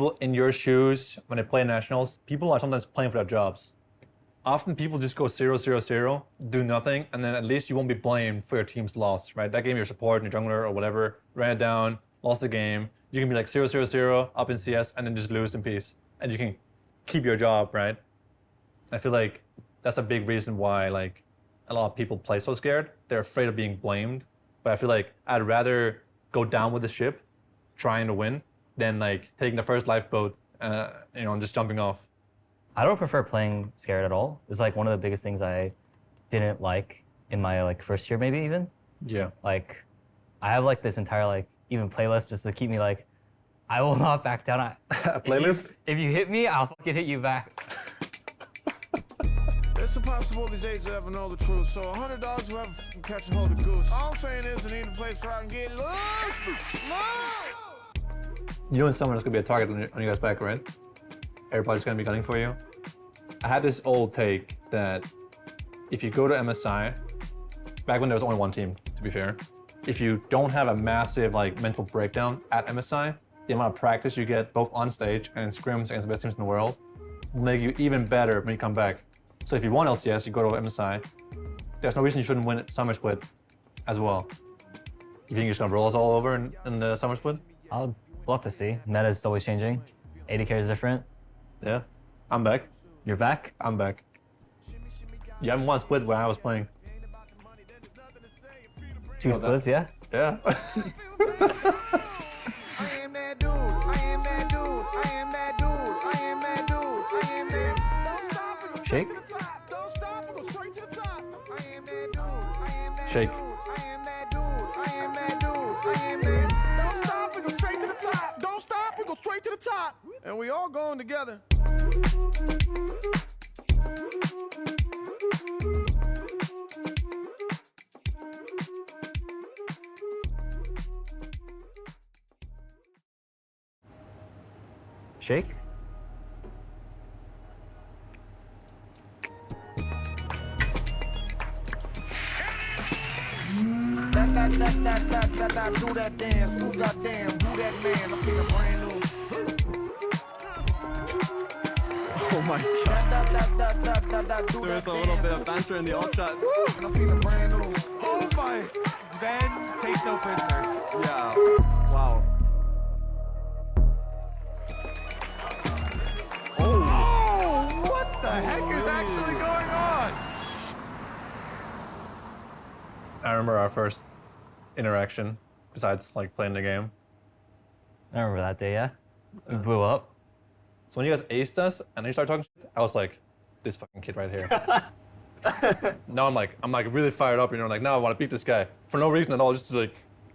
people in your shoes, when they play nationals, people are sometimes playing for their jobs. Often people just go 0-0-0, do nothing, and then at least you won't be blamed for your team's loss, right? That game, your support, your jungler, or whatever, ran it down, lost the game. You can be like 0-0-0 up in CS and then just lose in peace. And you can keep your job, right? I feel like that's a big reason why like a lot of people play so scared. They're afraid of being blamed. But I feel like I'd rather go down with the ship, trying to win, than like taking the first lifeboat, and just jumping off. I don't prefer playing scared at all. It's like one of the biggest things I didn't like in my like first year, maybe even. Yeah. Like, I have like this entire like even playlist just to keep me like, I will not back down. A playlist? If you hit me, I'll fucking hit you back. It's impossible these days to ever know the truth. So $100 whoever can catch and hold a goose. All I'm saying is I need a place where I can get loose. You know in summer there's gonna be a target on you guys' back, right? Everybody's gonna be gunning for you. I had this old take that if you go to MSI, back when there was only one team, to be fair, if you don't have a massive like mental breakdown at MSI, the amount of practice you get both on stage and in scrims against the best teams in the world will make you even better when you come back. So if you want LCS, you go to MSI. There's no reason you shouldn't win Summer Split as well. You think you're just gonna roll us all over in the Summer Split? I'll love to see. Meta is always changing. AD carry is different. Yeah, I'm back. You're back? I'm back. You haven't won a split when I was playing. 2 splits, yeah? Yeah. I am that dude. I am that dude. I am that dude. I am that dude. I am that. Don't stop. We'll go Shake. straight to the top. Don't stop. We'll go straight to the top. I am that dude. I am that Shake. dude. I am that dude. I am that dude. I am that. Don't stop. We go straight to the top. Don't stop. We go straight to the top. And we all going together. Shake? That, do that dance. Who goddamn, who that man? I'm feeling brand new. Oh my god. Do There that was a little dance. bit of banter in the alt chat. And I'm feeling brand new. Oh my! Sven takes no prisoners. Yeah. Wow. Oh, what the heck is actually going on? I remember our first interaction, besides like playing the game. I remember that day, yeah? We blew up. So when you guys aced us and then you started talking shit, I was like, this fucking kid right here. Now I'm like really fired up, like now I want to beat this guy for no reason at all, just like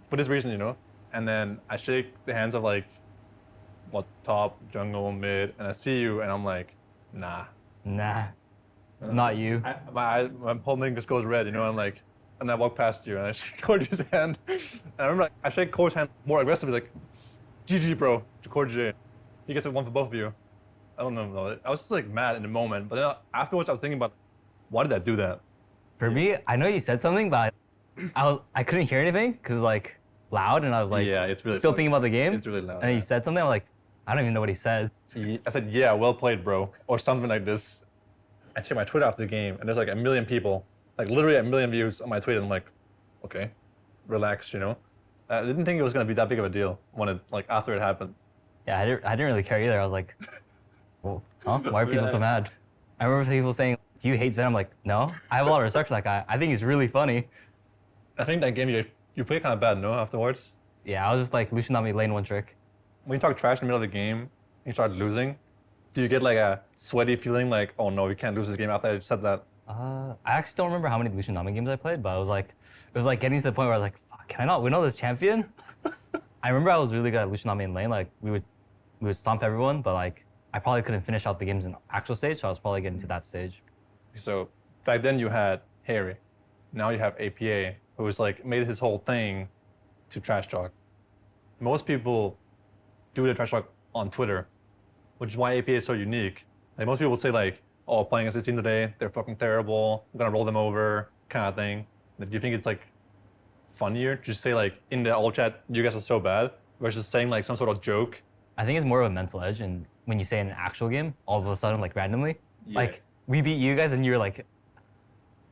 for this reason, And then I shake the hands of like, what, top, jungle, mid, and I see you and I'm like, nah. Nah. Not you. My whole thing just goes red, I'm like, and I walk past you and I shake Cordy's hand. And I remember like, I shake Cordy's hand more aggressively, like, GG bro, to Cordy. He gets a one for both of you. I don't know though. I was just like mad in the moment, but then afterwards I was thinking about, why did I do that? For me, I know you said something, but I couldn't hear anything because it's like loud, and I was like, Yeah, it's really still loud. thinking about the game. It's really loud, And then yeah. you said something, I'm like, I don't even know what he said. I said, yeah, well played, bro, or something like this. I checked my Twitter after the game, and there's like 1 million people, like literally 1 million views on my tweet, and I'm like, okay, relax, I didn't think it was gonna be that big of a deal when it, like, after it happened. Yeah, I didn't really care either. I was like, well, huh? Why are people so mad? I remember people saying, do you hate Sven? I'm like, no. I have a lot of respect for that guy. I think he's really funny. I think that game you played kind of bad, no, afterwards? Yeah, I was just like, Lucian not me lane one trick. When you talk trash in the middle of the game, and you start losing, do you get like a sweaty feeling like, oh no, we can't lose this game after I just said that? I actually don't remember how many Lucian Nami games I played, but it was like getting to the point where I was like, fuck, can I not win all this champion? I remember I was really good at Lucian Nami in lane. Like we would stomp everyone, but like I probably couldn't finish out the games in actual stage, so I was probably getting to that stage. So back then you had Harry, now you have APA, who's like made his whole thing to trash talk. Most people do the trash talk on Twitter, which is why APA is so unique. Like most people say like, oh, playing against this team today, they're fucking terrible, I'm gonna roll them over, kind of thing. Do you think it's like funnier to just say like in the alt chat, you guys are so bad, versus saying like some sort of joke I think it's more of a mental edge, and when you say in an actual game, all of a sudden, like randomly, Yeah. like we beat you guys, and you're like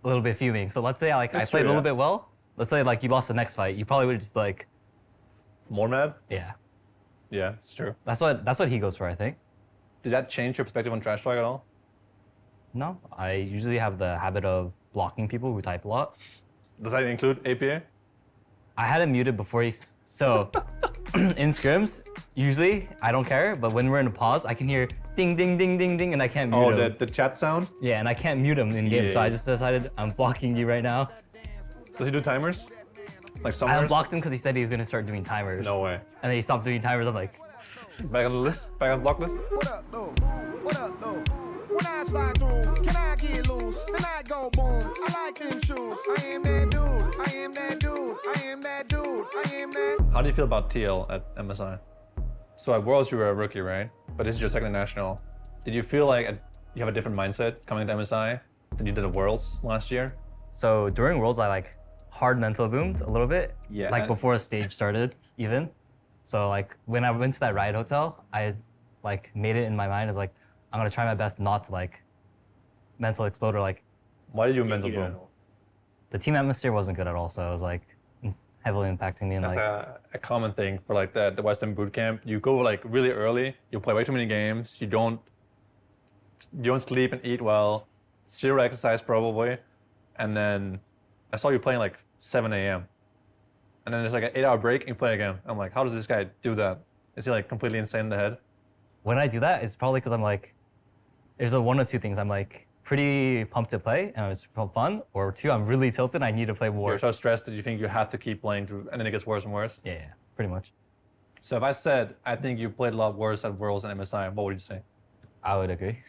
a little bit fuming. So let's say like That's I played true, a little yeah. bit well. Let's say like you lost the next fight, you probably would just like, More mad? yeah. Yeah, it's true. That's what he goes for, I think. Did that change your perspective on trash talk at all? No, I usually have the habit of blocking people who type a lot. Does that include APA? I had it muted before so in scrims, usually I don't care, but when we're in a pause, I can hear ding, ding, ding, ding, ding, and I can't mute Oh, him. the chat sound? Yeah, and I can't mute him in game, so I Yeah. just decided I'm blocking you right now. Does he do timers? Like I summers? unblocked him because he said he was gonna start doing timers. No way. And then he stopped doing timers. I'm like, Back on the list? Back on the block list? What up, though? What up, though? When I slide through, can I get loose? Then I go boom. I like them shoes. I am that dude. I am that dude. I am that dude. I am that. How do you feel about TL at MSI? So at Worlds you were a rookie, right? But this is your second national. Did you feel like you have a different mindset coming to MSI than you did at Worlds last year? so during Worlds, I like hard mental boomed a little bit. Yeah. Like before a stage started, even. So like when I went to that Riot hotel, I like made it in my mind as like, I'm gonna try my best not to like mental explode or like Why did you mental Yeah. boom? the team atmosphere wasn't good at all. So it was like heavily impacting me and That's like a common thing for like the Western boot camp. You go like really early, you play way too many games, you don't sleep and eat well, zero exercise probably, and then I saw you playing like 7 a.m. And then there's like an 8-hour break and you play again. I'm like, how does this guy do that? Is he like completely insane in the head? when I do that, it's probably because I'm like, there's a one or two things. I'm like pretty pumped to play and it's fun, or two, I'm really tilted. I need to play war. You're so stressed that you think you have to keep playing through, and then it gets worse and worse. Yeah, pretty much. So if I said, I think you played a lot worse at Worlds and MSI, what would you say? I would agree.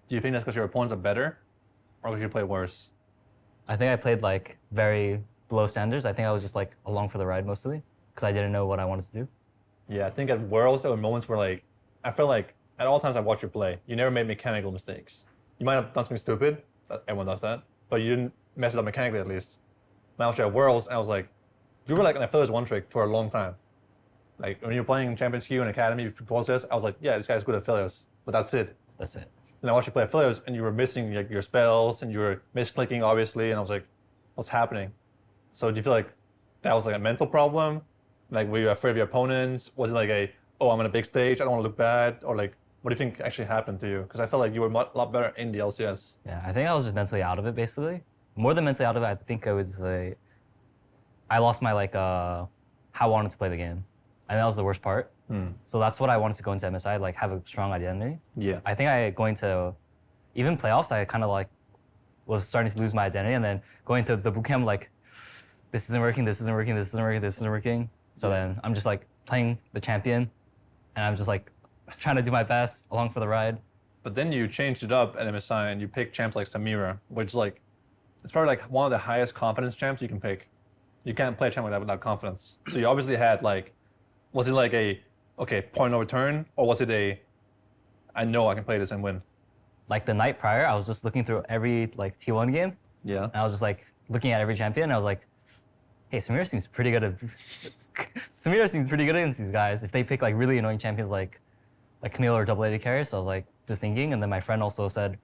Do you think that's because your opponents are better or because you play worse? I think I played like very below standards. I think I was just like along for the ride mostly because I didn't know what I wanted to do. Yeah, I think at Worlds there were moments where like I felt like at all times I watched you play, you never made mechanical mistakes. You might have done something stupid, everyone does that, but you didn't mess it up mechanically at least. When I was at Worlds, I was like, you were like an Affiliates one trick for a long time. Like when you were playing Champions Q and Academy before this, I was like, yeah, this guy's good at Affiliates, but that's it. That's it. And I watched you play Affiliates and you were missing like, your spells and you were misclicking obviously, and I was like, what's happening? So do you feel like that was like a mental problem? Like were you afraid of your opponents? Was it like oh, I'm on a big stage, I don't want to look bad? Or like, what do you think actually happened to you? Because I felt like you were a lot better in the LCS. Yeah, I think I was just mentally out of it basically. More than mentally out of it, I think I would say I lost my like how I wanted to play the game. And that was the worst part. So that's what I wanted to go into MSI, like have a strong identity. Yeah. I think I going to even playoffs, I kind of like was starting to lose my identity, and then going to the bootcamp like this isn't working, this isn't working, this isn't working, this isn't working. So then I'm just like playing the champion, and I'm just like trying to do my best along for the ride. But then you changed it up at MSI and you picked champs like Samira, which like, it's probably like one of the highest confidence champs you can pick. You can't play a champ like that without confidence. So you obviously had like, was it like okay, point no return, or was it I know I can play this and win? Like the night prior, I was just looking through every like T1 game, Yeah. and I was just like looking at every champion, and I was like, hey, Samira seems pretty good at Samira seems pretty good against these guys. If they pick like really annoying champions like Camille or double AD carry, so I was like just thinking, and then my friend also said,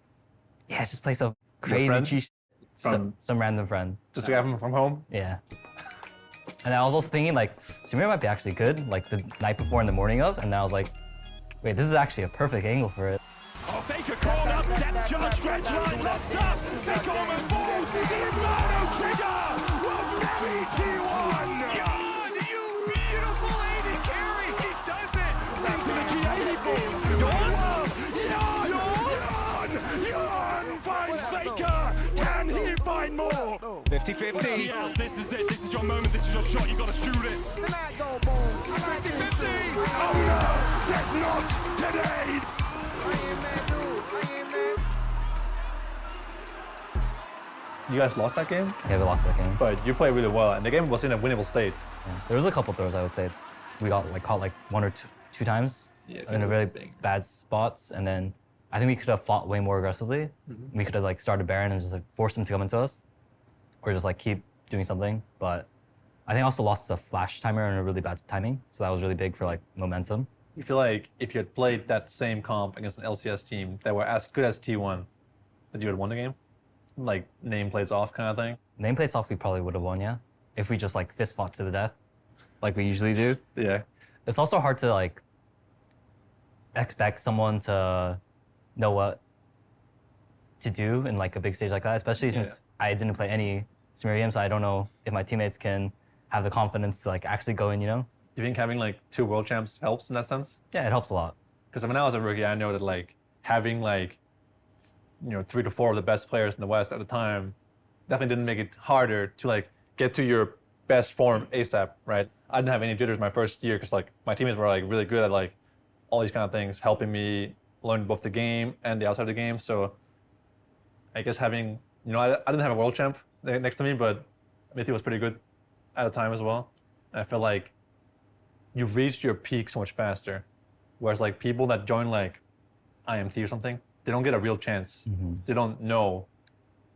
yeah, just play some crazy friend? cheat. Some random friend. Just a guy from home? Yeah. And I was also thinking like Samira might be actually good, like the night before and the morning of, and then I was like, wait, this is actually a perfect angle for it. Oh, Faker called up, depth charge, stretch line, left up. Faker almost falls, the Inferno trigger. Well, very T1. Yawn, you beautiful AD carry. He does it. Into the G8 he falls. Yawn, finds Faker. Can he find more? 50-50. Yeah, this is it. This is your moment. This is your shot. You gotta shoot it. Then I go boom. I like them 50-50. shoes. Oh no, says not today. I am that dude. I am that. You guys lost that game, Yeah, we lost that game. but you played really well, and the game was in a winnable state. Yeah. There was a couple throws I would say we got like caught like one or two times Yeah, in that's a really big. bad spots, and then I think we could have fought way more aggressively. We could have like started Baron and just like forced him to come into us, or just like keep doing something. But I think I also lost a flash timer and a really bad timing, so that was really big for like momentum. You feel like if you had played that same comp against an LCS team that were as good as T1, that you had won the game? Like name plays off kind of thing? Nameplates off, we probably would have won, yeah. If we just like fist fought to the death, like we usually do. Yeah. It's also hard to like expect someone to know what to do in like a big stage like that, especially since I didn't play any Smear games, so I don't know if my teammates can have the confidence to like actually go in, you know? Do you think having like 2 world champs helps in that sense? Yeah, it helps a lot. Because when I was a rookie, I know that like having like 3 to 4 of the best players in the West at the time definitely didn't make it harder to like get to your best form ASAP, right? I didn't have any jitters my first year because like my teammates were like really good at like all these kind of things, helping me learn both the game and the outside of the game. So I guess having, I didn't have a world champ next to me, but Mithy was pretty good at the time as well. And I feel like you reached your peak so much faster. Whereas like people that join like IMT or something, they don't get a real chance. They don't know.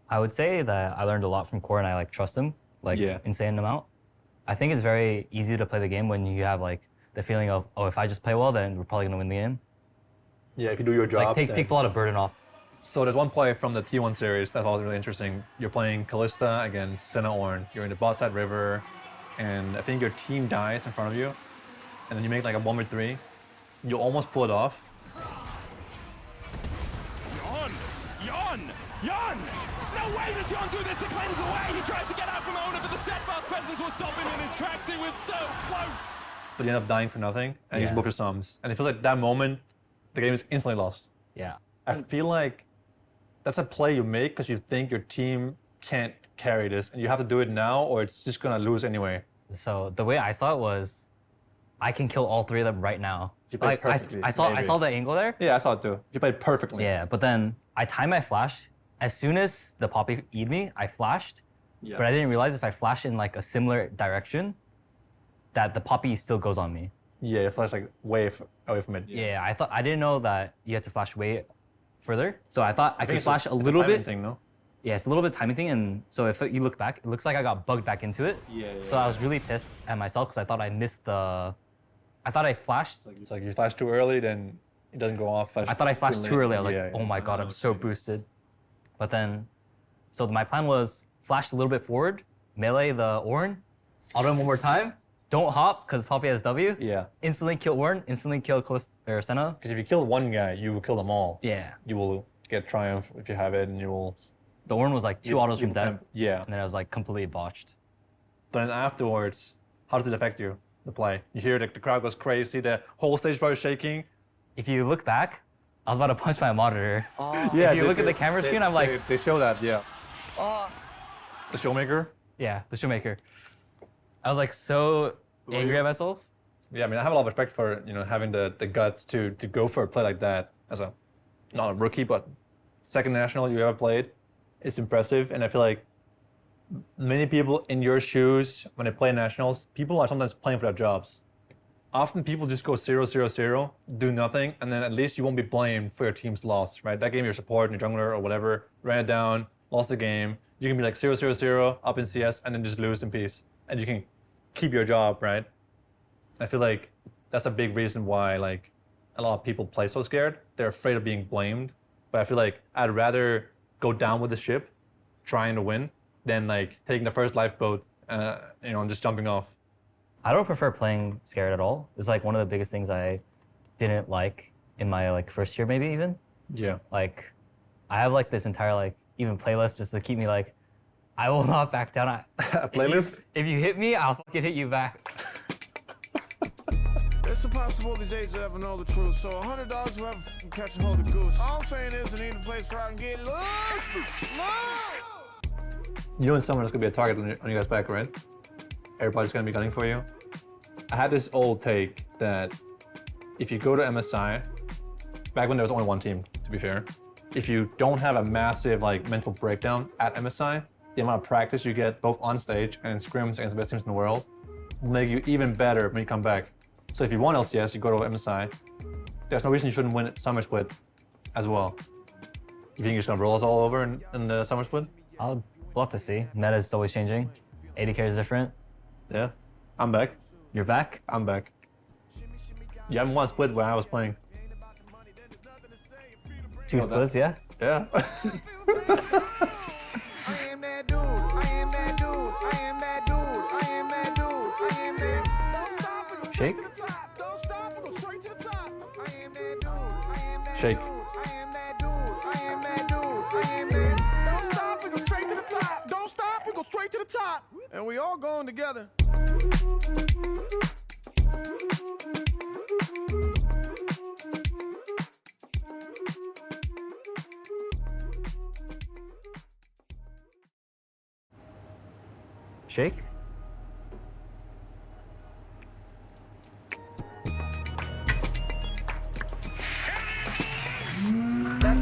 I would say that I learned a lot from Core and I like trust him, like insane amount. I think it's very easy to play the game when you have like the feeling of, oh, if I just play well, then we're probably gonna win the game. Yeah, if you do your job. Like takes a lot of burden off. So there's one play from the T1 series that was really interesting. You're playing Kalista against Senna Ornn. You're in the bot side river, and I think your team dies in front of you, and then you make like a 1v3. You almost pull it off. Yon! No way does Yon do this to cleanse away! He tries to get out from Owner, but the steadfast presence will stop him in his tracks. He was so close! But you end up dying for nothing, and you just book your sums. And it feels like that moment, the game is instantly lost. Yeah. I feel like that's a play you make because you think your team can't carry this, and you have to do it now, or it's just gonna lose anyway. So the way I saw it was, I can kill all 3 of them right now. You played Like perfectly, I saw the angle there. Yeah, I saw it too. You played perfectly. Yeah, but then I timed my flash. As soon as the Poppy E'd me, I flashed. Yeah. But I didn't realize if I flash in like a similar direction, that the Poppy still goes on me. Yeah, you flash like way away from it. Yeah, I didn't know that you had to flash way further. So I thought I could flash a It's little timing bit. thing, no? Yeah, it's a little bit timing thing, and so if you look back, it looks like I got bugged back into it. So I was really pissed at myself because I thought I missed the. I thought I flashed. It's like you flash too early, then it doesn't go off. I thought I flashed too late. early. I was like, Yeah, oh my god, I'm so boosted. But then, so my plan was flash a little bit forward, melee the Ornn, auto him one more time. Don't hop because Poppy has W. Yeah. Instantly kill Ornn. Instantly kill Kalista or Senna. Because if you kill one guy, you will kill them all. Yeah. You will get triumph if you have it, and you will. The Ornn was like 2 autos from death. Yeah. And then I was like completely botched. But then afterwards, how does it affect you? The play. You hear the crowd goes crazy. The whole stage bar is shaking. If you look back, I was about to punch my monitor. Yeah. If you look at the camera screen, I'm like, they show that. Yeah. The showmaker. yeah, the Shoemaker. I was like so angry at myself. Yeah, I mean, I have a lot of respect for having the guts to go for a play like that as a not a rookie, but second national you ever played. It's impressive, and I feel like many people in your shoes when they play nationals, people are sometimes playing for their jobs. Often people just go 0-0-0, do nothing, and then at least you won't be blamed for your team's loss, right? That game, your support, your jungler, or whatever, ran it down, lost the game. You can be like 0-0-0 up in CS and then just lose in peace, and you can keep your job, right? I feel like that's a big reason why like a lot of people play so scared. They're afraid of being blamed. But I feel like I'd rather go down with the ship, trying to win, than like taking the first lifeboat, and just jumping off. I don't prefer playing scared at all. It's like one of the biggest things I didn't like in my like first year, maybe even. Yeah. Like, I have like this entire like even playlist just to keep me like, I will not back down. A playlist? If you hit me, I'll fucking hit you back. It's impossible these days to ever know the truth. So $100 whoever can catch and hold a goose. All I'm saying is I need a place where I can get loose. You know in summer there's gonna be a target on you guys' back, right? Everybody's gonna be gunning for you. I had this old take that if you go to MSI, back when there was only one team, to be fair, if you don't have a massive like mental breakdown at MSI, the amount of practice you get both on stage and in scrims against the best teams in the world will make you even better when you come back. So if you want LCS, you go to MSI. There's no reason you shouldn't win Summer Split as well. You think you're just gonna roll us all over in the Summer Split? We'll have to see. Meta is always changing. AD carry is different. Yeah. I'm back. You're back? I'm back. You haven't won a split when I was playing. 2 splits, yeah. Yeah. I am that dude. I am that dude. I am that dude. I am that dude. I am that. Don't stop. We go straight Shake. to the top. Don't stop. We go straight to the top. I am that dude. I am that Shake. dude. I am that dude. I am that dude. I am that. Don't stop. We go straight to the top. Don't stop. We go straight to the top. And we all going together. Shake.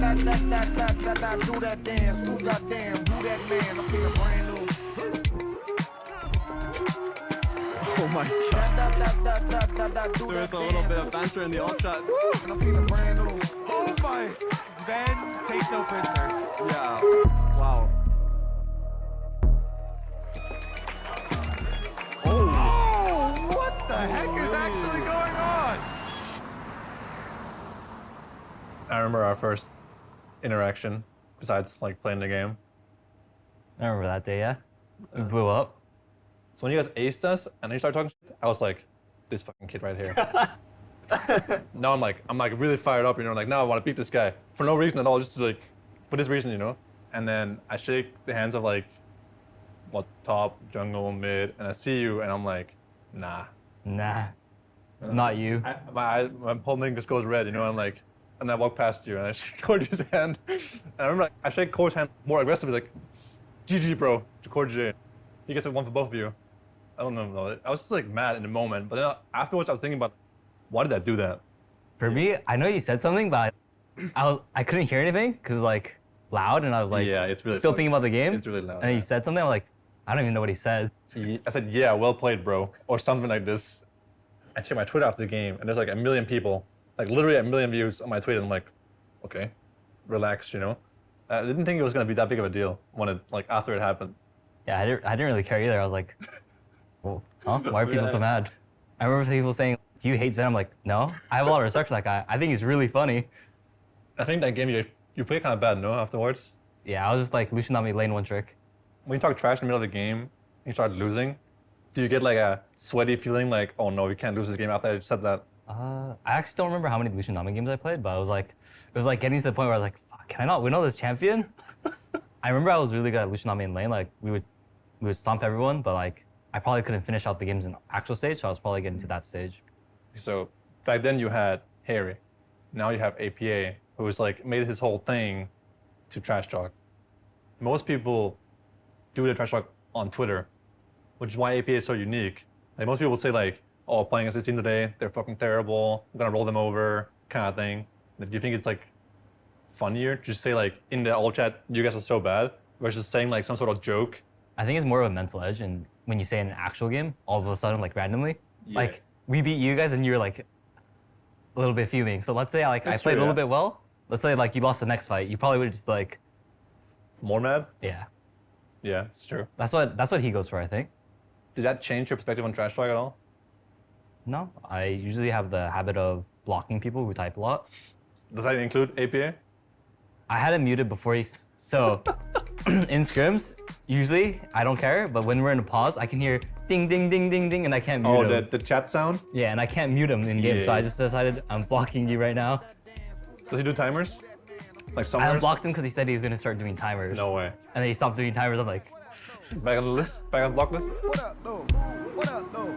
That, do that dance. Who goddamn, who that man? I'm feeling brand new. Oh my god. Do There that was a little dance. bit of banter in the alt chat. And I'm feeling brand new. Oh my! Sven takes no prisoners. Yeah. Wow. Oh, what the heck is actually going on? I remember our first interaction, besides like playing the game. I remember that day, yeah. We blew up. So when you guys aced us and then you started talking shit, I was like, this fucking kid right here. Now I'm like really fired up, you know, like now I want to beat this guy for no reason at all, just like for this reason, you know. And then I shake the hands of like, what, top, jungle, mid, and I see you, and I'm like, nah. Nah. Not you. My whole thing just goes red, you know. I'm like, and I walk past you and I shake Cordy's hand. And I remember like, I shake Cordy's hand more aggressively, like, GG, bro, to Cordy J. He gets a one for both of you. I don't know though. I was just like mad in the moment, but then afterwards I was thinking about, why did I do that? For me, I know you said something, but I couldn't hear anything because like loud, and I was like, Yeah, it's really still loud. thinking about the game. It's really loud, And then yeah. you said something. I'm like, I don't even know what he said. I said, yeah, well played, bro, or something like this. I checked my Twitter after the game, and there's like 1 million people, like literally 1 million views on my tweet, and I'm like, okay, relax, you know. I didn't think it was gonna be that big of a deal when it like after it happened. Yeah, I didn't really care either. I was like, well, huh? Why are people so mad? I remember people saying, do you hate Sven? I'm like, no. I have a lot of respect for that guy. I think he's really funny. I think that game you played kind of bad, no? Afterwards, Yeah, I was just like, Lucian not me lane one trick. when you talk trash in the middle of the game, and you start losing, do you get like a sweaty feeling like, oh no, we can't lose this game after I said that? I actually don't remember how many Lucian Nami games I played, but it was like getting to the point where I was like, fuck, can I not win all this champion? I remember I was really good at Lucian Nami in lane. Like we would stomp everyone, but like I probably couldn't finish out the games in actual stage, so I was probably getting to that stage. So back then you had Harry, now you have APA, who's like made his whole thing to trash talk. Most people do the trash talk on Twitter, which is why APA is so unique. Like most people say like, oh, playing against this team today, they're fucking terrible, I'm gonna roll them over, kind of thing. Like, do you think it's like funnier to just say like in the all chat, you guys are so bad, versus saying like some sort of joke? I think it's more of a mental edge, and when you say in an actual game, all of a sudden, like randomly, Yeah. like we beat you guys, and you're like a little bit fuming. So let's say like That's I played true, a little yeah. bit well. Let's say like you lost the next fight, you probably would just like, More mad? yeah. Yeah, it's true. That's what he goes for, I think. Did that change your perspective on trash talk at all? No, I usually have the habit of blocking people who type a lot. Does that include APA? I had it muted before so in scrims, usually I don't care, but when we're in a pause, I can hear ding, ding, ding, ding, ding, and I can't mute Oh, him. the chat sound? Yeah, and I can't mute him in game, so I Yeah. just decided I'm blocking you right now. Does he do timers? Like I summers? unblocked him because he said he was gonna start doing timers. No way. And then he stopped doing timers. I'm like, Back on the list? Back on the block list? What up, though? What up, though?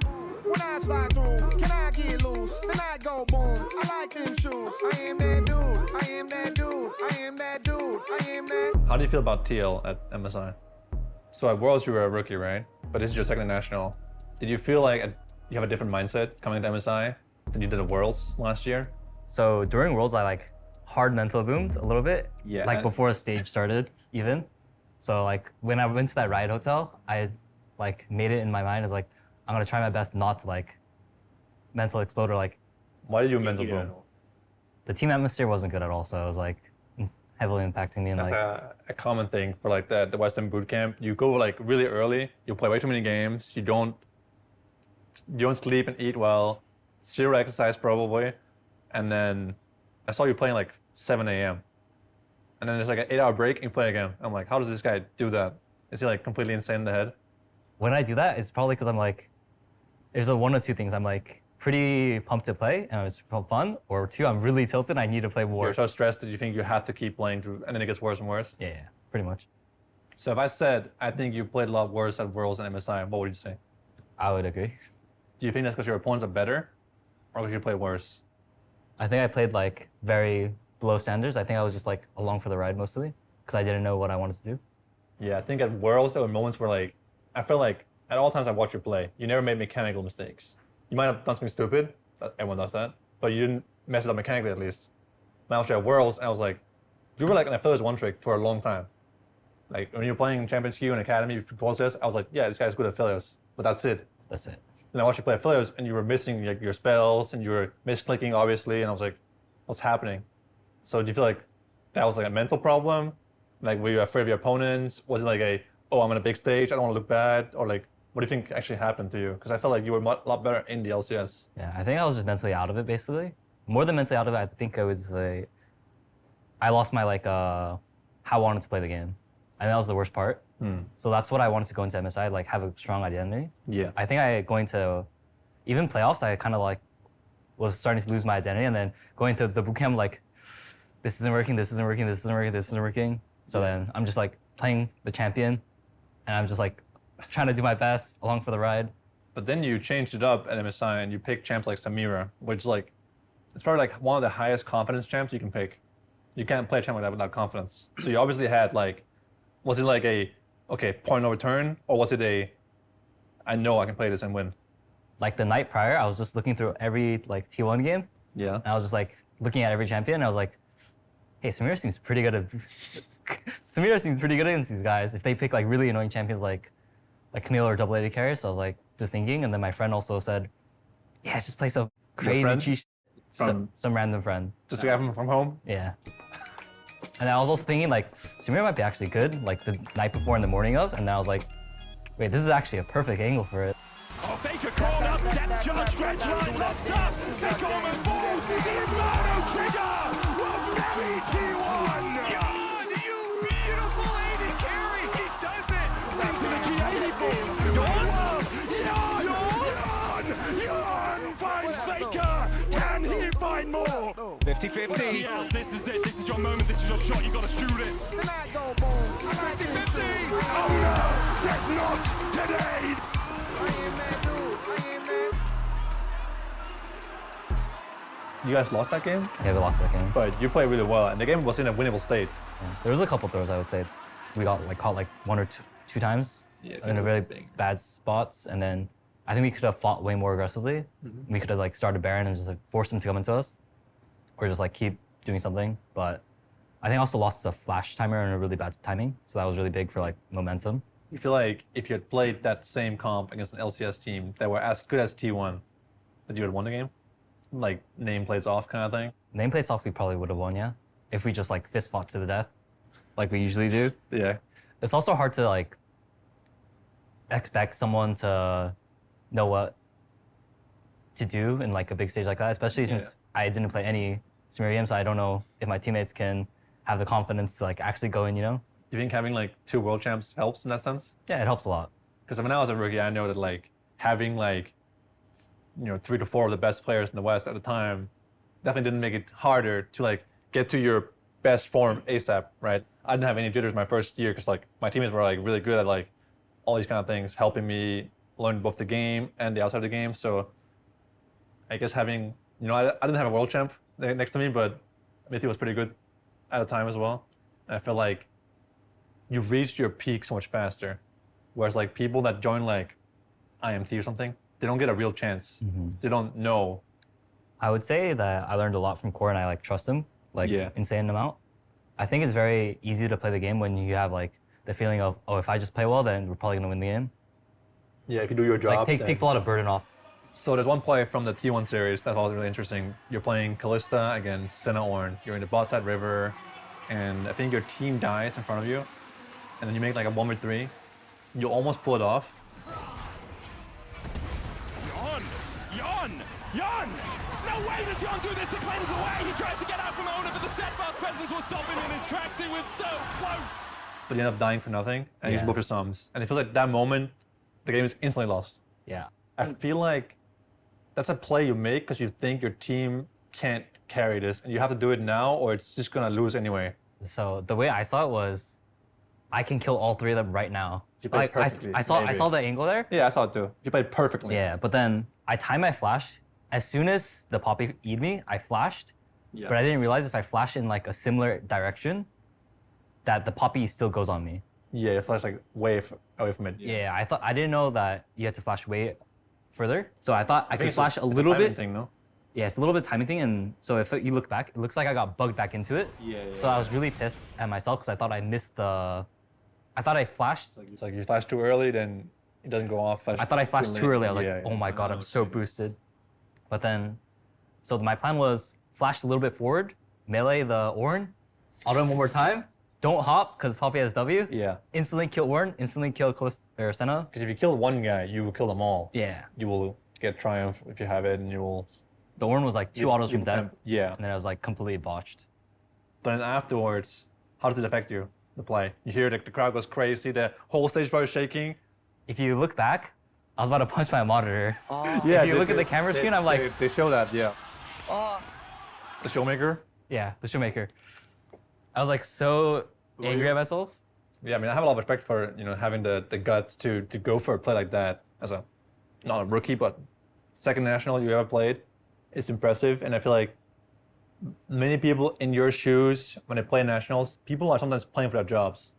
When I slide through, can I get loose? Then I go boom. I like them shoes. I am that dude. I am that dude. I am that dude. I am that. How do you feel about TL at MSI? So at Worlds you were a rookie, right? But this is your second national. Did you feel like you have a different mindset coming to MSI than you did at Worlds last year? so during Worlds, I like hard mental boomed a little bit. Yeah. Like before a stage started, even. So like when I went to that Riot hotel, I like made it in my mind as like, I'm gonna try my best not to like mental explode or like Why did you mental Yeah. boom? the team atmosphere wasn't good at all. So it was like heavily impacting me. And That's like, a common thing for like the Western boot camp. You go like really early, you play way too many games, you don't sleep and eat well, zero exercise probably, and then I saw you playing like 7 a.m. And then there's like an 8-hour break and you play again. I'm like, how does this guy do that? Is he like completely insane in the head? When I do that, it's probably because I'm like, there's a one or two things. I'm like pretty pumped to play and it's fun, or two, I'm really tilted and I need to play more. You're so stressed that you think you have to keep playing through, and then it gets worse and worse. Yeah, pretty much. So if I said, I think you played a lot worse at Worlds than MSI, what would you say? I would agree. Do you think that's because your opponents are better, or because you play worse? I think I played like very below standards. I think I was just like along for the ride mostly because I didn't know what I wanted to do. Yeah, I think at Worlds there were moments where like, I felt like at all times I watched you play, you never made mechanical mistakes. You might have done something stupid, everyone does that, but you didn't mess it up mechanically at least. When I was at Worlds, I was like, you were like an Affiliates one trick for a long time. Like when you were playing Champions Q and Academy before this, I was like, yeah, this guy's good at Affiliates, but that's it. That's it. And I watched you play Affiliates and you were missing like, your spells and you were misclicking obviously, and I was like, what's happening? So do you feel like that was like a mental problem? Like were you afraid of your opponents? Was it like a, oh, I'm on a big stage, I don't want to look bad? Or like, what do you think actually happened to you? Because I felt like you were a lot better in the LCS. Yeah, I think I was just mentally out of it basically. More than mentally out of it, I think I would say I lost my like how I wanted to play the game. And that was the worst part. So that's what I wanted to go into MSI, like have a strong identity. Yeah. I think I going to even playoffs, I kind of like was starting to lose my identity, and then going to the bootcamp like this isn't working, this isn't working, this isn't working, this isn't working. So then I'm just like playing the champion, and I'm just like trying to do my best along for the ride. But then you changed it up at MSI and you picked champs like Samira, which like, it's probably like one of the highest confidence champs you can pick. You can't play a champ like that without confidence. So you obviously had like, was it like a, okay, point no return, or was it a, I know I can play this and win? Like the night prior, I was just looking through every like T1 game, Yeah. and I was just like looking at every champion, and I was like, hey, Samira seems pretty good at Samira seems pretty good against these guys. If they pick like really annoying champions like Camille or double AD carries, so I was like just thinking, and then my friend also said, yeah, just play some crazy friend? cheat. Some random friend. Just a guy from home? Yeah. And I was also thinking like, Samira might be actually good, like the night before and the morning of, and then I was like, wait, this is actually a perfect angle for it. Oh, Faker called up, depth charge, stretch line, locked up. They call him balls, the Inferno trigger. Well, very T1. Yawn, you beautiful AD carry. He does it. Into the G80 balls. Yawn, yawn, yawn, yawn. Finds Faker. Can he find more? 50-50. Yeah, this is it. This is your moment. This is your shot. You gotta shoot it. Then I go boom. I like them 50-50. shoes. Oh no, says not today. I am that dude. I am that. You guys lost that game, Yeah, we lost that game. but you played really well, and the game was in a winnable state. Yeah. There was a couple throws I would say we got like caught like one or two times Yeah, in that's a really big. bad spots, and then I think we could have fought way more aggressively. We could have like started Baron and just like forced him to come into us, or just like keep doing something. But I think I also lost a flash timer and a really bad timing, so that was really big for like momentum. You feel like if you had played that same comp against an LCS team that were as good as T1, that you had won the game? Like name plays off kind of thing? Nameplates off, we probably would have won, yeah, if we just like fist fought to the death, like we usually do. Yeah. It's also hard to like expect someone to know what to do in like a big stage like that, especially since I didn't play any Samira games, so I don't know if my teammates can have the confidence to like actually go in, you know? Do you think having like 2 world champs helps in that sense? Yeah, it helps a lot. Because when I was a rookie, I know that like having like, 3 to 4 of the best players in the West at the time definitely didn't make it harder to like get to your best form ASAP, right? I didn't have any jitters my first year because like my teammates were like really good at like all these kind of things, helping me learn both the game and the outside of the game. So I guess having, I didn't have a world champ next to me, but Mithy was pretty good at the time as well. And I felt like you reached your peak so much faster. Whereas like people that join like IMT or something, they don't get a real chance. They don't know. I would say that I learned a lot from Core and I like trust him, like insane amount. I think it's very easy to play the game when you have like the feeling of, oh, if I just play well, then we're probably gonna win the game. Yeah, if you do your job. Like takes a lot of burden off. So there's one play from the T1 series that was really interesting. You're playing Kalista against Senna Ornn. You're in the bot side river, and I think your team dies in front of you, and then you make like a 1v3. You almost pull it off. Yawn! Yawn! Jan! No way does Jan do this to cleanse away. He tries to get out from Ona, but the steadfast presence will stop him in his tracks. He was so close. But you end up dying for nothing and use Yeah. both your sums. And it feels like that moment, the game is instantly lost. Yeah. I feel like that's a play you make because you think your team can't carry this and you have to do it now or it's just gonna lose anyway. So the way I saw it was, I can kill all three of them right now. You played Like perfectly, I saw maybe. the angle there. Yeah, I saw it too. You played perfectly. Yeah, but then I timed my flash. As soon as the poppy E'd me, I flashed. Yeah. But I didn't realize if I flash in like a similar direction, that the poppy still goes on me. Yeah, you flash like way away from it. Yeah, I didn't know that you had to flash way further. So I thought I could it's flash a it's little timing bit. thing, no? Yeah, it's a little bit timing thing, and so if you look back, it looks like I got bugged back into it. So I was really pissed at myself because I thought I missed the. I thought I flashed. It's like you flash too early, then it doesn't go off. I thought I flashed too late. early. I was like, Yeah, oh yeah. my god, I'm so boosted. But then, so my plan was flash a little bit forward, melee the Ornn, auto him one more time. Don't hop because Poppy has W. Yeah. Instantly kill Ornn. Instantly kill Senna. Because if you kill one guy, you will kill them all. Yeah. You will get triumph if you have it, and you will. The Ornn was like two you- autos you from death, will- Yeah. and then I was like completely botched. But then afterwards, how does it affect you? The play. You hear the crowd goes crazy. The whole stage bar is shaking. If you look back, I was about to punch my monitor. Yeah. If you look at the camera screen, I'm like, They show that. Yeah. The showmaker. yeah, the Shoemaker. I was like so angry at myself. Yeah, I mean, I have a lot of respect for having the guts to go for a play like that as a not a rookie, but second national you ever played. It's impressive, and I feel like many people in your shoes when they play nationals, people are sometimes playing for their jobs.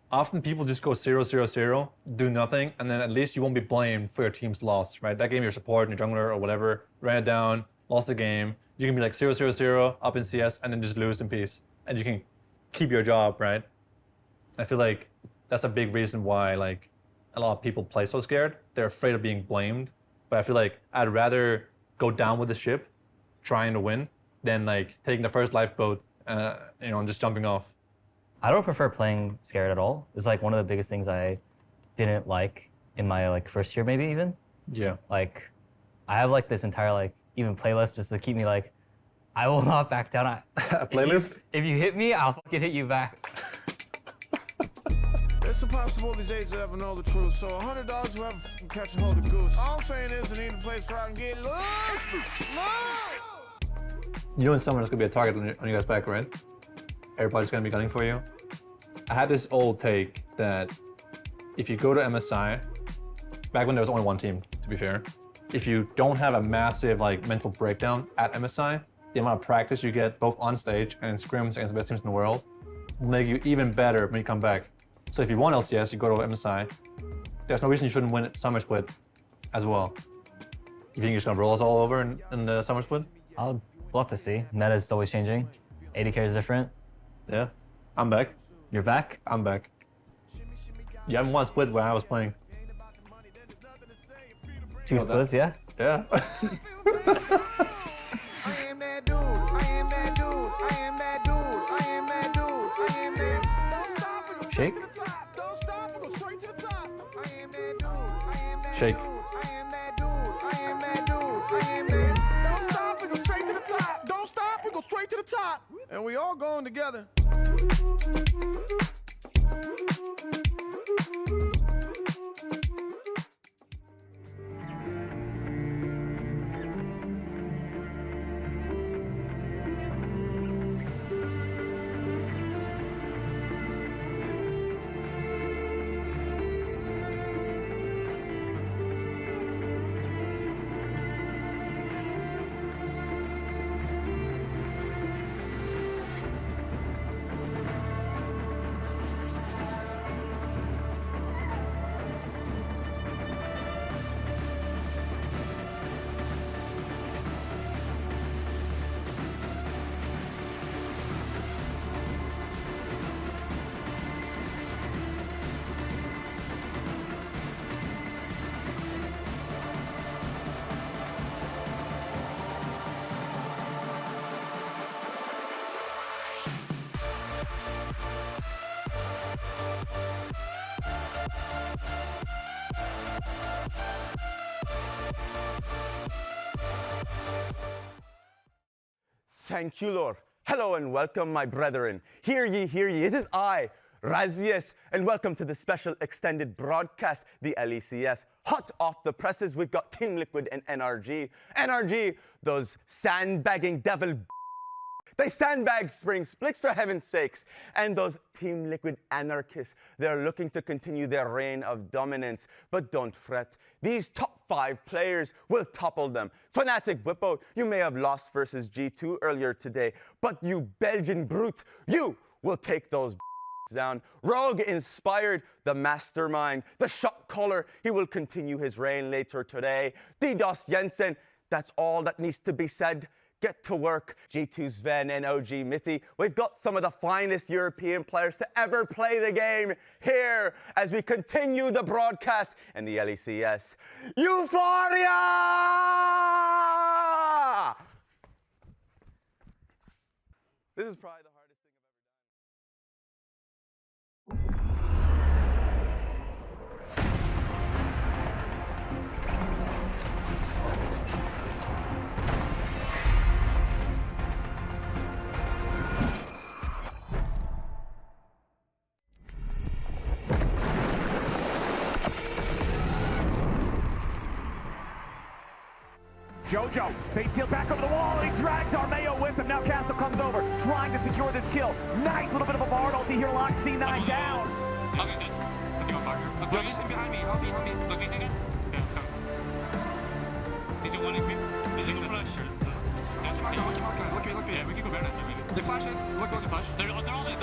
Often people just go 0-0-0, do nothing, and then at least you won't be blamed for your team's loss, right? That game, your support and your jungler or whatever ran it down, lost the game. You can be like 0-0-0 up in CS and then just lose in peace, and you can keep your job, right? I feel like that's a big reason why like a lot of people play so scared. They're afraid of being blamed. But I feel like I'd rather go down with the ship, trying to win, than like taking the first lifeboat, and just jumping off. I don't prefer playing scared at all. It's like one of the biggest things I didn't like in my like first year, maybe even. Yeah. Like, I have like this entire like even playlist just to keep me like, I will not back down. A playlist? If you hit me, I'll fucking hit you back. It's impossible these days to ever know the truth. So $100 whoever can catch and hold a goose. All I'm saying is I need a place where I can get loose. You know in summer there's gonna be a target on you guys' back, right? Everybody's gonna be gunning for you. I had this old take that if you go to MSI, back when there was only one team, to be fair, if you don't have a massive like mental breakdown at MSI, the amount of practice you get both on stage and in scrims against the best teams in the world will make you even better when you come back. So if you want LCS, you go to MSI. There's no reason you shouldn't win Summer Split as well. You think you're just gonna roll us all over in the Summer Split? We'll have to see. Meta is always changing. AD carry is different. Yeah, I'm back. You're back? I'm back. You haven't won a split when I was playing. Two splits, yeah? Yeah. I am that dude. I am that dude. I am that dude. I am that dude. I am that. Don't stop and go straight Shake. to the top. Don't stop and go straight to the top. I am that dude. I am that Shake. dude. I am that dude. I am that dude. I am that. Don't stop and go straight to the top. Don't stop and go straight to the top. And we all going together. Thank you, Lord. Hello and welcome, my brethren. Hear ye, hear ye. It is I, Razias, and welcome to the special extended broadcast, the LCS. Hot off the presses, we've got Team Liquid and NRG. NRG, those sandbagging devil. They sandbag spring splits for heaven's sakes. And those Team Liquid anarchists, they're looking to continue their reign of dominance. But don't fret, these top 5 players will topple them. Fnatic Bwipo, you may have lost versus G2 earlier today, but you Belgian brute, you will take those down. Rogue inspired, the mastermind, the shot caller, he will continue his reign later today. DDoS Jensen, that's all that needs to be said. Get to work. G2 Sven and OG Mithy. We've got some of the finest European players to ever play the game here as we continue the broadcast and the LCS. Euphoria! This is probably the hardest thing I've ever done. Jojo, fade seal back over the wall, he drags Armeo with him. Now Castle comes over, trying to secure this kill. Nice little bit of a Bard ulti here, locks C9 down. Okay, good. Looking on fire. Look, listen behind me, help me. Look, these guys. Yeah, come. He's doing 1 HP. He's doing flash. Look at me. Yeah, we can go better. They flash it. Look. Flash. They're all in.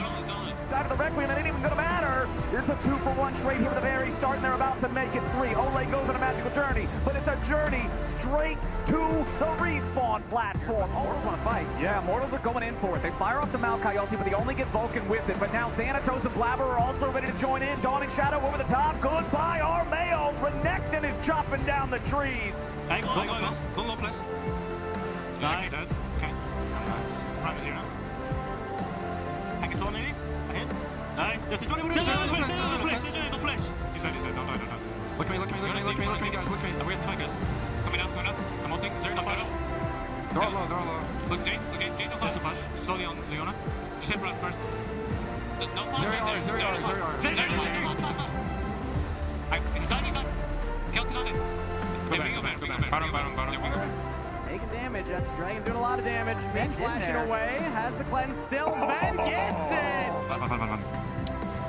Side of the Requiem, and it ain't even gonna matter. It's a 2-for-1 trade here at the very start, and they're about to make it 3. Ole goes on a magical journey, but it's a journey straight to the respawn platform. Mortals want to fight. Yeah, Mortals are going in for it. They fire off the Maokai ulti, but they only get Vulcan with it. But now Thanatos and Blabber are also ready to join in. Dawning Shadow over the top. Goodbye, Armeo. Renekton is chopping down the trees. Don't low plus. Nice. Okay. Nice. Prime is here now. I can solo maybe. I hit. Nice. Yes, he's 20 minutes. No flash. He's dead. Don't die. Look at me, guys. Look at me. I'm going to fight, guys. Coming up. I'm ulting. Zero, no flash. They're all low. Look, Jade, no flash. Slowly on Leona. Just hit front first. No flash. Zero R. Zero. He's done. Kill is on it. Go back. Bottom. Yeah, we go. Making damage. That's Dragon doing a lot of damage. Sven flashing away. Has the cleanse still. Sven gets it. Fun.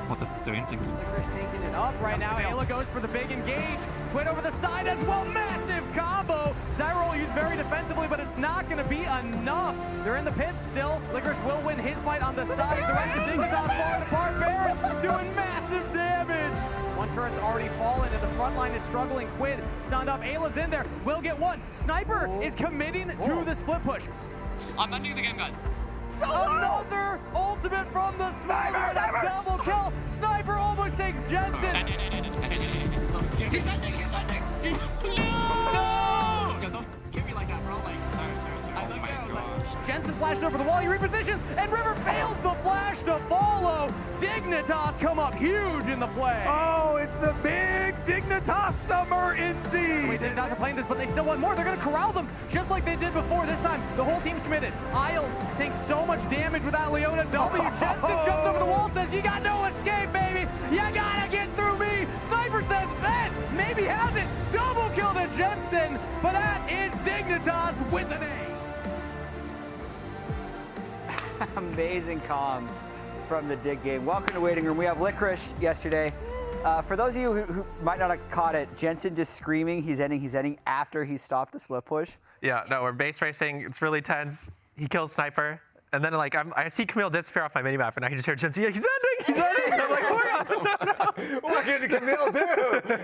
What the? They're in thinking. Licorice taking it up right now. Ayla goes for the big engage. Quinn over the side as well. Massive combo. Zyrol used very defensively, but it's not going to be enough. They're in the pit still. Licorice will win his fight on the side. The rest of Dignitas falling apart. Baron doing massive damage. One turret's already fallen, and the front line is struggling. Quinn stunned up. Ayla's in there. Will get one. Sniper is committing to the split push. I'm ending the game, guys. Another ultimate from the Sniper. That double kill. Sniper almost takes Jensen. He's ending. No! Don't give me like that, bro. Like, sorry. I looked down. Jensen flashed over the wall. He repositions, and River fails the flash to follow. Dignitas come up huge in the play. Oh, it's the big Dignitas summer indeed. Wait, Dignitas are playing this, but they still want more. They're going to corral them just like they did before. This time, the whole team's committed. Isles takes so much damage without Leona W. Jensen jumps over the wall, says, you got no escape, baby. You got to get through me. Sniper says, Ben maybe has it. Double kill to Jensen, but that is Dignitas with an A. Amazing comms from the Dig game. Welcome to Waiting Room. We have Licorice yesterday. For those of you who might not have caught it, Jensen just screaming, he's ending after he stopped the split push. Yeah, no, we're base racing. It's really tense. He kills Sniper. And then like I see Camille disappear off my minimap, and I can just hear Jensen, yeah, he's ending. And I'm like, oh yeah. What did Camille do?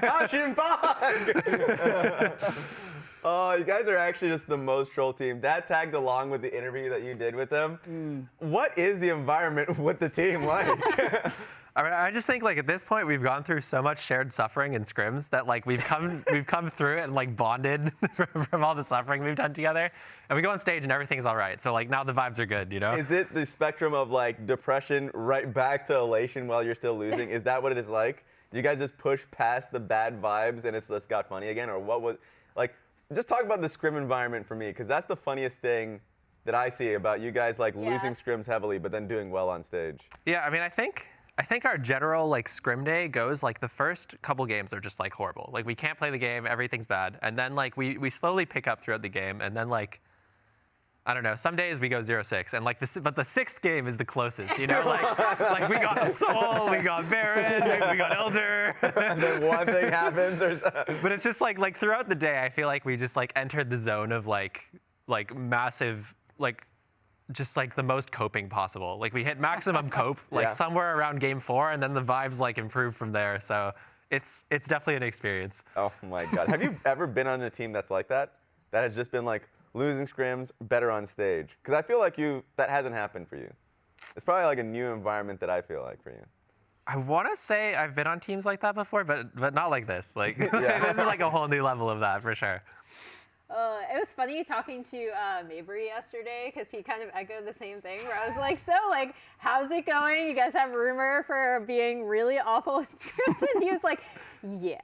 How'd she Oh, you guys are actually just the most troll team. That tagged along with the interview that you did with them. What is the environment with the team like? I mean, I just think like at this point we've gone through so much shared suffering in scrims that like we've come through it and like bonded from all the suffering we've done together, and we go on stage and everything's all right. So like now the vibes are good, you know. Is it the spectrum of like depression right back to elation while you're still losing? Is that what it is like? Do you guys just push past the bad vibes and it's just got funny again, or what was like? Just talk about the scrim environment for me, because that's the funniest thing that I see about you guys like losing scrims heavily, but then doing well on stage. Yeah, I mean, I think our general like scrim day goes like the first couple games are just like horrible. Like we can't play the game, everything's bad, and then like we slowly pick up throughout the game, and then like I don't know. Some days we go 0-6, and like but the 6th game is the closest. You know, like we got Soul, we got Baron, we got Elder. And then one thing happens, or something. But it's just like throughout the day, I feel like we just like entered the zone of like massive like just like the most coping possible. Like we hit maximum cope like somewhere around game 4, and then the vibes like improve from there. So it's definitely an experience. Oh my God. Have you ever been on a team that's like that? That has just been like losing scrims, better on stage? Because I feel like that hasn't happened for you. It's probably like a new environment that I feel like for you. I want to say I've been on teams like that before, but not like this. Like this is like a whole new level of that for sure. It was funny talking to Mabry yesterday because he kind of echoed the same thing where I was like, so like, how's it going? You guys have rumor for being really awful in scrims? And he was like, yeah,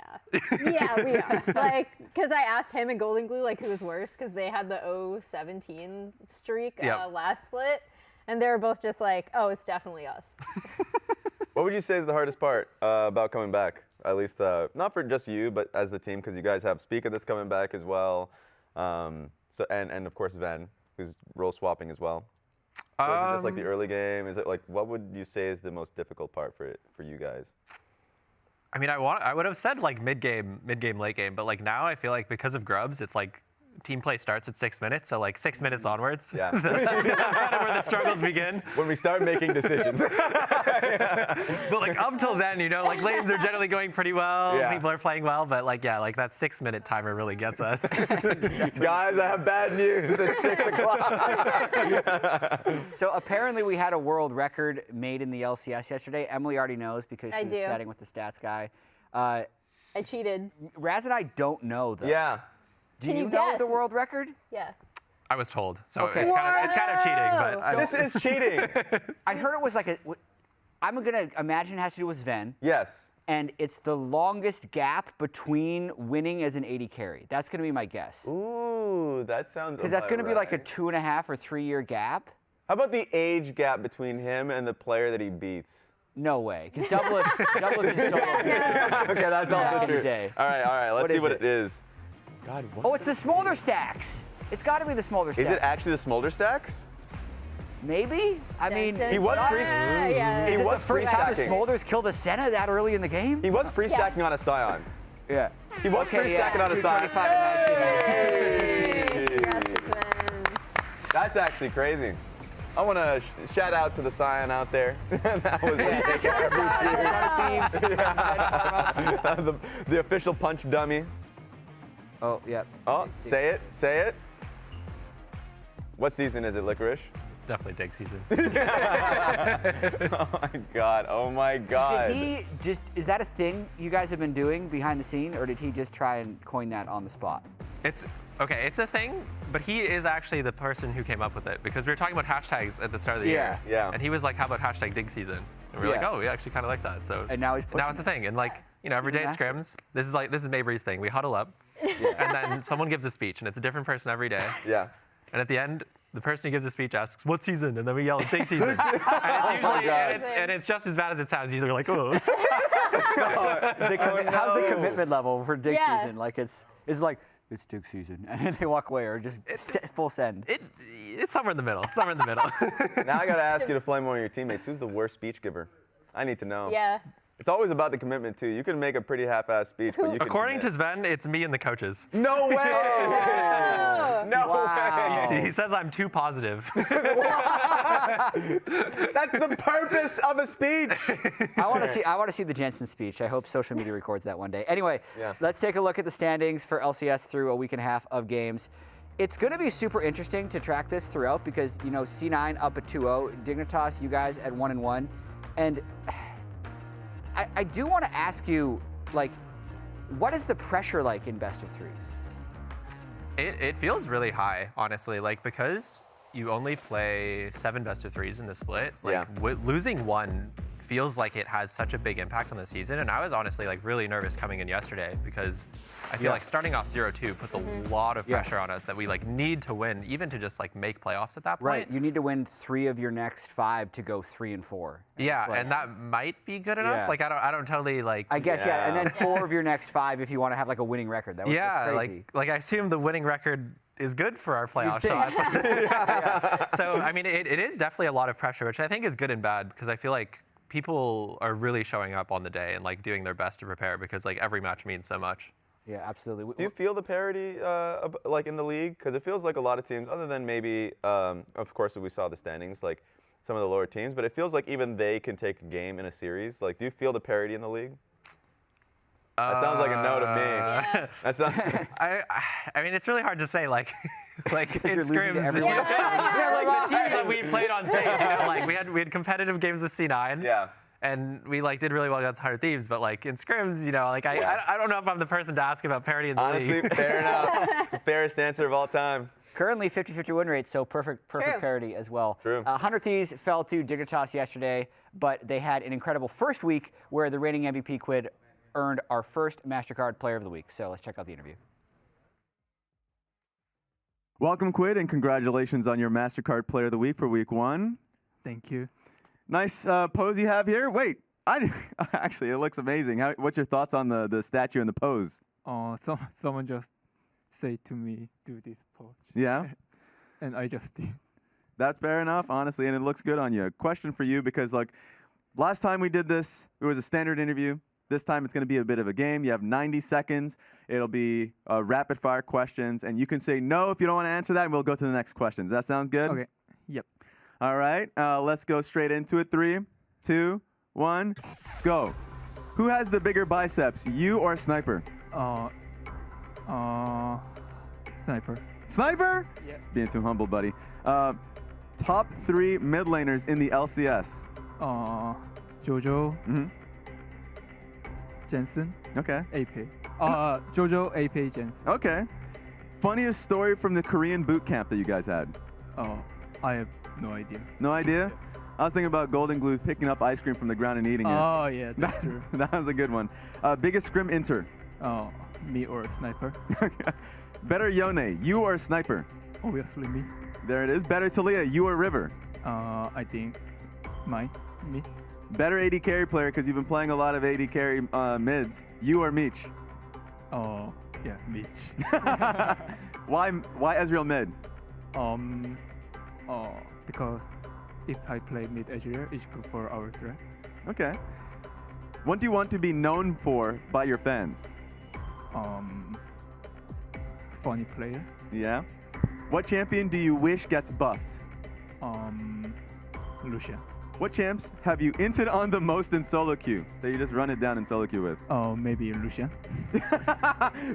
we are. Like, because I asked him and Golden Glue like who was worse because they had the 0-17 streak last split. And they were both just like, oh, it's definitely us. What would you say is the hardest part about coming back? At least not for just you, but as the team, because you guys have Speaker that's coming back as well. And of course Ven, who's role swapping as well. So is it just like the early game? Is it like, what would you say is the most difficult part for you guys? I mean, I would have said like mid game, late game, but like now I feel like because of Grubs, it's like team play starts at 6 minutes, so like 6 minutes onwards. Yeah. that's kind of where the struggles begin. When we start making decisions. But like up till then, you know, like lanes are generally going pretty well. Yeah. People are playing well, but like like that 6 minute timer really gets us. Guys, I have bad news. It's 6 o'clock. So apparently we had a world record made in the LCS yesterday. Emily already knows because she was chatting with the stats guy. I cheated. Raz and I don't know though. Yeah. Do you know the world record? Yeah. I was told, so it's kind of cheating, but This is cheating. I heard it was like I'm gonna imagine it has to do with Sven. Yes. And it's the longest gap between winning as an 80 carry. That's gonna be my guess. Ooh, that sounds. Because that's gonna be like a 2.5 or 3 year gap. How about the age gap between him and the player that he beats? No way, because Double is so Okay, that's also true. All right, let's see what it is. God, oh, it's the smolder stacks. It's got to be the smolder stacks. Is it actually the smolder stacks? Maybe. I mean, he was free. He was free stacking. The smolders killed the Senna that early in the game. He was free stacking on a Scion. Yeah. He was free stacking on a Scion. That's actually crazy. I want to shout out to the Scion out there. That was the official punch dummy. Oh, yeah. Oh, say it. What season is it, Licorice? Definitely dig season. Oh my God. Did he just, is that a thing you guys have been doing behind the scene, or did he just try and coin that on the spot? It's a thing, but he is actually the person who came up with it, because we were talking about hashtags at the start of the year. Yeah. And he was like, how about hashtag dig season? And we were like, oh, we actually kind of like that. So and now it's a thing. And like, you know, every day at scrims, this is Mabry's thing. We huddle up, and then someone gives a speech, and it's a different person every day. Yeah. And at the end, the person who gives the speech asks, what season? And then we yell, dig season. And it's usually, and it's just as bad as it sounds. Usually like, oh. How's the commitment level for dig season? Like it's like, it's dig season, and they walk away, or just full send. It's somewhere in the middle. Now I gotta ask you to flame one of your teammates. Who's the worst speech giver? I need to know. Yeah. It's always about the commitment too. You can make a pretty half-assed speech, but you can According to Sven, it's me and the coaches. No way! No way! He says I'm too positive. That's the purpose of a speech. I want to see the Jensen speech. I hope social media records that one day. Anyway, let's take a look at the standings for LCS through a week and a half of games. It's going to be super interesting to track this throughout because, you know, C9 up at 2-0, Dignitas, you guys at 1-1, and I do want to ask you, like, what is the pressure like in best of threes? It feels really high, honestly, like because you only play 7 best of threes in the split. Like losing one feels like it has such a big impact on the season. And I was honestly like really nervous coming in yesterday because I feel like starting off 0-2 puts a lot of pressure on us that we like need to win, even to just like make playoffs at that point. Right. You need to win 3 of your next 5 to go 3-4. Yeah, and that might be good enough. Yeah. Like I don't totally like. I guess and then 4 of your next 5 if you want to have like a winning record. That's crazy. like I assume the winning record is good for our playoff shots. So I mean, it is definitely a lot of pressure, which I think is good and bad because I feel like people are really showing up on the day and like doing their best to prepare because like every match means so much. Yeah, absolutely. Do you feel the parity like in the league? Because it feels like a lot of teams, other than maybe, of course, we saw the standings, like some of the lower teams, but it feels like even they can take a game in a series. Like, do you feel the parity in the league? That sounds like a no to me. Yeah. That's not. I mean, it's really hard to say like in scrims. losing to everyone. Like the teams that we played on stage, you know, like we had competitive games with C9. Yeah. And we like did really well against 100 Thieves, but like in scrims, you know, like I don't know if I'm the person to ask about parity in the league. Honestly, fair enough. It's the fairest answer of all time. Currently 50-50 win rate, so perfect True. parity as well. True. 100 Thieves fell to Dignitas yesterday, but they had an incredible first week where the reigning MVP Quid earned our first MasterCard Player of the Week. So let's check out the interview. Welcome, Quid, and congratulations on your MasterCard Player of the Week for Week 1. Thank you. Nice pose you have here. Wait, actually, it looks amazing. What's your thoughts on the statue and the pose? Someone just said to me, do this pose. Yeah? And I just did. That's fair enough, honestly, and it looks good on you. Question for you, because like last time we did this, it was a standard interview. This time it's going to be a bit of a game. You have 90 seconds. It'll be rapid fire questions, and you can say no if you don't want to answer that, and we'll go to the next question. Does that sound good? Okay. Yep. All right. Let's go straight into it. 3, 2, 1, go. Who has the bigger biceps, you or Sniper? Sniper. Sniper? Yeah. Being too humble, buddy. Top 3 mid laners in the LCS. Jojo. Mm-hmm. Jensen. Okay. AP. Jojo, AP, Jensen. Okay. Funniest story from the Korean boot camp that you guys had? I have no idea. No idea? I was thinking about Golden Glue picking up ice cream from the ground and eating it. Oh, yeah, that's true. That was a good one. Biggest scrim inter? Me or Sniper. Better Yone, you or Sniper? Obviously me. There it is. Better Talia, you or River? I think me. Better AD carry player, because you've been playing a lot of AD carry mids. You or Meech? Yeah, Meech. Why Ezreal mid? Because if I play mid Ezreal, it's good for our threat. Okay. What do you want to be known for by your fans? Funny player. Yeah. What champion do you wish gets buffed? Lucian. What champs have you inted on the most in solo queue that you just run it down in solo queue with? Maybe Lucian.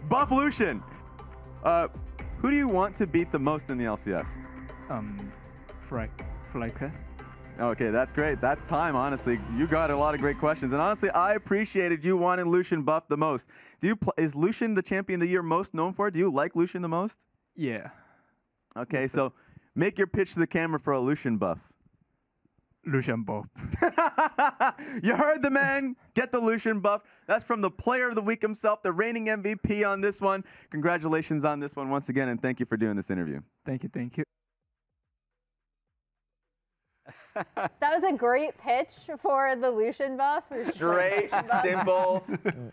Buff Lucian. Who do you want to beat the most in the LCS? Flyquest. Okay, that's great. That's time, honestly. You got a lot of great questions. And honestly, I appreciated you wanting Lucian buffed the most. Is Lucian the champion the year most known for? Do you like Lucian the most? Yeah. Okay, so make your pitch to the camera for a Lucian buff. Lucian buff. You heard the man. Get the Lucian buff. That's from the player of the week himself, the reigning MVP on this one. Congratulations on this one once again, and thank you for doing this interview. Thank you. Thank you. That was a great pitch for the Lucian buff. Straight, simple.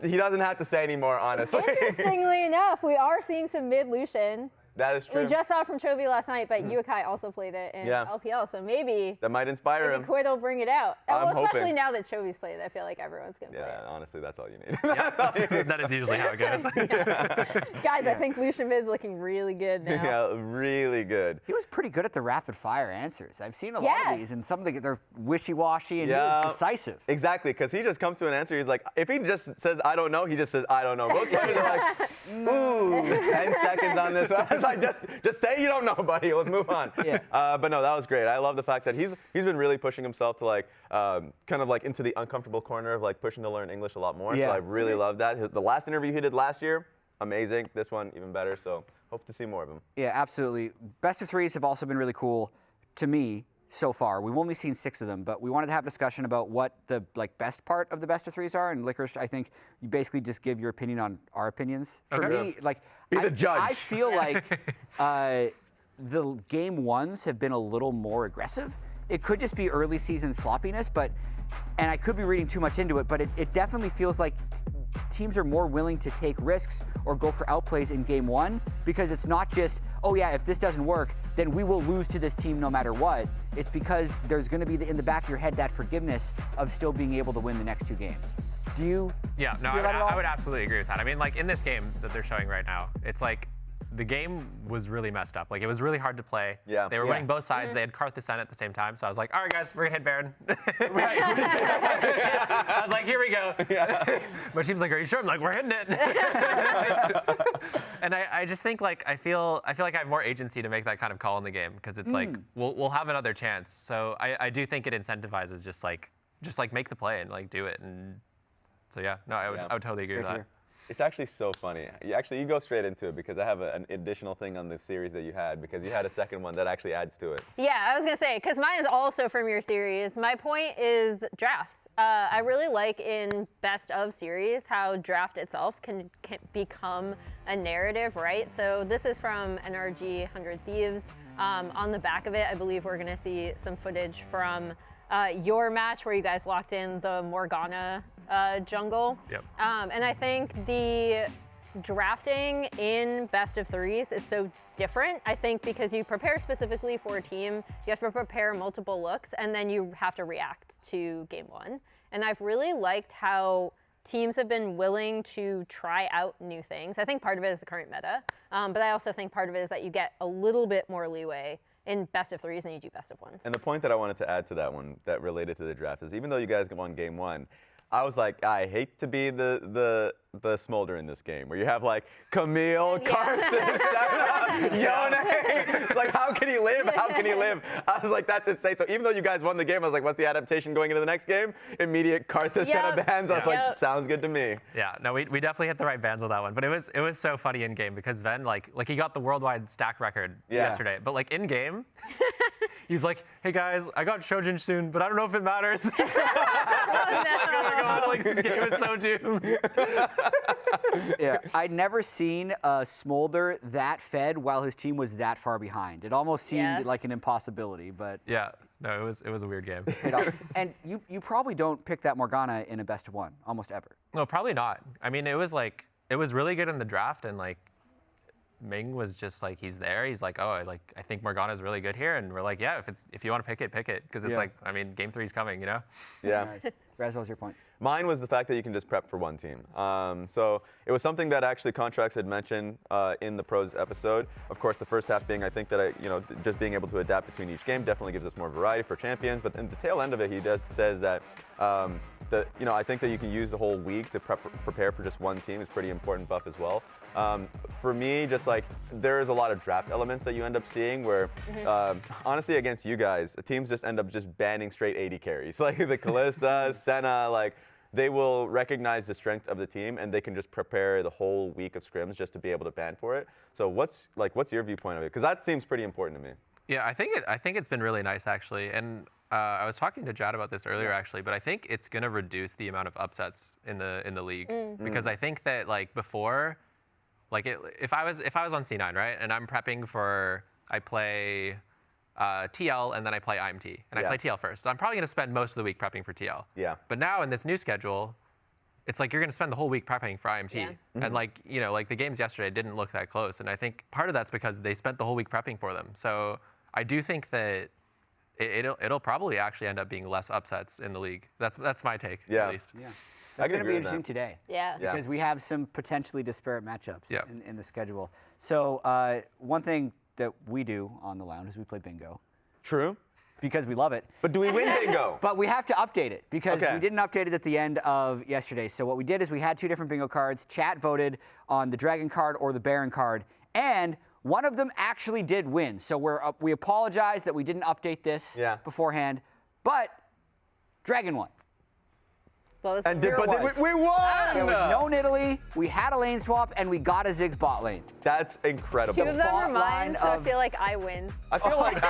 He doesn't have to say anymore, honestly. Interestingly enough, we are seeing some mid Lucian. That is true. We just saw it from Chovy last night, but Yukai also played it in LPL, so maybe that might inspire him. Quid will bring it out. I'm especially hoping. now that Chovy's played it, I feel like everyone's going to play it. Yeah, honestly, that's all you need. That is usually how it goes. Guys, I think Lucian mid is looking really good now. Yeah, really good. He was pretty good at the rapid fire answers. I've seen a lot of these, and some of them they're wishy-washy, and he was decisive. Exactly, because he just comes to an answer. He's like, if he just says, I don't know, he just says, I don't know. Most players are like, ooh, 10 seconds on this one. It's like, just say you don't know, buddy. Let's move on. Yeah. But no, that was great. I love the fact that he's been really pushing himself to like kind of like into the uncomfortable corner of like pushing to learn English a lot more. Yeah. So I really love that. The last interview he did last year, amazing. This one even better. So hope to see more of him. Yeah, absolutely. Best of threes have also been really cool to me. so far. We've only seen 6 of them, but we wanted to have a discussion about what the best part of the best of 3s are. And Licorice, I think you basically just give your opinion on our opinions. For me, Be the judge. I feel like the game 1s have been a little more aggressive. It could just be early season sloppiness, and I could be reading too much into it, but it definitely feels like teams are more willing to take risks or go for outplays in game 1 because it's not just, oh yeah, if this doesn't work, then we will lose to this team no matter what. It's because there's going to be in the back of your head that forgiveness of still being able to win the next 2 games. Do you? Yeah, no, I would absolutely agree with that. I mean, like in this game that they're showing right now, it's like the game was really messed up. Like it was really hard to play. Yeah. They were winning both sides. They had Karth Sen at the same time. So I was like, all right, guys, we're gonna hit Baron. I was like, here we go. Yeah. My team's like, are you sure? I'm like, we're hitting it. And I just think like I feel like I have more agency to make that kind of call in the game because it's like we'll have another chance. So I do think it incentivizes just like make the play and like do it. And so yeah, no, I would totally agree with that. It's actually so funny. You go straight into it because I have an additional thing on the series that you had because you had a second one that actually adds to it. Yeah, I was going to say, because mine is also from your series. My point is drafts. I really like in best of series how draft itself can become a narrative, right? So this is from NRG 100 Thieves. On the back of it, I believe we're going to see some footage from your match where you guys locked in the Morgana jungle. Yep. And I think the drafting in best of 3s is so different. I think because you prepare specifically for a team, you have to prepare multiple looks, and then you have to react to game 1. And I've really liked how teams have been willing to try out new things. I think part of it is the current meta, but I also think part of it is that you get a little bit more leeway in best of 3s than you do best of 1s. And the point that I wanted to add to that one that related to the draft is even though you guys won game 1, I was like, I hate to be the smolder in this game where you have like Camille, Karthus, Senna, Yone. Like, how can he live? How can he live? I was like, that's insane. So even though you guys won the game, I was like, what's the adaptation going into the next game? Immediate Karthus, Senna bans. I was like, sounds good to me. Yeah, no, we definitely hit the right bans with that one. But it was so funny in game because Sven like he got the worldwide stack record yesterday. But like in game, he's like, hey guys, I got Shojin soon, but I don't know if it matters. Just like, oh my god, like this game is so doomed. Yeah, I'd never seen a Smolder that fed while his team was that far behind. It almost seemed like an impossibility, but yeah, no, it was a weird game. And you probably don't pick that Morgana in a best of 1 almost ever. No, probably not. I mean, it was really good in the draft, and like Ming was just like, he's there. He's like, oh, I think Morgana's really good here, and we're like, yeah, if you want to pick it, because it's like, I mean, game 3's coming, you know? Yeah. Nice. Raz, what was your point? Mine was the fact that you can just prep for one team. So it was something that actually Contracts had mentioned in the pros episode. Of course, the first half being, I think that just being able to adapt between each game definitely gives us more variety for champions. But in the tail end of it, he says that I think that you can use the whole week to prepare for just one team is pretty important buff as well. For me, just like there is a lot of draft elements that you end up seeing where, honestly, against you guys, the teams just end up just banning straight AD carries. Like the Kalista, Senna, like they will recognize the strength of the team and they can just prepare the whole week of scrims just to be able to ban for it. So what's your viewpoint of it? Because that seems pretty important to me. Yeah, I think it's been really nice actually, and I was talking to Jad about this earlier actually, but I think it's going to reduce the amount of upsets in the league because I think that like before. Like if I was on C9, right, and I'm prepping for, I play TL and then I play IMT, and I play TL first. So I'm probably going to spend most of the week prepping for TL. Yeah. But now in this new schedule, it's like you're going to spend the whole week prepping for IMT. Yeah. And like the games yesterday didn't look that close, and I think part of that's because they spent the whole week prepping for them. So I do think that it'll probably actually end up being less upsets in the league. That's my take at least. Yeah. That's going to be interesting today. Yeah. Because we have some potentially disparate matchups in the schedule. So one thing that we do on the lounge is we play bingo. True. Because we love it. But do we win bingo? But we have to update it because we didn't update it at the end of yesterday. So what we did is we had 2 different bingo cards. Chat voted on the Dragon card or the Baron card. And one of them actually did win. So we apologize that we didn't update this beforehand. But Dragon won. What was And the we won! There was no Nidalee, we had a lane swap, and we got a Ziggs bot lane. That's incredible. Two of them are bot mine, line so I of- feel like I win. I feel like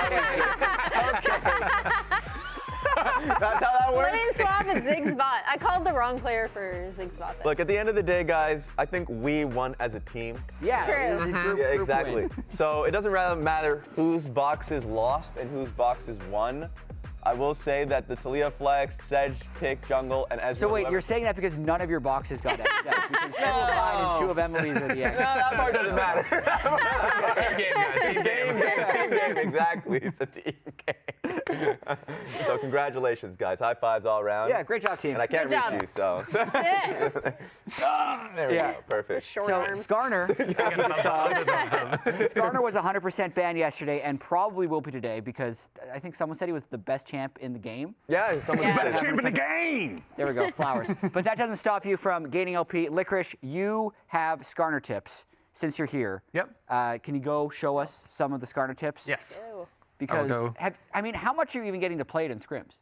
that's how that works. Lane swap and Ziggs bot. I called the wrong player for Ziggs bot. then. Look, at the end of the day, guys, I think we won as a team. Yeah, True. it was a group Yeah, win. exactly. So it doesn't really matter whose boxes lost and whose boxes won. I will say that the Talia Flex, Sedge, Pick, Jungle, and Ezra. So wait, whoever- you're saying that because none of your boxes got X, because 2 of mine and 2 of Emily's are the X. No, that part doesn't matter. Team game, guys. Team game, exactly. It's a team game. So congratulations, guys. High fives all around. Yeah, great job, team. And I can't Good reach job. you, so. Yeah. There we Yeah. go. Perfect. Short So arms. Skarner, as you just saw, Skarner was 100% banned yesterday and probably will be today because I think someone said he was the best champ in the game. Yeah, someone Yeah. better. Champ in the game. There we go, flowers. But that doesn't stop you from gaining LP. Licorice, you have Skarner tips since you're here. Yep. Can you go show us some of the Skarner tips? Yes. Ew. Because, go. how much are you even getting to play it in scrims?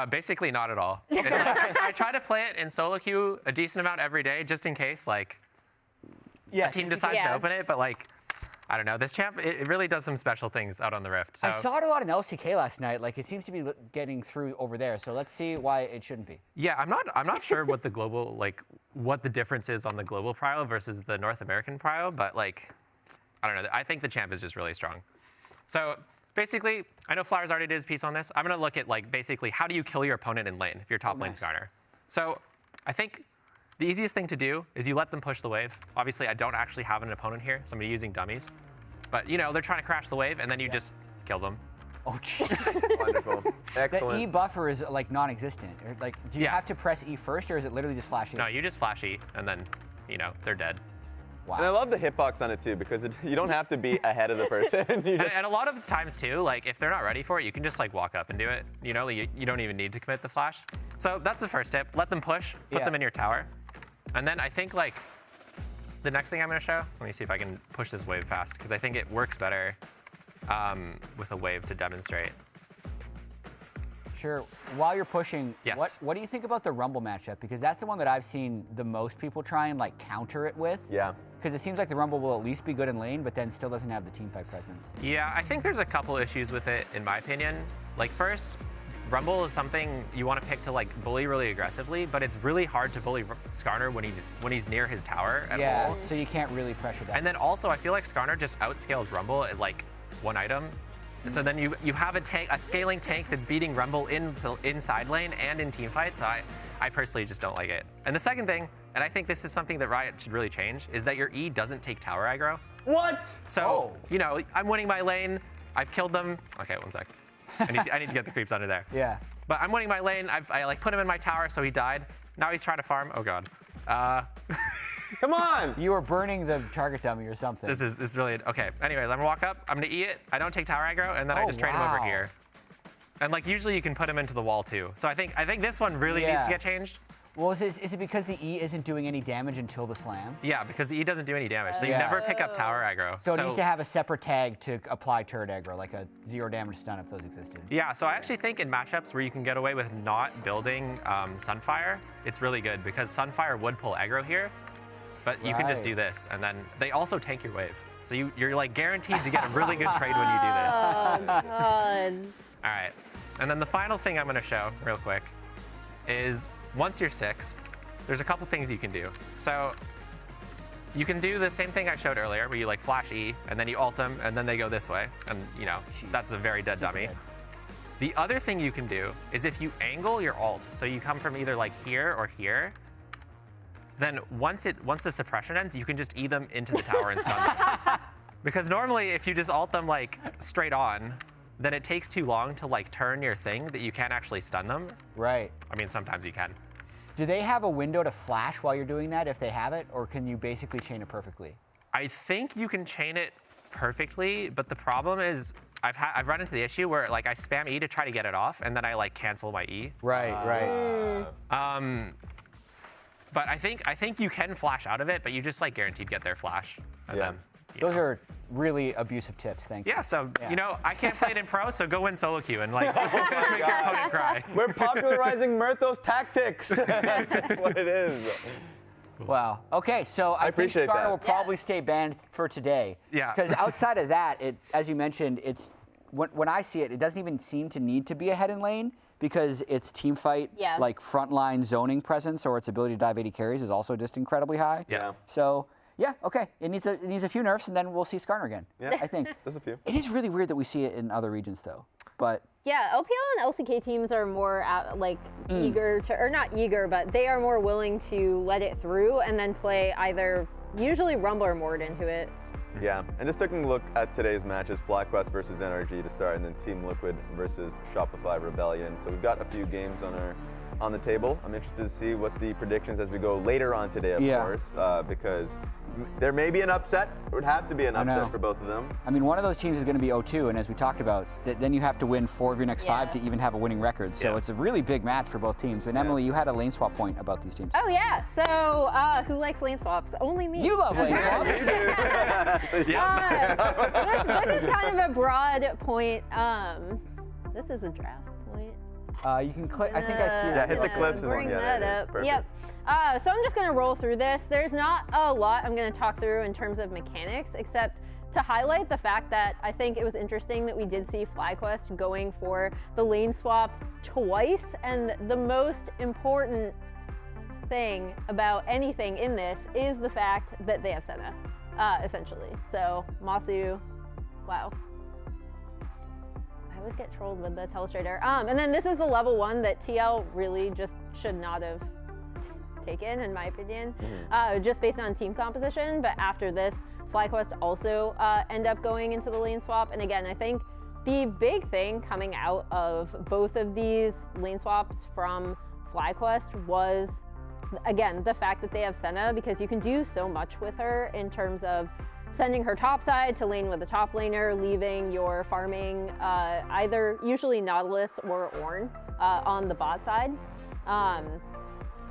Basically not at all. It's like, I try to play it in solo queue a decent amount every day, just in case like Yeah, a team decides to Yeah. open it. But like, I don't know. This champ, it really does some special things out on the Rift. So I saw it a lot in LCK last night. Like, it seems to be getting through over there. So let's see why it shouldn't be. yeah, I'm not sure what the global what the difference is on the global prio versus the North American prio, but like, I don't know. I think the champ is just really strong. So basically, I know Flowers already did his piece on this. I'm gonna look at like basically how do you kill your opponent in lane if you're top lane Skarner. So I think the easiest thing to do is you let them push the wave. Obviously, I don't actually have an opponent here, so I'm using dummies. But you know, they're trying to crash the wave, and then you just kill them. Oh, jeez. Wonderful. The Excellent. E buffer is like non-existent. Or, like, do you Yeah. have to press E first, or is it literally just flash E? No, you just flash E, and then, you know, they're dead. Wow. And I love the hitbox on it too, because you don't have to be ahead of the person. You And, just, and a lot of times too, like if they're not ready for it, you can just like walk up and do it. You know, you don't even need to commit the flash. So that's the first tip. Let them push, put Yeah. them in your tower. And then I think like the next thing I'm gonna show, let me see if I can push this wave fast, because I think it works better with a wave to demonstrate. Sure. While you're pushing, Yes. what do you think about the Rumble matchup? Because that's the one that I've seen the most people try and like counter it with. yeah. Because it seems like the Rumble will at least be good in lane, but then still doesn't have the teamfight presence. Yeah, I think there's a couple issues with it, in my opinion. Like first, Rumble is something you want to pick to like bully really aggressively, but it's really hard to bully Skarner when he's near his tower at all. So you can't really pressure that. And then also, I feel like Skarner just outscales Rumble at like one item. So then you have a scaling tank that's beating Rumble inside lane and in team fights. So I personally just don't like it. And the second thing, and I think this is something that Riot should really change, is that your E doesn't take tower aggro. What? So, you know, I'm winning my lane, I've killed them. Okay, one sec. I need to get the creeps under there. Yeah. But I'm winning my lane, I like put him in my tower, so he died. Now he's trying to farm, oh God. Come on! You were burning the target dummy or something. It's really, okay. Anyways, I'm gonna walk up, I'm gonna E it, I don't take tower aggro, and then I Oh, just trade him over wow. here. And like usually you can put him into the wall too. So I think this one really needs Yeah. to get changed. Well, is it because the E isn't doing any damage until the slam? Yeah, because the E doesn't do any damage, so you Yeah. never pick up tower aggro. So it needs to have a separate tag to apply turret aggro, like a 0 damage stun if those existed. Yeah, so I actually think in matchups where you can get away with not building Sunfire, it's really good because Sunfire would pull aggro here, but you can just Right. do this, and then they also tank your wave. So you're like guaranteed to get a really good trade when you do this. Oh, God. All right, and then the final thing I'm gonna show real quick is once you're 6, there's a couple things you can do. So you can do the same thing I showed earlier, where you like flash E, and then you ult them, and then they go this way, and you know, that's a very dead dummy. dead. The other thing you can do is if you angle your ult, so you come from either like here or here, then once the suppression ends, you can just E them into the tower and stun them. Because normally if you just ult them like straight on, then it takes too long to like turn your thing that you can't actually stun them. Right. I mean, sometimes you can. Do they have a window to flash while you're doing that if they have it, or can you basically chain it perfectly? I think you can chain it perfectly, but the problem is I've run into the issue where like I spam E to try to get it off, and then I like cancel my E. Right, right. But I think you can flash out of it, but you just like guaranteed get their flash, and Yeah. then Those are really abusive tips. Thank you. Yeah, so, you know, I can't play it in pro, so go win solo queue and, like, make your opponent cry. We're popularizing Murtho's tactics. That's what it is. Wow. Okay, so I think appreciate Skarner that. will probably stay banned for today. Yeah. Because outside of that, as you mentioned, it's when I see it, it doesn't even seem to need to be a head in lane because its team fight, like frontline zoning presence or its ability to dive 80 carries is also just incredibly high. Yeah. So yeah, okay. It needs a few nerfs, and then we'll see Skarner again. Yeah. I think. There's a few. It is really weird that we see it in other regions, though. But yeah, LPL and LCK teams are more eager to, or not eager, but they are more willing to let it through and then play either usually Rumble or Mord into it. Yeah, and just taking a look at today's matches, FlyQuest versus NRG to start, and then Team Liquid versus Shopify Rebellion. So we've got a few games on the table. I'm interested to see what the predictions as we go later on today, of course, because there may be an upset. It would have to be an upset for both of them. I mean, one of those teams is going to be 0-2, and as we talked about, then you have to win 4 of your next 5 to even have a winning record. So it's a really big match for both teams. And Emily, you had a lane swap point about these teams. Oh yeah, so who likes lane swaps? Only me. You love lane swaps. This is kind of a broad point. This is a draft point. You can click. I think I see that. Yeah, hit the clips and then bring that up. Perfect. Yep. So I'm just gonna roll through this. There's not a lot I'm gonna talk through in terms of mechanics, except to highlight the fact that I think it was interesting that we did see FlyQuest going for the lane swap twice, and the most important thing about anything in this is the fact that they have Senna, essentially. So Masu, wow. I always get trolled with the Telestrator. And then this is the level 1 that TL really just should not have taken, in my opinion, just based on team composition. But after this, FlyQuest also end up going into the lane swap. And again, I think the big thing coming out of both of these lane swaps from FlyQuest was, again, the fact that they have Senna, because you can do so much with her in terms of sending her topside to lane with a top laner, leaving your farming either usually Nautilus or Ornn on the bot side.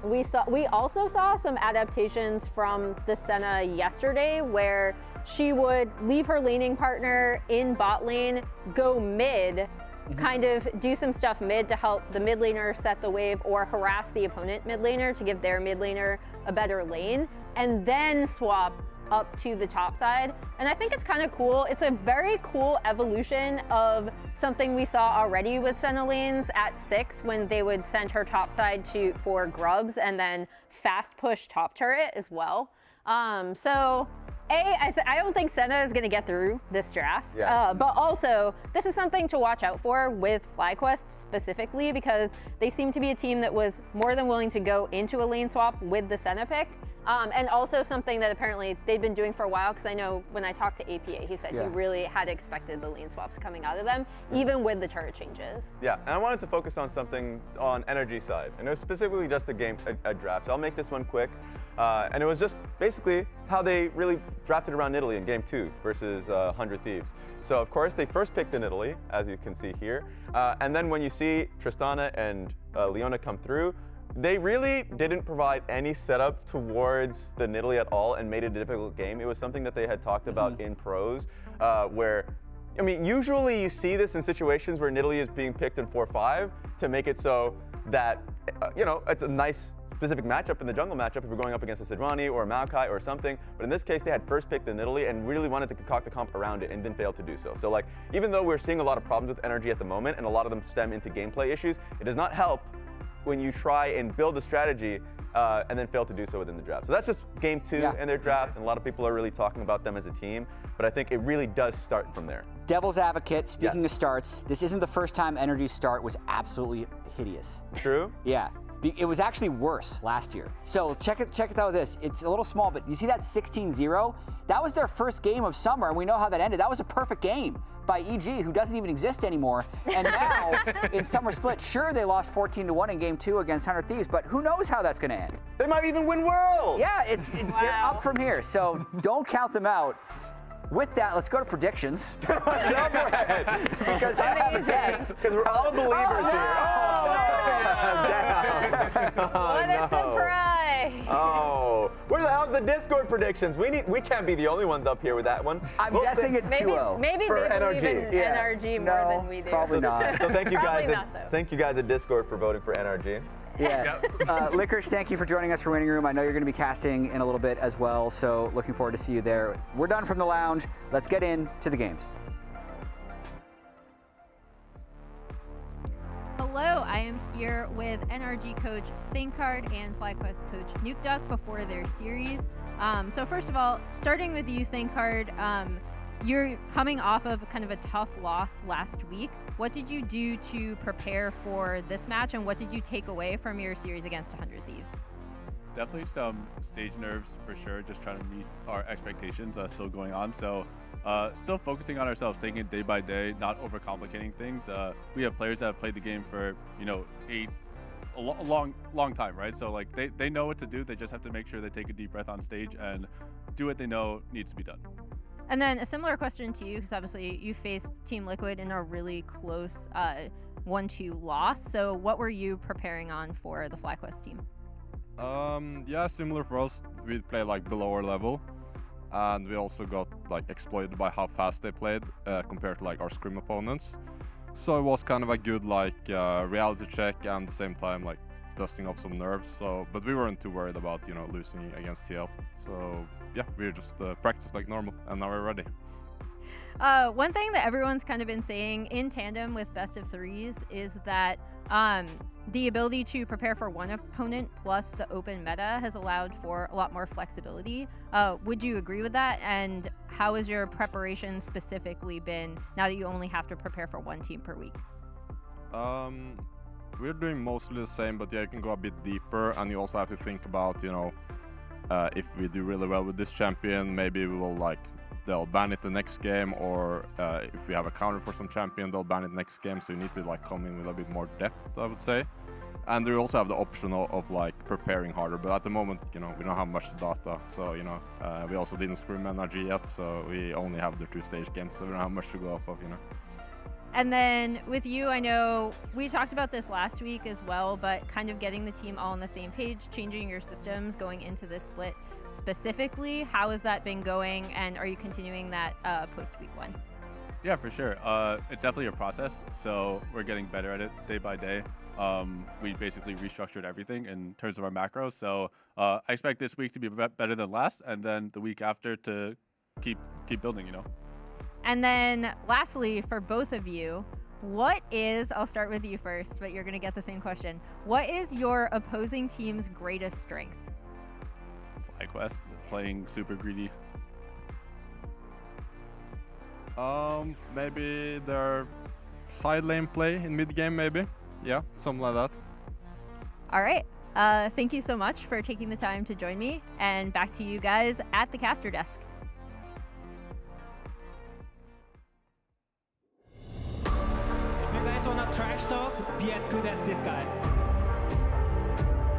We also saw some adaptations from the Senna yesterday where she would leave her laning partner in bot lane, go mid, kind of do some stuff mid to help the mid laner set the wave or harass the opponent mid laner to give their mid laner a better lane, and then swap up to the top side. And I think it's kind of cool. It's a very cool evolution of something we saw already with Senna lanes at 6 when they would send her top side for grubs and then fast push top turret as well. So I don't think Senna is going to get through this draft, but also this is something to watch out for with FlyQuest specifically, because they seem to be a team that was more than willing to go into a lane swap with the Senna pick. And also something that apparently they've been doing for a while, because I know when I talked to APA, he said he really had expected the lane swaps coming out of them, even with the turret changes. Yeah, and I wanted to focus on something on NRG side. And it was specifically just a draft. So I'll make this one quick. And it was just basically how they really drafted around Italy in game 2 versus 100 Thieves. So of course they first picked in Italy, as you can see here. And then when you see Tristana and Leona come through, they really didn't provide any setup towards the Nidalee at all and made it a difficult game. It was something that they had talked about in pros, where, I mean, usually you see this in situations where Nidalee is being picked in 4-5 to make it so that, you know, it's a nice specific matchup in the jungle matchup if you're going up against a Sidrani or a Maokai or something. But in this case, they had first picked the Nidalee and really wanted to concoct a comp around it and then failed to do so. So like, even though we're seeing a lot of problems with NRG at the moment and a lot of them stem into gameplay issues, it does not help when you try and build a strategy and then fail to do so within the draft. So that's just game 2 in their draft, and a lot of people are really talking about them as a team, but I think it really does start from there. Devil's advocate, speaking of starts, this isn't the first time NRG's start was absolutely hideous. True? Yeah. It was actually worse last year. So check it out with this. It's a little small, but you see that 16-0? That was their first game of summer, and we know how that ended. That was a perfect game by EG, who doesn't even exist anymore. And now, in Summer Split, sure, they lost 14-1 in game 2 against 100 Thieves, but who knows how that's gonna end? They might even win Worlds! Yeah, they're up from here, so don't count them out. With that, let's go to predictions. Because I have this. Because we're all believers here. Oh, damn. What a surprise! Oh, where the hell's the Discord predictions? We can't be the only ones up here with that one. I'm guessing it's 2-0. Maybe for they believe in NRG. NRG more No, than we do. probably not. So thank you Probably guys. not, though. Thank you guys at Discord for voting for NRG. Yeah. Licorice, thank you for joining us for Winning Room. I know you're going to be casting in a little bit as well, so looking forward to see you there. We're done from the lounge. Let's get into the games. Hello, I am here with NRG coach ThinkCard and FlyQuest coach NukeDuck before their series. So first of all, starting with you, ThinkCard, you're coming off of kind of a tough loss last week. What did you do to prepare for this match, and what did you take away from your series against 100 Thieves? Definitely some stage nerves for sure, just trying to meet our expectations still going on. So still focusing on ourselves, taking it day by day, not overcomplicating things. We have players that have played the game for, a long time, right? So like they know what to do. They just have to make sure they take a deep breath on stage and do what they know needs to be done. And then a similar question to you, because obviously you faced Team Liquid in a really close 1-2 loss. So what were you preparing on for the FlyQuest team? Yeah, similar for us. We played like below our level, and we also got like exploited by how fast they played compared to like our scrim opponents. So it was kind of a good like reality check, and at the same time like dusting off some nerves. So, but we weren't too worried about losing against TL. So yeah, we just practiced like normal, and now we're ready. One thing that everyone's kind of been saying in tandem with best of threes is that the ability to prepare for one opponent plus the open meta has allowed for a lot more flexibility. Would you agree with that? And how has your preparation specifically been now that you only have to prepare for one team per week? We're doing mostly the same, but yeah, you can go a bit deeper, and you also have to think about, if we do really well with this champion, maybe we will they'll ban it the next game, or if we have a counter for some champion, they'll ban it next game. So you need to come in with a bit more depth, I would say. And we also have the option of preparing harder, but at the moment, we don't have much data. So we also didn't scrim NRG yet, so we only have the 2 stage games, so we don't have much to go off of. And then with you, I know we talked about this last week as well, but kind of getting the team all on the same page, changing your systems going into this split specifically. How has that been going, and are you continuing that post week 1? Yeah, for sure. It's definitely a process, so we're getting better at it day by day. We basically restructured everything in terms of our macros, so I expect this week to be better than last, and then the week after to keep building, And then lastly, for both of you, I'll start with you first, but you're going to get the same question. What is your opposing team's greatest strength? FlyQuest, playing super greedy. Maybe their side lane play in mid game, maybe. Yeah, something like that. All right. Thank you so much for taking the time to join me, and back to you guys at the caster desk. If you guys wanna trash talk, be as good as this guy.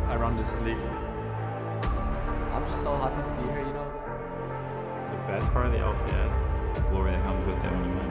I run this league. I'm just so happy to be here, The best part of the LCS, the glory that comes with it when you win.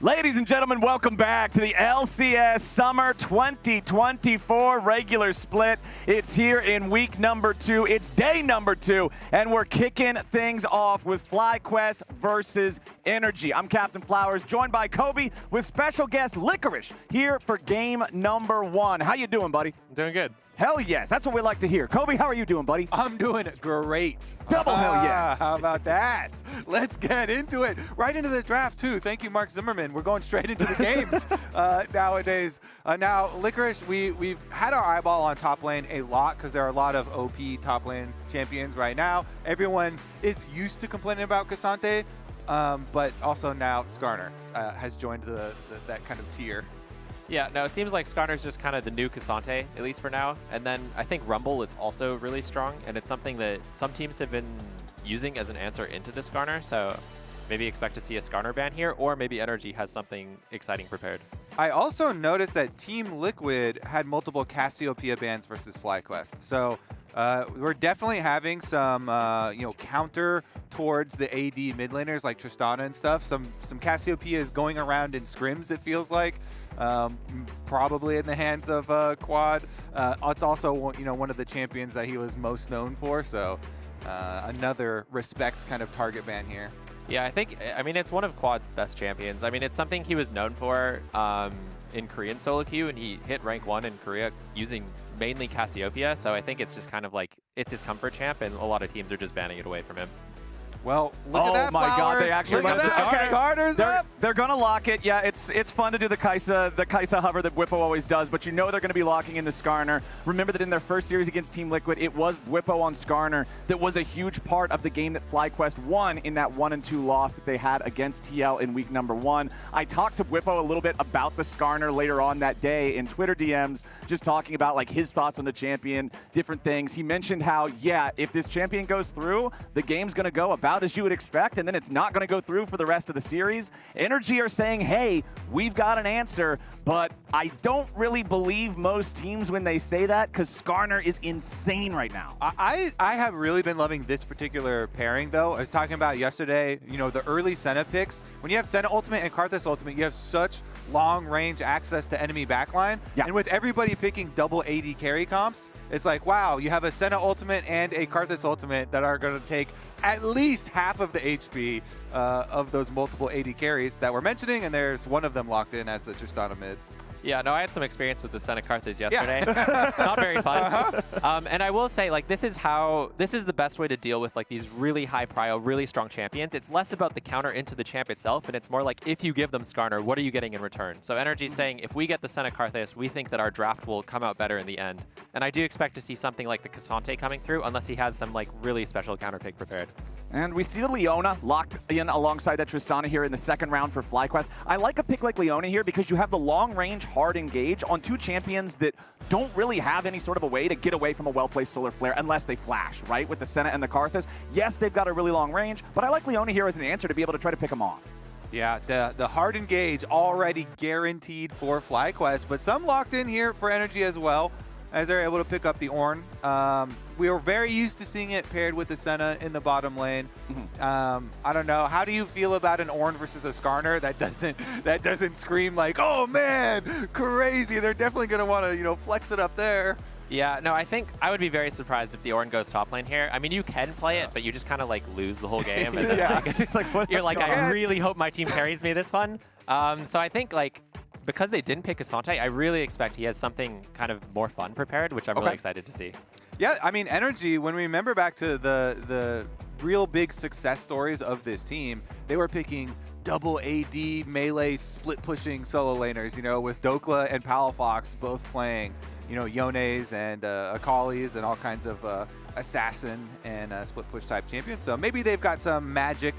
Ladies and gentlemen, welcome back to the LCS Summer 2024 regular split. It's here in week number 2. It's day number 2, and we're kicking things off with FlyQuest versus NRG. I'm Captain Flowers, joined by Kobe with special guest Licorice here for game number 1. How you doing, buddy? Doing good. Hell yes, that's what we like to hear. Kobe, how are you doing, buddy? I'm doing great. Double hell yes. How about that? Let's get into it. Right into the draft, too. Thank you, Mark Zimmerman. We're going straight into the games nowadays. Now, Licorice, we've had our eyeball on top lane a lot because there are a lot of OP top lane champions right now. Everyone is used to complaining about Cassante, but also now Skarner has joined that kind of tier. Yeah, no, it seems like Skarner's just kind of the new Cassante, at least for now. And then I think Rumble is also really strong, and it's something that some teams have been using as an answer into the Skarner, so maybe expect to see a Skarner ban here, or maybe NRG has something exciting prepared. I also noticed that Team Liquid had multiple Cassiopeia bans versus FlyQuest. So we're definitely having some counter towards the AD mid laners like Tristana and stuff. Some Cassiopeia is going around in scrims, it feels like. Probably in the hands of Quad. It's also one of the champions that he was most known for, so another respect kind of target ban here. Yeah, I mean, it's one of Quad's best champions. I mean, it's something he was known for in Korean solo queue, and he hit rank 1 in Korea using mainly Cassiopeia, so I think it's just kind of like, it's his comfort champ, and a lot of teams are just banning it away from him. Well, look at that, my God, they actually look at that. Okay. Carter's up. They're gonna lock it. Yeah, it's fun to do the Kai'Sa hover that Bwipo always does, but you know they're gonna be locking in the Skarner. Remember that in their first series against Team Liquid, it was Bwipo on Skarner that was a huge part of the game that FlyQuest won in that 1-2 loss that they had against TL in week number 1. I talked to Bwipo a little bit about the Skarner later on that day in Twitter DMs, just talking about like his thoughts on the champion, different things. He mentioned how, yeah, if this champion goes through, the game's gonna go about as you would expect, and then it's not going to go through for the rest of the series. NRG are saying, hey, we've got an answer, but I don't really believe most teams when they say that because Skarner is insane right now. I have really been loving this particular pairing, though. I was talking about yesterday, the early Senna picks. When you have Senna Ultimate and Karthus Ultimate, you have such long-range access to enemy backline. Yeah. And with everybody picking double AD carry comps, it's like, wow, you have a Senna Ultimate and a Karthus Ultimate that are going to take at least half of the HP of those multiple AD carries that we're mentioning, and there's one of them locked in as the Tristana mid. Yeah, no, I had some experience with the Senna Karthus yesterday. Yeah. Not very fun. And I will say, like, this is the best way to deal with like these really high prio, really strong champions. It's less about the counter into the champ itself, and it's more like if you give them Skarner, what are you getting in return? So NRG's saying, if we get the Senna Karthus, we think that our draft will come out better in the end. And I do expect to see something like the Cassante coming through, unless he has some like really special counter pick prepared. And we see the Leona locked in alongside that Tristana here in the second round for FlyQuest. I like a pick like Leona here because you have the long-range hard engage on two champions that don't really have any sort of a way to get away from a well-placed Solar Flare unless they flash, right? With the Senna and the Karthus. Yes, they've got a really long range, but I like Leona here as an answer to be able to try to pick them off. Yeah, the hard engage already guaranteed for FlyQuest, but some locked in here for NRG as well, as they're able to pick up the Ornn. We were very used to seeing it paired with the Senna in the bottom lane. I don't know. How do you feel about an Ornn versus a Skarner that doesn't scream like, oh man, crazy? They're definitely going to want to flex it up there. Yeah, no, I think I would be very surprised if the Ornn goes top lane here. I mean, you can play it, but you just kind of like lose the whole game. And then, yeah, it's just like, you're like, I really hope my team carries me this one. So I think like, because they didn't pick Cassante, I really expect he has something kind of more fun prepared, which I'm really excited to see. Yeah, I mean, NRG, when we remember back to the real big success stories of this team, they were picking double AD melee split pushing solo laners, with Dokla and Palafox both playing, Yones and Akali's and all kinds of assassin and split push type champions. So maybe they've got some magic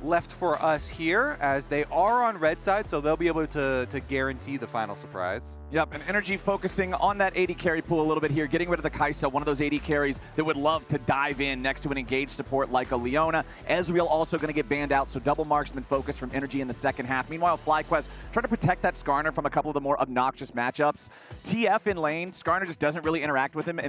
left for us here, as they are on red side, so they'll be able to guarantee the final surprise. Yep, and NRG focusing on that AD carry pool a little bit here, getting rid of the Kai'Sa, one of those AD carries that would love to dive in next to an engaged support like a Leona. Ezreal also going to get banned out, so double marksman focus from NRG in the second half. Meanwhile, FlyQuest trying to protect that Skarner from a couple of the more obnoxious matchups. TF in lane, Skarner just doesn't really interact with him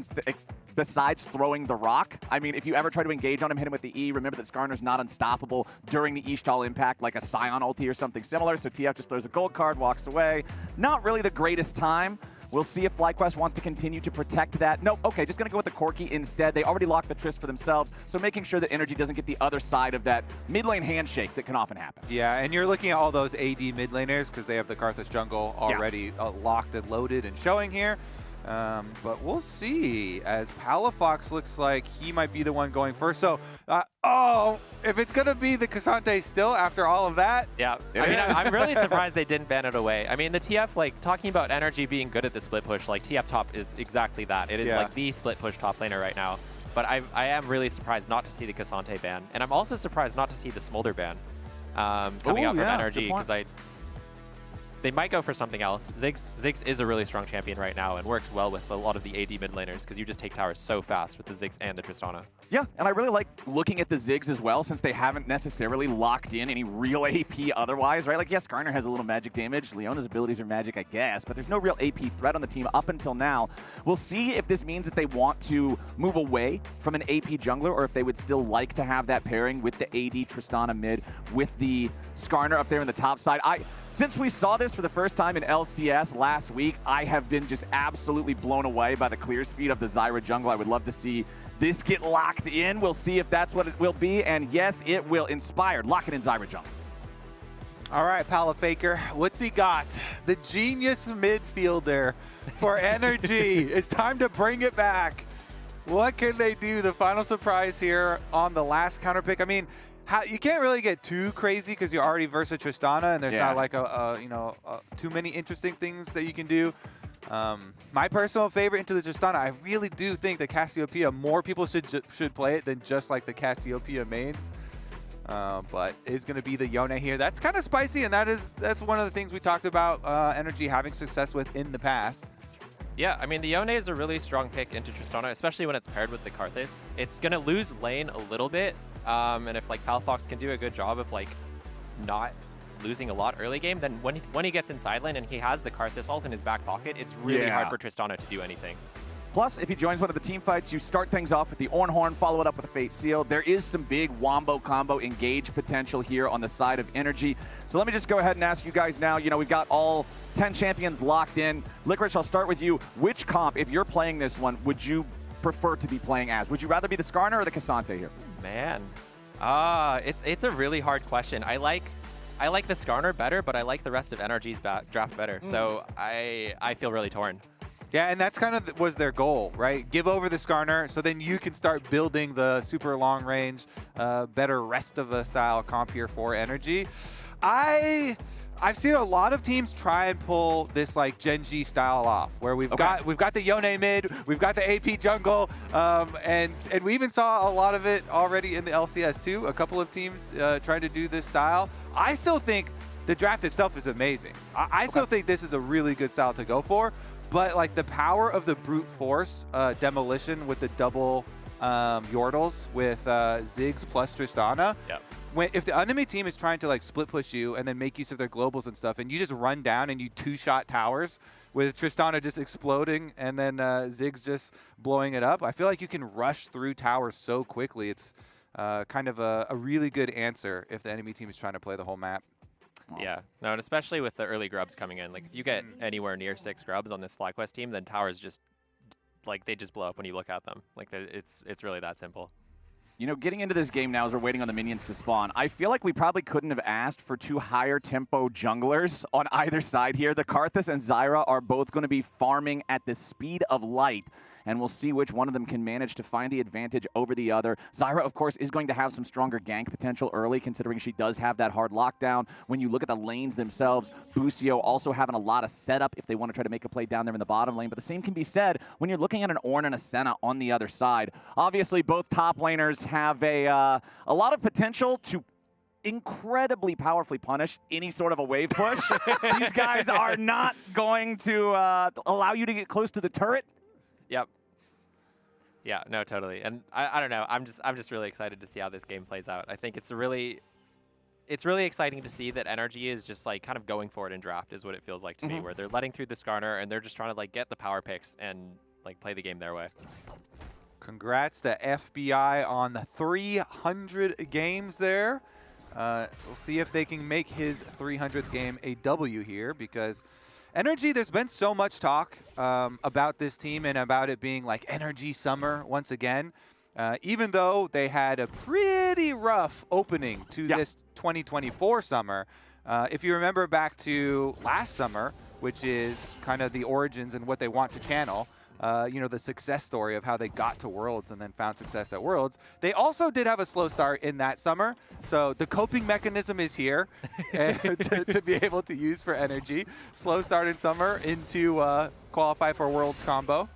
besides throwing the rock. I mean, if you ever try to engage on him, hit him with the E, remember that Skarner's not unstoppable during the Ishtal impact like a Scion ulti or something similar, so TF just throws a gold card, walks away. Not really the greatest time. We'll see if FlyQuest wants to continue to protect that. Nope, okay, just going to go with the Corki instead. They already locked the Trist for themselves, so making sure that NRG doesn't get the other side of that mid lane handshake that can often happen. Yeah, and you're looking at all those AD mid laners because they have the Karthus jungle already locked and loaded and showing here. But we'll see, as Palafox looks like he might be the one going first. So, oh, if it's going to be the Cassante still after all of that. Yeah, I mean, I'm really surprised they didn't ban it away. I mean, the TF, like, talking about NRG being good at the split push, like, TF top is exactly that. It is, like, the split push top laner right now. But I am really surprised not to see the Cassante ban. And I'm also surprised not to see the Smolder ban coming out from NRG, because they might go for something else. Ziggs is a really strong champion right now and works well with a lot of the AD mid laners because you just take towers so fast with the Ziggs and the Tristana. Yeah, and I really like looking at the Ziggs as well, since they haven't necessarily locked in any real AP otherwise, right? Like, yes, Garner has a little magic damage. Leona's abilities are magic, I guess, but there's no real AP threat on the team up until now. We'll see if this means that they want to move away from an AP jungler or if they would still like to have that pairing with the AD Tristana mid with the Skarner up there in the top side. Since we saw this for the first time in LCS last week, I have been just absolutely blown away by the clear speed of the Zyra jungle. I would love to see this get locked in. We'll see if that's what it will be. And yes, it will. Inspired. Lock it in Zyra jungle. All right, Palafaker, what's he got? The genius midfielder for NRG. It's time to bring it back. What can they do? The final surprise here on the last counter pick. I mean, you can't really get too crazy because you're already versus Tristana, and there's not like too many interesting things that you can do. My personal favorite into the Tristana, I really do think that Cassiopeia, more people should play it than just like the Cassiopeia mains. But it's going to be the Yone here. That's kind of spicy, and that's one of the things we talked about NRG having success with in the past. Yeah, I mean, the Yone is a really strong pick into Tristana, especially when it's paired with the Karthus. It's going to lose lane a little bit, and if like Palafox can do a good job of like not losing a lot early game, then when he gets inside lane and he has the Karthus ult in his back pocket, it's really hard for Tristana to do anything. Plus, if he joins one of the team fights, you start things off with the Ornhorn, follow it up with a Fate Seal. There is some big wombo combo engage potential here on the side of NRG. So let me just go ahead and ask you guys now, we've got all 10 champions locked in. Licorice, I'll start with you. Which comp, if you're playing this one, would you prefer to be playing as? Would you rather be the Skarner or the Cassante here? Man, it's a really hard question. I like the Skarner better, but I like the rest of NRG's draft better. So I feel really torn. Yeah, and that's kind of was their goal, right? Give over the Skarner, so then you can start building the super long range, better rest of the style comp here for NRG. I've seen a lot of teams try and pull this like Gen G style off, where we've got the Yone mid, we've got the AP jungle, and we even saw a lot of it already in the LCS too. A couple of teams trying to do this style. I still think the draft itself is amazing. I still think this is a really good style to go for. But like the power of the brute force demolition with the double Yordles with Ziggs plus Tristana. Yep. If the enemy team is trying to like split push you and then make use of their globals and stuff, and you just run down and you two-shot towers with Tristana just exploding and then Ziggs just blowing it up, I feel like you can rush through towers so quickly. It's kind of a really good answer if the enemy team is trying to play the whole map. Yeah, no, and especially with the early grubs coming in. Like, if you get anywhere near 6 grubs on this FlyQuest team, then towers just, like, they just blow up when you look at them. Like, it's really that simple. Getting into this game now as we're waiting on the minions to spawn, I feel like we probably couldn't have asked for 2 higher tempo junglers on either side here. The Karthus and Zyra are both going to be farming at the speed of light, and we'll see which one of them can manage to find the advantage over the other. Zyra, of course, is going to have some stronger gank potential early, considering she does have that hard lockdown. When you look at the lanes themselves, Busio also having a lot of setup if they want to try to make a play down there in the bottom lane. But the same can be said when you're looking at an Ornn and a Senna on the other side. Obviously, both top laners have a lot of potential to incredibly powerfully punish any sort of a wave push. These guys are not going to allow you to get close to the turret. Yep. Yeah, no, totally. And I don't know. I'm just really excited to see how this game plays out. I think it's really exciting to see that NRG is just like kind of going for it in draft is what it feels like to me, where they're letting through the Skarner and they're just trying to like get the power picks and like play the game their way. Congrats to FBI on the 300 games there. We'll see if they can make his 300th game a W here, because NRG, there's been so much talk about this team and about it being like NRG summer once again. Even though they had a pretty rough opening to this 2024 summer. If you remember back to last summer, which is kind of the origins and what they want to channel. You know, the success story of how they got to Worlds and then found success at Worlds. They also did have a slow start in that summer, so the coping mechanism is here to be able to use for NRG. Slow start in summer into qualify for Worlds combo.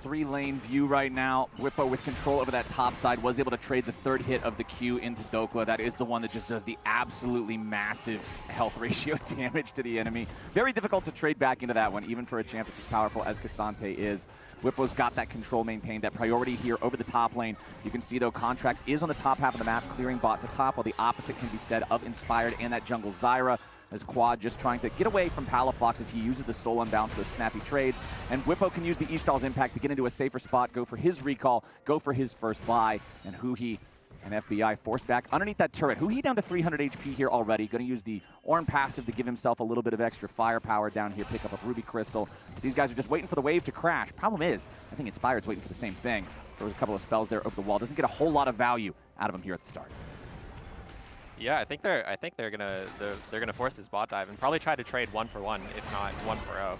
3-lane view right now. Whippo with control over that top side was able to trade the third hit of the Q into Dokla. That is the one that just does the absolutely massive health ratio damage to the enemy. Very difficult to trade back into that one, even for a champ that's as powerful as Cassante is. Whippo's got that control maintained, that priority here over the top lane. You can see, though, Contracts is on the top half of the map, clearing bot to top, while the opposite can be said of Inspired and that jungle Zyra. As Quad just trying to get away from Palafox as he uses the Soul Unbound for those snappy trades. And Whippo can use the Ishtal's impact to get into a safer spot, go for his recall, go for his first buy. And Huhi and FBI forced back underneath that turret. Huhi down to 300 HP here already. Going to use the Ornn passive to give himself a little bit of extra firepower down here, pick up a Ruby Crystal. These guys are just waiting for the wave to crash. Problem is, I think Inspired's waiting for the same thing. There was a couple of spells there over the wall. Doesn't get a whole lot of value out of him here at the start. Yeah, I think they're gonna force this bot dive and probably try to trade 1-for-1, if not 1-for-0.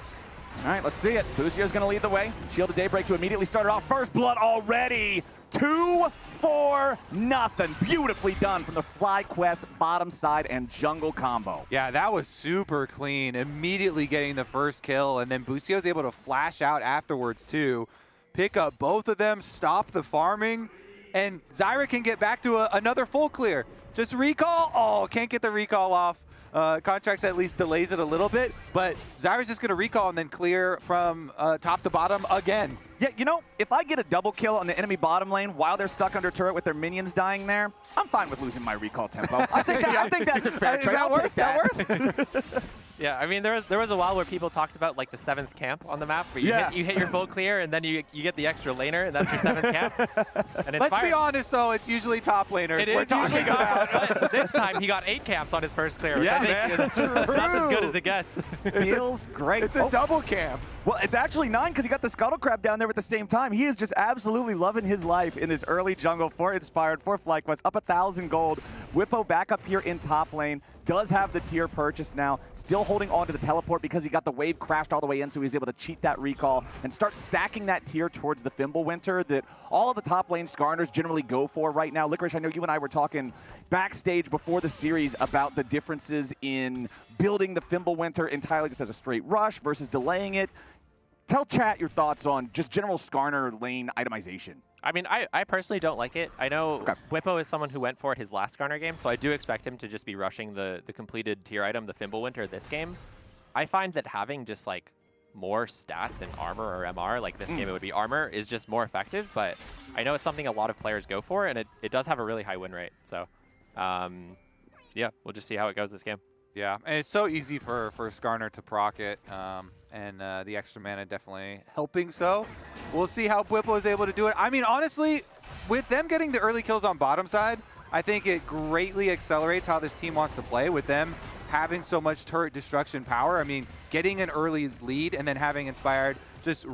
All right, let's see it. Busio's going to lead the way. Shield of Daybreak to immediately start it off. First blood already. 2-4-0. Beautifully done from the FlyQuest bottom side and jungle combo. Yeah, that was super clean. Immediately getting the first kill, and then Busio's able to flash out afterwards too. Pick up both of them, stop the farming, and Zyra can get back to another full clear. Just recall. Oh, can't get the recall off. Contracts at least delays it a little bit, but Zyra's just going to recall and then clear from top to bottom again. Yeah, you know, if I get a double kill on the enemy bottom lane while they're stuck under turret with their minions dying there, I'm fine with losing my recall tempo. I think that's a fair trade. Is that worth? Yeah, I mean, there was a while where people talked about like the 7th camp on the map, where you hit your full clear and then you get the extra laner, and that's your 7th camp. And it's Let's be honest, though, it's usually top laners we're talking about. But this time he got 8 camps on his first clear, which I think that's as good as it gets. Feels great. It's a double camp. Well, it's actually 9 because you got the Scuttle Crab down there at the same time. He is just absolutely loving his life in this early jungle for Inspired, for FlyQuest, up 1,000 gold. Whippo back up here in top lane. Does have the tier purchase now, still holding on to the teleport because he got the wave crashed all the way in, so he was able to cheat that recall and start stacking that tier towards the Fimbulwinter that all of the top lane Skarners generally go for right now. Licorice, I know you and I were talking backstage before the series about the differences in building the Fimbulwinter entirely just as a straight rush versus delaying it. Tell chat your thoughts on just general Skarner lane itemization. I mean, I personally don't like it. I know Whippo is someone who went for it his last Skarner game, so I do expect him to just be rushing the completed tier item, the Fimbulwinter, this game. I find that having just like more stats in armor or MR, like this game it would be armor, is just more effective, but I know it's something a lot of players go for, and it does have a really high win rate. So, yeah, we'll just see how it goes this game. Yeah, and it's so easy for Skarner to proc it, and the extra mana definitely helping so. We'll see how Whippo is able to do it. I mean, honestly, with them getting the early kills on bottom side, I think it greatly accelerates how this team wants to play with them having so much turret destruction power. I mean, getting an early lead and then having Inspired just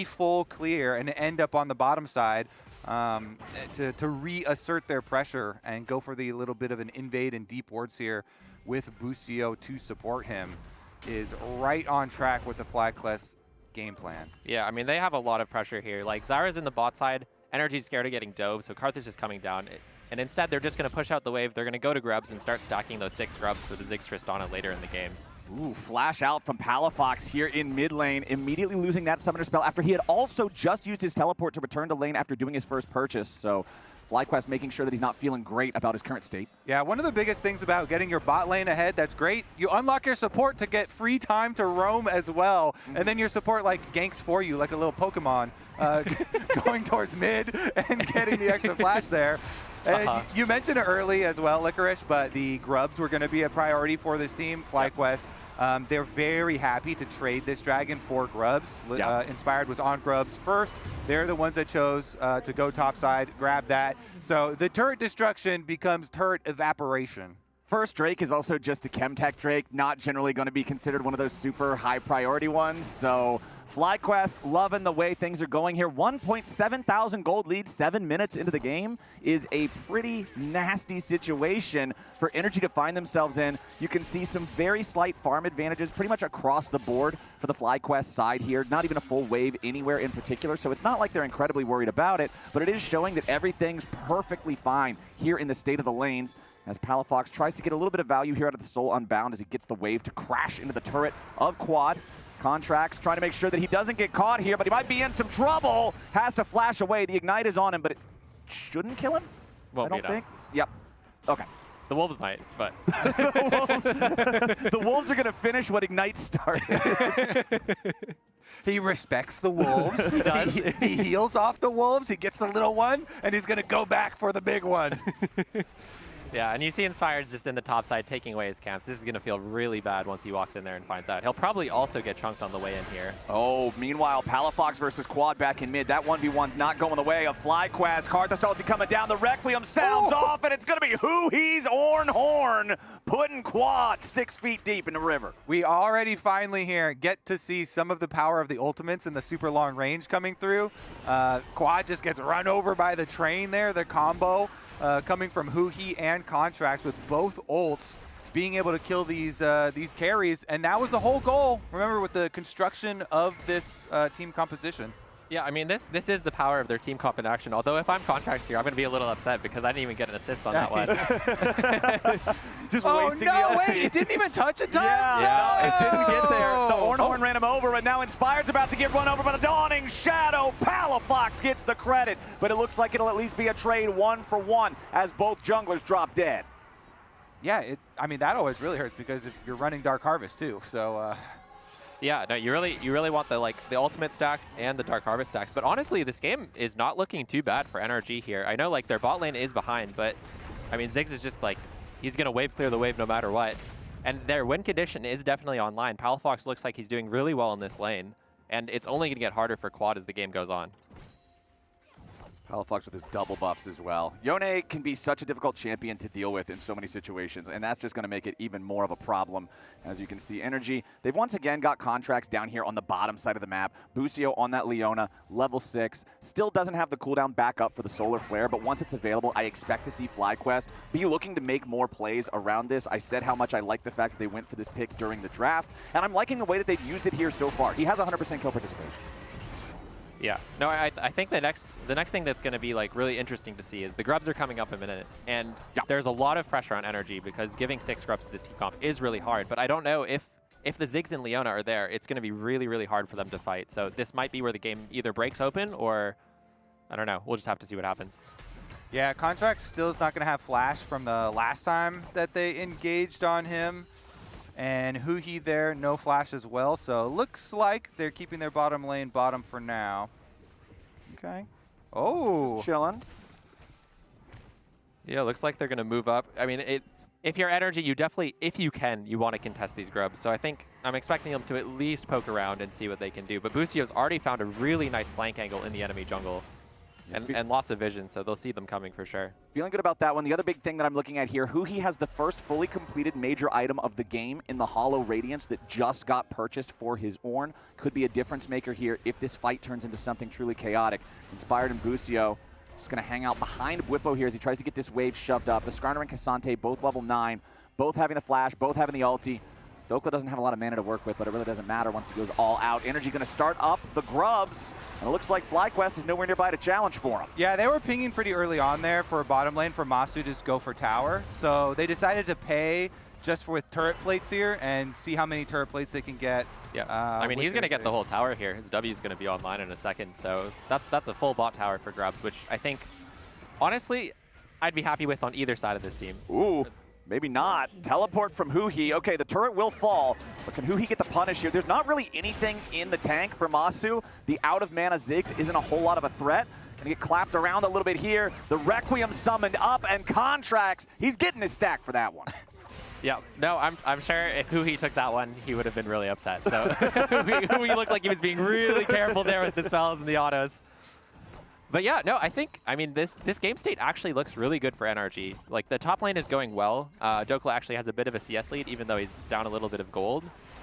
full clear and end up on the bottom side to reassert their pressure and go for the little bit of an invade and deep wards here with Busio to support him is right on track with the FlyQuest game plan. Yeah, I mean, they have a lot of pressure here. Like, Zyra's in the bot side, NRG's scared of getting dove, so Karthus is coming down. And instead, they're just going to push out the wave. They're going to go to grubs and start stacking those 6 grubs for the Ziggs Tristana later in the game. Ooh, flash out from Palafox here in mid lane, immediately losing that summoner spell after he had also just used his teleport to return to lane after doing his first purchase. So FlyQuest making sure that he's not feeling great about his current state. Yeah, one of the biggest things about getting your bot lane ahead, that's great. You unlock your support to get free time to roam as well. And then your support like ganks for you like a little Pokemon going towards mid and getting the extra flash there. And you mentioned it early as well, Licorice, but the grubs were going to be a priority for this team, FlyQuest. They're very happy to trade this dragon for grubs. Inspired was on grubs first. They're the ones that chose to go topside, grab that. So the turret destruction becomes turret evaporation. First Drake is also just a Chemtech Drake, not generally going to be considered one of those super high priority ones. So FlyQuest loving the way things are going here. 1.7 thousand gold lead 7 minutes into the game is a pretty nasty situation for NRG to find themselves in. You can see some very slight farm advantages pretty much across the board for the FlyQuest side here. Not even a full wave anywhere in particular, so it's not like they're incredibly worried about it, but it is showing that everything's perfectly fine here in the state of the lanes as Palafox tries to get a little bit of value here out of the Soul Unbound as he gets the wave to crash into the turret of Quad. Contracts trying to make sure that he doesn't get caught here, but he might be in some trouble. Has to flash away. The Ignite is on him, but it shouldn't kill him? Won't I don't be think. Yep. Okay. The Wolves might, but... the Wolves are going to finish what Ignite started. He respects the Wolves. He does. He heals off the Wolves. He gets the little one, and he's going to go back for the big one. Yeah, and you see Inspired's just in the top side taking away his camps. This is going to feel really bad once he walks in there and finds out. He'll probably also get chunked on the way in here. Oh, meanwhile, Palafox versus Quad back in mid. That 1v1's not going the way of FlyQuest. Karthus ulti coming down. The Requiem sounds off, and it's going to be Huhi's Horn putting Quad 6 feet deep in the river. We already finally here get to see some of the power of the ultimates and the super long range coming through. Quad just gets run over by the train there, the combo. Coming from Huhi and Contracts with both ults being able to kill these carries, and that was the whole goal. Remember, with the construction of this team composition. Yeah, I mean, this is the power of their team comp in action. Although if I'm Contracts here, I'm going to be a little upset because I didn't even get an assist on that one. Just wasting no, the wait, it didn't even touch a time? Yeah, no, it didn't get there. The Horn ran him over, and now Inspired's about to get run over by the Dawning Shadow. Palafox gets the credit, but it looks like it'll at least be a trade 1-for-1 as both junglers drop dead. Yeah, I mean, that always really hurts because if you're running Dark Harvest too, so... Yeah, no, you really want the ultimate stacks and the Dark Harvest stacks. But honestly, this game is not looking too bad for NRG here. I know like their bot lane is behind, but I mean Ziggs is just like he's gonna wave clear the wave no matter what. And their win condition is definitely online. Palafox looks like he's doing really well in this lane, and it's only gonna get harder for Quad as the game goes on. Palafox with his double buffs as well. Yone can be such a difficult champion to deal with in so many situations, and that's just going to make it even more of a problem. As you can see, NRG, they've once again got Contracts down here on the bottom side of the map. Busio on that Leona, level 6. Still doesn't have the cooldown back up for the Solar Flare, but once it's available, I expect to see FlyQuest be looking to make more plays around this. I said how much I like the fact that they went for this pick during the draft, and I'm liking the way that they've used it here so far. He has 100% kill participation. Yeah, no, I think the next thing that's going to be like really interesting to see is the grubs are coming up in a minute, and there's a lot of pressure on NRG because giving 6 grubs to this team comp is really hard. But I don't know if the Ziggs and Leona are there, it's going to be really, really hard for them to fight. So this might be where the game either breaks open or I don't know. We'll just have to see what happens. Yeah, Contracts still is not going to have flash from the last time that they engaged on him. And Huhi there, no flash as well. So looks like they're keeping their bottom lane bottom for now. Okay. Oh. Just chilling. Yeah, looks like they're going to move up. I mean, if you're NRG, you definitely, if you can, you want to contest these grubs. So I think I'm expecting them to at least poke around and see what they can do. But Busio's already found a really nice flank angle in the enemy jungle. And lots of vision, so they'll see them coming for sure. Feeling good about that one. The other big thing that I'm looking at here, Huhi has the first fully completed major item of the game in the Hollow Radiance that just got purchased for his Ornn. Could be a difference maker here if this fight turns into something truly chaotic. Inspired and Busio just going to hang out behind Bwipo here as he tries to get this wave shoved up. The Skarner and Cassante both level 9, both having the flash, both having the ulti. Dokla doesn't have a lot of mana to work with, but it really doesn't matter once he goes all out. NRG going to start up the grubs, and it looks like FlyQuest is nowhere nearby to challenge for him. Yeah, they were pinging pretty early on there for a bottom lane for Masu to just go for tower. So they decided to pay just with turret plates here and see how many turret plates they can get. Yeah, I mean, he's going to get the whole tower here. His W is going to be online in a second, so that's a full bot tower for grubs, which I think, honestly, I'd be happy with on either side of this team. Ooh. Maybe not. Teleport from Huhi. Okay, the turret will fall, but can Huhi get the punish here? There's not really anything in the tank for Masu. The out-of-mana Ziggs isn't a whole lot of a threat. Gonna get clapped around a little bit here. The Requiem summoned up, and Contracts, he's getting his stack for that one. Yeah, no, I'm sure if Huhi took that one, he would have been really upset. So Huhi looked like he was being really careful there with the spells and the autos. But yeah, no, I mean, this game state actually looks really good for NRG. Like, the top lane is going well. Dokla actually has a bit of a CS lead, even though he's down a little bit of gold.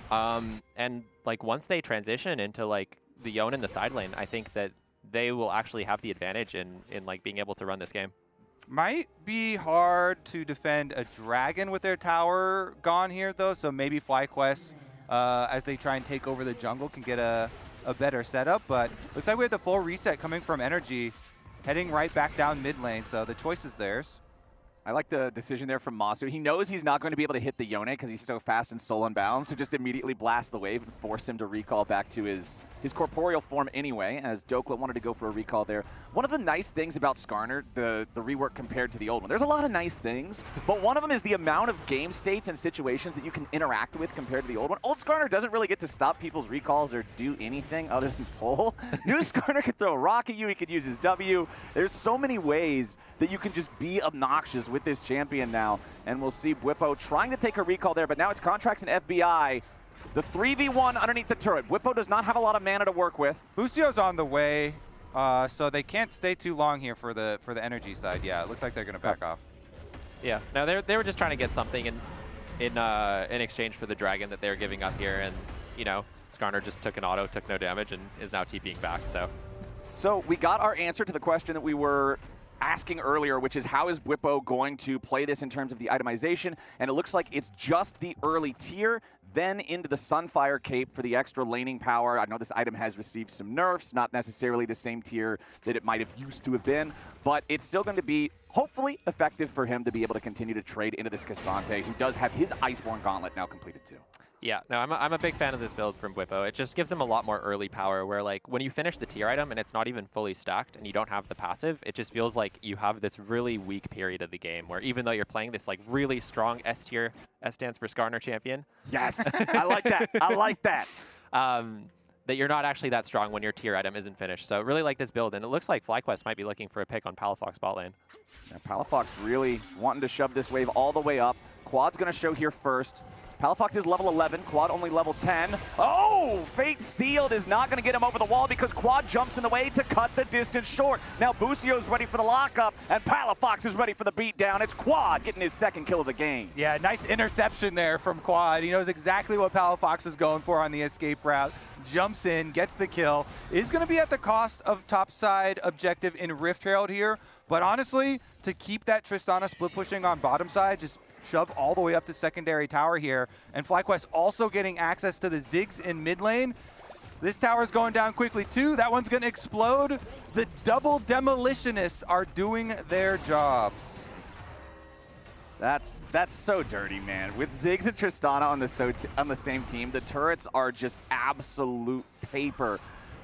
And, like, once they transition into, like, the Yone in the side lane, I think that they will actually have the advantage in like, being able to run this game. Might be hard to defend a dragon with their tower gone here, though, so maybe FlyQuest, as they try and take over the jungle, can get a better setup, but looks like we have the full reset coming from NRG, heading right back down mid lane, so the choice is theirs. I like the decision there from Masu. He knows he's not going to be able to hit the Yone because he's so fast and soul unbound, so just immediately blast the wave and force him to recall back to his corporeal form anyway, as Dokla wanted to go for a recall there. One of the nice things about Skarner, the rework compared to the old one, there's a lot of nice things, but one of them is the amount of game states and situations that you can interact with compared to the old one. Old Skarner doesn't really get to stop people's recalls or do anything other than pull. New Skarner could throw a rock at you, he could use his W. There's so many ways that you can just be obnoxious with this champion now, and we'll see Bwipo trying to take a recall there, but now it's Contracts and FBI. The 3v1 underneath the turret. Bwipo does not have a lot of mana to work with. Busio's on the way, so they can't stay too long here for the NRG side. Yeah, it looks like they're going to back off. Yeah, no, they were just trying to get something in exchange for the dragon that they were giving up here, and, you know, Skarner just took an auto, took no damage, and is now TPing back, So we got our answer to the question that we were asking earlier, which is how is Bwipo going to play this in terms of the itemization, and it looks like it's just the early tier, then into the Sunfire Cape for the extra laning power. I know this item has received some nerfs, not necessarily the same tier that it might have used to have been, but it's still going to be hopefully effective for him to be able to continue to trade into this Cassante, who does have his Iceborne Gauntlet now completed too. Yeah, no, I'm a big fan of this build from Bwipo. It just gives him a lot more early power where, like, when you finish the tier item and it's not even fully stacked and you don't have the passive, it just feels like you have this really weak period of the game where even though you're playing this, like, really strong S tier, S stands for Skarner champion. Yes, I like that. I like that. That you're not actually that strong when your tier item isn't finished. So really like this build, and it looks like FlyQuest might be looking for a pick on Palafox bot lane. Yeah, Palafox really wanting to shove this wave all the way up. Quad's going to show here first. Palafox is level 11, Quad only level 10. Oh, Fate Sealed is not going to get him over the wall because Quad jumps in the way to cut the distance short. Now Busio's ready for the lockup, and Palafox is ready for the beatdown. It's Quad getting his second kill of the game. Yeah, nice interception there from Quad. He knows exactly what Palafox is going for on the escape route. Jumps in, gets the kill. Is going to be at the cost of topside objective in Rift Herald here, but honestly, to keep that Tristana split pushing on bottom side, just shove all the way up to secondary tower here, and FlyQuest also getting access to the Ziggs in mid lane. This tower's going down quickly too. That one's going to explode. The double demolitionists are doing their jobs. That's so dirty, man. With Ziggs and Tristana on the same team, the turrets are just absolute paper.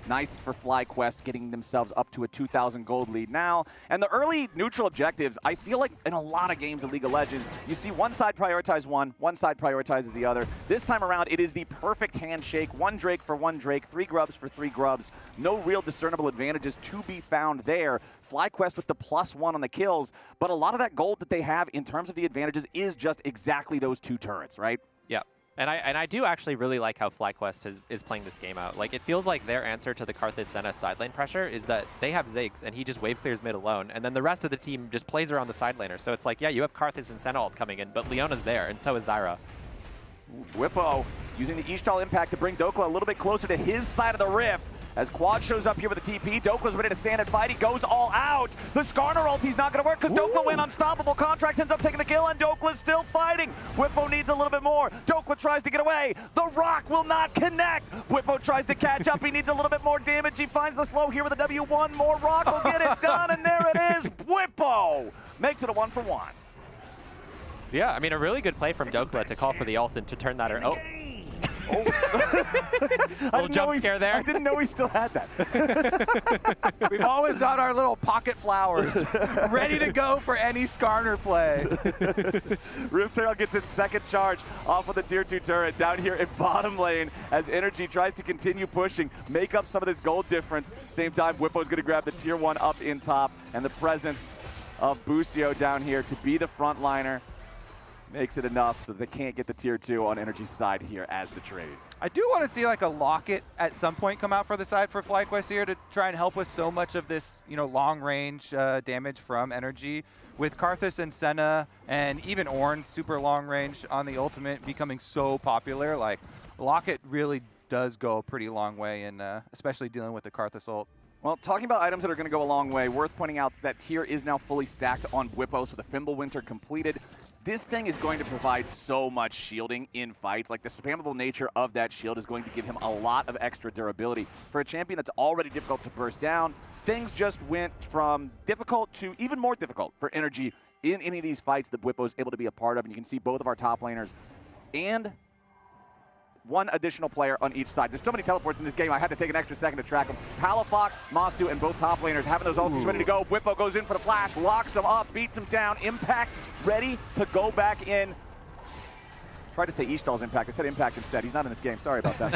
Nice for FlyQuest getting themselves up to a 2,000 gold lead now. And the early neutral objectives, I feel like in a lot of games of League of Legends, you see one side prioritize one side prioritizes the other. This time around, it is the perfect handshake. One Drake for one Drake, 3 grubs for 3 grubs. No real discernible advantages to be found there. FlyQuest with the +1 on the kills, but a lot of that gold that they have in terms of the advantages is just exactly those 2 turrets, right? Yeah. And I do actually really like how FlyQuest is playing this game out. Like, it feels like their answer to the Karthus Senna side lane pressure is that they have Ziggs, and he just wave clears mid alone, and then the rest of the team just plays around the side laner. So it's like, yeah, you have Karthus and Senna ult coming in, but Leona's there, and so is Zyra. Bwipo using the Ishtal impact to bring Dokla a little bit closer to his side of the rift. As Quad shows up here with the TP, Dokla's ready to stand and fight. He goes all out. The Skarner ulti's not going to work because Dokla went unstoppable. Contracts ends up taking the kill, and Dokla's still fighting. Bwipo needs a little bit more. Dokla tries to get away. The rock will not connect. Bwipo tries to catch up. He needs a little bit more damage. He finds the slow here with a W. One more rock will get it done, and there it is. Bwipo makes it a 1-for-1. Yeah, I mean, a really good play from Dokla to call for the ult and to turn that around. Oh. Little jump scare there. I didn't know he still had that. We've always got our little pocket flowers ready to go for any Skarner play. Rift Herald gets its second charge off of the tier 2 turret down here in bottom lane as NRG tries to continue pushing, make up some of this gold difference. Same time, Bwipo's going to grab the tier 1 up in top, and the presence of Busio down here to be the frontliner makes it enough so they can't get the tier 2 on NRG's side here as the trade. I do want to see like a Locket at some point come out for the side for FlyQuest here to try and help with so much of this, long range damage from NRG. With Karthus and Senna and even Ornn super long range on the ultimate becoming so popular, like Locket really does go a pretty long way, and especially dealing with the Karthus ult. Well, talking about items that are going to go a long way, worth pointing out that tier is now fully stacked on Bwipo, so the Fimbulwinter completed. This thing is going to provide so much shielding in fights. Like, the spammable nature of that shield is going to give him a lot of extra durability. For a champion that's already difficult to burst down, things just went from difficult to even more difficult for NRG in any of these fights that Bwipo is able to be a part of. And you can see both of our top laners and one additional player on each side. There's so many teleports in this game, I had to take an extra second to track them. Palafox, Masu, and both top laners having those ultis ready to go. Bwipo goes in for the flash, locks them up, beats them down. Impact ready to go back in. Tried to say Ishtal's Impact. I said Impact instead. He's not in this game. Sorry about that.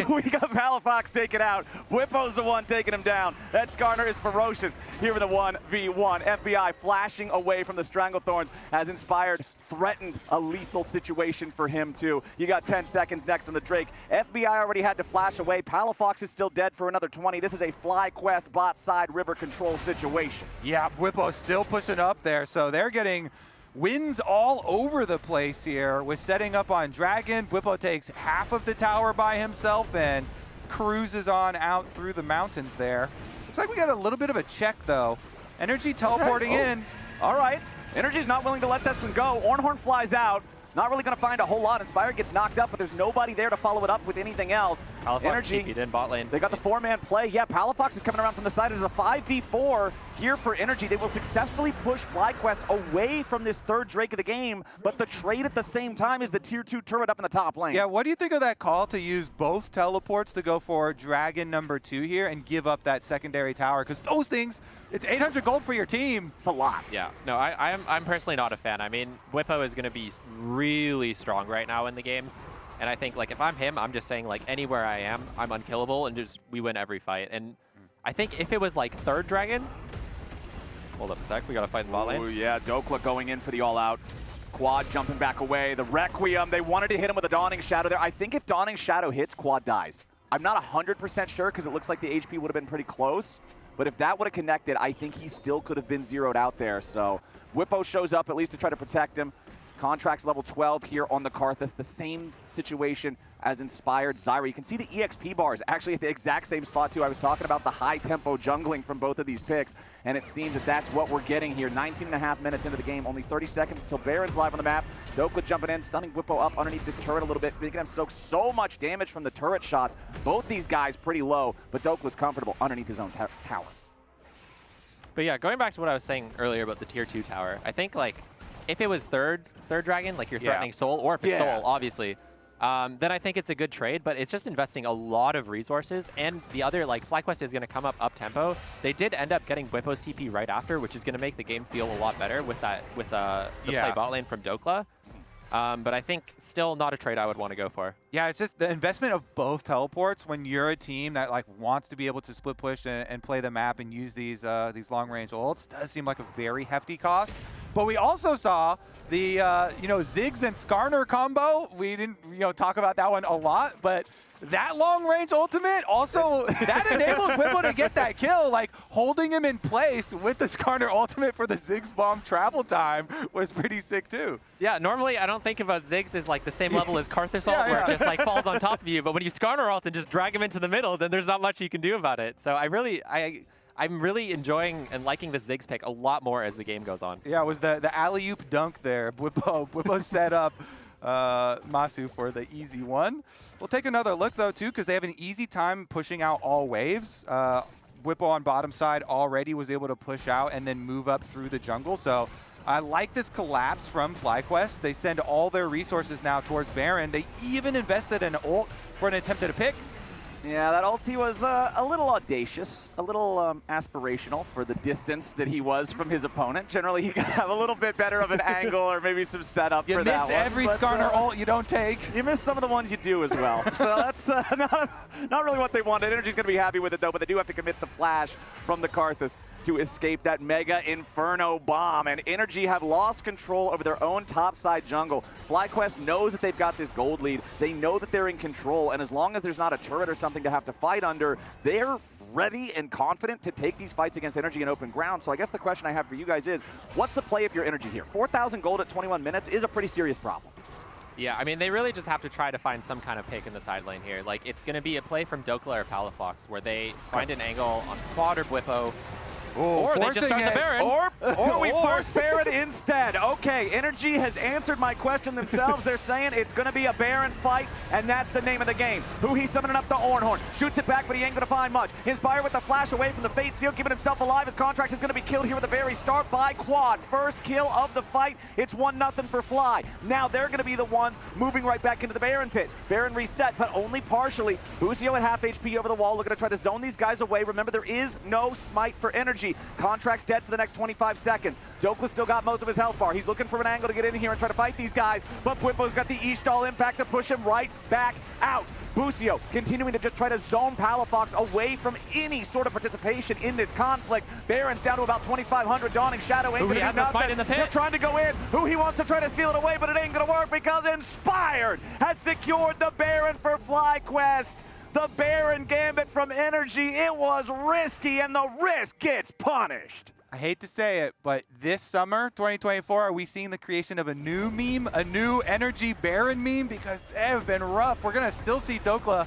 we got Palafox taken out. Bwipo's the one taking him down. That Skarner is ferocious here in the 1v1. FBI flashing away from the Stranglethorns as Inspired threatened a lethal situation for him too. You got 10 seconds next on the Drake. FBI already had to flash away. Palafox is still dead for another 20. This is a FlyQuest bot side river control situation. Yeah, Bwipo's still pushing up there, so they're getting wins all over the place here with setting up on Dragon. Bwipo takes half of the tower by himself and cruises on out through the mountains there. Looks like we got a little bit of a check though. NRG teleporting in. All right. NRG's not willing to let this one go. Ornhorn flies out. Not really going to find a whole lot. Inspired gets knocked up, but there's nobody there to follow it up with anything else. NRG in bot lane. They got the four-man play. Yeah, Palafox is coming around from the side. There's a 5v4 here for NRG. They will successfully push FlyQuest away from this third Drake of the game, but the trade at the same time is the tier 2 turret up in the top lane. Yeah, what do you think of that call to use both teleports to go for Dragon number 2 here and give up that secondary tower? Because those things, it's 800 gold for your team. It's a lot. Yeah, no, I'm personally not a fan. I mean, Bwipo is going to be really strong right now in the game. And I think, like, if I'm him, I'm just saying, like, anywhere I am, I'm unkillable, and just we win every fight. And I think if it was, like, third Dragon... Hold up a sec, we got to fight in bot lane. Oh, yeah, Dokla going in for the all-out. Quad jumping back away. The Requiem, they wanted to hit him with a Dawning Shadow there. I think if Dawning Shadow hits, Quad dies. I'm not 100% sure because it looks like the HP would have been pretty close. But if that would have connected, I think he still could have been zeroed out there. So Bwipo shows up at least to try to protect him. Contracts level 12 here on the Karthus. The same situation as Inspired Zyra. You can see the EXP bars actually at the exact same spot too. I was talking about the high tempo jungling from both of these picks, and it seems that that's what we're getting here. 19.5 minutes into the game, only 30 seconds until Baron's live on the map. Dokla jumping in, stunning Bwipo up underneath this turret a little bit, making him soak so much damage from the turret shots. Both these guys pretty low, but Dokla's comfortable underneath his own tower. But yeah, going back to what I was saying earlier about the tier 2 tower, I think, like, if it was third Dragon, like you're threatening Soul, or if it's Soul, obviously, then I think it's a good trade, but it's just investing a lot of resources, and the other, like, FlyQuest is going to come up tempo. They did end up getting Bwipo's TP right after, which is going to make the game feel a lot better with that, with the play bot lane from Dokla. But I think still not a trade I would want to go for. Yeah, it's just the investment of both teleports when you're a team that like wants to be able to split push and play the map and use these long range ults does seem like a very hefty cost. But we also saw the Ziggs and Skarner combo. We didn't talk about that one a lot, but that long-range ultimate also, that enabled Bwipo to get that kill. Like, holding him in place with the Skarner ultimate for the Ziggs bomb travel time was pretty sick, too. Yeah, normally I don't think about Ziggs as, like, the same level as Karthus ult, where it just, like, falls on top of you. But when you Skarner ult and just drag him into the middle, then there's not much you can do about it. So I'm really enjoying and liking the Ziggs pick a lot more as the game goes on. Yeah, it was the alley-oop dunk there. Bwipo set up Masu for the easy one. We'll take another look though too, because they have an easy time pushing out all waves. Bwipo on bottom side already was able to push out and then move up through the jungle. So I like this collapse from FlyQuest. They send all their resources now towards Baron. They even invested an ult for an attempt at a pick. Yeah, that ulti was a little audacious, a little aspirational for the distance that he was from his opponent. Generally, he got to have a little bit better of an angle or maybe some setup for that one. You miss every Skarner ult you don't take. You miss some of the ones you do as well. So that's not really what they wanted. NRG's going to be happy with it, though, but they do have to commit the flash from the Karthus. to escape that Mega Inferno bomb. And NRG have lost control over their own topside jungle. FlyQuest knows that they've got this gold lead. They know that they're in control, and as long as there's not a turret or something to have to fight under, they're ready and confident to take these fights against NRG in open ground. So I guess the question I have for you guys is, what's the play if you're NRG here? 4,000 gold at 21 minutes is a pretty serious problem. Yeah, I mean, they really just have to try to find some kind of pick in the side lane here. Like, it's going to be a play from Dokla or Palafox where they find an angle on quad or Bwipo. Or they just start the Baron. Or we force Baron instead. Okay, NRG has answered my question themselves. They're saying it's going to be a Baron fight, and that's the name of the game. Who he's summoning up the Ornhorn. Shoots it back, but he ain't going to find much. Inspired with the flash away from the Fate Seal, keeping himself alive. His Contract is going to be killed here with the very start by Quad. First kill of the fight. It's 1-0 for Fly. Now they're going to be the ones moving right back into the Baron pit. Baron reset, but only partially. Busio at half HP over the wall, looking to try to zone these guys away. Remember, there is no smite for NRG. Contract's dead for the next 25 seconds. Dokla still got most of his health bar. He's looking for an angle to get in here and try to fight these guys, but Bwipo's got the E-stall impact to push him right back out. Busio continuing to just try to zone Palafox away from any sort of participation in this conflict. Baron's down to about 2,500. Dawning Shadow ain't going to do nothing. In the pit. They're trying to go in. Who he wants to try to steal it away, but it ain't going to work because Inspired has secured the Baron for FlyQuest. The Baron Gambit from NRG. It was risky, and the risk gets punished. I hate to say it, but this summer, 2024, are we seeing the creation of a new meme, a new NRG Baron meme? Because they have been rough. We're going to still see Dokla.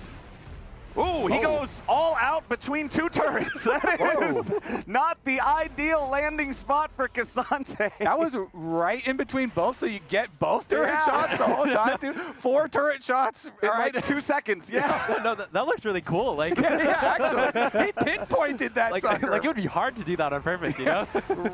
Ooh, he goes all out between two turrets. That is not the ideal landing spot for Cassante. That was right in between both, so you get both turret shots the whole time, too. 4 turret shots in like 2 seconds. Yeah. No, that looks really cool. Like, actually, he pinpointed that sucker. Like, it would be hard to do that on purpose, you know?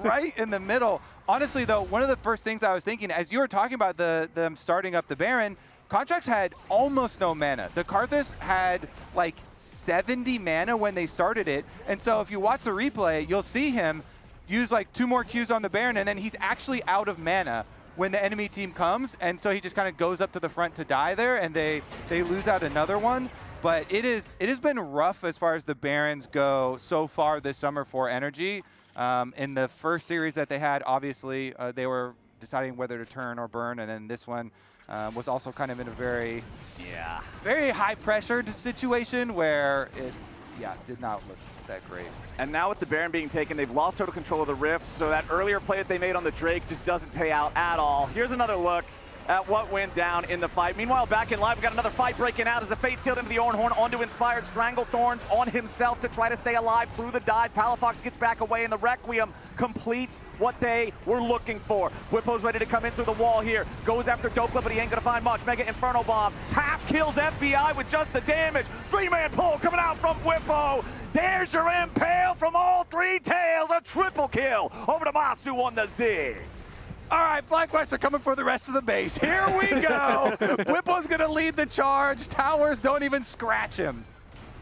Right in the middle. Honestly, though, one of the first things I was thinking, as you were talking about them starting up the Baron, Contracts had almost no mana. The Karthus had like 70 mana when they started it. And so if you watch the replay, you'll see him use like 2 more Qs on the Baron, and then he's actually out of mana when the enemy team comes. And so he just kind of goes up to the front to die there, and they lose out another one. But it has been rough as far as the Barons go so far this summer for NRG. In the first series that they had, obviously, they were deciding whether to turn or burn, and then this one was also kind of in a very high pressured situation where it did not look that great. And now with the Baron being taken, they've lost total control of the Rift, so that earlier play that they made on the Drake just doesn't pay out at all. Here's another look at what went down in the fight. Meanwhile, back in live, we got another fight breaking out as the Fate sealed into the Ornhorn, onto Inspired, Stranglethorns on himself to try to stay alive through the dive. Palafox gets back away, and the Requiem completes what they were looking for. Bwipo's ready to come in through the wall here. Goes after Dokla, but he ain't gonna find much. Mega Inferno Bomb. Half kills FBI with just the damage. 3-man pull coming out from Bwipo. There's your impale from all 3 tails. A triple kill over to Masu on the Ziggs. All right, FlyQuest are coming for the rest of the base. Here we go. Bwipo's going to lead the charge. Towers don't even scratch him.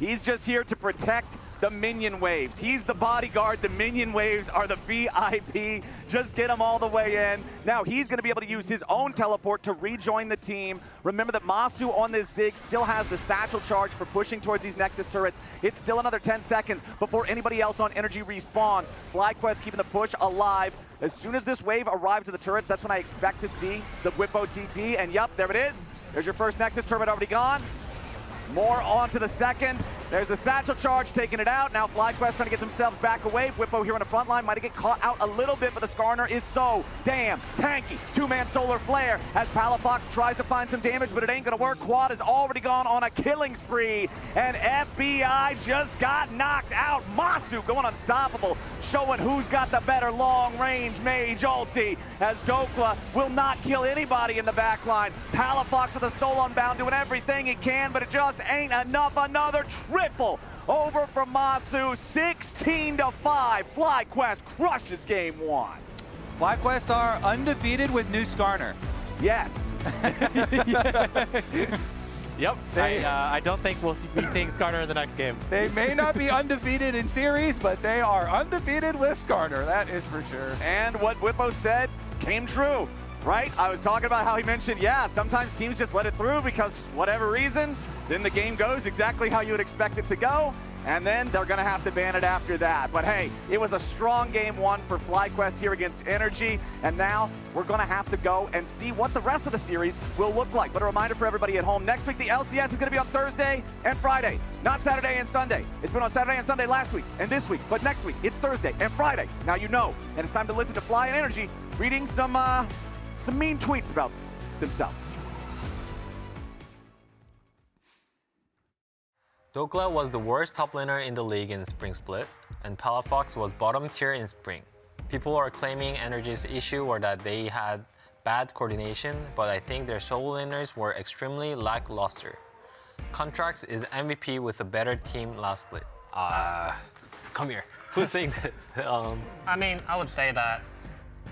He's just here to protect the minion waves. He's the bodyguard. The minion waves are the VIP. Just get him all the way in. Now he's going to be able to use his own teleport to rejoin the team. Remember that Masu on this Zig still has the satchel charge for pushing towards these Nexus turrets. It's still another 10 seconds before anybody else on NRG respawns. FlyQuest keeping the push alive. As soon as this wave arrives to the turrets, that's when I expect to see the Bwipo TP. And yup, there it is. There's your first Nexus turret already gone. More on to the second. There's the satchel charge taking it out. Now FlyQuest trying to get themselves back away. Bwipo here on the front line might get caught out a little bit, but the Skarner is so damn tanky. 2-man solar flare as Palafox tries to find some damage, but it ain't gonna work. Quad has already gone on a killing spree, and FBI just got knocked out. Masu going unstoppable, showing who's got the better long-range mage ulti, as Dokla will not kill anybody in the back line. Palafox with a soul unbound doing everything he can, but it just ain't enough. Another triple over from Masu, 16-5. FlyQuest crushes game 1. FlyQuest are undefeated with new Skarner. Yes. Yep. I don't think we'll be seeing Skarner in the next game. They may not be undefeated in series, but they are undefeated with Skarner. That is for sure. And what Bwipo said came true, right? I was talking about how he mentioned, sometimes teams just let it through because whatever reason, then the game goes exactly how you would expect it to go. and then they're going to have to ban it after that. But hey, it was a strong game one for FlyQuest here against NRG, and now we're going to have to go and see what the rest of the series will look like. But a reminder for everybody at home, next week the LCS is going to be on Thursday and Friday, not Saturday and Sunday. It's been on Saturday and Sunday last week and this week, but next week it's Thursday and Friday. Now you know, and it's time to listen to Fly and NRG reading some mean tweets about themselves. Dokla was the worst top laner in the league in Spring Split, and Palafox was bottom tier in Spring. People are claiming NRG's issue were that they had bad coordination, but I think their solo laners were extremely lackluster. Contracts is MVP with a better team last split. Come here. Who's saying that? I mean, I would say that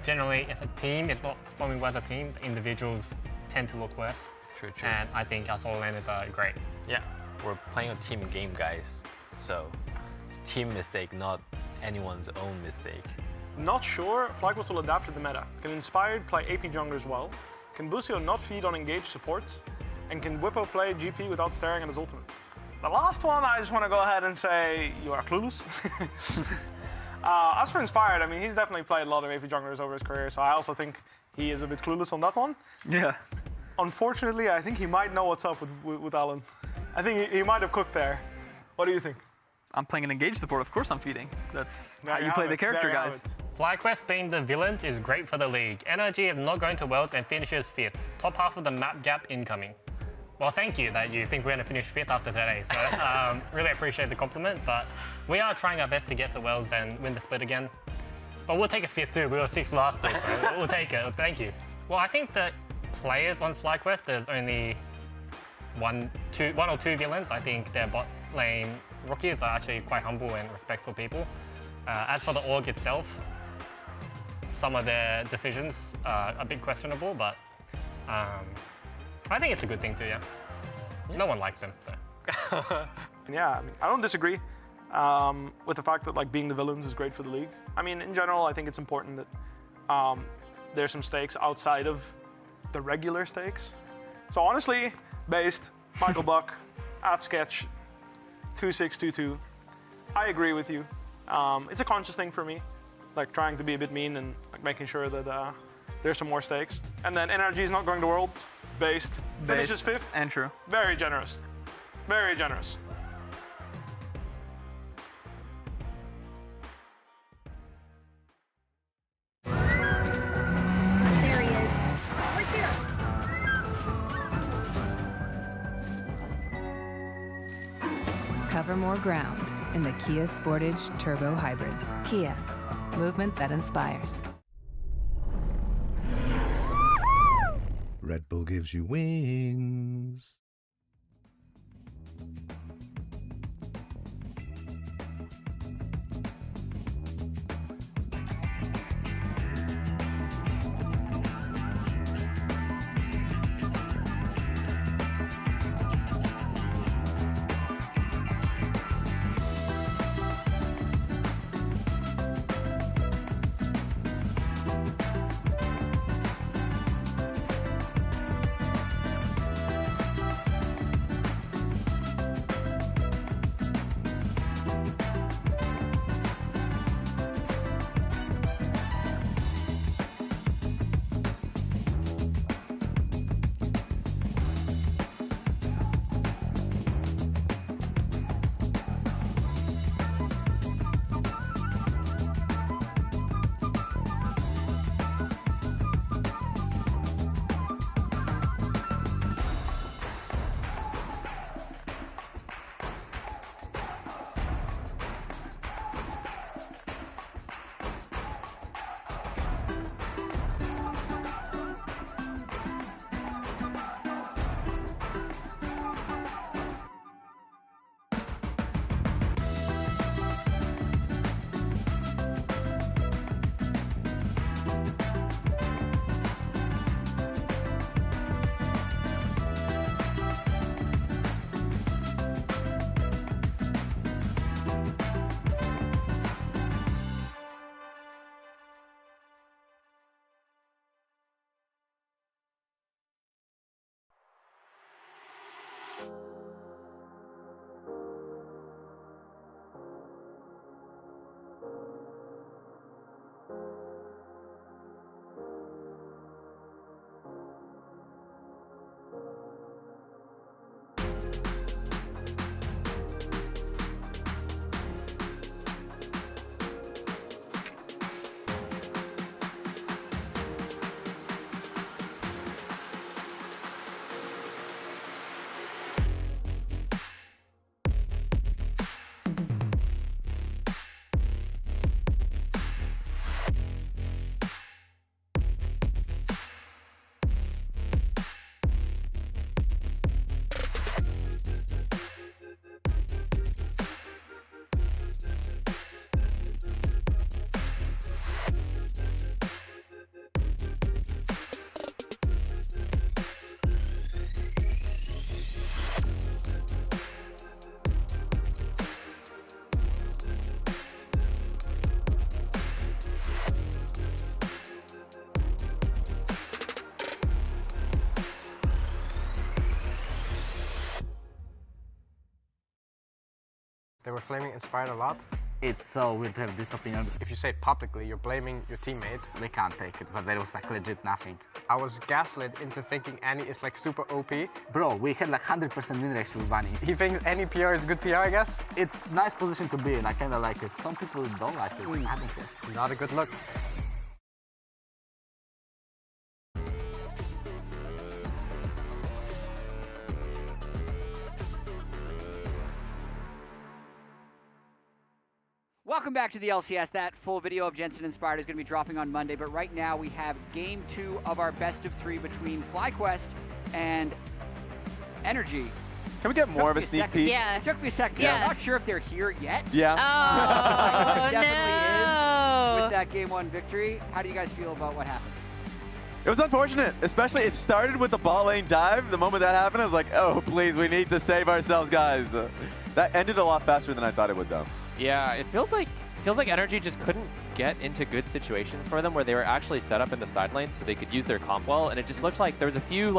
generally if a team is not performing well as a team, the individuals tend to look worse. True, true. And I think our solo laners are great. Yeah, we're playing a team game, guys. So, it's a team mistake, not anyone's own mistake. Not sure FlyQuest will adapt to the meta. Can Inspired play AP junglers well? Can Busio not feed on engaged supports? And can Whippo play GP without staring at his ultimate? The last one, I just want to go ahead and say you are clueless. As for Inspired, I mean, he's definitely played a lot of AP junglers over his career, so I also think he is a bit clueless on that one. Yeah. Unfortunately, I think he might know what's up with Alan. I think he might have cooked there. What do you think? I'm playing an engaged support, of course I'm feeding. That's how you play the character, guys. FlyQuest being the villain is great for the league. NRG is not going to Worlds and finishes 5th. Top half of the map gap incoming. Well, thank you that you think we're going to finish 5th after today. So really appreciate the compliment, but we are trying our best to get to Worlds and win the split again. But we'll take a 5th too. We were 6th last split, so we'll take it. Thank you. Well, I think that players on FlyQuest, there's only one or two villains. I think their bot lane rookies are actually quite humble and respectful people. As for the org itself, some of their decisions are a bit questionable, but I think it's a good thing too, yeah. No one likes them, so. Yeah, I mean, I don't disagree with the fact that like being the villains is great for the league. I mean, in general, I think it's important that there's some stakes outside of the regular stakes. So honestly, based, Michael Buck, @sketch, 2622, I agree with you. It's a conscious thing for me, like trying to be a bit mean and like making sure that there's some more stakes. And then NRG is not going to World, based, finishes 5th. And true. Very generous, very generous. There he is. It's right there. Cover more ground in the Kia Sportage Turbo Hybrid. Kia, movement that inspires. Red Bull gives you wings. They were flaming Inspired a lot. It's so weird to have this opinion. If you say it publicly, you're blaming your teammate. They can't take it, but there was like legit nothing. I was gaslit into thinking Annie is like super OP. Bro, we had like 100% win rate with Bunny. He thinks any PR is good PR, I guess? It's a nice position to be in, I kinda like it. Some people don't like it, I don't care. Not a good look. Welcome back to the LCS. That full video of Jensen Inspired is going to be dropping on Monday, but right now we have Game 2 of our best of 3 between FlyQuest and NRG. Can we get more of a sneak peek? Yeah. It took me a second. Yeah. I'm not sure if they're here yet. Yeah. Oh, definitely no. is with that Game 1 victory. How do you guys feel about what happened? It was unfortunate, especially it started with the bot lane dive. The moment that happened, I was like, oh, please, we need to save ourselves, guys. That ended a lot faster than I thought it would, though. Yeah, it feels like NRG just couldn't get into good situations for them where they were actually set up in the side lane so they could use their comp well, and it just looked like there was a few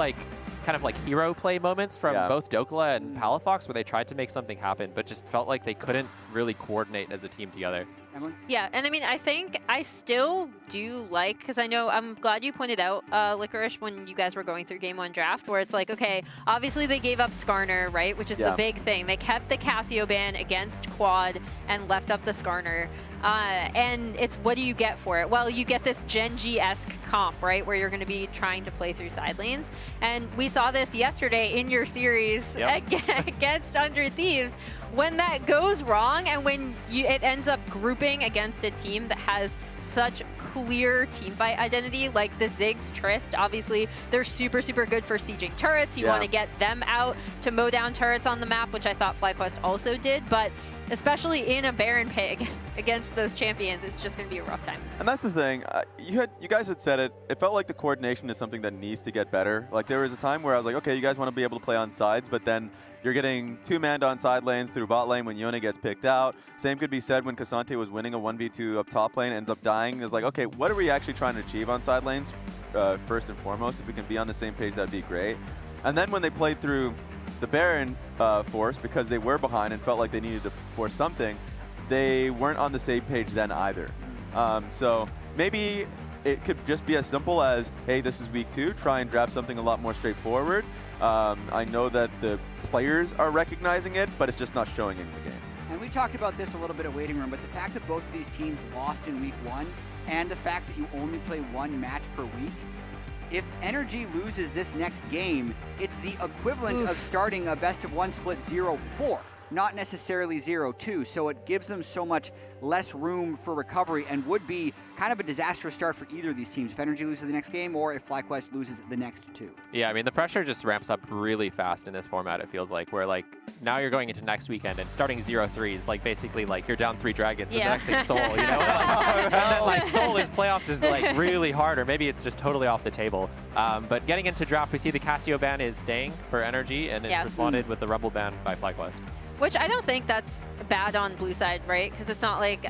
kind of hero play moments from both Dokla and Palafox where they tried to make something happen, but just felt like they couldn't really coordinate as a team together. Emily? Yeah, and I mean, I think I still do like, because I know, I'm glad you pointed out, Licorice, when you guys were going through Game 1 draft, where it's like, okay, obviously they gave up Skarner, right, which is the big thing. They kept the Cassio ban against Quad and left up the Skarner. And it's, what do you get for it? Well, you get this Gen G-esque comp, right, where you're going to be trying to play through side lanes. And we saw this yesterday in your series against Under Thieves. When that goes wrong and when it ends up grouping against a team that has such clear teamfight identity, like the Ziggs Trist, obviously they're super, super good for sieging turrets. You want to get them out to mow down turrets on the map, which I thought FlyQuest also did, but especially in a Baron Pig against those champions, it's just going to be a rough time. And that's the thing. You guys had said it. It felt like the coordination is something that needs to get better. Like there was a time where I was like, okay, you guys want to be able to play on sides, but then you're getting two-manned on side lanes through bot lane when Yone gets picked out. Same could be said when Cassante was winning a 1v2 up top lane, ends up dying. It's like, okay, what are we actually trying to achieve on side lanes first and foremost? If we can be on the same page, that'd be great. And then when they played through the Baron force, because they were behind and felt like they needed to force something, they weren't on the same page then either. So maybe it could just be as simple as, hey, this is week 2, try and draft something a lot more straightforward. I know that the players are recognizing it, but it's just not showing in the game. And we talked about this a little bit at Waiting Room, but the fact that both of these teams lost in week 1 and the fact that you only play 1 match per week, if NRG loses this next game, it's the equivalent of starting a best-of-1 split 0-4, not necessarily 0-2. So it gives them so much less room for recovery and would be kind of a disastrous start for either of these teams if NRG loses the next game or if FlyQuest loses the next 2. Yeah, I mean, the pressure just ramps up really fast in this format, it feels like, where now you're going into next weekend and starting 0-3 is basically you're down 3 dragons and the next thing's Soul, you know? And then Soul is playoffs is really hard, or maybe it's just totally off the table. But getting into draft, we see the Cassio ban is staying for NRG and it's responded with the Rumble ban by FlyQuest. Which I don't think that's bad on blue side, right? Because it's not like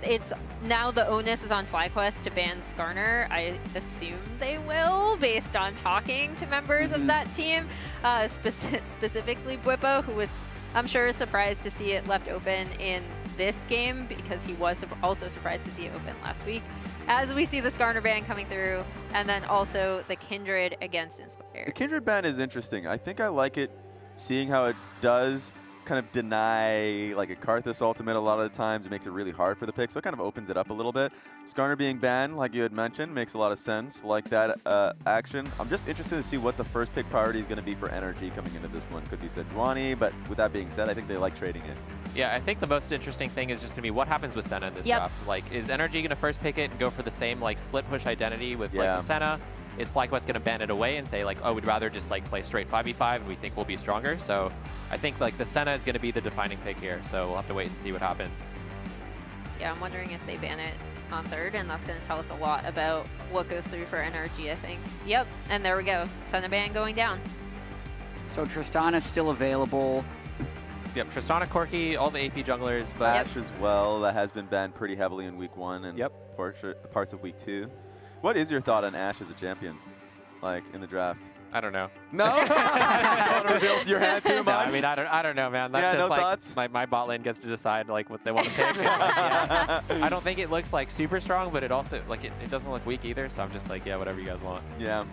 it's now the onus is on FlyQuest to ban Skarner. I assume they will, based on talking to members of that team, specifically Bwipo, who was, I'm sure, surprised to see it left open in this game because he was also surprised to see it open last week. As we see the Skarner ban coming through, and then also the Kindred against Inspired. The Kindred ban is interesting. I think I like it, seeing how it does kind of deny a Karthus ultimate a lot of the times. It makes it really hard for the pick, so it kind of opens it up a little bit. Skarner being banned, like you had mentioned, makes a lot of sense. Like that action. I'm just interested to see what the first pick priority is going to be for NRG coming into this one. Could be Sejuani, but with that being said, I think they like trading it. Yeah, I think the most interesting thing is just going to be what happens with Senna in this draft. Is NRG going to first pick it and go for the same split push identity with the Senna? Is FlyQuest going to ban it away and say oh, we'd rather just play straight 5v5 and we think we'll be stronger? So I think the Senna is going to be the defining pick here. So we'll have to wait and see what happens. Yeah, I'm wondering if they ban it on 3rd, and that's going to tell us a lot about what goes through for NRG, I think. Yep, and there we go. Senna ban going down. So Tristana's still available. Yep, Tristana, Corki, all the AP junglers. But Ashe as well, that has been banned pretty heavily in week 1 and parts of week 2. What is your thought on Ashe as a champion, in the draft? I don't know. No? You want to reveal your hand too No, much? I mean, I don't know, man. That's Yeah, just no like thoughts? my bot lane gets to decide like what they want to pick. And, like, yeah. I don't think it looks like super strong, but it also like it doesn't look weak either. So I'm just like, yeah, whatever you guys want. Yeah.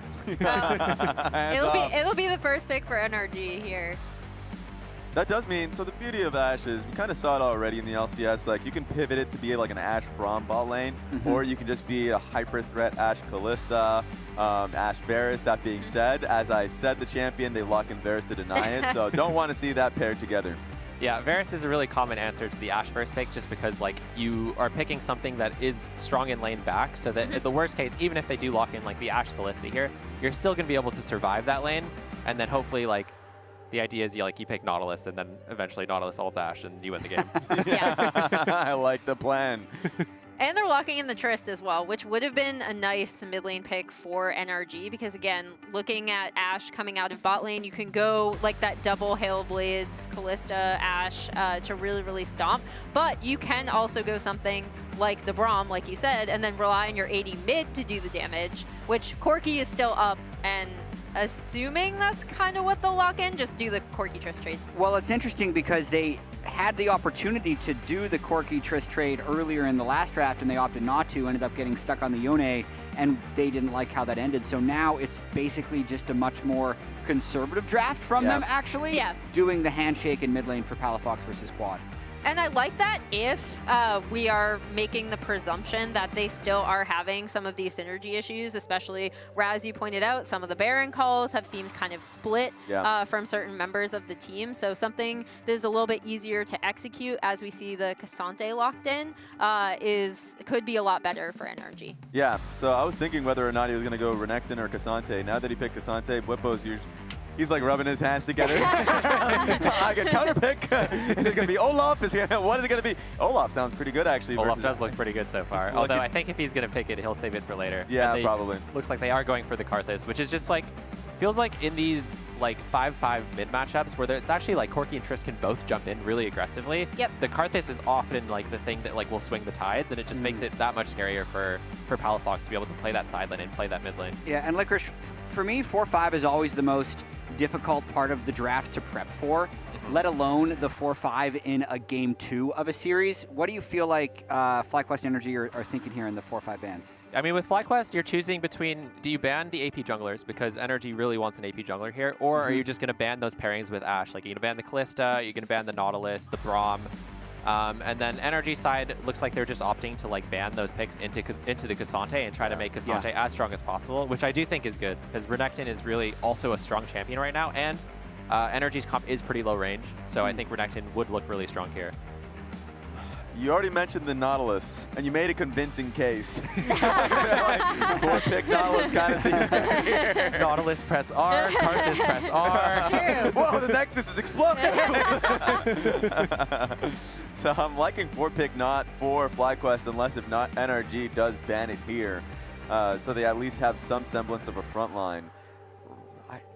It'll be the first pick for NRG here. That does mean, so the beauty of Ashe is, we kind of saw it already in the LCS, like you can pivot it to be like an Ashe Braum bot lane, or you can just be a hyper threat Ashe Kalista, Ashe Varus. That being said, as I said the champion, they lock in Varus to deny it, so don't want to see that paired together. Yeah, Varus is a really common answer to the Ashe first pick just because like you are picking something that is strong in lane back, so that at the worst case, even if they do lock in like the Ashe Kalista here, you're still going to be able to survive that lane, and then hopefully like the idea is you pick Nautilus, and then eventually Nautilus ults Ashe, and you win the game. I like the plan. And they're locking in the Trist as well, which would have been a nice mid lane pick for NRG because, again, looking at Ashe coming out of bot lane, you can go like that double Hail Blades, Kalista, Ashe to really, really stomp. But you can also go something like the Braum, like you said, and then rely on your AD mid to do the damage, which Corki is still up, and assuming that's kind of what they'll lock in, just do the Corki Trist trade. Well, it's interesting because they had the opportunity to do the Corki Trist trade earlier in the last draft, and they opted not to, ended up getting stuck on the Yone, and they didn't like how that ended. So now it's basically just a much more conservative draft from them, actually, doing the handshake in mid lane for Palafox versus Quad. And I like that if we are making the presumption that they still are having some of these synergy issues, especially, Raz, you pointed out, some of the Baron calls have seemed kind of split from certain members of the team. So something that is a little bit easier to execute as we see the Cassante locked in could be a lot better for NRG. Yeah, so I was thinking whether or not he was going to go Renekton or Cassante. Now that he picked Cassante, Bwipo's he's like rubbing his hands together. I get counter pick. Is it going to be Olaf? What is it going to be? Olaf sounds pretty good, actually. Olaf does look pretty good so far. Although I think if he's going to pick it, he'll save it for later. Yeah, probably. Looks like they are going for the Karthus, which is just like, feels like in these like 5-5 mid matchups where it's actually like Corki and Trist can both jump in really aggressively. Yep. The Karthus is often like the thing that like will swing the tides, and it just makes it that much scarier for Palafox to be able to play that side lane and play that mid lane. Yeah, and Licorice, for me, 4-5 is always the most difficult part of the draft to prep for, let alone the 4-5 in a game 2 of a series. What do you feel like FlyQuest NRG are thinking here in the 4-5 bans? I mean, with FlyQuest, you're choosing between, do you ban the AP junglers because NRG really wants an AP jungler here, or are you just going to ban those pairings with Ashe? Like, you're going to ban the Kalista, you're going to ban the Nautilus, the Braum, and then NRG side looks like they're just opting to like ban those picks into the Cassante and try to make Cassante as strong as possible, which I do think is good because Renekton is really also a strong champion right now, and NRG's comp is pretty low range, so I think Renekton would look really strong here. You already mentioned the Nautilus, and you made a convincing case. Like, 4-pick Nautilus kind of seems good here. Nautilus press R, Karthus press R. True. Whoa, the Nexus is exploding! So I'm liking 4-pick not for FlyQuest unless if not NRG does ban it here. So they at least have some semblance of a front line.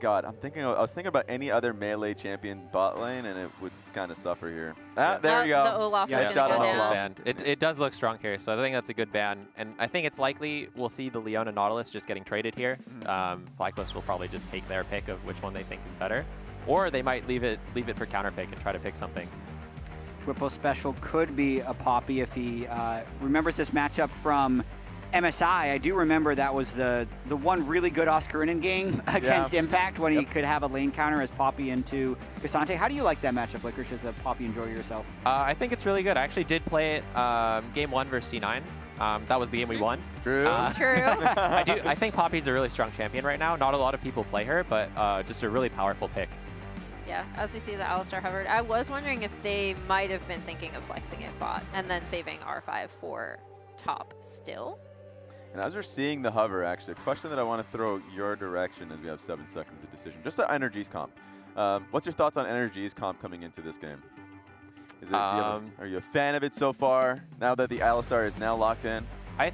God, I was thinking about any other melee champion bot lane, and it would kind of suffer here. There we go. The Olaf is going to go down. It does look strong here, so I think that's a good ban. And I think it's likely we'll see the Leona Nautilus just getting traded here. FlyQuest will probably just take their pick of which one they think is better. Or they might leave it for counter pick and try to pick something. Whippo special could be a Poppy if he remembers this matchup from MSI. I do remember that was the one really good Oscarinen game against Impact when he could have a lane counter as Poppy into Cassante. How do you like that matchup, Licorice, as a Poppy enjoyer yourself? I think it's really good. I actually did play it game 1 versus C9. That was the game we won. True. True. I think Poppy's a really strong champion right now. Not a lot of people play her, but just a really powerful pick. Yeah, as we see the Alistar hovered, I was wondering if they might have been thinking of flexing it bot and then saving R5 for top still. And as we're seeing the hover, actually, a question that I want to throw your direction as we have 7 seconds of decision. Just the NRG's comp. What's your thoughts on NRG's comp coming into this game? Is it, are you a fan of it so far, now that the Alistar is now locked in? I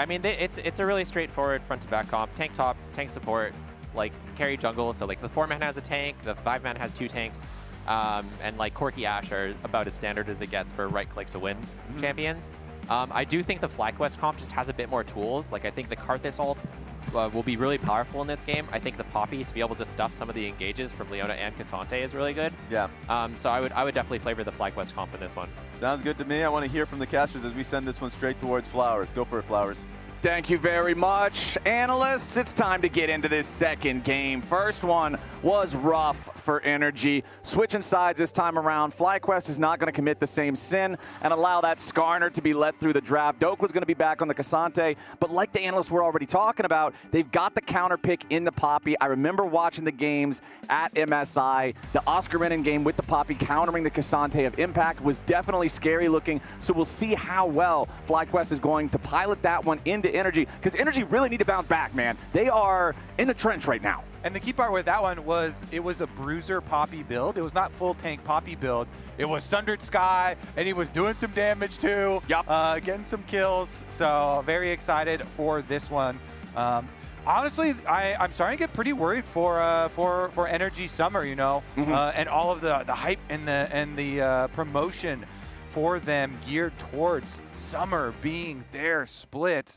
mean, it's a really straightforward front to back comp. Tank top, tank support, like carry jungle. So like the 4-man has a tank, the 5-man has 2 tanks, and like Corki Ashe are about as standard as it gets for right click to win champions. I do think the FlyQuest comp just has a bit more tools. Like I think the Karthus ult will be really powerful in this game. I think the Poppy, to be able to stuff some of the engages from Leona and Cassante, is really good. Yeah. So I would definitely flavor the FlyQuest comp in this one. Sounds good to me. I want to hear from the casters as we send this one straight towards Flowers. Go for it, Flowers. Thank you very much, analysts. It's time to get into this second game. First one was rough for NRG. Switching sides this time around. FlyQuest is not going to commit the same sin and allow that Skarner to be let through the draft. Dokla's going to be back on the Cassante, but like the analysts were already talking about, they've got the counter pick in the Poppy. I remember watching the games at MSI. The Oscar Renan game with the Poppy countering the Cassante of Impact was definitely scary looking, so we'll see how well FlyQuest is going to pilot that one into NRG, because NRG really need to bounce back, man. They are in the trench right now. And the key part with that one was it was a bruiser Poppy build. It was not full tank Poppy build. It was Sundered Sky, and he was doing some damage too, getting some kills. So very excited for this one. Honestly, I'm starting to get pretty worried for NRG Summer, you know, and all of the hype and the promotion for them geared towards Summer being their split.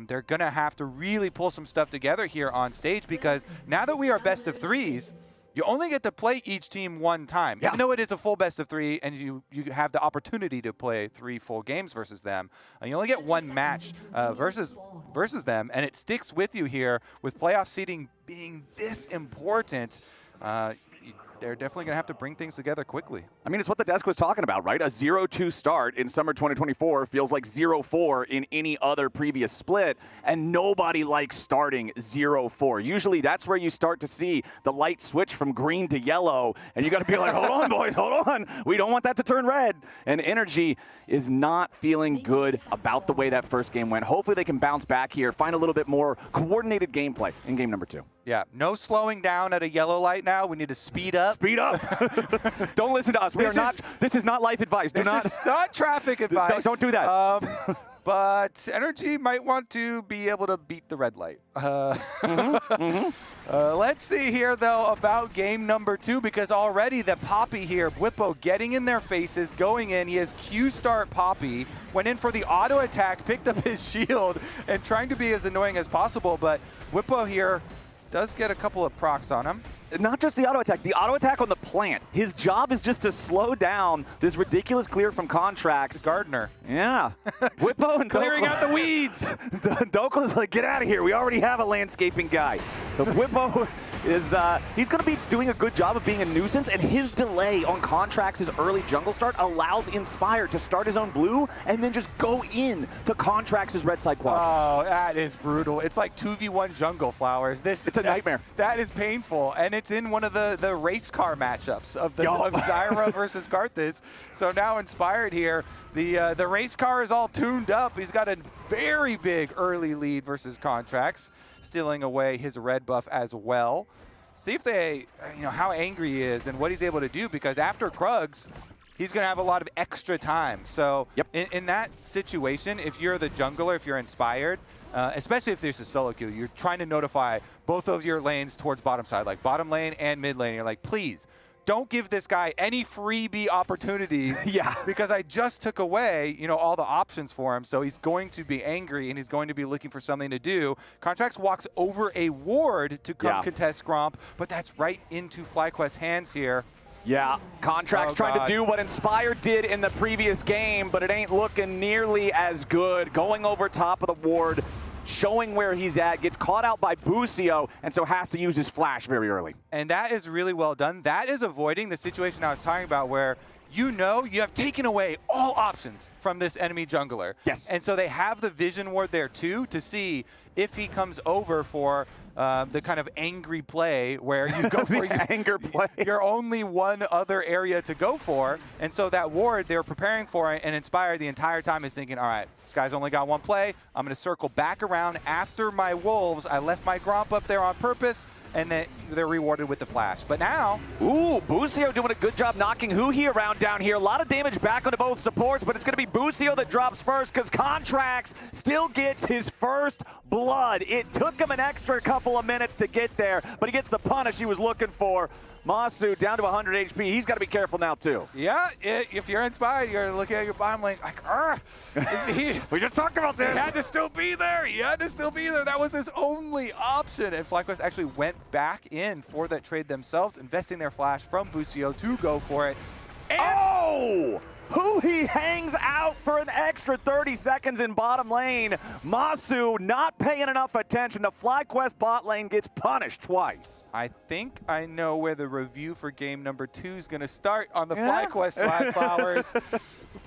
They're going to have to really pull some stuff together here on stage, because now that we are best of threes, you only get to play each team one time. Even though it is a full best of three and you have the opportunity to play 3 full games versus them, you only get one match versus them, and it sticks with you here with playoff seeding being this important. They're definitely going to have to bring things together quickly. I mean, it's what the desk was talking about, right? A 0-2 start in summer 2024 feels like 0-4 in any other previous split, and nobody likes starting 0-4. Usually that's where you start to see the light switch from green to yellow, and you got to be like, hold on, boys, hold on. We don't want that to turn red. And NRG is not feeling good about the way that first game went. Hopefully they can bounce back here, find a little bit more coordinated gameplay in game number 2. Yeah, no slowing down at a yellow light now. We need to speed up. Speed up. Don't listen to us. This is not life advice. This is not traffic advice. Don't do that. But NRG might want to be able to beat the red light. Let's see here, though, about game number 2, because already the Poppy here, Bwipo getting in their faces, going in. He has Q-start Poppy, went in for the auto attack, picked up his shield, and trying to be as annoying as possible. But Bwipo here does get a couple of procs on him. Not just the auto attack on the plant. His job is just to slow down this ridiculous clear from Contracts. Gardener. Yeah. Bwipo and clearing out the weeds. Dokla's like, get out of here. We already have a landscaping guy. The Bwipo is, he's going to be doing a good job of being a nuisance, and his delay on Contracts' early jungle start allows Inspire to start his own blue and then just go in to Contracts' red side quad. Oh, that is brutal. It's like 2v1 jungle, Flowers. It's a nightmare. That is painful, and it's in one of the race car matchups of Zyra versus Karthus. So now Inspired here, the race car is all tuned up. He's got a very big early lead versus Contracts, stealing away his red buff as well. See if they, how angry he is and what he's able to do, because after Krugs, he's going to have a lot of extra time. So in that situation, if you're the jungler, if you're Inspired, especially if there's a solo queue, you're trying to notify both of your lanes towards bottom side, like bottom lane and mid lane. You're like, please, don't give this guy any freebie opportunities. Because I just took away, all the options for him. So he's going to be angry and he's going to be looking for something to do. Contracts walks over a ward to come contest Gromp, but that's right into FlyQuest's hands here. Yeah, Contracts trying to do what Inspire did in the previous game, but it ain't looking nearly as good. Going over top of the ward, showing where he's at, gets caught out by Busio, and so has to use his flash very early. And that is really well done. That is avoiding the situation I was talking about where you have taken away all options from this enemy jungler. Yes. And so they have the vision ward there too to see if he comes over for the kind of angry play where you go for anger play. You're only one other area to go for. And so that ward they're preparing for it, and Inspire the entire time is thinking, all right, this guy's only got one play. I'm going to circle back around after my wolves. I left my Gromp up there on purpose, and then they're rewarded with the flash. But now... Ooh, Busio doing a good job knocking Huhi around down here. A lot of damage back onto both supports, but it's going to be Busio that drops first because Contracts still gets his first blood. It took him an extra couple of minutes to get there, but he gets the punish he was looking for. Masu down to 100 HP. He's got to be careful now, too. Yeah, if you're Inspired, you're looking at your bottom lane like, we just talked about this. He had to still be there. He had to still be there. That was his only option. And FlyQuest actually went back in for that trade themselves, investing their flash from Busio to go for it. And Huhi hangs out for an extra 30 seconds in bottom lane. Masu not paying enough attention. The FlyQuest bot lane gets punished twice. I think I know where the review for game number 2 is going to start on the FlyQuest Swag Flowers.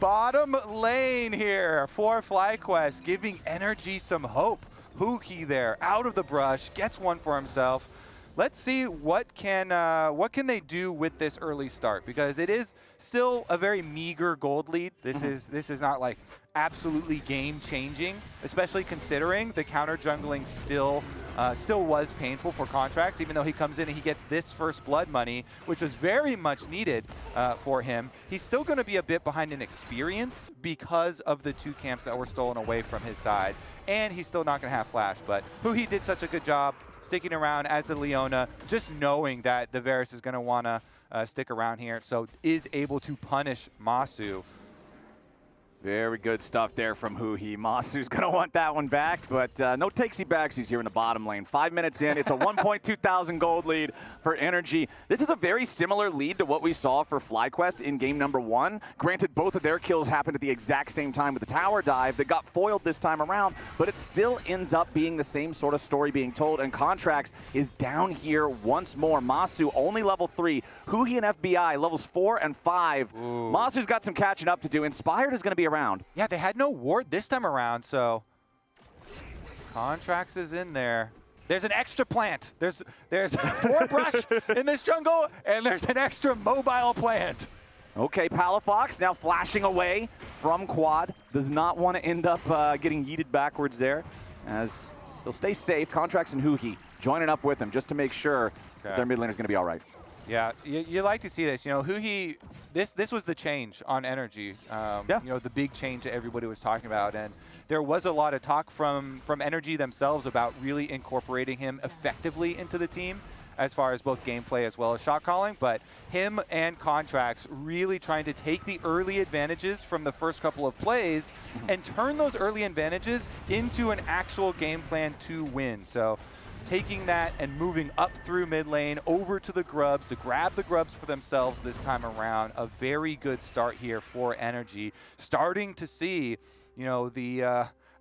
Bottom lane here for FlyQuest, giving NRG some hope. Huhi there, out of the brush, gets one for himself. Let's see what can they do with this early start, because it is still a very meager gold lead. This is not like absolutely game changing, especially considering the counter jungling still was painful for Contracts, even though he comes in and he gets this first blood money, which was very much needed for him. He's still going to be a bit behind in experience because of the 2 camps that were stolen away from his side, and he's still not going to have flash. But Huhi did such a good job sticking around as the Leona, just knowing that the Varus is going to want to stick around here, so is able to punish Masu. Very good stuff there from Huhi. Masu's going to want that one back, but no takesy-backsies here in the bottom lane. 5 minutes in, it's a 1.2 thousand gold lead for NRG. This is a very similar lead to what we saw for FlyQuest in game number 1. Granted, both of their kills happened at the exact same time with the tower dive that got foiled this time around, but it still ends up being the same sort of story being told, and Contracts is down here once more. Masu only level 3. Huhi and FBI levels 4 and 5. Ooh. Masu's got some catching up to do. Inspired is going to be around. Yeah, they had no ward this time around, so Contracts is in there. There's an extra plant. There's 4 brush in this jungle, and there's an extra mobile plant. Okay, Palafox now flashing away from Quad. Does not want to end up getting yeeted backwards there, as he'll stay safe. Contracts and Huhi joining up with him just to make sure that their mid lane is going to be all right. Yeah, you like to see this. You know, Huhi, this was the change on NRG. You know, the big change that everybody was talking about. And there was a lot of talk from NRG themselves about really incorporating him effectively into the team as far as both gameplay as well as shot calling. But him and Contracts really trying to take the early advantages from the first couple of plays and turn those early advantages into an actual game plan to win. So taking that and moving up through mid lane over to the Grubs to grab the Grubs for themselves this time around. A very good start here for NRG. Starting to see, you know, the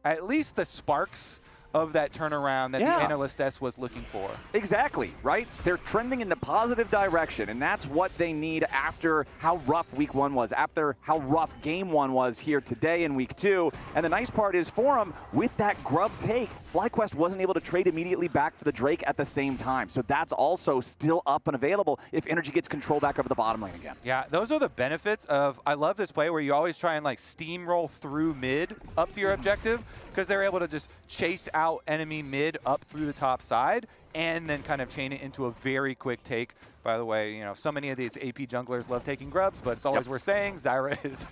at least the sparks of that turnaround that the analyst S was looking for. Exactly, right? They're trending in the positive direction, and that's what they need after how rough week 1 was, after how rough game 1 was here today in week 2. And the nice part is for them, with that Grub take, FlyQuest wasn't able to trade immediately back for the Drake at the same time. So that's also still up and available if NRG gets control back over the bottom lane again. Yeah, those are the benefits of, I love this play where you always try and like steamroll through mid up to your objective, because they're able to just chase out enemy mid up through the top side and then kind of chain it into a very quick take. By the way, you know, so many of these AP junglers love taking Grubs, but it's always worth saying Zyra is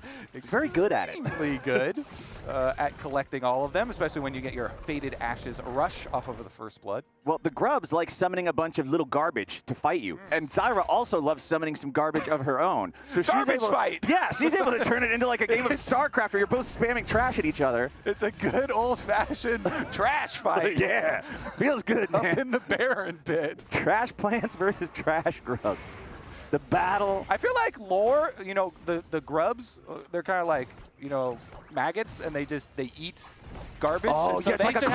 very good at it. Extremely good at collecting all of them, especially when you get your Faded Ashes rush off of the first blood. Well, the Grubs like summoning a bunch of little garbage to fight you. And Zyra also loves summoning some garbage of her own. So she's able fight! Yeah, she's able to turn it into like a game of StarCraft where you're both spamming trash at each other. It's a good old-fashioned trash fight. Yeah, feels good, man. Up in the Baron pit. Trash plants versus trash Grubs. The battle. I feel like lore, you know, the Grubs, they're kind of like, you know, maggots, and they eat garbage. Oh, so yeah, it's like a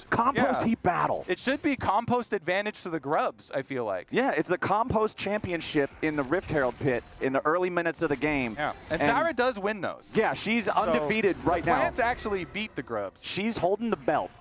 compost heap battle. It should be compost advantage to the Grubs, I feel like. Yeah, it's the compost championship in the Rift Herald pit in the early minutes of the game. Yeah, and Zyra does win those. Yeah, she's undefeated right now. The plants actually beat the Grubs. She's holding the belt.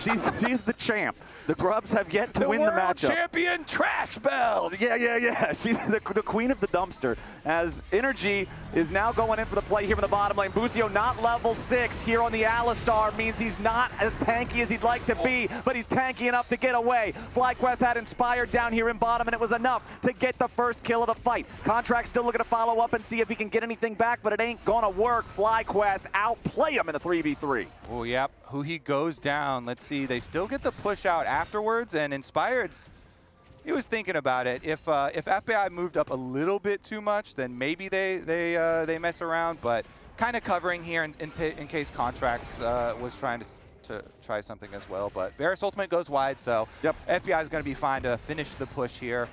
She's the champ. The Grubs have yet to win the matchup. The world champion trash belt. Yeah. She's the queen of the dumpster. As NRG is now going in for the play here in the bottom lane. Busio not level 6 here on the Alistar means he's not as tanky as he'd like to be, but he's tanky enough to get away. FlyQuest had Inspired down here in bottom, and it was enough to get the first kill of the fight. Contract still looking to follow up and see if he can get anything back, but it ain't gonna work. FlyQuest outplay him in the 3v3. Oh, yep. Huhi goes down. Let's see. They still get the push out afterwards, and Inspired's, he was thinking about it. If FBI moved up a little bit too much, then maybe they mess around. But kind of covering here in case Contracts was trying to try something as well. But Varus ultimate goes wide, so FBI is going to be fine to finish the push here.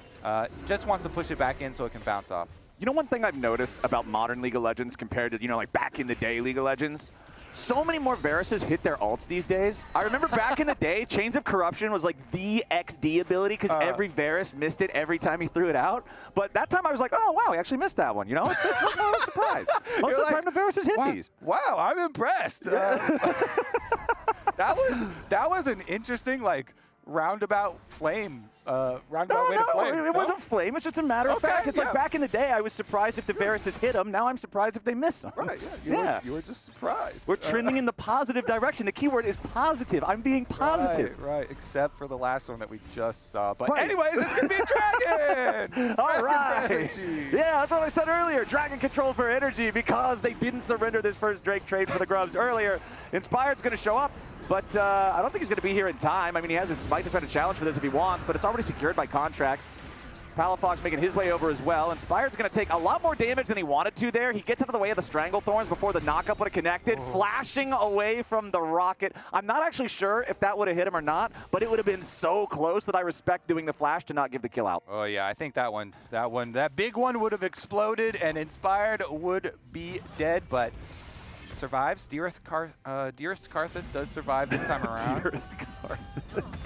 Just wants to push it back in so it can bounce off. You know, one thing I've noticed about modern League of Legends compared to, you know, like back in the day League of Legends? So many more Varuses hit their ults these days. I remember back in the day, Chains of Corruption was like the XD ability because every Varus missed it every time he threw it out. But that time I was like, oh, wow, he actually missed that one. You know, it's like more of a surprise. Most of the time the Varuses hit these. Wow, I'm impressed. That was an interesting, like, roundabout flame. Roundabout way to flame. It wasn't flame. It's just a matter of fact. It's like back in the day, I was surprised if the Varuses hit them. Now I'm surprised if they miss them. Right, yeah. You were just surprised. We're trending in the positive direction. The keyword is positive. I'm being positive. Right, except for the last one that we just saw. But anyways, it's going to be Dragon! All right. Yeah, that's what I said earlier. Dragon control for energy because they didn't surrender this first Drake trade for the Grubs earlier. Inspired's going to show up. But I don't think he's going to be here in time. I mean, he has his Smite Defender challenge for this if he wants, but it's already secured by Contracts. Palafox making his way over as well. Inspired's going to take a lot more damage than he wanted to there. He gets out of the way of the Stranglethorns before the knockup would have connected, flashing away from the rocket. I'm not actually sure if that would have hit him or not, but it would have been so close that I respect doing the flash to not give the kill out. Oh, yeah, I think that big one would have exploded, and Inspired would be dead, but survives. Dearest Karthus does survive this time around. Dearest Karthus.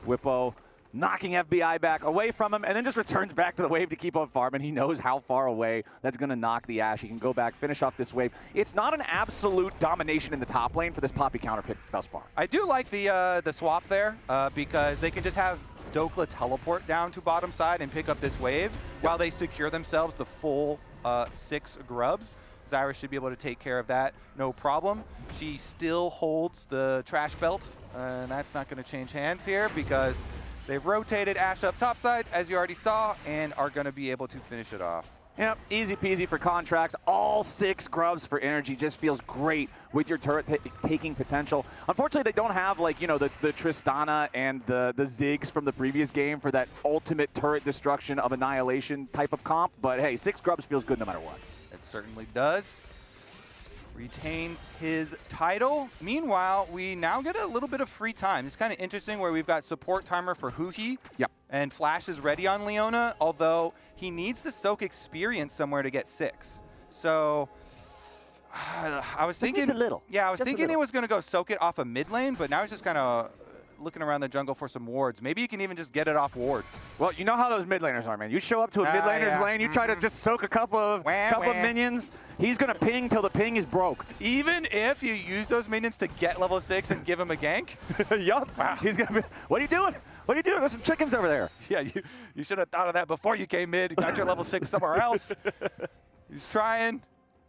Whippo knocking FBI back away from him and then just returns back to the wave to keep on farming. He knows how far away that's going to knock the Ashe. He can go back, finish off this wave. It's not an absolute domination in the top lane for this Poppy counter pick thus far. I do like the swap there because they can just have Dokla teleport down to bottom side and pick up this wave while they secure themselves the full 6 Grubs. Zyra should be able to take care of that, no problem. She still holds the trash belt, and that's not going to change hands here because they've rotated Ashe up topside, as you already saw, and are going to be able to finish it off. Yep, easy peasy for Contracts. All 6 Grubs for energy just feels great with your turret taking potential. Unfortunately, they don't have, like, you know, the Tristana and the Ziggs from the previous game for that ultimate turret destruction of annihilation type of comp. But hey, 6 Grubs feels good no matter what. It certainly does. Retains his title. Meanwhile, we now get a little bit of free time. It's kind of interesting where we've got support timer for Huhi. Yep. And Flash is ready on Leona, although he needs to soak experience somewhere to get 6. So I was thinking a little. Yeah, I was thinking he was going to go soak it off a mid lane, but now he's just kind of looking around the jungle for some wards. Maybe you can even just get it off wards. Well, you know how those mid laners are, man. You show up to a mid laner's lane, you try to just soak a couple of minions. He's going to ping till the ping is broke. Even if you use those minions to get level 6 and give him a gank? Yup. Wow. He's going to be, what are you doing? What are you doing? There's some chickens over there. Yeah, you should have thought of that before you came mid. Got your level 6 somewhere else. He's trying.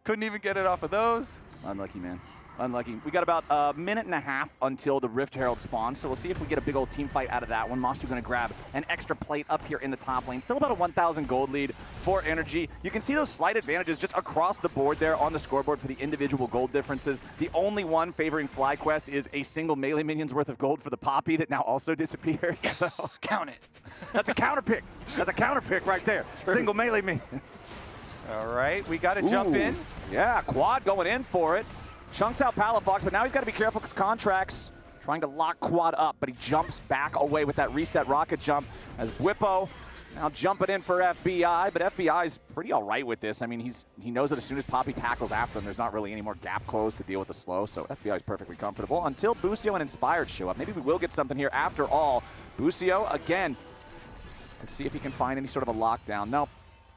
Couldn't even get it off of those. Unlucky, man. Unlucky. We got about a minute and a half until the Rift Herald spawns, so we'll see if we get a big old team fight out of that one. Masu going to grab an extra plate up here in the top lane. Still about a 1,000 gold lead for energy. You can see those slight advantages just across the board there on the scoreboard for the individual gold differences. The only one favoring FlyQuest is a single melee minion's worth of gold for the Poppy that now also disappears. Yes, so count it. That's a counter pick. That's a counter pick right there. Single melee minion. All right, we got to jump in. Yeah, quad going in for it. Chunks out Palafox, but now he's got to be careful because Contracts trying to lock quad up, but he jumps back away with that reset rocket jump as Whippo now jumping in for FBI, but FBI's pretty all right with this. I mean, he knows that as soon as Poppy tackles after him, there's not really any more gap closed to deal with the slow, so FBI's perfectly comfortable until Busio and Inspired show up. Maybe we will get something here after all. Busio, again, let's see if he can find any sort of a lockdown. Nope.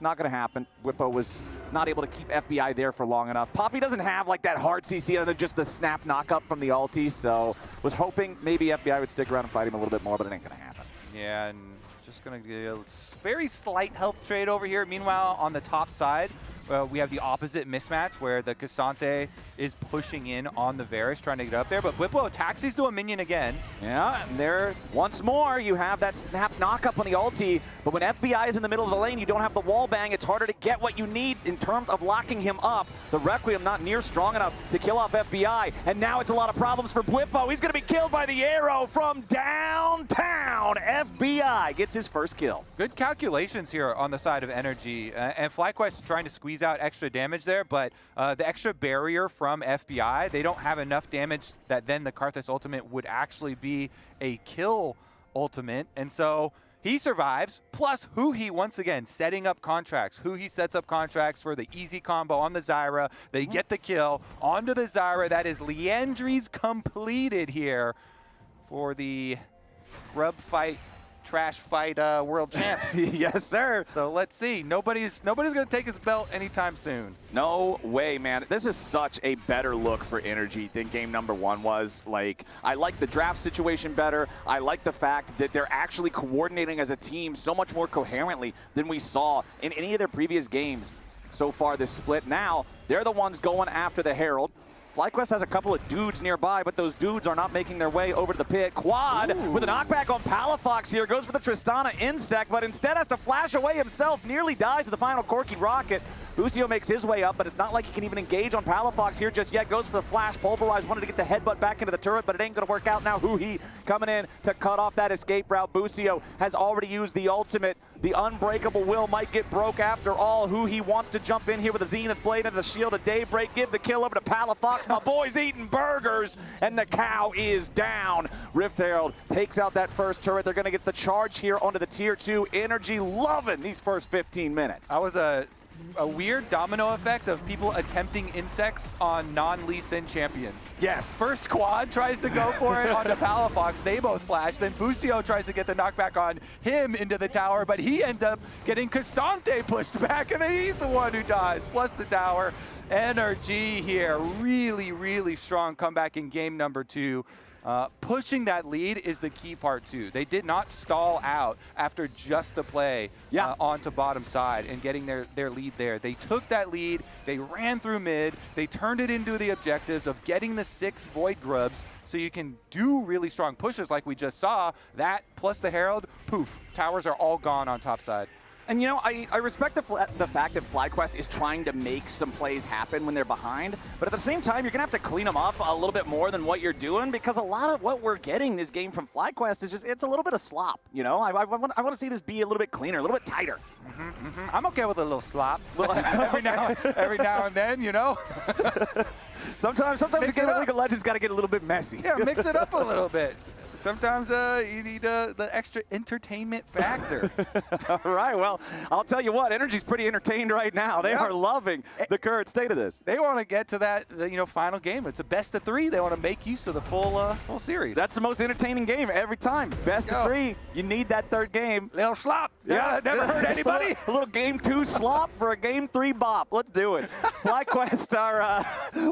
Not going to happen. Whippo was not able to keep FBI there for long enough. Poppy doesn't have like that hard CC other than just the snap knockup from the ulti, so was hoping maybe FBI would stick around and fight him a little bit more, but it ain't going to happen. Yeah, and just going to get a very slight health trade over here. Meanwhile, on the top side, we have the opposite mismatch where the Cassante is pushing in on the Varus, trying to get up there. But Whippo attacks these to a minion again. Yeah, and there, once more, you have that snap knock-up on the ulti. But when FBI is in the middle of the lane, you don't have the wall bang. It's harder to get what you need in terms of locking him up. The Requiem not near strong enough to kill off FBI. And now it's a lot of problems for Whippo. He's going to be killed by the arrow from downtown. FBI gets his first kill. Good calculations here on the side of NRG. And FlyQuest trying to squeeze out extra damage there, but the extra barrier from FBI, they don't have enough damage that then the Karthus ultimate would actually be a kill ultimate. And so he survives, plus Huhi once again setting up contracts. Huhi sets up contracts for the easy combo on the Zyra. They get the kill onto the Zyra. That is Liandry's completed here for the grub fight, trash fight world champ. Yes, sir. So let's see. Nobody's going to take his belt anytime soon. No way, man. This is such a better look for NRG than game number 1 was. Like, I like the draft situation better. I like the fact that they're actually coordinating as a team so much more coherently than we saw in any of their previous games so far this split. Now, they're the ones going after the Herald. FlyQuest has a couple of dudes nearby, but those dudes are not making their way over to the pit. Quad with a knockback on Palafox here. Goes for the Tristana Insect, but instead has to flash away himself. Nearly dies to the final Corky Rocket. Busio makes his way up, but it's not like he can even engage on Palafox here just yet. Goes for the flash. Pulverize wanted to get the headbutt back into the turret, but it ain't going to work out now. Huhi coming in to cut off that escape route. Busio has already used the ultimate. The unbreakable will might get broke after all. Huhi wants to jump in here with a Zenith Blade into the Shield of Daybreak. Give the kill over to Palafox. My boy's eating burgers, and the cow is down. Rift Herald takes out that first turret. They're going to get the charge here onto the Tier 2. NRG loving these first 15 minutes. That was a weird domino effect of people attempting insects on non-Lee Sin champions. Yes. First Quad tries to go for it onto Palafox. They both flash. Then Busio tries to get the knockback on him into the tower, but he ends up getting Cassante pushed back, and then he's the one who dies, plus the tower. NRG here, really, really strong comeback in game number 2. Pushing that lead is the key part too. They did not stall out after just the play onto bottom side and getting their lead there. They took that lead, they ran through mid, they turned it into the objectives of getting the 6 Void Grubs so you can do really strong pushes like we just saw. That plus the Herald, poof, towers are all gone on top side. And, you know, I respect the fact that FlyQuest is trying to make some plays happen when they're behind, but at the same time, you're going to have to clean them up a little bit more than what you're doing, because a lot of what we're getting this game from FlyQuest is just, it's a little bit of slop, you know? I want to see this be a little bit cleaner, a little bit tighter. I'm okay with a little slop. every now and then, you know? Sometimes the game of League of Legends got to get a little bit messy. Yeah, mix it up a little bit. Sometimes you need the extra entertainment factor. All right, well, I'll tell you what, NRG's pretty entertained right now. They are loving the current state of this. They want to get to that final game. It's a best of 3. They want to make use of the full series. That's the most entertaining game every time. Best of 3. You need that third game. Little slop. Yeah, never hurt anybody. A little game 2 slop for a game 3 bop. Let's do it. FlyQuest are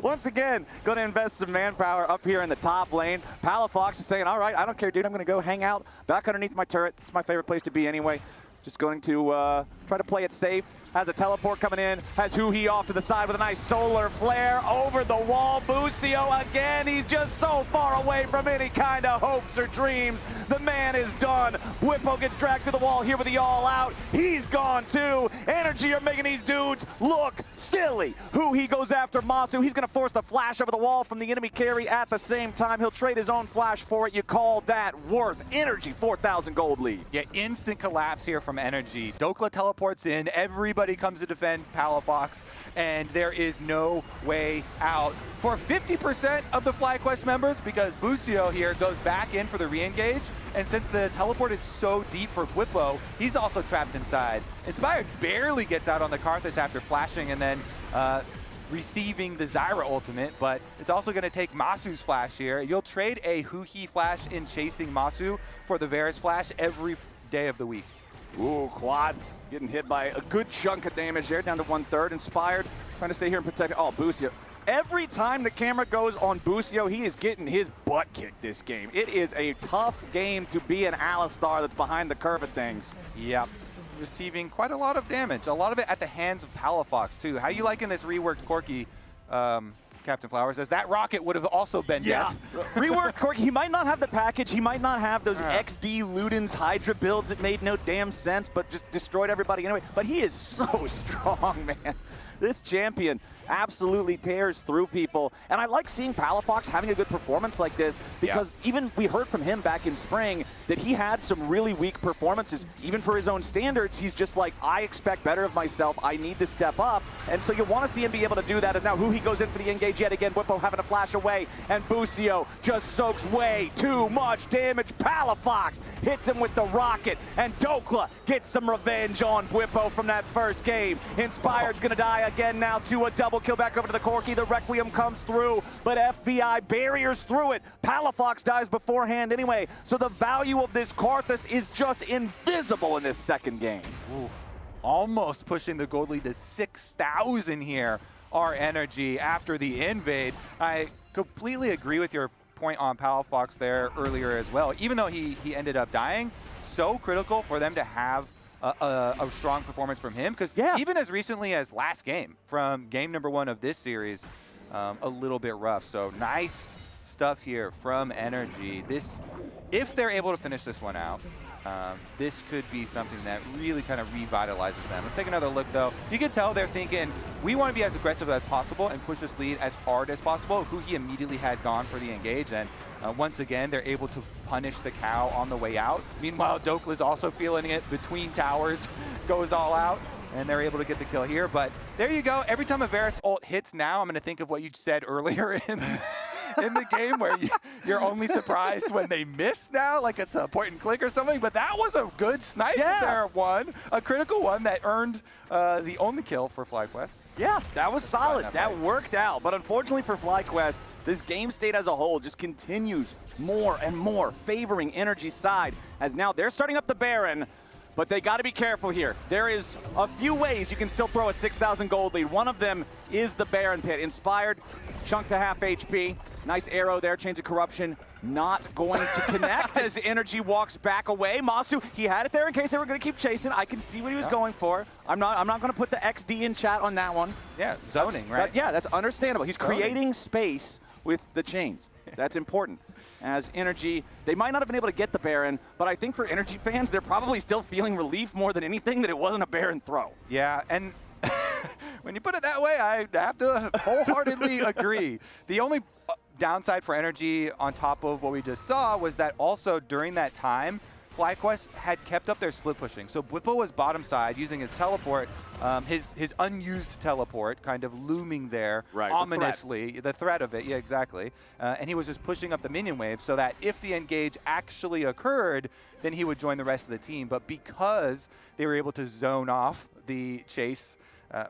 once again going to invest some manpower up here in the top lane. Palafox is saying, all right, I don't care, dude. I'm going to go hang out back underneath my turret. It's my favorite place to be anyway. Just going to try to play it safe. Has a teleport coming in. Has Huhi off to the side with a nice solar flare over the wall. Busio again. He's just so far away from any kind of hopes or dreams. The man is done. Whippo gets dragged to the wall here with the all out. He's gone too. NRG are making these dudes look silly. Huhi goes after Masu. He's going to force the flash over the wall from the enemy carry at the same time. He'll trade his own flash for it. You call that worth NRG 4,000 gold lead. Yeah, instant collapse here from NRG. Dokla teleports in. Everybody comes to defend Palafox, and there is no way out for 50% of the FlyQuest members, because Busio here goes back in for the re-engage, and since the teleport is so deep for Whippo, he's also trapped inside. Inspired barely gets out on the Karthus after flashing and then receiving the Zyra ultimate, but it's also going to take Masu's flash here. You'll trade a Huhi flash in chasing Masu for the Varus flash every day of the week. Ooh, Quad getting hit by a good chunk of damage there, down to 1/3. Inspired, trying to stay here and protect it. Oh, Busio. Every time the camera goes on Busio, he is getting his butt kicked this game. It is a tough game to be an Alistar that's behind the curve of things. Yep. receiving quite a lot of damage. A lot of it at the hands of Palafox, too. How you liking this reworked Corki, Captain Flowers? As that rocket would have also been death. Rework Corki, he might not have the package, he might not have those XD Luden's Hydra builds that made no damn sense, but just destroyed everybody anyway. But he is so strong, man. This champion absolutely tears through people. And I like seeing Palafox having a good performance like this because even we heard from him back in spring that he had some really weak performances. Even for his own standards, he's just like, I expect better of myself. I need to step up. And so you want to see him be able to do that. As now who he goes in for the engage yet again. Whippo having to flash away. And Busio just soaks way too much damage. Palafox hits him with the rocket. And Dokla gets some revenge on Whippo from that first game. Inspired's going to die again now to a double kill back over to the Corki. The Requiem comes through, but FBI barriers through it. Palafox dies beforehand anyway, so the value of this Karthus is just invisible in this second game. Oof. Almost pushing the gold lead to 6,000 here, our NRG after the invade. I completely agree with your point on Palafox there earlier as well. Even though he ended up dying, so critical for them to have a strong performance from him, because even as recently as last game, from game number 1 of this series, a little bit rough. So nice stuff here from NRG. If they're able to finish this one out, this could be something that really kind of revitalizes them. Let's take another look, though. You can tell they're thinking, we want to be as aggressive as possible and push this lead as hard as possible. Who he immediately had gone for the engage, and once again, they're able to punish the cow on the way out. Meanwhile, Dokla's also feeling it between towers, goes all out, and they're able to get the kill here. But there you go. Every time a Varus ult hits now, I'm going to think of what you said earlier in the game, where you're only surprised when they miss now, like it's a point and click or something. But that was a good snipe there, a critical one that earned the only kill for FlyQuest. Yeah, that was solid. That worked out. But unfortunately for FlyQuest, this game state as a whole just continues more and more favoring NRG's side, as now they're starting up the Baron. But they got to be careful here. There is a few ways you can still throw a 6,000 gold lead. One of them is the Baron Pit. Inspired, chunk to half HP. Nice arrow there, Chains of Corruption. Not going to connect as NRG walks back away. Masu, he had it there in case they were going to keep chasing. I can see what he was going for. I'm not going to put the XD in chat on that one. Yeah, zoning, right? Yeah, that's understandable. He's creating space with the chains. That's important. As NRG, they might not have been able to get the Baron, but I think for NRG fans, they're probably still feeling relief more than anything that it wasn't a Baron throw. Yeah, and when you put it that way, I have to wholeheartedly agree. The only downside for NRG on top of what we just saw was that also during that time, FlyQuest had kept up their split pushing. So Whippo was bottom side using his teleport, his unused teleport kind of looming there ominously. The threat of it, yeah, exactly. And he was just pushing up the minion wave so that if the engage actually occurred, then he would join the rest of the team. But because they were able to zone off the chase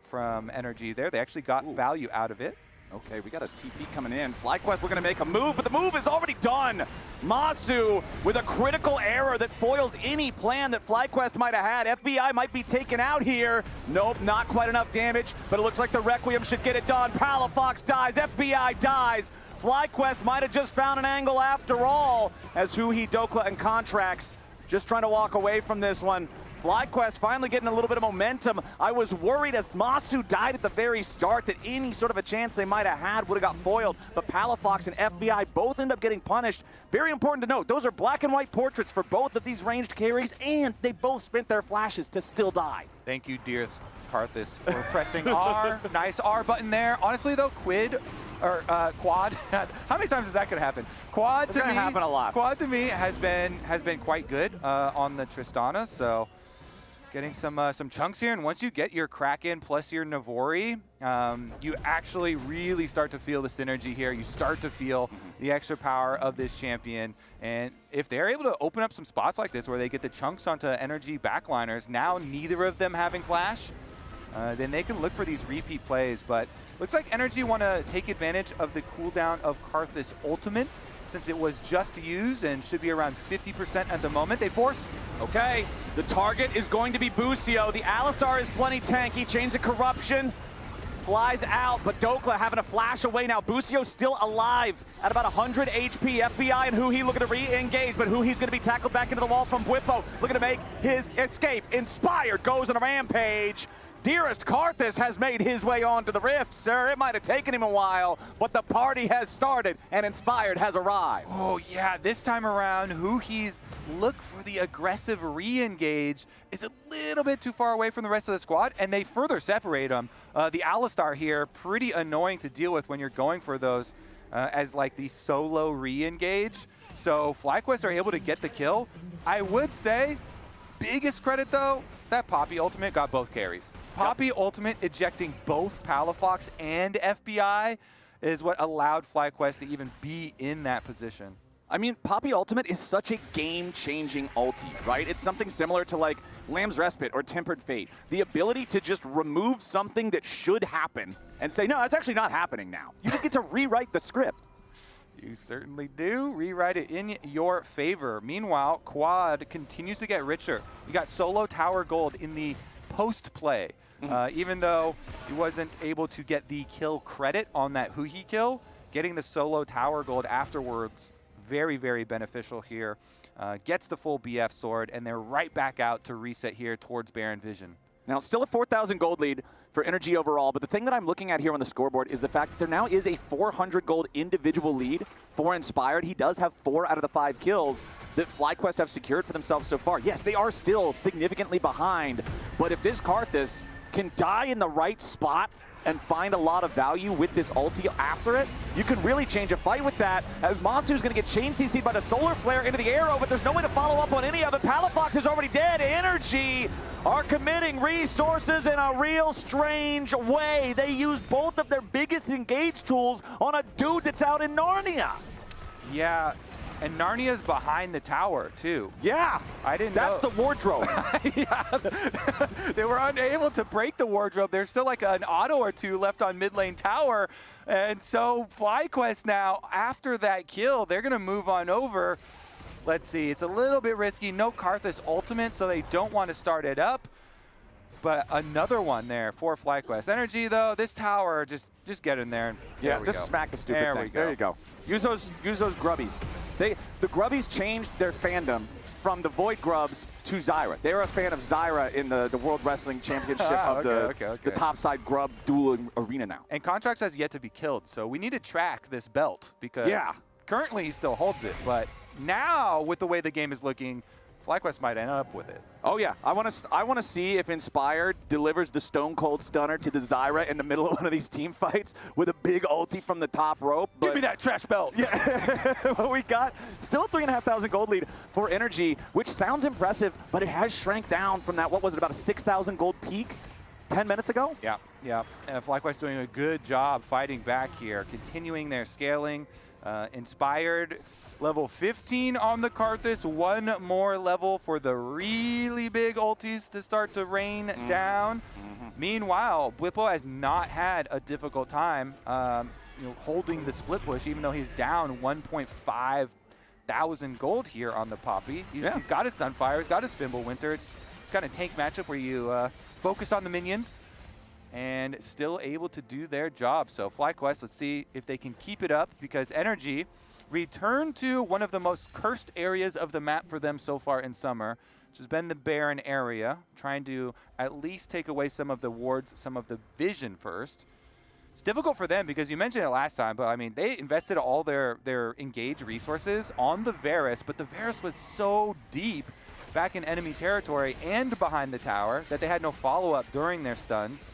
from NRG there, they actually got value out of it. Okay, we got a TP coming in. FlyQuest looking to make a move, but the move is already done. Masu with a critical error that foils any plan that FlyQuest might have had. FBI might be taken out here. Nope, not quite enough damage, but it looks like the Requiem should get it done. Palafox dies, FBI dies. FlyQuest might have just found an angle after all, as Huhi, Dokla, and Contracts just trying to walk away from this one. FlyQuest finally getting a little bit of momentum. I was worried as Masu died at the very start that any sort of a chance they might have had would have got foiled, but Palafox and FBI both end up getting punished. Very important to note, those are black and white portraits for both of these ranged carries, and they both spent their flashes to still die. Thank you, dear Karthus, for pressing R. Nice R button there. Honestly, though, Quad, how many times is that going to happen? Quad to me happen a lot. Quad to me has been quite good on the Tristana, so getting some chunks here, and once you get your Kraken plus your Navori, you actually really start to feel the synergy here. You start to feel the extra power of this champion, and if they're able to open up some spots like this where they get the chunks onto NRG backliners, now neither of them having flash, then they can look for these repeat plays. But looks like NRG want to take advantage of the cooldown of Karthus' ultimate, since it was just used and should be around 50% at the moment. They force. Okay, the target is going to be Busio. The Alistar is plenty tanky. Chains of Corruption. flies out, but Dokla having to flash away now. Busio still alive at about 100 HP. FBI and Huhi looking to re-engage, but Huhi's going to be tackled back into the wall from Bwipo, looking to make his escape. Inspired goes on a rampage. Dearest Karthus has made his way onto the rift, sir. It might have taken him a while, but the party has started and Inspired has arrived. Oh yeah, this time around, Huhi's look for the aggressive re-engage is a little bit too far away from the rest of the squad, and they further separate them. The Alistar here, pretty annoying to deal with when you're going for those as like the solo re-engage. So FlyQuest are able to get the kill. I would say, biggest credit though, that Poppy ultimate got both carries. Poppy ultimate ejecting both Palafox and FBI is what allowed FlyQuest to even be in that position. I mean, Poppy Ultimate is such a game-changing ulti, right? It's something similar to like Lamb's Respite or Tempered Fate. The ability to just remove something that should happen and say, no, it's actually not happening now. You just get to rewrite the script. You certainly do. Rewrite it in your favor. Meanwhile, Quad continues to get richer. You got solo tower gold in the post-play. Even though he wasn't able to get the kill credit on that Huhi kill, getting the solo tower gold afterwards, very, very beneficial here. Gets the full BF sword, and they're right back out to reset here towards Baron Vision. Now, still a 4,000 gold lead for NRG overall, but the thing that I'm looking at here on the scoreboard is the fact that there now is a 400 gold individual lead for Inspired. He does have 4 out of the 5 kills that FlyQuest have secured for themselves so far. Yes, they are still significantly behind, but if this Karthus can die in the right spot and find a lot of value with this ulti after it, you can really change a fight with that, as Masu's going to get chain CC'd by the solar flare into the arrow, but there's no way to follow up on any of it. Palafox is already dead. NRG are committing resources in a real strange way. They use both of their biggest engage tools on a dude that's out in Narnia. Yeah, and Narnia's behind the tower, too. Yeah, I didn't know. That's the wardrobe. Yeah, they were unable to break the wardrobe. There's still like an auto or two left on mid lane tower. And so FlyQuest now, after that kill, they're going to move on over. Let's see, it's a little bit risky. No Karthus ultimate, so they don't want to start it up. But another one there for FlyQuest. NRG, though, this tower, just get in there. And yeah, just smack the stupid there thing. We go. There you go. Use those grubbies. The grubbies changed their fandom from the Void Grubs to Zyra. They're a fan of Zyra in the World Wrestling Championship of the topside grub duel arena now. And Contracts has yet to be killed, so we need to track this belt because currently he still holds it. But now, with the way the game is looking, FlyQuest might end up with it. Oh yeah, I want to see if Inspired delivers the Stone Cold Stunner to the Zyra in the middle of one of these team fights with a big ulti from the top rope. Give me that trash belt. Yeah, what we got, still a 3,500 gold lead for NRG, which sounds impressive, but it has shrank down from that, what was it, about a 6,000 gold peak 10 minutes ago? Yeah. FlyQuest doing a good job fighting back here, continuing their scaling. Inspired level 15 on the Karthus, one more level for the really big ultis to start to rain down. Meanwhile, Bwipo has not had a difficult time holding the split push, even though he's down 1.5 thousand gold here on the Poppy. He's got his Sunfire, he's got his Fimbulwinter. It's kind of tank matchup where you focus on the minions and still able to do their job. So FlyQuest, let's see if they can keep it up, because NRG returned to one of the most cursed areas of the map for them so far in summer, which has been the Baron area, trying to at least take away some of the wards, some of the vision first. It's difficult for them because you mentioned it last time, but I mean, they invested all their engage resources on the Varus, but the Varus was so deep back in enemy territory and behind the tower that they had no follow-up during their stuns,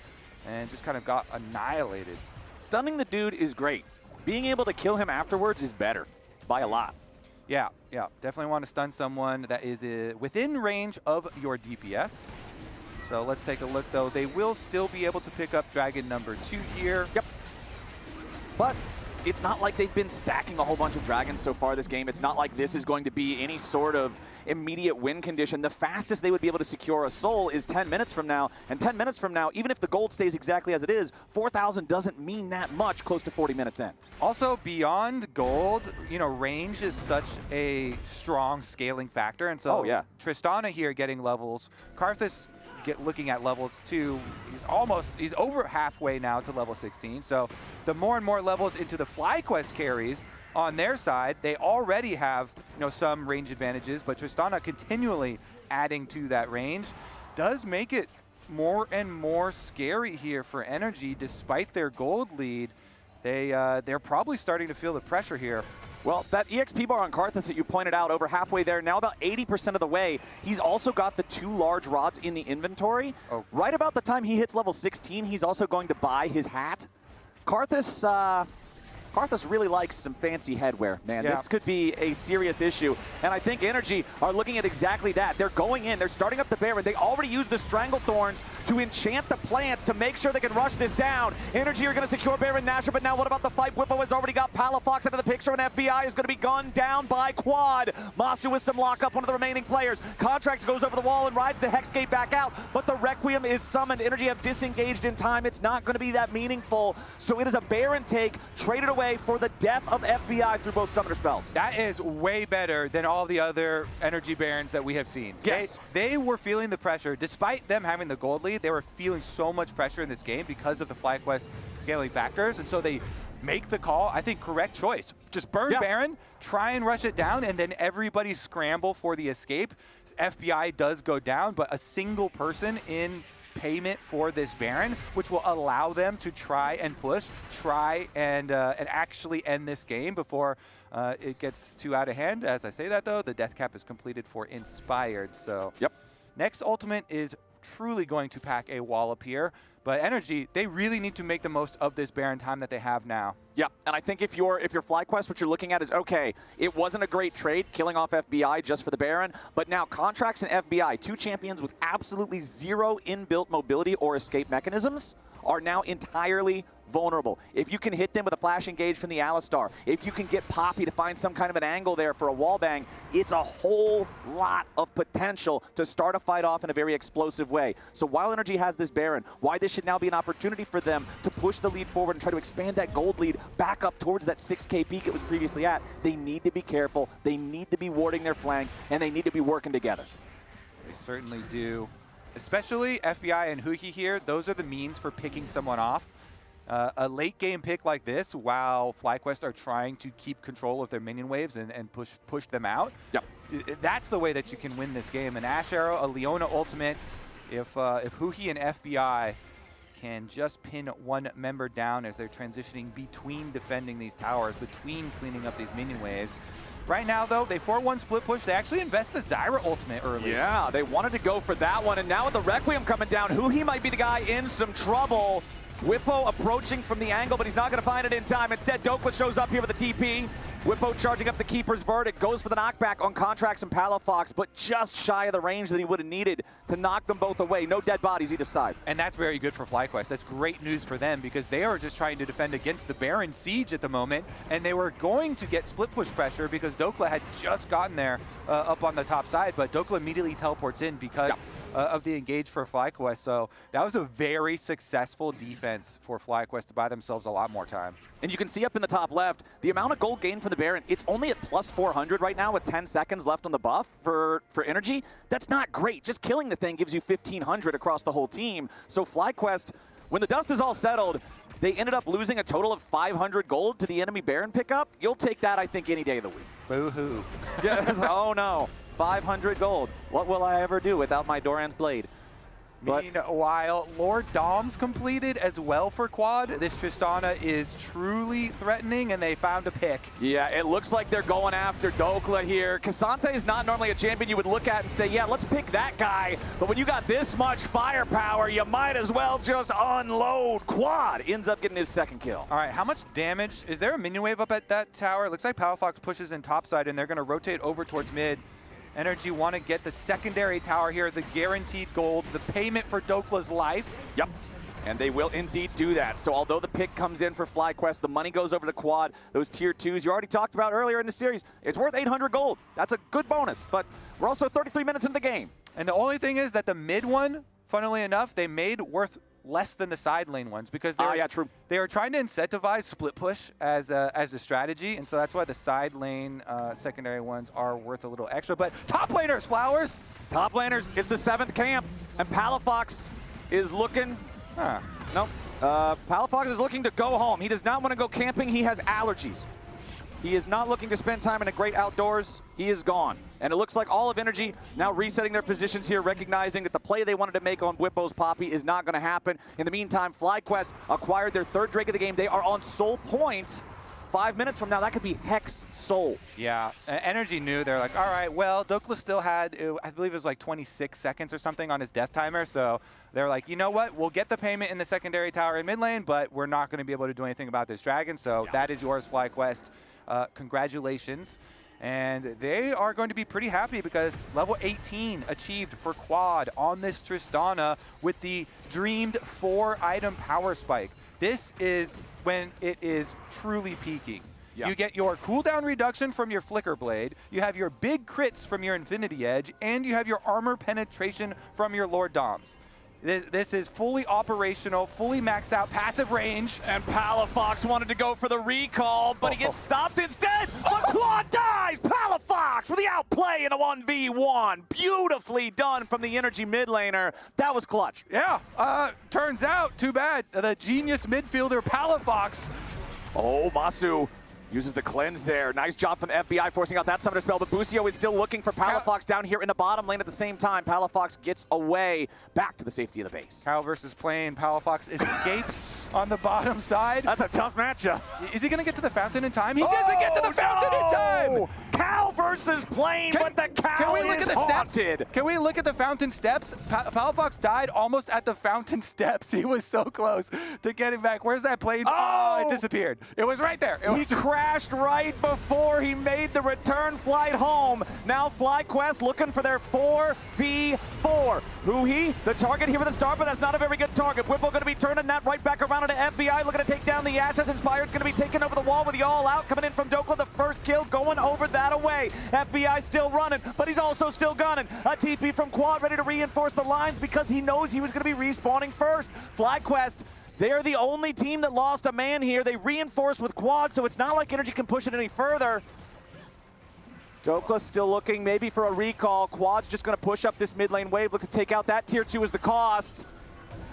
and just kind of got annihilated. Stunning the dude is great. Being able to kill him afterwards is better by a lot. Yeah, definitely want to stun someone that is within range of your DPS. So let's take a look, though. They will still be able to pick up Dragon number 2 here. Yep. But it's not like they've been stacking a whole bunch of dragons so far this game. It's not like this is going to be any sort of immediate win condition. The fastest they would be able to secure a soul is 10 minutes from now. And 10 minutes from now, even if the gold stays exactly as it is, 4,000 doesn't mean that much close to 40 minutes in. Also, beyond gold, range is such a strong scaling factor. And so Tristana here getting levels. Karthus looking at levels 2, he's over halfway now to level 16. So the more and more levels into the FlyQuest carries on their side, they already have some range advantages, but Tristana continually adding to that range does make it more and more scary here for NRG. Despite their gold lead, they're probably starting to feel the pressure here. Well, that EXP bar on Karthus that you pointed out, over halfway there, now about 80% of the way. He's also got the 2 large rods in the inventory. Oh. Right about the time he hits level 16, he's also going to buy his hat. Karthus really likes some fancy headwear, man. Yeah. This could be a serious issue. And I think NRG are looking at exactly that. They're going in, they're starting up the Baron. They already used the Strangle Thorns to enchant the plants to make sure they can rush this down. NRG are going to secure Baron Nashor, but now what about the fight? Whippo has already got Palafox into the picture, and FBI is going to be gunned down by Quad. Masu with some lockup, one of the remaining players. Contracts goes over the wall and rides the Hex Gate back out, but the Requiem is summoned. NRG have disengaged in time. It's not going to be that meaningful. So it is a Baron take, traded away for the death of FBI through both summoner spells. That is way better than all the other NRG Barons that we have seen. Yes. They were feeling the pressure. Despite them having the gold lead, they were feeling so much pressure in this game because of the FlyQuest scaling factors, and so they make the call, I think, correct choice. Just burn Baron, try and rush it down, and then everybody scramble for the escape. FBI does go down, but a single person in payment for this Baron, which will allow them to try and push, and actually end this game before it gets too out of hand. As I say that, though, the death cap is completed for Inspired. So next ultimate is truly going to pack a wallop here. But NRG, they really need to make the most of this Baron time that they have now. Yeah, and I think if you're FlyQuest, what you're looking at is, okay, it wasn't a great trade killing off FBI just for the Baron, but now Contracts and FBI, 2 champions with absolutely 0 inbuilt mobility or escape mechanisms, are now entirely vulnerable. If you can hit them with a flash engage from the Alistar, if you can get Poppy to find some kind of an angle there for a wallbang, it's a whole lot of potential to start a fight off in a very explosive way. So while NRG has this Baron, why this should now be an opportunity for them to push the lead forward and try to expand that gold lead back up towards that 6K peak it was previously at, they need to be careful, they need to be warding their flanks, and they need to be working together. They certainly do. Especially FBI and Huki here, those are the means for picking someone off. A late game pick like this, while FlyQuest are trying to keep control of their minion waves and push them out, that's the way that you can win this game. An Ash Arrow, a Leona ultimate, if Huki and FBI can just pin one member down as they're transitioning between defending these towers, between cleaning up these minion waves. Right now, though, they 4-1 split push. They actually invest the Zyra ultimate early. Yeah, they wanted to go for that one, and now with the Requiem coming down, Huhi might be the guy in some trouble. Whippo approaching from the angle, but he's not going to find it in time. Instead, Dokla shows up here with a TP. Whippo charging up the Keeper's Verdict, goes for the knockback on Contracts and Palafox, but just shy of the range that he would have needed to knock them both away. No dead bodies either side. And that's very good for FlyQuest. That's great news for them because they are just trying to defend against the Baron siege at the moment, and they were going to get split push pressure because Dokla had just gotten there up on the top side, but Dokla immediately teleports in because of the engage for FlyQuest. So that was a very successful defense for FlyQuest to buy themselves a lot more time. And you can see up in the top left, the amount of gold gained for the Baron, it's only at plus 400 right now with 10 seconds left on the buff for NRG. That's not great. Just killing the thing gives you 1,500 across the whole team. So FlyQuest, when the dust is all settled, they ended up losing a total of 500 gold to the enemy Baron pickup. You'll take that, I think, any day of the week. Boo-hoo. Oh, no. 500 gold. What will I ever do without my Doran's Blade? Meanwhile, Lord Dom's completed as well for Quad. This Tristana is truly threatening, and they found a pick. Yeah, it looks like they're going after Dokla here. Cassante is not normally a champion you would look at and say, yeah, let's pick that guy. But when you got this much firepower, you might as well just unload. Quad ends up getting his second kill. All right, how much damage? Is there a minion wave up at that tower? It looks like Palafox pushes in topside, and they're going to rotate over towards mid. NRG want to get the secondary tower here, the guaranteed gold, the payment for Dokla's life. Yep, and they will indeed do that. So although the pick comes in for FlyQuest, the money goes over to Quad. Those tier 2s you already talked about earlier in the series, it's worth 800 gold. That's a good bonus, but we're also 33 minutes into the game. And the only thing is that the mid one, funnily enough, they made worth less than the side lane ones because true. They are trying to incentivize split push as a strategy, and so that's why the side lane secondary ones are worth a little extra. But top laners, Flowers. Top laners, it's the 7th camp, and Palafox is looking. No. Palafox is looking to go home. He does not want to go camping. He has allergies. He is not looking to spend time in a great outdoors. He is gone. And it looks like all of NRG now resetting their positions here, recognizing that the play they wanted to make on Whippo's Poppy is not going to happen. In the meantime, FlyQuest acquired their 3rd Drake of the game. They are on Soul Point. 5 minutes from now, that could be Hex Soul. Yeah, NRG knew. They're like, all right, well, Dokla still had, I believe it was like 26 seconds or something on his death timer. So they're like, you know what? We'll get the payment in the secondary tower in mid lane, but we're not going to be able to do anything about this dragon. So that is yours, FlyQuest. Congratulations. And they are going to be pretty happy because level 18 achieved for Quad on this Tristana with the dreamed 4-item power spike. This is when it is truly peaking. Yeah. You get your cooldown reduction from your Flicker Blade, you have your big crits from your Infinity Edge, and you have your armor penetration from your Lord Doms. This is fully operational, fully maxed out passive range. And Palafox wanted to go for the recall, but he gets stopped instead. But Quad dies! Palafox with the outplay in a 1v1. Beautifully done from the NRG mid laner. That was clutch. Yeah, turns out, too bad, the genius midfielder Palafox. Oh, Masu uses the cleanse there. Nice job from FBI forcing out that summoner spell, but Busio is still looking for Palafox down here in the bottom lane at the same time. Palafox gets away back to the safety of the base. Cal versus Plane. Palafox escapes on the bottom side. That's a tough matchup. Is he going to get to the fountain in time? He doesn't get to the fountain in time! Cal versus Plane, but the Cal is haunted. Can we look at the fountain steps? Palafox died almost at the fountain steps. He was so close to getting back. Where's that Plane? Oh, it disappeared. It was right there. He crashed right before he made the return flight home. Now FlyQuest looking for their 4v4. Huhi, the target here with the star, but that's not a very good target. Whippo going to be turning that right back around into FBI, looking to take down the Ashes. Inspired's going to be taken over the wall with the all-out coming in from Dokla. The first kill going over that away. FBI still running, but he's also still gunning. A TP from Quad ready to reinforce the lines because he knows he was going to be respawning first. FlyQuest, they're the only team that lost a man here. They reinforced with Quad, so it's not like NRG can push it any further. Dokla still looking maybe for a recall. Quad's just going to push up this mid lane wave, look to take out that tier 2 as the cost.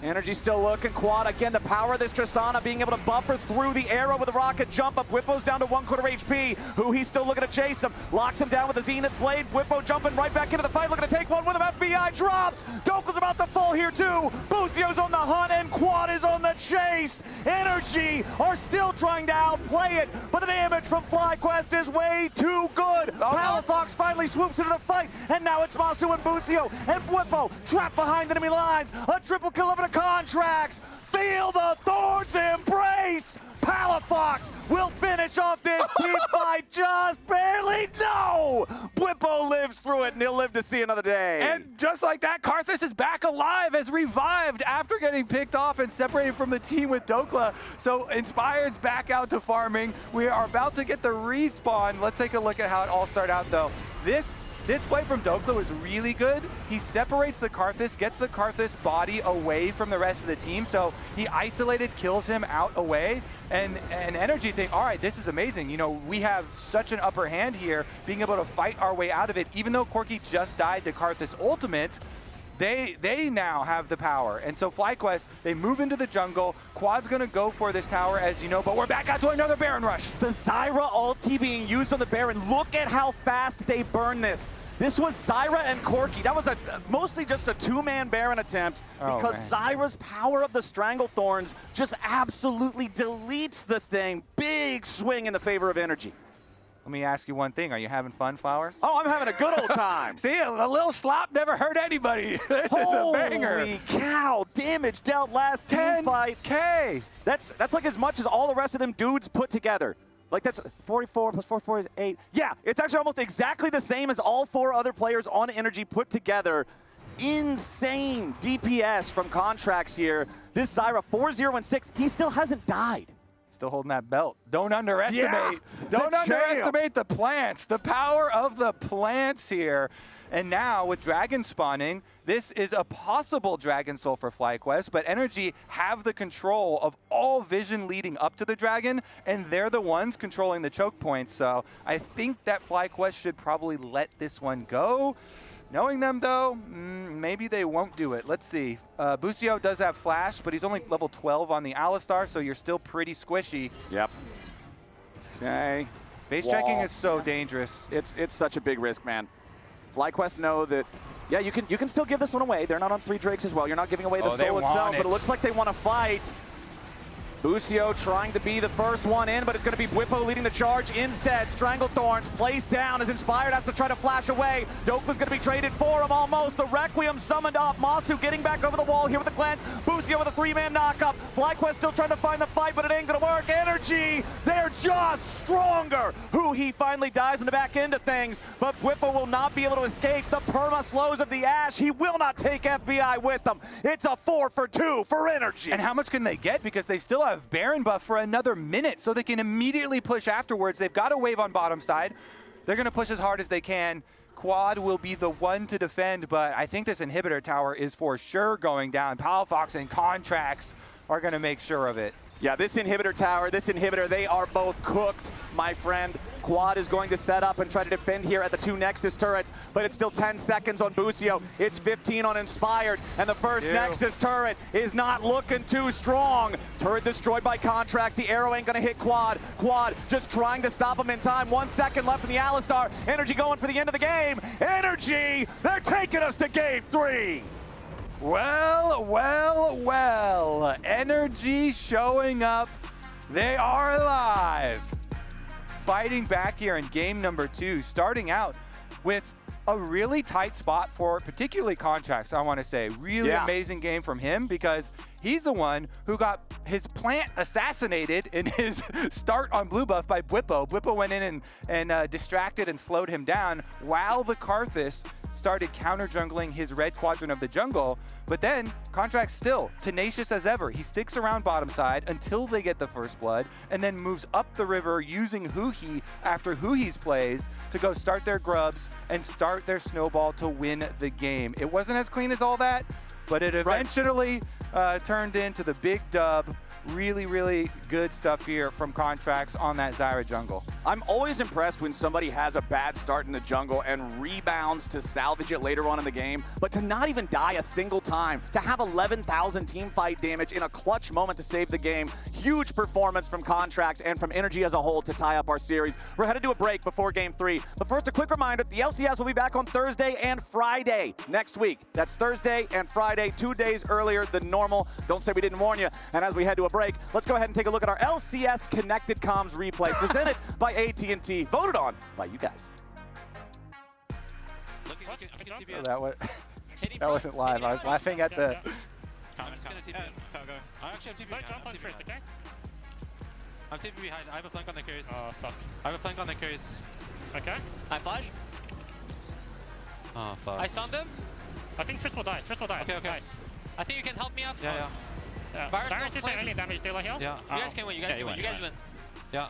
NRG still looking. Quad, again, the power of this Tristana being able to buffer through the arrow with a rocket jump up. Whippo's down to 1/4 HP. He's still looking to chase him. Locks him down with the Zenith Blade. Whippo jumping right back into the fight, looking to take one with him. FBI drops. Dokla's about to fall here too. Busio's on the hunt and Quad is on the chase. NRG are still trying to outplay it, but the damage from FlyQuest is way too good. Palafox finally swoops into the fight, and now it's Masu and Busio and Whippo trapped behind enemy lines. A triple kill over the contracts. Feel the Thorns embrace. Palafox will finish off this team fight just barely. No! Whippo lives through it, and he'll live to see another day. And just like that, Karthus is back alive, as revived after getting picked off and separated from the team with Dokla. So Inspired's back out to farming. We are about to get the respawn. Let's take a look at how it all started out, though. This play from Dokla was really good. He separates the Karthus, gets the Karthus body away from the rest of the team, so he isolated, kills him out away, and NRG think, all right, this is amazing. You know, we have such an upper hand here, being able to fight our way out of it. Even though Corki just died to Karthus ultimate, they now have the power. And so FlyQuest, they move into the jungle. Quad's gonna go for this tower, as you know, but we're back out to another Baron rush. The Zyra ulti being used on the Baron. Look at how fast they burn this. This was Zyra and Corki. That was mostly just a 2-man Baron attempt because Zyra's power of the Stranglethorns just absolutely deletes the thing. Big swing in the favor of NRG. Let me ask you one thing. Are you having fun, Flowers? Oh, I'm having a good old time. See, a little slop never hurt anybody. This is a banger. Holy cow. Damage dealt last team fight. 10K. That's like as much as all the rest of them dudes put together. Like, that's 44 plus 44 is 8. Yeah, it's actually almost exactly the same as all 4 other players on NRG put together. Insane DPS from Contracts here. This Zyra, 4-0-6, he still hasn't died. still holding that belt. Don't underestimate. Yeah, Don't the underestimate the plants. The power of the plants here. And now with Dragon spawning, this is a possible Dragon Soul for FlyQuest, but NRG have the control of all vision leading up to the Dragon, and they're the ones controlling the choke points. So I think that FlyQuest should probably let this one go. Knowing them though, maybe they won't do it. Let's see. Busio does have Flash, but he's only level 12 on the Alistar, so you're still pretty squishy. Yep. Okay. Base checking is so dangerous. It's such a big risk, man. FlyQuest know that, yeah, you can still give this one away. They're not on 3 Drakes as well. You're not giving away the soul itself, but it looks like they want to fight. Busio trying to be the first one in, but it's going to be Bwipo leading the charge instead. Stranglethorns placed down as Inspired has to try to flash away. Dokla's going to be traded for him almost. The Requiem summoned off. Masu getting back over the wall here with the glance. Busio with a 3-man knockup. FlyQuest still trying to find the fight, but it ain't going to work. NRG, they're just stronger. He finally dies in the back end of things, but Bwipo will not be able to escape the perma slows of the Ash. He will not take FBI with him. It's a 4 for 2 for NRG. And how much can they get? Because they still have Baron buff for another minute, so they can immediately push afterwards. They've got a wave on bottom side. They're going to push as hard as they can. Quad will be the one to defend, but I think this inhibitor tower is for sure going down. Palafox and Contracts are going to make sure of it. Yeah, this inhibitor tower, they are both cooked, my friend. Quad is going to set up and try to defend here at the 2 Nexus turrets, but it's still 10 seconds on Busio. It's 15 on Inspired, and the first Nexus turret is not looking too strong. Turret destroyed by Contracts. The arrow ain't gonna hit Quad. Quad just trying to stop him in time. 1 second left in the Alistar. NRG going for the end of the game. NRG, they're taking us to game 3. Well, well, well. NRG showing up. They are alive. Fighting back here in game number 2, starting out with a really tight spot for particularly Contracts, I want to say. Really amazing game from him because he's the one who got his plant assassinated in his start on blue buff by Bwipo. Bwipo went in and distracted and slowed him down while the Karthus started counter-jungling his red quadrant of the jungle, but then Contracts still tenacious as ever. He sticks around bottom side until they get the first blood, and then moves up the river using Huhi after Huhi's plays to go start their grubs and start their snowball to win the game. It wasn't as clean as all that, but it eventually turned into the big dub. Really, really good stuff here from Contracts on that Zyra jungle. I'm always impressed when somebody has a bad start in the jungle and rebounds to salvage it later on in the game, but to not even die a single time, to have 11,000 team fight damage in a clutch moment to save the game. Huge performance from Contracts and from NRG as a whole to tie up our series. We're headed to a break before game 3, but first a quick reminder, the LCS will be back on Thursday and Friday next week. That's Thursday and Friday, 2 days earlier than normal. Don't say we didn't warn you. And as we head to a break, let's go ahead and take a look at our LCS Connected Comms replay presented by AT&T, voted on by you guys. That wasn't live. I was laughing at the... I'm TP behind. I have a flank on the carries. Oh, fuck. I have a flank on the carries. Okay. I flash. Oh, fuck. I stunned him. I think Trish will die. Trish will die. Okay, okay. Nice. I think you can help me up. Yeah, yeah. Virus isn't any damage dealer here. Yeah. You guys can win. You guys can win. You guys win. Yeah.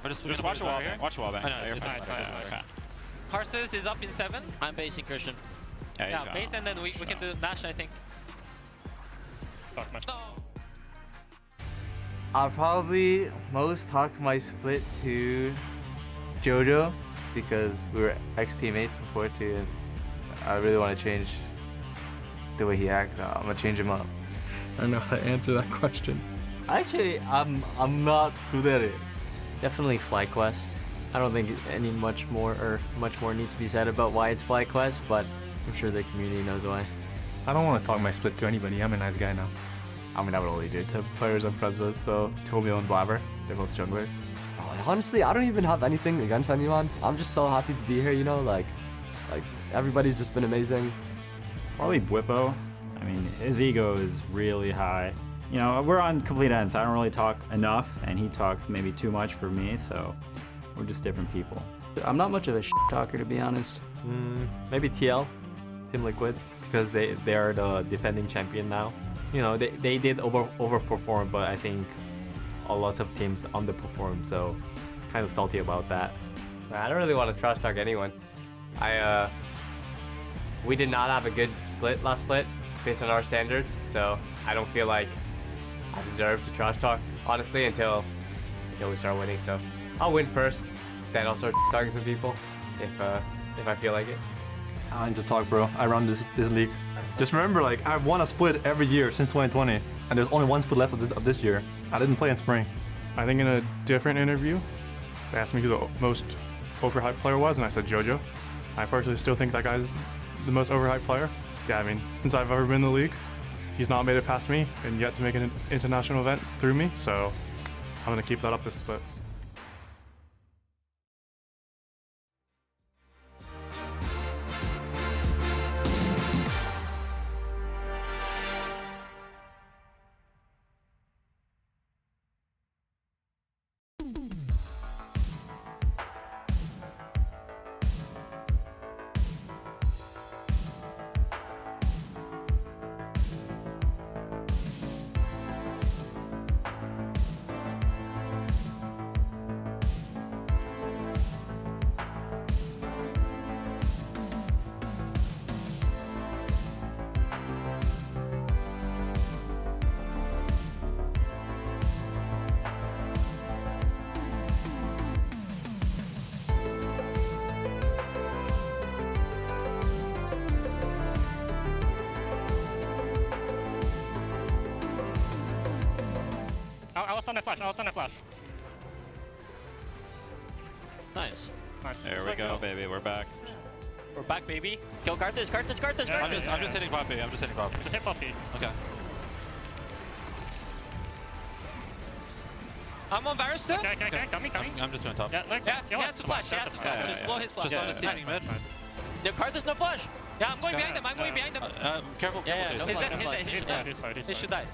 Just watch the wall here. Watch the wall back. I know. It's fine. Karthus is up in 7. I'm basing Christian. Yeah, base and then we can do Nash, I think. Fuck, man. No. I'll probably most talk my split to Jojo because we were ex-teammates before too, and I really want to change the way he acts. I'm gonna change him up. I don't know how to answer that question. Actually, I'm not good at it. Definitely FlyQuest. I don't think much more needs to be said about why it's FlyQuest, but I'm sure the community knows why. I don't want to talk my split to anybody. I'm a nice guy now. I mean, I would only do it to players I'm friends with, so Tomio and Blabber, they're both junglers. Oh, honestly, I don't even have anything against anyone. I'm just so happy to be here, you know, like everybody's just been amazing. Probably Bwipo. I mean, his ego is really high. You know, we're on complete ends. I don't really talk enough, and he talks maybe too much for me, so we're just different people. I'm not much of a talker, to be honest. Maybe TL, Team Liquid, because they are the defending champion now. You know, they did overperform, but I think a lot of teams underperformed, so kind of salty about that. I don't really want to trash talk anyone. We did not have a good last split based on our standards, so I don't feel like I deserve to trash talk, honestly, until we start winning. So I'll win first, then I'll start talking to people if I feel like it. I need to talk, bro. I run this league. Just remember, like, I've won a split every year since 2020, and there's only one split left of this year. I didn't play in spring. I think in a different interview, they asked me who the most overhyped player was, and I said JoJo. I personally still think that guy's the most overhyped player. Yeah, I mean, since I've ever been in the league, he's not made it past me and yet to make an international event through me, so I'm going to keep that up this split. I was on the flash. Nice. Nice. There we go, baby. We're back. We're back, baby. Kill Karthus. Yeah, I'm just hitting Poppy. Just hit Poppy. Okay. I'm on Varus still. Okay. Coming. I'm just going top. Yeah, look. Yeah, he has to flash. Just blow his flash. Just on the ceiling mid. No, Karthus, no flash. Yeah, I'm going behind them. Careful. Yeah, no flash. He should die.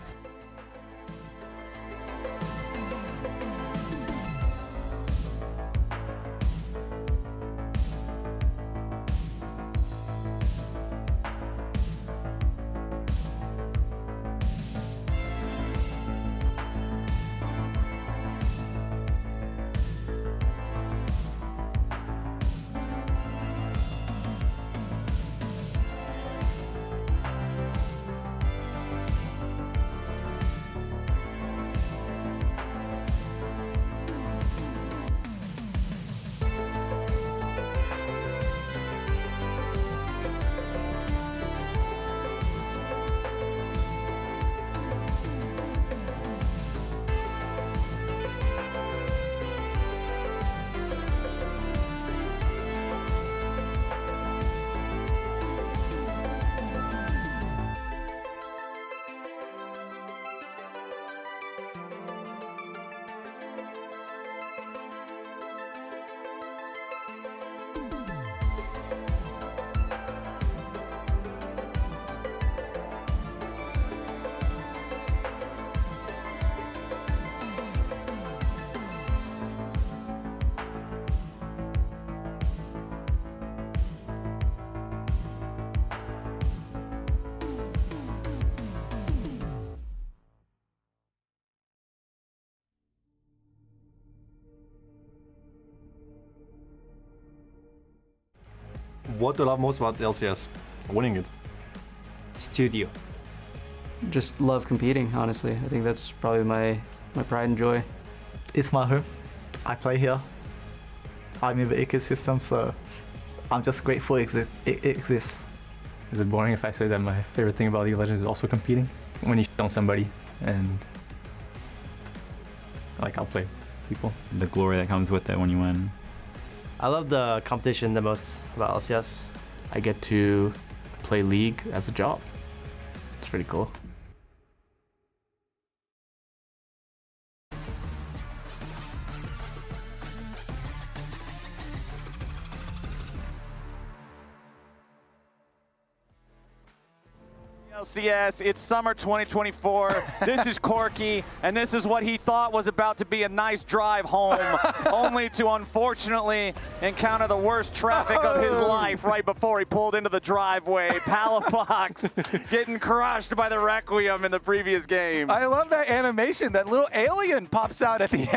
What do you love most about the LCS? Winning it. Studio. Just love competing, honestly. I think that's probably my pride and joy. It's my home. I play here. I'm in the ecosystem, so I'm just grateful it exists. Is it boring if I say that my favorite thing about League of Legends is also competing? When you shit on somebody and like outplay people. The glory that comes with it when you win. I love the competition the most about LCS. I get to play League as a job. It's pretty cool. LCS, it's summer 2024. This is Corky, and this is what he thought was about to be a nice drive home, only to unfortunately encounter the worst traffic of his life right before he pulled into the driveway. Palafox getting crushed by the Requiem in the previous game. I love that animation. That little alien pops out at the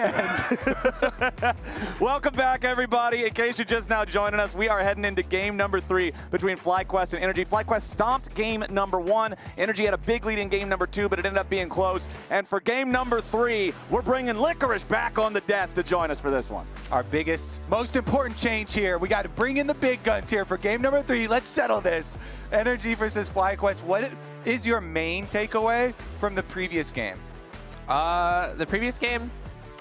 end. Welcome back, everybody. In case you're just now joining us, we are heading into game number 3 between FlyQuest and NRG. FlyQuest stomped game number 1. NRG had a big lead in game number 2, but it ended up being close. And for game number 3, we're bringing Licorice back on the desk to join us for this one. Our biggest, most important change here. We got to bring in the big guns here for game number 3. Let's settle this. NRG versus FlyQuest. What is your main takeaway from the previous game? The previous game,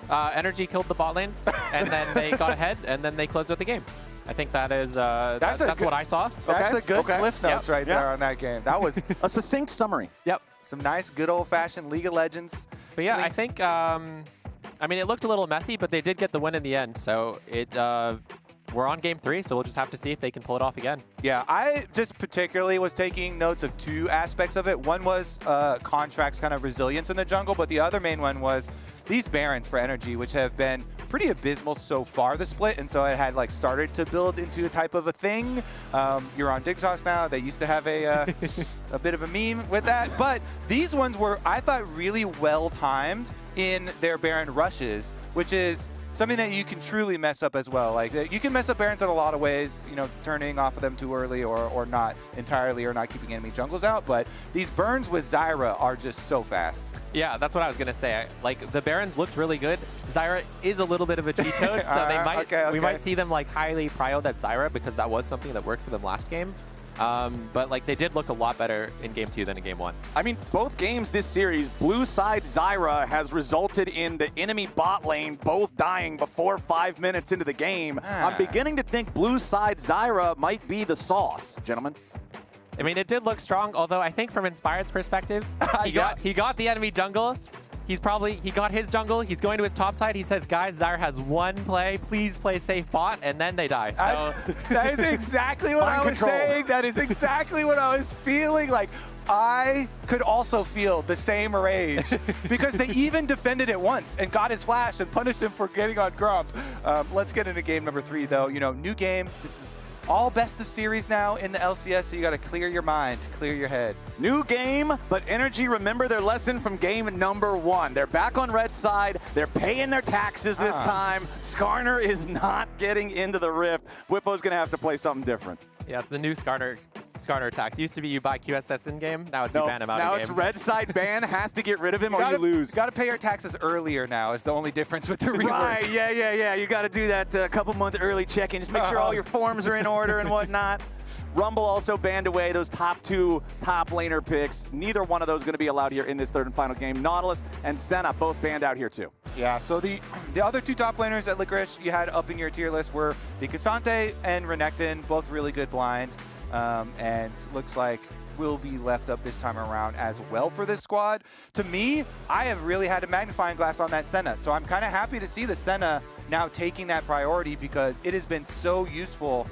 NRG killed the bot lane, and then they got ahead, and then they closed out the game. I think that is that's what I saw. That's a good cliff notes right there on that game. That was a succinct summary. Yep. Some nice, good old-fashioned League of Legends. But yeah, I think, I mean, it looked a little messy, but they did get the win in the end. So we're on game 3, so we'll just have to see if they can pull it off again. Yeah, I just particularly was taking notes of 2 aspects of it. One was Contract's kind of resilience in the jungle, but the other main one was these Barons for NRG, which have been pretty abysmal so far the split, and so it had like started to build into a type of a thing. You're on Digitoss now. They used to have a bit of a meme with that, but these ones were, I thought, really well timed in their Baron rushes, which is something that you can truly mess up as well. Like, you can mess up Barons in a lot of ways, you know, turning off of them too early or not entirely, or not keeping enemy jungles out, but these burns with Zyra are just so fast. Yeah, that's what I was going to say. Like, the Barons looked really good. Zyra is a little bit of a cheat code, so they might we might see them like highly prioed at Zyra, because that was something that worked for them last game. But like, they did look a lot better in game 2 than in game 1. I mean, both games this series, blue side Zyra has resulted in the enemy bot lane both dying before 5 minutes into the game. I'm beginning to think blue side Zyra might be the sauce, gentlemen. I mean, it did look strong, although I think from Inspired's perspective, he got the enemy jungle. He got his jungle. He's going to his top side. He says, guys, Zyra has 1 play. Please play safe bot, and then they die. So that is exactly what I was saying. That is exactly what I was feeling. Like, I could also feel the same rage because they even defended it once and got his flash and punished him for getting on Grump. Let's get into game number 3, though. You know, new game. This is all best of series now in the LCS, so you got to clear your mind, clear your head. New game, but NRG remember their lesson from game number 1. They're back on red side. They're paying their taxes this time. Skarner is not getting into the rift. Whippo's going to have to play something different. yeah, it's the new Skarner tax. Used to be you buy QSS in game. Now it's you ban him out of game. Now it's red side ban. Has to get rid of him or you lose. You got to pay your taxes earlier now. Is the only difference with the rework. Right. Yeah. You got to do that a couple months early check-in. Just make sure all your forms are in order and whatnot. Rumble also banned away those top 2 top laner picks. Neither one of those going to be allowed here in this third and final game. Nautilus and Senna both banned out here too. Yeah, so the other 2 top laners at Licorice you had up in your tier list were the Cassante and Renekton, both really good blind, and looks like will be left up this time around as well for this squad. To me, I have really had a magnifying glass on that Senna, so I'm kind of happy to see the Senna now taking that priority because it has been so useful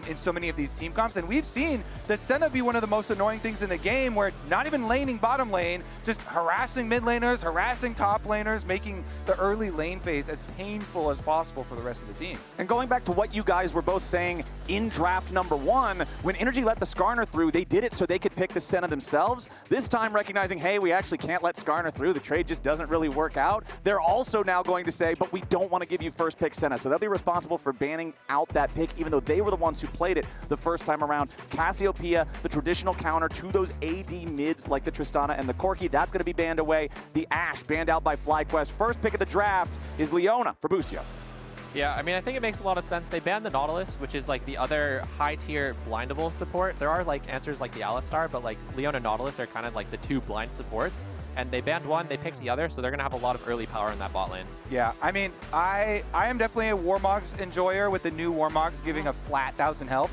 in so many of these team comps. And we've seen the Senna be one of the most annoying things in the game where not even laning bottom lane, just harassing mid laners, harassing top laners, making the early lane phase as painful as possible for the rest of the team. And going back to what you guys were both saying in draft number 1, when NRG let the Skarner through, they did it so they could pick the Senna themselves. This time recognizing, hey, we actually can't let Skarner through. The trade just doesn't really work out. They're also now going to say, but we don't want to give you first pick Senna. So they'll be responsible for banning out that pick, even though they were the ones who played it the first time around. Cassiopeia, the traditional counter to those AD mids like the Tristana and the Corki, that's going to be banned away. The Ashe banned out by FlyQuest. First pick of the draft is Leona for Busio. Yeah, I mean, I think it makes a lot of sense. They banned the Nautilus, which is like the other high-tier blindable support. There are like answers like the Alistar, but like Leona and Nautilus are kind of like the 2 blind supports. And they banned one, they picked the other, so they're going to have a lot of early power in that bot lane. Yeah, I mean, I am definitely a Warmogs enjoyer with the new Warmogs giving a flat 1,000 health.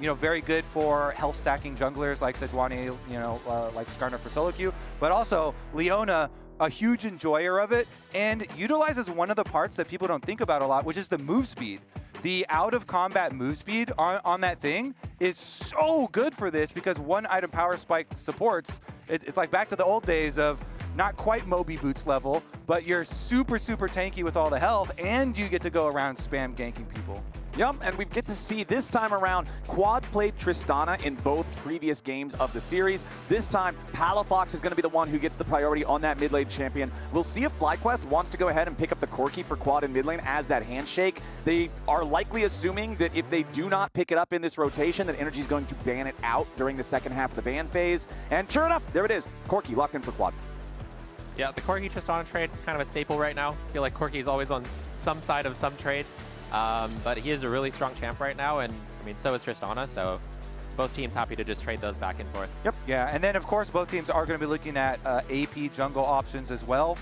You know, very good for health stacking junglers like Sejuani, you know, like Skarner for solo queue. But also, Leona, a huge enjoyer of it, and utilizes one of the parts that people don't think about a lot, which is the move speed. The out-of-combat move speed on that thing is so good for this because one item power spike supports. It's like back to the old days of not quite Moby Boots level, but you're super, super tanky with all the health, and you get to go around spam ganking people. Yep, and we get to see this time around, Quad played Tristana in both previous games of the series. This time, Palafox is going to be the one who gets the priority on that mid lane champion. We'll see if FlyQuest wants to go ahead and pick up the Corki for Quad in mid lane as that handshake. They are likely assuming that if they do not pick it up in this rotation, that NRG is going to ban it out during the second half of the ban phase. And sure enough, there it is. Corki locked in for Quad. Yeah, the Corki Tristana trade is kind of a staple right now. I feel like Corki is always on some side of some trade. But he is a really strong champ right now, and I mean, so is Tristana, so both teams happy to just trade those back and forth. Yep. Yeah, and then of course both teams are going to be looking at AP jungle options as well.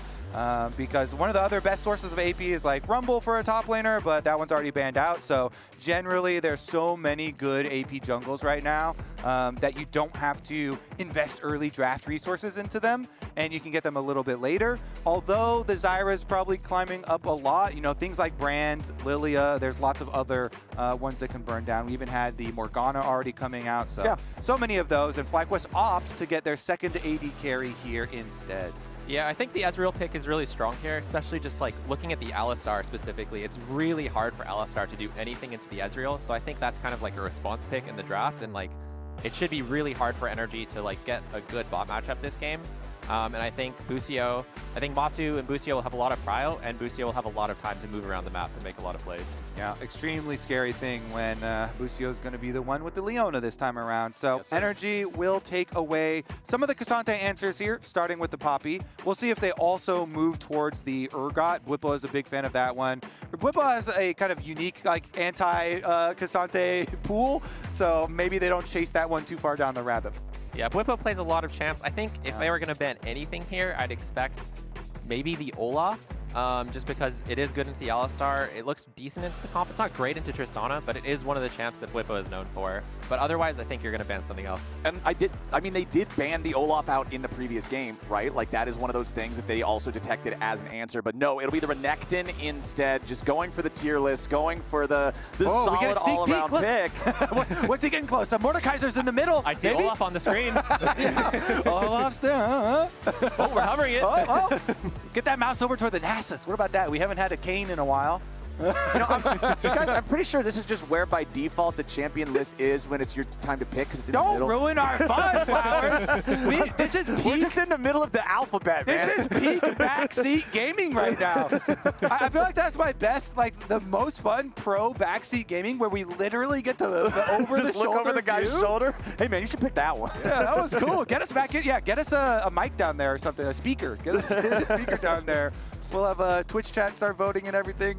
Because one of the other best sources of AP is like Rumble for a top laner, but that one's already banned out. So generally, there's so many good AP jungles right now that you don't have to invest early draft resources into them, and you can get them a little bit later. Although the Zyra is probably climbing up a lot, you know, things like Brand, Lilia, there's lots of other ones that can burn down. We even had the Morgana already coming out, so yeah. So many of those, and FlyQuest opts to get their second AD carry here instead. Yeah, I think the Ezreal pick is really strong here, especially just like looking at the Alistar specifically. It's really hard for Alistar to do anything into the Ezreal, so I think that's kind of like a response pick in the draft, and like it should be really hard for NRG to like get a good bot matchup this game. And I think Busio, I think Masu and Busio will have a lot of prio, and Busio will have a lot of time to move around the map and make a lot of plays. Yeah, extremely scary thing when Busio is going to be the one with the Leona this time around. So yes, NRG will take away some of the Cassante answers here, starting with the Poppy. We'll see if they also move towards the Urgot. Bwipo is a big fan of that one. Bwipo has a kind of unique like anti-Cassante pool, so maybe they don't chase that one too far down the rabbit. Yeah, Bwipo plays a lot of champs. I think if they were going to ban anything here, I'd expect maybe the Olaf, just because it is good into the Alistar. It looks decent into the comp. It's not great into Tristana, but it is one of the champs that Bwipo is known for. But otherwise, I think you're going to ban something else. And they did ban the Olaf out in the previous game, right? Like, that is one of those things that they also detected as an answer. But no, it'll be the Renekton instead, just going for the tier list, going for the solid all-around pick. What's he getting close? Mordekaiser's in the middle. I see maybe? Olaf on the screen. Olaf's there. Oh, we're hovering it. Oh. Get that mouse over toward the Nasus. What about that? We haven't had a Kayn in a while. You know, I'm pretty sure this is just where by default the champion list is when it's your time to pick. It's in Don't the middle. ruin our fun, Flowers. We're just in the middle of the alphabet, man. This is peak backseat gaming right now. I feel like that's my best, like the most fun pro backseat gaming where we literally get to the over the shoulder look over the guy's view. shoulder. Hey man, you should pick that one. Yeah, that was cool. Get us back in. Yeah, get us a mic down there or something, a speaker. Get us a speaker down there. We'll have a Twitch chat start voting and everything.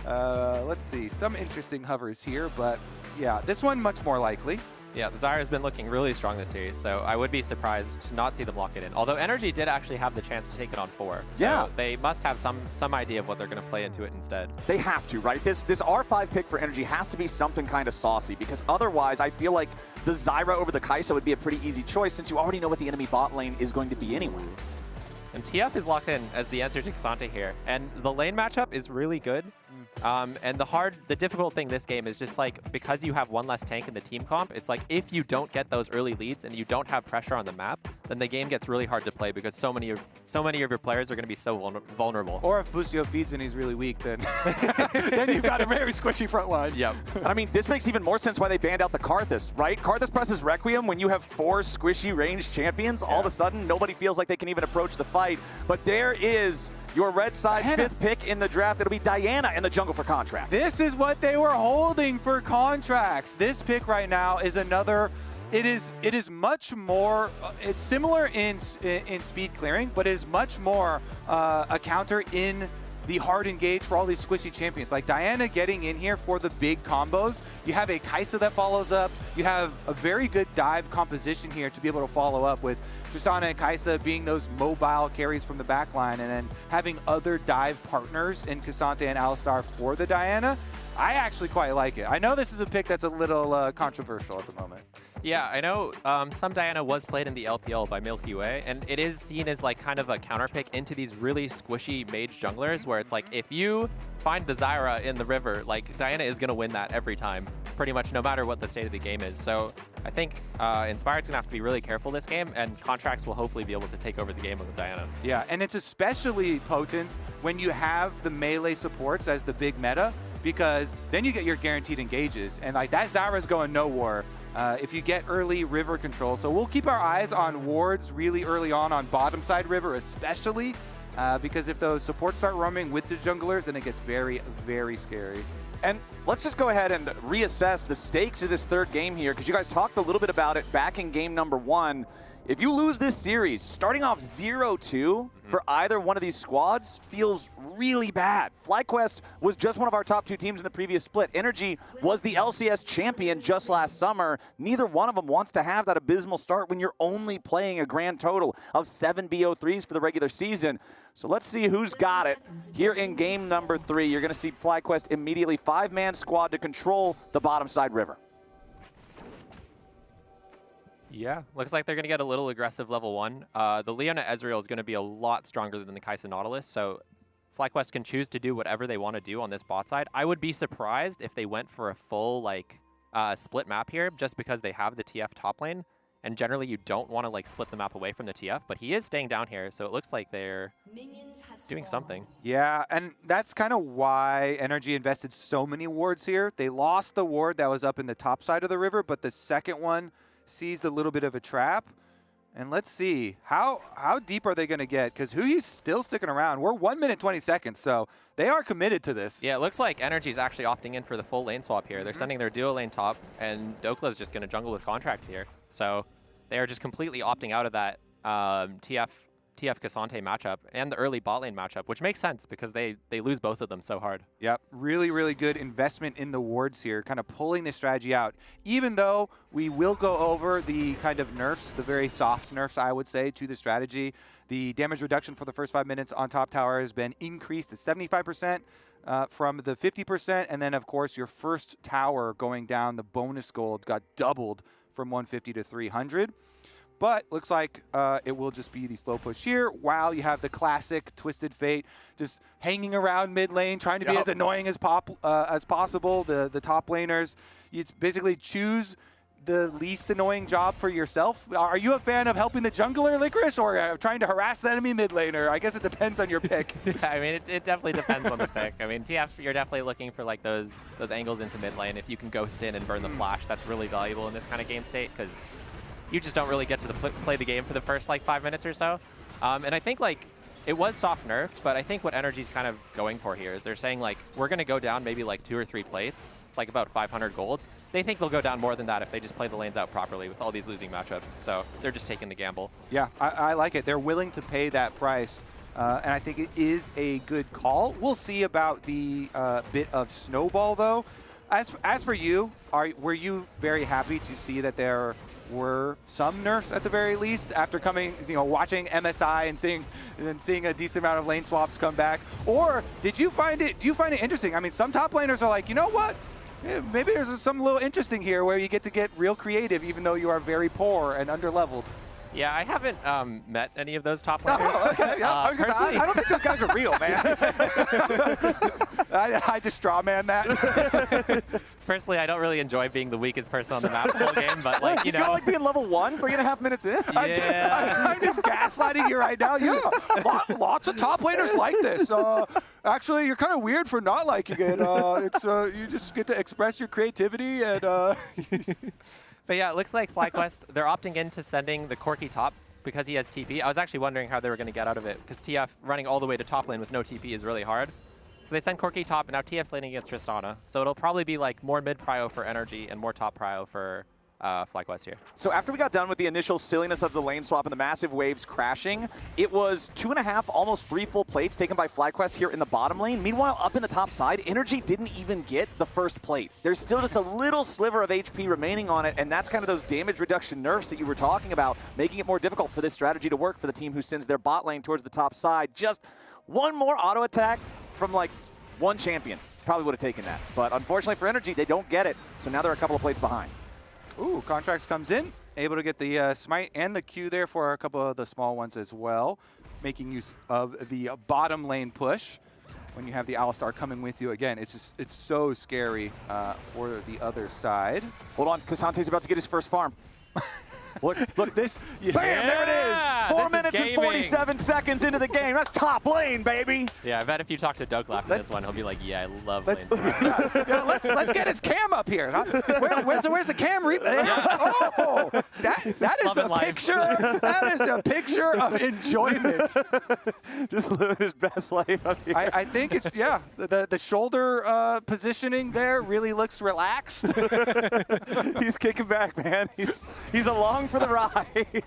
Let's see, some interesting hovers here, but yeah, this one much more likely. Yeah, the Zyra has been looking really strong this series, so I would be surprised to not see them lock it in. Although NRG did actually have the chance to take it on 4. So yeah. They must have some idea of what they're going to play into it instead. They have to, right? This R5 pick for NRG has to be something kind of saucy, because otherwise I feel like the Zyra over the Kai'Sa would be a pretty easy choice since you already know what the enemy bot lane is going to be anyway. And TF is locked in as the answer to Cassante here. And the lane matchup is really good. And the difficult thing this game is just like, because you have one less tank in the team comp, it's like if you don't get those early leads and you don't have pressure on the map, then the game gets really hard to play because so many of your players are going to be so vulnerable. Or if Busio feeds and he's really weak, then then you've got a very squishy front line. Yep. I mean, this makes even more sense why they banned out the Karthus, right? Karthus presses Requiem when you have 4 squishy ranged champions. All of a sudden, nobody feels like they can even approach the fight. But there is your red side Diana. 5th pick in the draft. It'll be Diana in the jungle for contract. This is what they were holding for contracts. This pick right now is another. It is much more. It's similar in speed clearing, but it is much more a counter in the hard engage for all these squishy champions. Like Diana getting in here for the big combos. You have a Kai'Sa that follows up. You have a very good dive composition here to be able to follow up with Tristana and Kai'Sa being those mobile carries from the backline, and then having other dive partners in Cassante and Alistar for the Diana. I actually quite like it. I know this is a pick that's a little controversial at the moment. Yeah, I know some Diana was played in the LPL by Milky Way, and it is seen as like kind of a counter pick into these really squishy mage junglers where it's like if you find the Zyra in the river, like Diana is going to win that every time. pretty much no matter what the state of the game is. So I think Inspired's going to have to be really careful this game, and Contracts will hopefully be able to take over the game with Diana. Yeah, and it's especially potent when you have the melee supports as the big meta, because then you get your guaranteed engages, and like that Zyra's going no war if you get early river control. So we'll keep our eyes on wards really early on bottom side river especially, because if those supports start roaming with the junglers, then it gets very, very scary. And let's just go ahead and reassess the stakes of this third game here, because you guys talked a little bit about it back in game number 1. If you lose this series, starting off 0-2 for either one of these squads feels really bad. FlyQuest was just one of our top 2 teams in the previous split. NRG was the LCS champion just last summer. Neither one of them wants to have that abysmal start when you're only playing a grand total of 7 BO3s for the regular season. So let's see who's got it here in game number 3. You're going to see FlyQuest immediately 5-man squad to control the bottom side river. Yeah, looks like they're going to get a little aggressive level 1. The Leona Ezreal is going to be a lot stronger than the Kai'Sa Nautilus, so FlyQuest can choose to do whatever they want to do on this bot side. I would be surprised if they went for a full split map here, just because they have the TF top lane, and generally you don't want to split the map away from the TF, but he is staying down here, so it looks like they're doing something. Yeah, and that's kind of why NRG invested so many wards here. They lost the ward that was up in the top side of the river, but the second one seized a little bit of a trap. And let's see, how deep are they going to get? Because Hui's still sticking around. We're 1 minute 20 seconds, so they are committed to this. Yeah, it looks like NRG's actually opting in for the full lane swap here. They're sending their duo lane top, and Dokla's just going to jungle with Contracts here. So they are just completely opting out of that TF Cassante matchup and the early bot lane matchup, which makes sense because they lose both of them so hard. Yep, really, really good investment in the wards here, kind of pulling this strategy out. Even though we will go over the kind of nerfs, the very soft nerfs, I would say, to the strategy. The damage reduction for the first 5 minutes on top tower has been increased to 75% from the 50%. And then, of course, your first tower going down, the bonus gold got doubled from 150 to 300. But looks like it will just be the slow push here, while you have the classic Twisted Fate just hanging around mid lane, trying to be as annoying as possible. The top laners, you basically choose the least annoying job for yourself. Are you a fan of helping the jungler, Licorice, or trying to harass the enemy mid laner? I guess it depends on your pick. Yeah, I mean, it definitely depends on the pick. I mean, TF, you're definitely looking for those angles into mid lane. If you can ghost in and burn the flash, that's really valuable in this kind of game state, because you just don't really get to play the game for the first 5 minutes or so. And I think it was soft nerfed, but I think what NRG's kind of going for here is they're saying we're going to go down maybe 2 or 3 plates. It's about 500 gold. They think they'll go down more than that if they just play the lanes out properly with all these losing matchups. So they're just taking the gamble. Yeah, I like it. They're willing to pay that price. And I think it is a good call. We'll see about the bit of snowball, though. As for you, were you very happy to see that there were some nerfs at the very least after watching MSI and seeing a decent amount of lane swaps come back? Or do you find it interesting? I mean, some top laners are like, you know what? Maybe there's some little interesting here where you get to get real creative even though you are very poor and underleveled. Yeah, I haven't met any of those top laners. Oh, okay. Yeah. I was gonna say, I don't think those guys are real, man. I just straw man that. Personally, I don't really enjoy being the weakest person on the map the whole game, but you don't like being level 1 3.5 minutes in? Yeah. I'm just gaslighting you right now. Yeah, lots of top laners like this. Actually, you're kind of weird for not liking it. You just get to express your creativity and. But yeah, it looks like FlyQuest, they're opting into sending the Corki top because he has TP. I was actually wondering how they were going to get out of it, because TF running all the way to top lane with no TP is really hard. So they send Corki top, and now TF's laning against Tristana. So it'll probably be more mid-prio for NRG and more top prio for FlyQuest here. So after we got done with the initial silliness of the lane swap and the massive waves crashing, it was 2.5, almost 3 full plates taken by FlyQuest here in the bottom lane. Meanwhile, up in the top side, NRG didn't even get the first plate. There's still just a little sliver of HP remaining on it, and that's kind of those damage reduction nerfs that you were talking about, making it more difficult for this strategy to work for the team who sends their bot lane towards the top side. Just one more auto attack from one champion. Probably would have taken that. But unfortunately for NRG, they don't get it, so now they're a couple of plates behind. Ooh, Contracts comes in, able to get the smite and the Q there for a couple of the small ones as well, making use of the bottom lane push. when you have the Alistar coming with you. Again, it's so scary for the other side. Hold on, Kasante's about to get his first farm. Look, this. Bam, there it is. 4 minutes and 47 seconds into the game. That's top lane, baby. Yeah, I bet if you talk to Doug after this one, he'll be like, yeah, I love Let's lane. let's get his cam up here. Where's the cam? Oh, that is a picture. That is a picture of enjoyment. Just living his best life up here. I think it's the shoulder positioning there really looks relaxed. He's kicking back, man. He's along for the ride.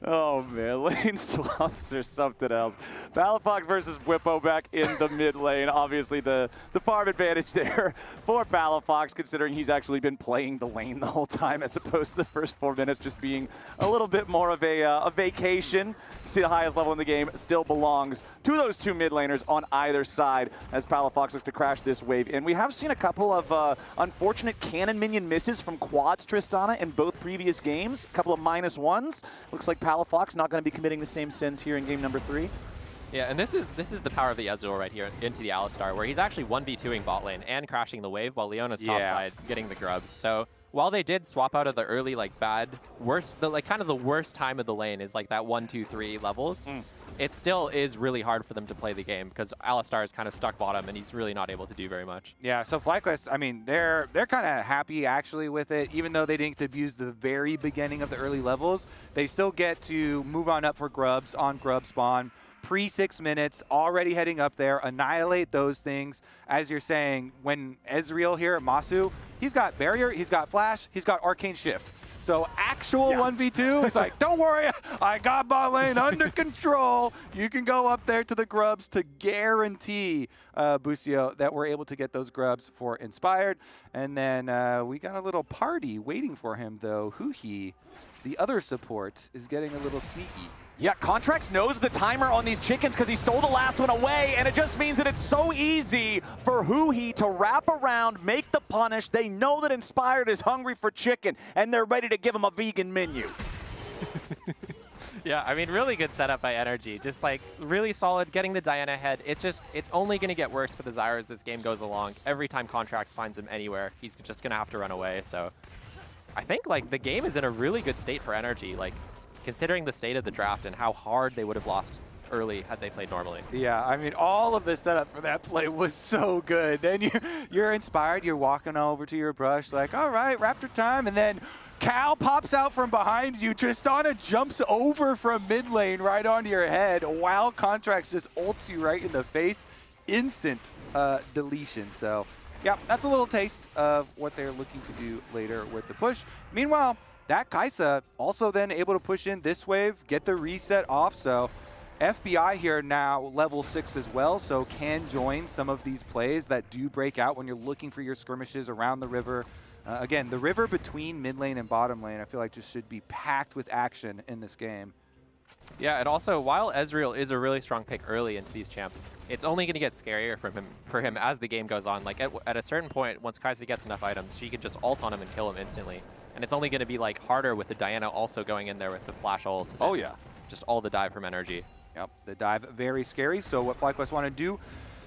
Oh man, lane swaps are something else. Palafox versus Whippo back in the mid lane. Obviously the farm advantage there for Palafox, considering he's actually been playing the lane the whole time as opposed to the first 4 minutes just being a little bit more of a vacation. See, the highest level in the game still belongs to those two mid laners on either side as Palafox looks to crash this wave. And we have seen a couple of unfortunate cannon minion misses from Quads Tristana in both previous games. A couple of -1s. Looks like Palafox not going to be committing the same sins here in game number 3. Yeah, and this is the power of the Ezreal right here into the Alistar, where he's actually 1v2ing bot lane and crashing the wave while Leona's top side getting the grubs. So while they did swap out of the early kind of the worst time of the lane is like that 1, 2, 3 levels, it still is really hard for them to play the game because Alistar is kind of stuck bottom and he's really not able to do very much. Yeah, so FlyQuest, I mean, they're kind of happy actually with it, even though they didn't abuse the very beginning of the early levels. They still get to move on up for grubs on grub spawn. Pre-6 minutes, already heading up there, annihilate those things. As you're saying, when Ezreal here at Masu, he's got Barrier, he's got Flash, he's got Arcane Shift. So actual 1v2, he's like, don't worry, I got bot lane under control. You can go up there to the grubs to guarantee Busio that we're able to get those grubs for Inspired. And then we got a little party waiting for him though. Huhi, the other support, is getting a little sneaky. Yeah, Contracts knows the timer on these chickens because he stole the last one away, and it just means that it's so easy for Huhi to wrap around, make the punish. They know that Inspired is hungry for chicken, and they're ready to give him a vegan menu. Yeah, I mean, really good setup by NRG. Just like really solid, getting the Diana ahead. It's only going to get worse for the Zyra as this game goes along. Every time Contracts finds him anywhere, he's just going to have to run away. So I think like the game is in a really good state for NRG. Like, considering the state of the draft and how hard they would have lost early had they played normally. Yeah, I mean, all of the setup for that play was so good. Then you're inspired, you're walking over to your brush like, all right, Raptor time, and then Cal pops out from behind you. Tristana jumps over from mid lane right onto your head while Contracts just ults you right in the face. Instant deletion. So, yeah, that's a little taste of what they're looking to do later with the push. Meanwhile, that Kai'Sa also then able to push in this wave, get the reset off. So FBI here now level 6 as well, so can join some of these plays that do break out when you're looking for your skirmishes around the river. Again, the river between mid lane and bottom lane, I feel like just should be packed with action in this game. Yeah, and also, while Ezreal is a really strong pick early into these champs, it's only going to get scarier for him as the game goes on. Like, at a certain point, once Kai'Sa gets enough items, she can just ult on him and kill him instantly. And it's only going to be, like, harder with the Diana also going in there with the flash ult. Oh, yeah. Just all the dive from NRG. Yep, the dive very scary. So what FlyQuest want to do,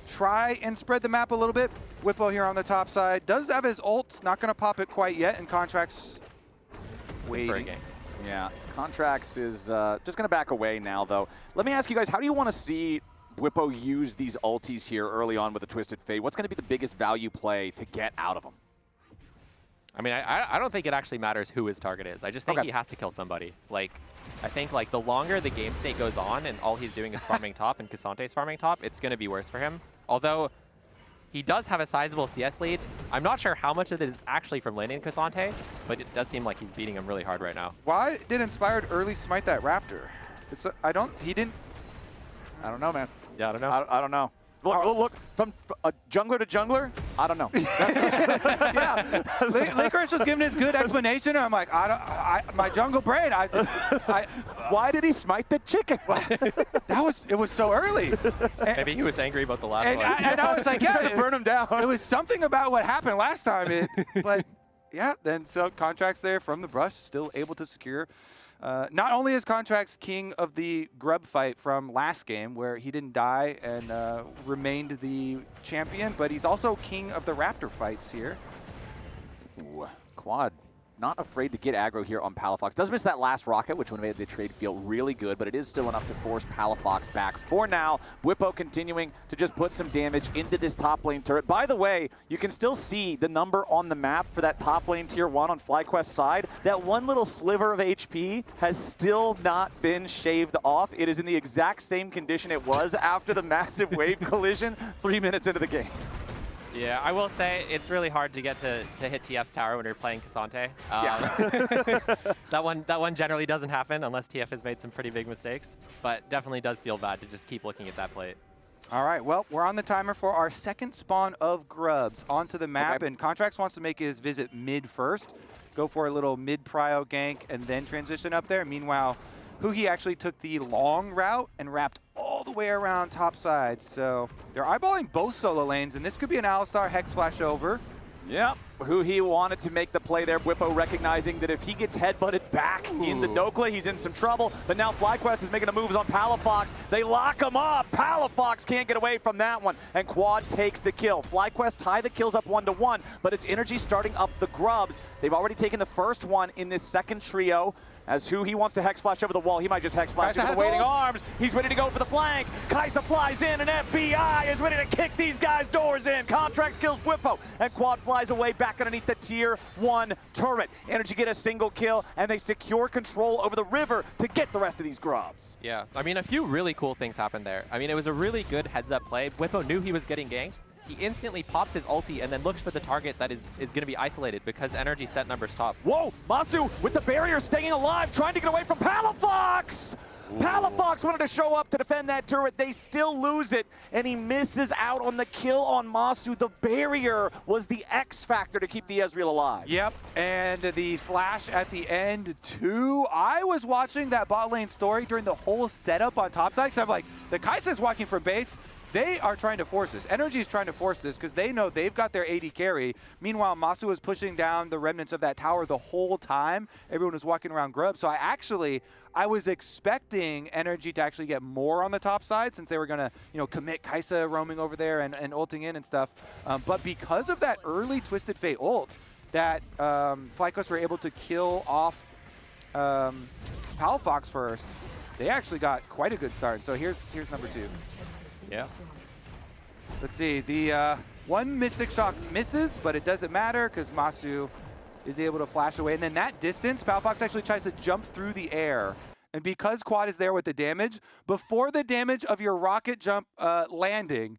try and spread the map a little bit. Whippo here on the top side. Does have his ult, not going to pop it quite yet, and Contracts waiting. Yeah, Contracts is just going to back away now, though. Let me ask you guys, how do you want to see Whippo use these ultis here early on with the Twisted Fate? What's going to be the biggest value play to get out of them? I mean, I don't think it actually matters who his target is. I just think he has to kill somebody. Like, I think like the longer the game state goes on and all he's doing is farming top and Kasante's farming top, it's going to be worse for him. Although he does have a sizable CS lead. I'm not sure how much of it is actually from laning Kasante, but it does seem like he's beating him really hard right now. Why did Inspired early smite that Raptor? I don't know, man. Yeah, I don't know. I don't know. Look, from jungler to jungler, I don't know. Yeah, Licorice was giving his good explanation. And I'm like, my jungle brain, why did he smite the chicken? It was so early. Maybe he was angry about the last one. And I was like, yeah, trying to burn him down. It was something about what happened last time. But yeah, then so Contracts there from the brush, still able to secure Not only is Contracts king of the grub fight from last game, where he didn't die and remained the champion, but he's also king of the Raptor fights here. Ooh, Quad not afraid to get aggro here on Palafox. Does miss that last rocket, which would have made the trade feel really good, but it is still enough to force Palafox back for now. Whippo continuing to just put some damage into this top lane turret. By the way, you can still see the number on the map for that top lane tier 1 on FlyQuest's side. That one little sliver of HP has still not been shaved off. It is in the exact same condition it was after the massive wave collision 3 minutes into the game. Yeah, I will say it's really hard to get to hit TF's tower when you're playing Cassante. That one generally doesn't happen unless TF has made some pretty big mistakes, but definitely does feel bad to just keep looking at that plate. All right, well, we're on the timer for our second spawn of Grubs onto the map, and Contracts wants to make his visit mid first, go for a little mid-prio gank, and then transition up there. Meanwhile, Huhi actually took the long route and wrapped all the way around top side. So they're eyeballing both solo lanes, and this could be an Alistar Hex flash over. Yep, Huhi wanted to make the play there. Whippo recognizing that if he gets headbutted back in the Dokla, he's in some trouble. But now FlyQuest is making the moves on Palafox. They lock him up. Palafox can't get away from that one. And Quad takes the kill. FlyQuest tie the kills up 1-1, but it's NRG starting up the grubs. They've already taken the first one in this second trio. As Huhi wants to Hex Flash over the wall, he might just Hex Flash over the waiting arms. He's ready to go for the flank. Kaisa flies in, and FBI is ready to kick these guys' doors in. Contracts kills Whippo, and Quad flies away back underneath the tier 1 turret. NRG get a single kill, and they secure control over the river to get the rest of these grubs. Yeah, I mean, a few really cool things happened there. I mean, it was a really good heads-up play. Whippo knew he was getting ganked. He instantly pops his ulti and then looks for the target that is going to be isolated because NRG set numbers top. Whoa, Masu with the barrier staying alive, trying to get away from Palafox! Palafox wanted to show up to defend that turret. They still lose it, and he misses out on the kill on Masu. The barrier was the X factor to keep the Ezreal alive. Yep, and the flash at the end, too. I was watching that bot lane story during the whole setup on topside, because I'm like, the Kai'Sa's walking for base. They are trying to force this. NRG is trying to force this because they know they've got their AD carry. Meanwhile, Masu was pushing down the remnants of that tower the whole time. Everyone was walking around Grub. So I was expecting NRG to actually get more on the top side since they were going to, commit Kaisa roaming over there and ulting in and stuff. But because of that early Twisted Fate ult, that FlyQuest were able to kill off Palafox first, they actually got quite a good start. So here's number 2. Yeah. Let's see. The one Mystic Shock misses, but it doesn't matter because Masu is able to flash away. And then that distance, Palafox actually tries to jump through the air. And because Quad is there with the damage, before the damage of your rocket jump landing,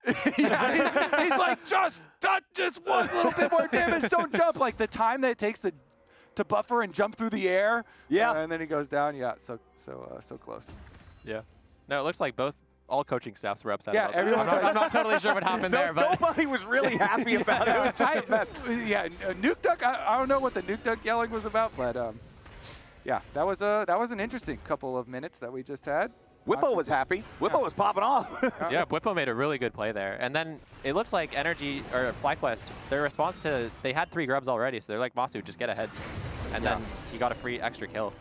he's like, just one little bit more damage, don't jump. Like the time that it takes to buffer and jump through the air. Yeah. And then he goes down. Yeah, so close. Yeah. No, it looks like all coaching staffs were upset about everyone. that. I'm not totally sure what happened there, but nobody was really happy about it. It was just a mess. Nuke Duck. I don't know what the Nuke Duck yelling was about, but yeah, that was an interesting couple of minutes that we just had. Whippo was happy. Whippo was popping off. Yeah, Whippo made a really good play there. And then it looks like NRG or FlyQuest, their response to they had 3 grubs already, so they're like, Masu, just get ahead. And then he got a free extra kill.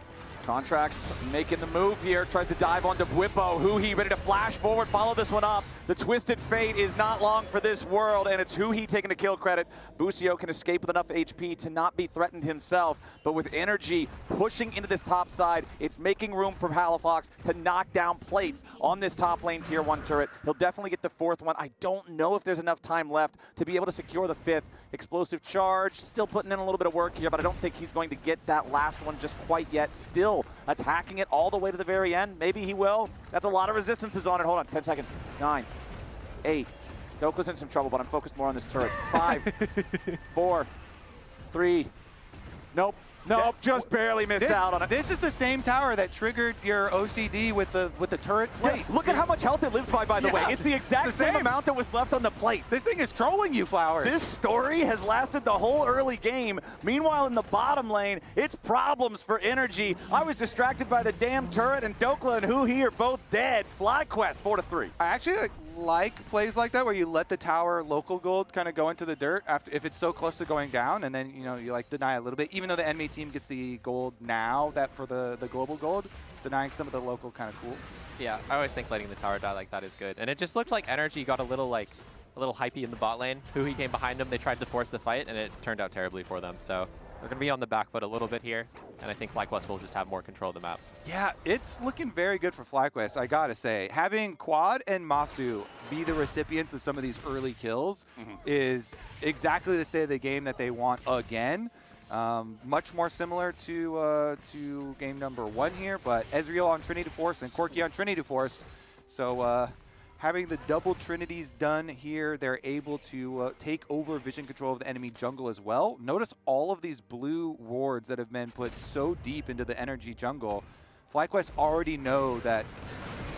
Contracts making the move here, tries to dive onto Whippo. Huhi ready to flash forward, follow this one up. The Twisted Fate is not long for this world, and it's Huhi taking the kill credit. Busio can escape with enough HP to not be threatened himself, but with NRG pushing into this top side, it's making room for Palafox to knock down plates on this top lane tier 1 turret. He'll definitely get the 4th one. I don't know if there's enough time left to be able to secure the 5th. Explosive charge, still putting in a little bit of work here, but I don't think he's going to get that last one just quite yet. Still attacking it all the way to the very end. Maybe he will. That's a lot of resistances on it. Hold on, 10 seconds. 9, 8. Dokla's in some trouble, but I'm focused more on this turret. 5, 4, 3. Nope. Nope, just barely missed out on it. This is the same tower that triggered your OCD with the turret plate. Yeah, look at how much health it lives by the way. It's the exact same amount that was left on the plate. This thing is trolling you, Flowers. This story has lasted the whole early game. Meanwhile, in the bottom lane, it's problems for NRG. I was distracted by the damn turret, and Dokla and Huhi are both dead. FlyQuest, 4-3. I actually like plays like that where you let the tower local gold kind of go into the dirt after if it's so close to going down, and then you like deny a little bit, even though the enemy team gets the gold now that for the global gold, denying some of the local kind of cool. Yeah, I always think letting the tower die like that is good. And it just looked like NRG got a little hypey in the bot lane. He came behind him, they tried to force the fight, and it turned out terribly for them. So they're going to be on the back foot a little bit here, and I think FlyQuest will just have more control of the map. Yeah, it's looking very good for FlyQuest, I gotta say. Having Quad and Masu be the recipients of some of these early kills is exactly the state of the game that they want again. Much more similar to game number 1 here, but Ezreal on Trinity Force and Corki on Trinity Force. So having the double Trinities done here, they're able to take over vision control of the enemy jungle as well. Notice all of these blue wards that have been put so deep into the NRG jungle. FlyQuest already know that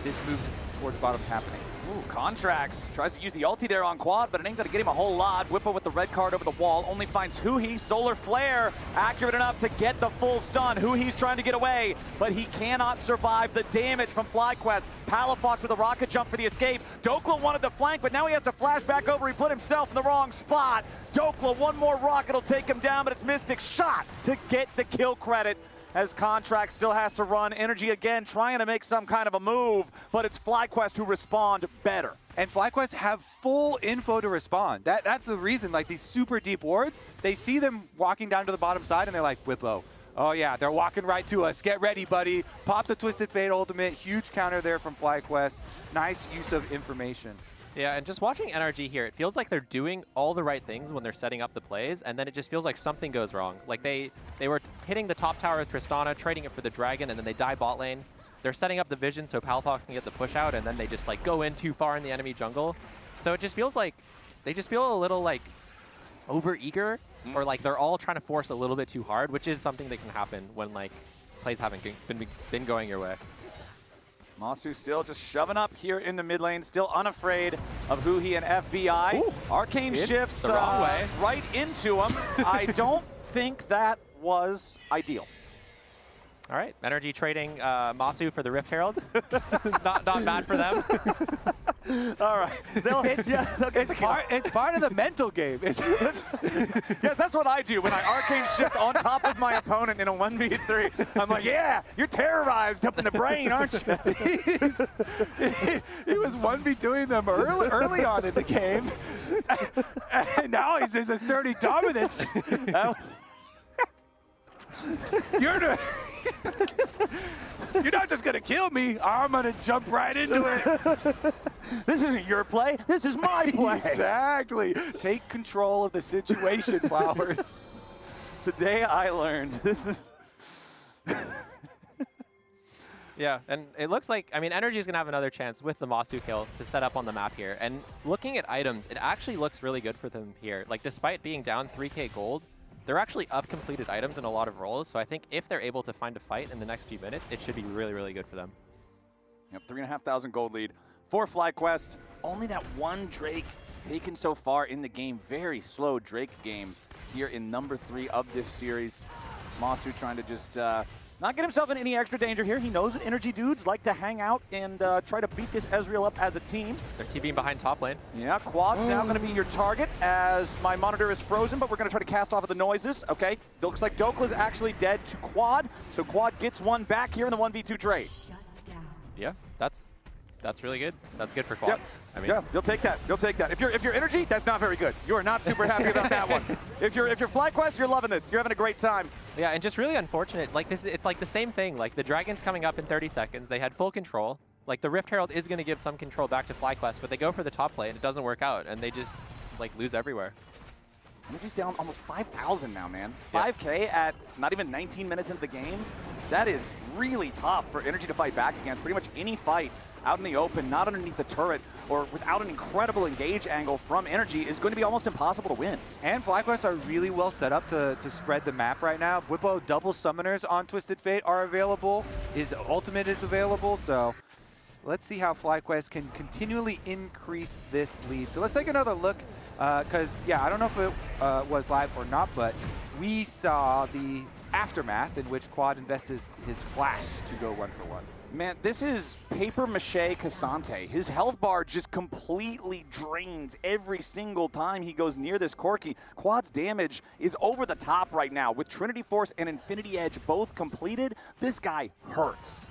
this move towards bottom's happening. Ooh, Contracts tries to use the ulti there on Quad, but it ain't gonna get him a whole lot. Whippo with the red card over the wall, only finds Huhi. Solar Flare, accurate enough to get the full stun. Huhi's trying to get away, but he cannot survive the damage from FlyQuest. Palafox with a rocket jump for the escape. Dokla wanted the flank, but now he has to flash back over. He put himself in the wrong spot. Dokla, one more rocket will take him down, but it's Mystic's shot to get the kill credit. As Contract still has to run. NRG again trying to make some kind of a move, but it's FlyQuest who respond better. And FlyQuest have full info to respond. That's the reason, like these super deep wards, they see them walking down to the bottom side and they're like, Whippo, oh yeah, they're walking right to us. Get ready, buddy. Pop the Twisted Fate ultimate. Huge counter there from FlyQuest. Nice use of information. Yeah, and just watching NRG here, it feels like they're doing all the right things when they're setting up the plays, and then it just feels like something goes wrong. Like they were hitting the top tower with Tristana, trading it for the dragon, and then they die bot lane. They're setting up the vision so Palafox can get the push out, and then they just like go in too far in the enemy jungle. So it just feels like they just feel a little like over-eager, or like they're all trying to force a little bit too hard, which is something that can happen when like plays haven't been going your way. Masu still just shoving up here in the mid lane, still unafraid of Huhi and FBI. Ooh, Arcane shifts the wrong way. Right into him. I don't think that was ideal. All right, NRG trading Masu for the Rift Herald. not bad for them. All right. It's part of the mental game. Yes, that's what I do when I arcane shift on top of my opponent in a 1v3. I'm like, yeah, you're terrorized up in the brain, aren't you? He was 1v2ing them early on in the game. And now he's just asserting dominance. You're not just gonna kill me. I'm gonna jump right into it. This isn't your play. This is my play. Exactly. Take control of the situation, Flowers. Today I learned this is. Yeah, and it looks like, I mean, NRG is going to have another chance with the Masu kill to set up on the map here. And looking at items, it actually looks really good for them here. Like, despite being down 3k gold, they're actually up completed items in a lot of roles. So I think if they're able to find a fight in the next few minutes, it should be really, really good for them. Yep, 3,500 gold lead for FlyQuest. Only that one Drake taken so far in the game. Very slow Drake game here in number 3 of this series. Masu trying to just not get himself in any extra danger here. He knows that NRG dudes like to hang out and try to beat this Ezreal up as a team. They're TPing behind top lane. Yeah, Quad's now going to be your target as my monitor is frozen, but we're going to try to cast off of the noises. Okay, looks like Dokla's actually dead to Quad, so Quad gets one back here in the 1v2 trade. Yeah, that's really good. That's good for Quad. Yep. I mean, yeah, you'll take that. You'll take that. If you're NRG, that's not very good. You are not super happy about that one. If you're FlyQuest, you're loving this. You're having a great time. Yeah, and just really unfortunate. Like this, it's like the same thing. Like the Dragon's coming up in 30 seconds. They had full control. Like the Rift Herald is going to give some control back to FlyQuest, but they go for the top play and it doesn't work out, and they just like lose everywhere. NRG's down almost 5,000 now, man. 5K at not even 19 minutes into the game. That is really tough for NRG to fight back against. Pretty much any fight out in the open, not underneath the turret, or without an incredible engage angle from NRG is going to be almost impossible to win. And FlyQuest are really well set up to spread the map right now. Whippo double summoners on Twisted Fate are available. His ultimate is available, so let's see how FlyQuest can continually increase this lead. So let's take another look, because, yeah, I don't know if it was live or not, but we saw the aftermath in which Quad invested his flash to go 1-for-1. Man, this is paper mache Cassante. His health bar just completely drains every single time he goes near this Corki. Quad's damage is over the top right now. With Trinity Force and Infinity Edge both completed, this guy hurts.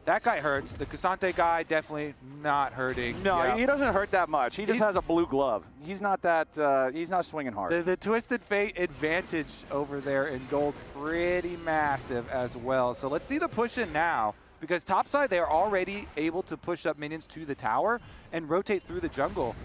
That guy hurts. The Cassante guy definitely not hurting. No, he doesn't hurt that much. He just has a blue glove. He's not that, he's not swinging hard. The Twisted Fate advantage over there in gold pretty massive as well. So let's see the push in now, because topside they are already able to push up minions to the tower and rotate through the jungle.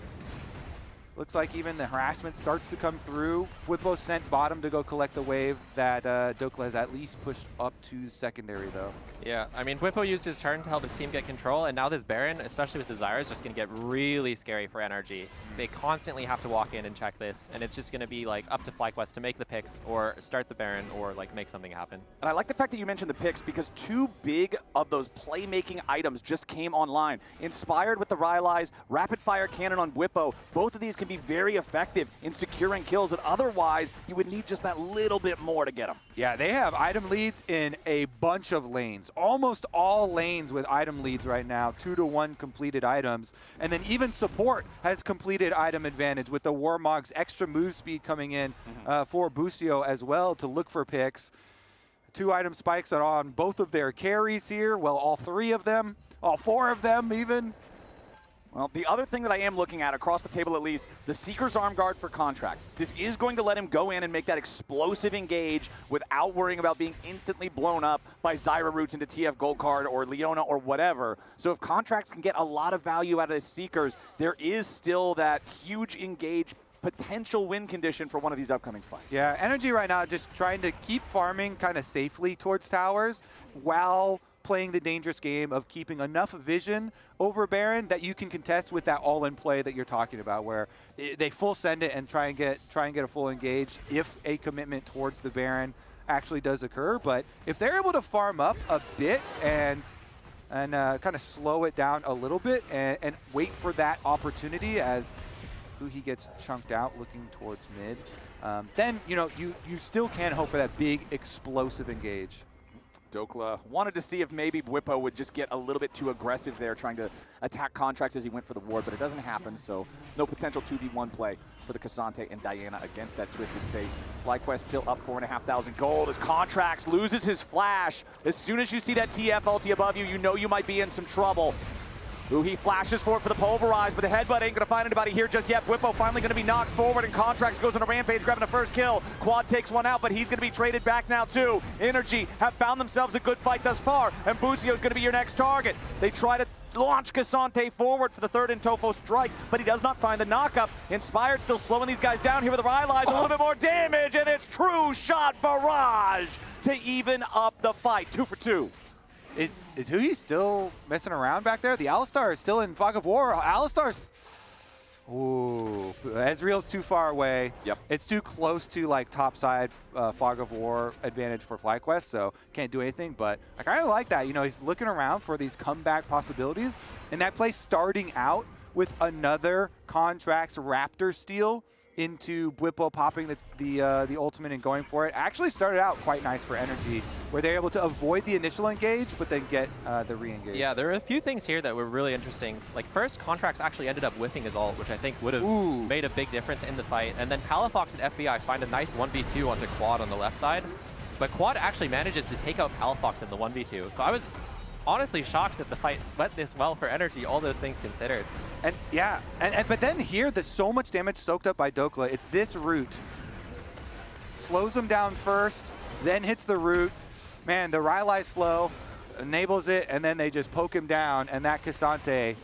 Looks like even the harassment starts to come through. Whippo sent bottom to go collect the wave that Dokla has at least pushed up to secondary, though. Yeah, I mean, Whippo used his turn to help his team get control, and now this Baron, especially with the Zyra, is just going to get really scary for NRG. They constantly have to walk in and check this, and it's just going to be like up to FlyQuest to make the picks or start the Baron or like make something happen. And I like the fact that you mentioned the picks, because two big of those playmaking items just came online. Inspired with the Rylai's, Rapid Fire Cannon on Whippo, both of these can be very effective in securing kills, and otherwise you would need just that little bit more to get them. Yeah, they have item leads in a bunch of lanes. Almost all lanes with item leads right now, 2-to-1 completed items. And then even support has completed item advantage with the Warmog's extra move speed coming in for Busio as well to look for picks. 2 item spikes are on both of their carries here. Well, all 3 of them, all 4 of them even. Well, the other thing that I am looking at across the table at least, the Seeker's Arm Guard for contracts. This is going to let him go in and make that explosive engage without worrying about being instantly blown up by Zyra roots into TF Gold Card or Leona or whatever. So if contracts can get a lot of value out of the Seekers, there is still that huge engage potential win condition for one of these upcoming fights. Yeah, NRG right now just trying to keep farming kind of safely towards towers while playing the dangerous game of keeping enough vision over Baron that you can contest with that all-in play that you're talking about, where they full send it and try and get a full engage if a commitment towards the Baron actually does occur. But if they're able to farm up a bit and kind of slow it down a little bit and wait for that opportunity as he gets chunked out looking towards mid, then you still can hope for that big explosive engage. Dokla wanted to see if maybe Whippo would just get a little bit too aggressive there, trying to attack contracts as he went for the ward, but it doesn't happen, so no potential 2v1 play for the Cassante and Diana against that Twisted Fate. FlyQuest still up 4,500 gold as Contracts loses his flash. As soon as you see that TF ulti above you, you know you might be in some trouble. Who he flashes for the pulverize, but the headbutt ain't gonna find anybody here just yet. Whippo finally gonna be knocked forward, and Contracts goes on a rampage, grabbing the first kill. Quad takes one out, but he's gonna be traded back now too. NRG have found themselves a good fight thus far, and Busio's gonna be your next target. They try to launch Cassante forward for the third in Tofo strike, but he does not find the knockup. Inspired still slowing these guys down here with the Rylai's, a little bit more damage, and it's True Shot Barrage to even up the fight. 2 for 2. Is Huhi still messing around back there? The Alistar is still in Fog of War. Alistar's... Ooh. Ezreal's too far away. Yep. It's too close to like topside Fog of War advantage for FlyQuest, so can't do anything. But I kind of like that. He's looking around for these comeback possibilities. And that play starting out with another Contracts Raptor steal into Whippo popping the ultimate and going for it. Actually started out quite nice for NRG, where they're able to avoid the initial engage, but then get the re-engage. Yeah, there are a few things here that were really interesting. Like first, Contracts actually ended up whiffing his ult, which I think would have made a big difference in the fight. And then Palafox and FBI find a nice 1v2 onto Quad on the left side. But Quad actually manages to take out Palafox in the 1v2. So I was honestly shocked that the fight went this well for NRG, all those things considered. And yeah, but then here, there's so much damage soaked up by Dokla. It's this root. Slows him down first, then hits the root. Man, the Rylai slow, enables it, and then they just poke him down, and that Cassante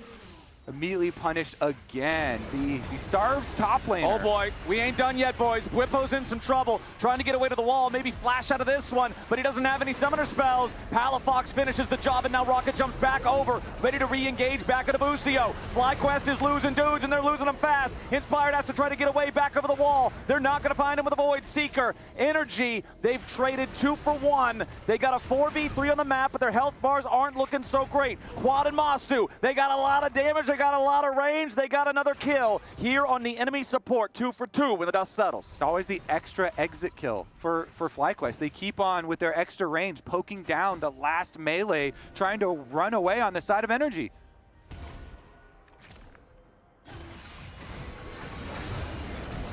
immediately punished again. The starved top laner. Oh boy, we ain't done yet, boys. Whippo's in some trouble, trying to get away to the wall, maybe flash out of this one, but he doesn't have any summoner spells. Palafox finishes the job, and now Rocket jumps back over, ready to re-engage back into Busio. FlyQuest is losing dudes, and they're losing them fast. Inspired has to try to get away back over the wall. They're not gonna find him with a Void Seeker. NRG, they've traded 2 for 1. They got a 4v3 on the map, but their health bars aren't looking so great. Quad and Masu, they got a lot of damage They got a lot of range. They got another kill here on the enemy support. 2 for 2 when the dust settles. It's always the extra exit kill for FlyQuest. They keep on with their extra range, poking down the last melee, trying to run away on the side of NRG.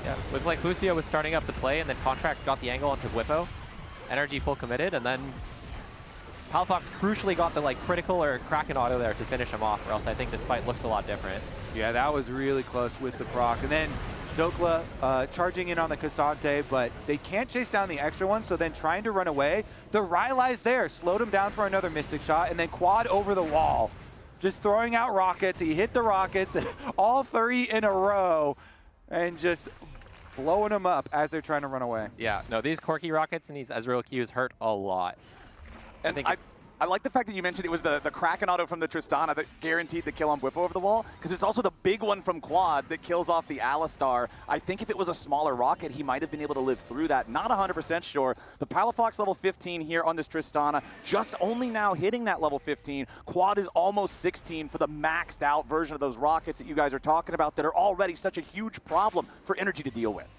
Yeah, looks like Lucio was starting up the play, and then Contracts got the angle onto Whippo. NRG full committed, and then Palafox crucially got the critical or Kraken auto there to finish him off, or else I think this fight looks a lot different. Yeah, that was really close with the proc. And then Dokla charging in on the Cassante, but they can't chase down the extra one, so then trying to run away. The Rylai's there, slowed him down for another Mystic shot, and then quad over the wall. Just throwing out rockets. He hit the rockets, all 3 in a row, and just blowing them up as they're trying to run away. Yeah, no, these Corki rockets and these Ezreal Qs hurt a lot. And I like the fact that you mentioned it was the Kraken auto from the Tristana that guaranteed the kill on Whippo over the wall, because it's also the big one from Quad that kills off the Alistar. I think if it was a smaller rocket, he might have been able to live through that. Not 100% sure. But Palafox level 15 here on this Tristana, just only now hitting that level 15. Quad is almost 16 for the maxed out version of those rockets that you guys are talking about that are already such a huge problem for NRG to deal with.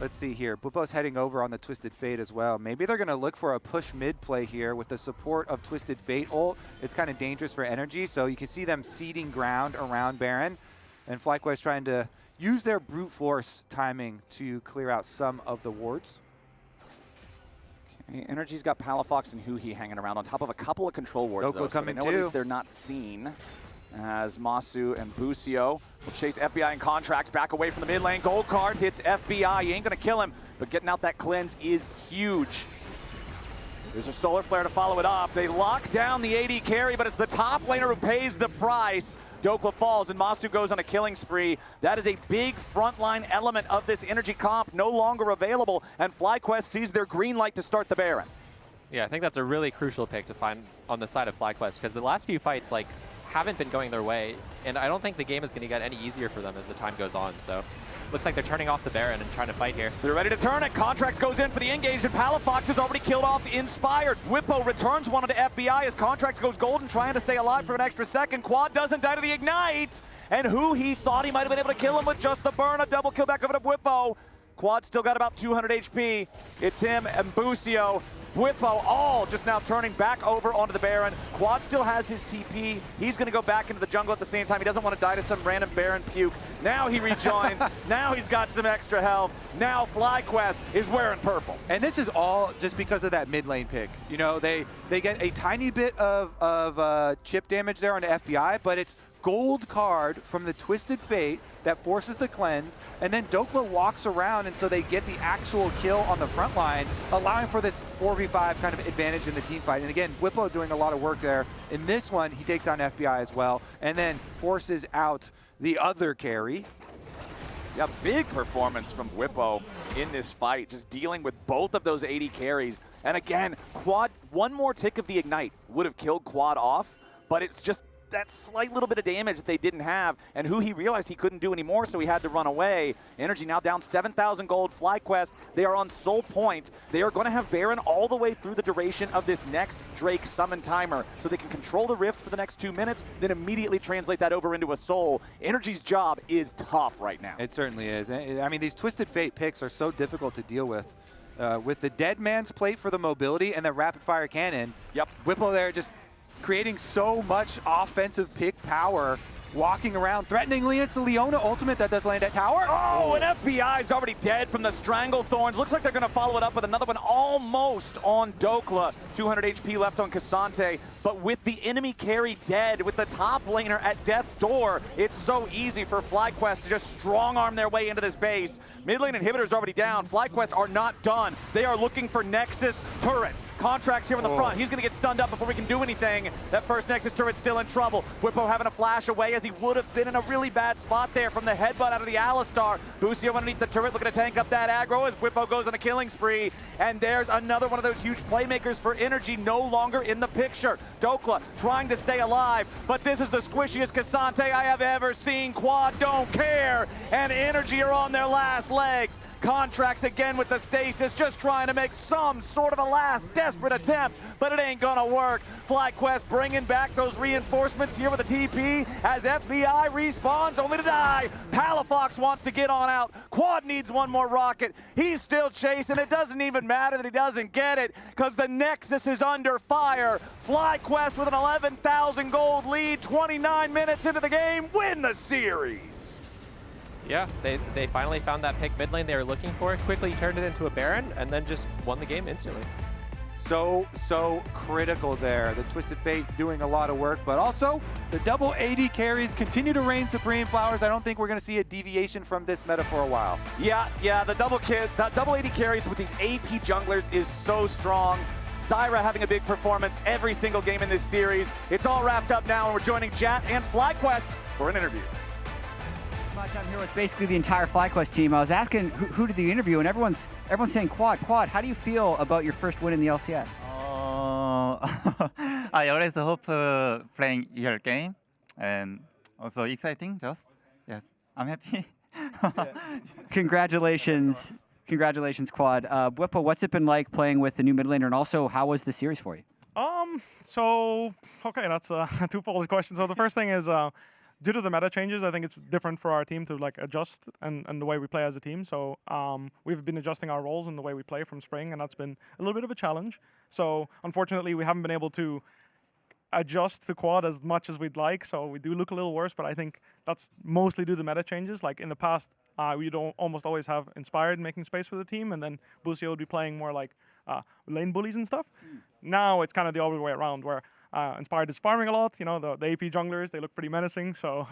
Let's see here. Blupo's heading over on the Twisted Fate as well. Maybe they're going to look for a push mid play here with the support of Twisted Fate ult. It's kind of dangerous for NRG, so you can see them ceding ground around Baron. And FlyQuest trying to use their brute force timing to clear out some of the wards. Okay, NRG's got Palafox and Huhi hanging around on top of a couple of control wards, Dokla coming so too. They're not seen. As Masu and Busio will chase FBI and Contracts back away from the mid lane. Gold card hits FBI. He ain't going to kill him, but getting out that cleanse is huge. There's a Solar Flare to follow it up. They lock down the AD carry, but it's the top laner who pays the price. Dokla falls and Masu goes on a killing spree. That is a big frontline element of this NRG comp, no longer available, and FlyQuest sees their green light to start the Baron. Yeah, I think that's a really crucial pick to find on the side of FlyQuest, because the last few fights, haven't been going their way, and I don't think the game is going to get any easier for them as the time goes on, so looks like they're turning off the Baron and trying to fight here. They're ready to turn it. Contracts goes in for the engage, and Palafox has already killed off Inspired. Whippo returns one onto FBI as Contracts goes golden, trying to stay alive for an extra second. Quad doesn't die to the Ignite, and he thought he might have been able to kill him with just the burn. A double kill back over to Whippo. Quad still got about 200 HP. It's him and Busio. Whippo all just now turning back over onto the Baron. Quad still has his TP. He's going to go back into the jungle at the same time. He doesn't want to die to some random Baron puke. Now he rejoins. Now he's got some extra health. Now FlyQuest is wearing purple. And this is all just because of that mid lane pick. You know, they get a tiny bit of chip damage there on the FBI, but it's gold card from the Twisted Fate that forces the cleanse, and then Dokla walks around, and so they get the actual kill on the front line, allowing for this 4v5 kind of advantage in the team fight. And again, Whippo doing a lot of work there. In this one, he takes down FBI as well, and then forces out the other carry. Yeah, big performance from Whippo in this fight, just dealing with both of those 80 carries. And again, Quad, one more tick of the Ignite would have killed Quad off, but it's just that slight little bit of damage that they didn't have, and he realized he couldn't do anymore, so he had to run away. NRG now down 7,000 gold. FlyQuest, they are on Soul Point. They are going to have Baron all the way through the duration of this next Drake summon timer, so they can control the Rift for the next 2 minutes, then immediately translate that over into a Soul. NRG's job is tough right now. It certainly is. I mean, these Twisted Fate picks are so difficult to deal with. With the Dead Man's Plate for the mobility and the Rapid Fire Cannon. Yep. Whippo there just creating so much offensive pick power, walking around threateningly. It's the Leona ultimate that does land at tower. Oh, and FBI's already dead from the Stranglethorns. Looks like they're going to follow it up with another one almost on Dokla. 200 HP left on Cassante, but with the enemy carry dead, with the top laner at death's door, it's so easy for FlyQuest to just strong-arm their way into this base. Mid lane inhibitor's already down. FlyQuest are not done. They are looking for Nexus turrets. Contracts here in the front. He's going to get stunned up before we can do anything. That first Nexus turret's still in trouble. Whippo having a flash away as he would have been in a really bad spot there from the headbutt out of the Alistar. Busio underneath the turret looking to tank up that aggro as Whippo goes on a killing spree. And there's another one of those huge playmakers for NRG no longer in the picture. Dokla trying to stay alive, but this is the squishiest Cassante I have ever seen. Quad don't care, and NRG are on their last legs. Contracts again with the stasis, just trying to make some sort of a last desperate desperate attempt, but it ain't gonna work. FlyQuest bringing back those reinforcements here with a TP as FBI respawns only to die. Palafox wants to get on out. Quad needs one more rocket. He's still chasing. It doesn't even matter that he doesn't get it because the Nexus is under fire. FlyQuest with an 11,000 gold lead, 29 minutes into the game, win the series. Yeah, they finally found that pick mid lane they were looking for, quickly turned it into a Baron, and then just won the game instantly. So critical there. The Twisted Fate doing a lot of work, but also the double AD carries continue to reign supreme. Flowers, I don't think we're going to see a deviation from this meta for a while. Yeah, the double AD carries with these AP junglers is so strong. Zyra having a big performance every single game in this series. It's all wrapped up now, and we're joining Jat and FlyQuest for an interview. I'm here with basically the entire FlyQuest team. I was asking who did the interview, and everyone's saying Quad. Quad, how do you feel about your first win in the LCS? I always hope playing your game, and also exciting. Yes, I'm happy. Congratulations, Quad. Whippo, what's it been like playing with the new mid laner, and also how was the series for you? Okay, that's a twofold question. So the first thing is, due to the meta changes, I think it's different for our team to like adjust and the way we play as a team. So we've been adjusting our roles and the way we play from spring, and that's been a little bit of a challenge. So unfortunately, we haven't been able to adjust to Quad as much as we'd like. So we do look a little worse, but I think that's mostly due to meta changes. Like in the past, we don't almost always have Inspired making space for the team, and then Busio would be playing more like lane bullies and stuff. Now it's kind of the other way around, where Inspired is farming a lot. You know, the AP junglers, they look pretty menacing. So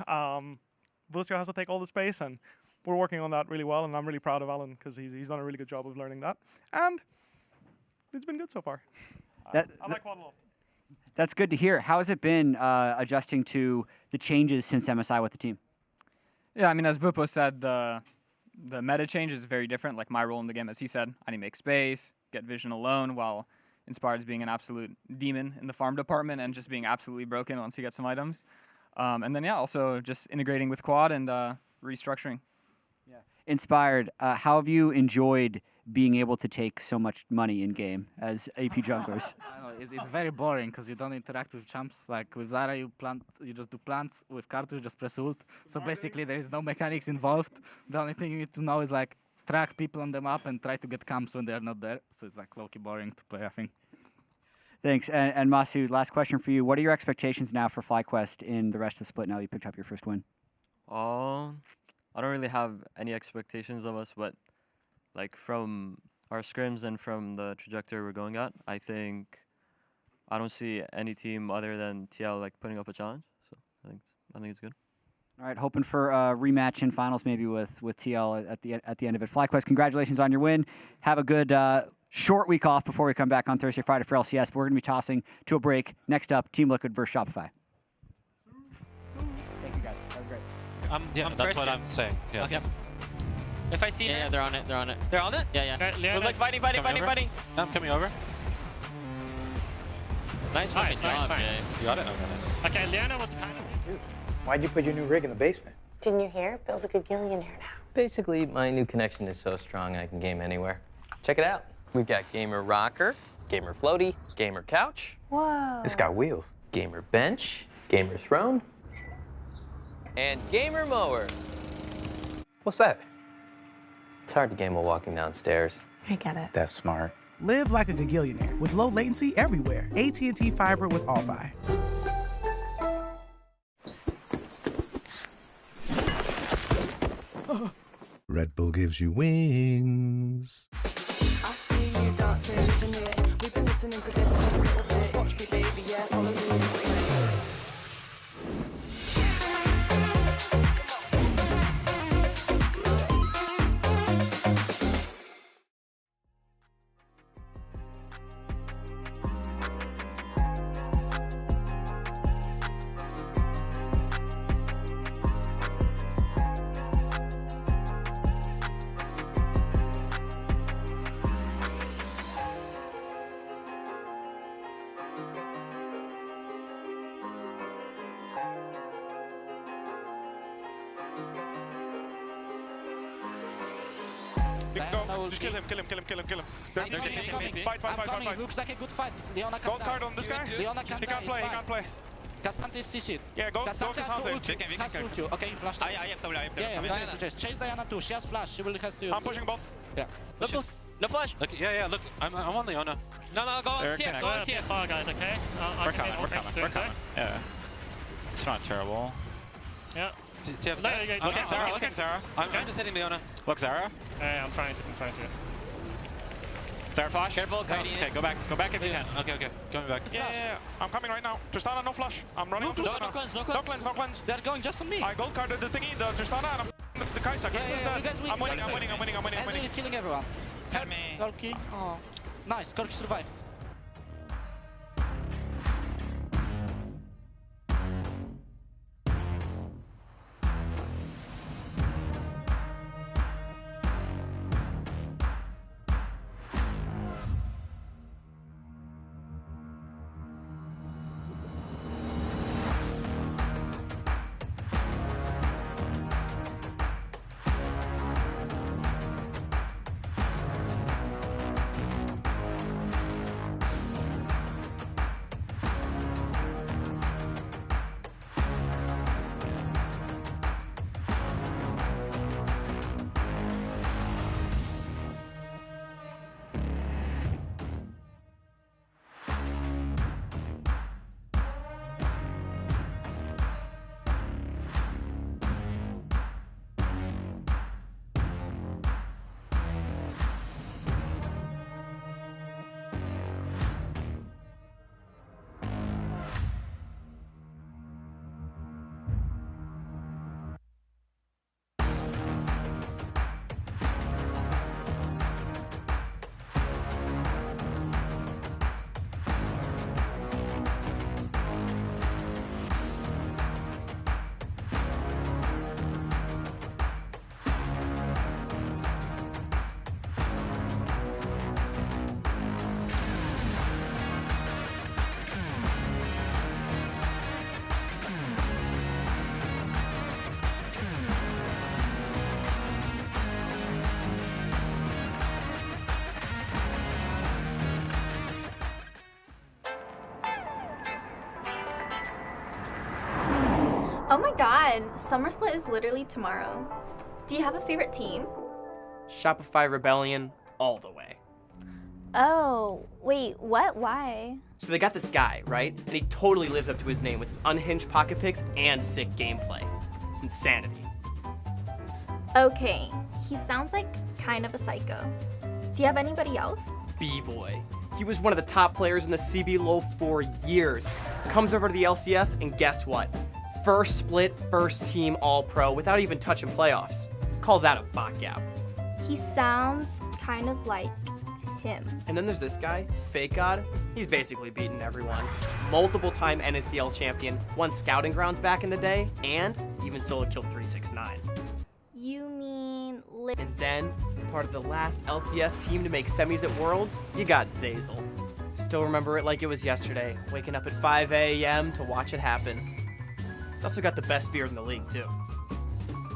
Busio has to take all the space, and we're working on that really well. And I'm really proud of Alan because he's done a really good job of learning that. And it's been good so far. I like Quad a lot. That's good to hear. How has it been adjusting to the changes since MSI with the team? Yeah, I mean, as Bupo said, the meta change is very different. Like my role in the game, as he said, I need to make space, get vision alone, while Inspired's being an absolute demon in the farm department and just being absolutely broken once he gets some items. And then, yeah, also just integrating with Quad and restructuring. Yeah. Inspired, how have you enjoyed being able to take so much money in game as AP junglers? It's very boring because you don't interact with champs. Like with Zyra, you just do plants. With Karthus, just press ult. So basically, there is no mechanics involved. The only thing you need to know is like track people on the map and try to get camps when they're not there. So it's like low-key boring to play, I think. Thanks. And Masood, last question for you. What are your expectations now for FlyQuest in the rest of the split now that you picked up your first win? I don't really have any expectations of us, but like from our scrims and from the trajectory we're going at, I think I don't see any team other than TL like putting up a challenge. So I think it's good. All right, hoping for a rematch in finals maybe with TL at the end of it. FlyQuest, congratulations on your win. Have a good short week off before we come back on Thursday, Friday for LCS. But we're going to be tossing to a break. Next up, Team Liquid versus Shopify. Thank you guys. That was great. Yeah, that's what I'm saying. Yes. Okay. If I see Yeah, they're on it. They're on it. They're on it? Yeah. We're like fighting. I'm coming over. Nice fucking job, Jay. You got it? Okay, nice. Okay, Liana was kind of... Dude, why'd you put your new rig in the basement? Didn't you hear? Bill's a good gillionaire now. Basically, my new connection is so strong I can game anywhere. Check it out. We've got Gamer Rocker, Gamer Floaty, Gamer Couch. Whoa. It's got wheels. Gamer Bench, Gamer Throne, and Gamer Mower. What's that? It's hard to game while walking downstairs. I get it. That's smart. Live like a gagillionaire with low latency everywhere. AT&T Fiber with All-Fi. Red Bull gives you wings. I see you dancing, living it. We've been listening to this for a little bit. Watch me, baby, yeah, follow me. Just kill him. They're coming. Fight. Looks like a good fight. Leona can Gold card on this guy? Leona can He can't play. Cassandra is CC'd. Yeah, go Cassandra Cassandra. has ult. Okay, flash. Yeah, chase Diana too. She has flash. She will have to. I'm pushing both. Yeah. Look, no flash. Look, yeah, look, I'm on Leona. No, go on TF, go on TF. Far guys, okay? We're coming. Yeah. It's not terrible. Yeah. TF, Look at Zara. I'm just hitting Leona. Look, Zara. Yeah, I'm trying to. Zara flash. Careful, Okay, go back if you can. Okay, coming back. Yeah. I'm coming right now. Tristana, no flash. I'm running on Tristana. No cleanse. They're going just on me. I gold carded the thingy, the Tristana, and I'm the Kaisa. I'm winning. And you're killing everyone. Help me. Corki. Oh. Nice. Corki survived. Oh my god, Summer Split is literally tomorrow. Do you have a favorite team? Shopify Rebellion all the way. Oh, wait, what? Why? So they got this guy, right? And he totally lives up to his name with his unhinged pocket picks and sick gameplay. It's insanity. Okay, he sounds like kind of a psycho. Do you have anybody else? B-Boy. He was one of the top players in the CBLOL for years. Comes over to the LCS and guess what? First split, first team all-pro without even touching playoffs. Call that a bot gap. He sounds kind of like him. And then there's this guy, Fake God. He's basically beaten everyone. Multiple-time NSCL champion, won Scouting Grounds back in the day, and even solo killed 369. You mean... And then, part of the last LCS team to make semis at Worlds, you got Zazel. Still remember it like it was yesterday, waking up at 5 a.m. to watch it happen. He's also got the best beard in the league, too.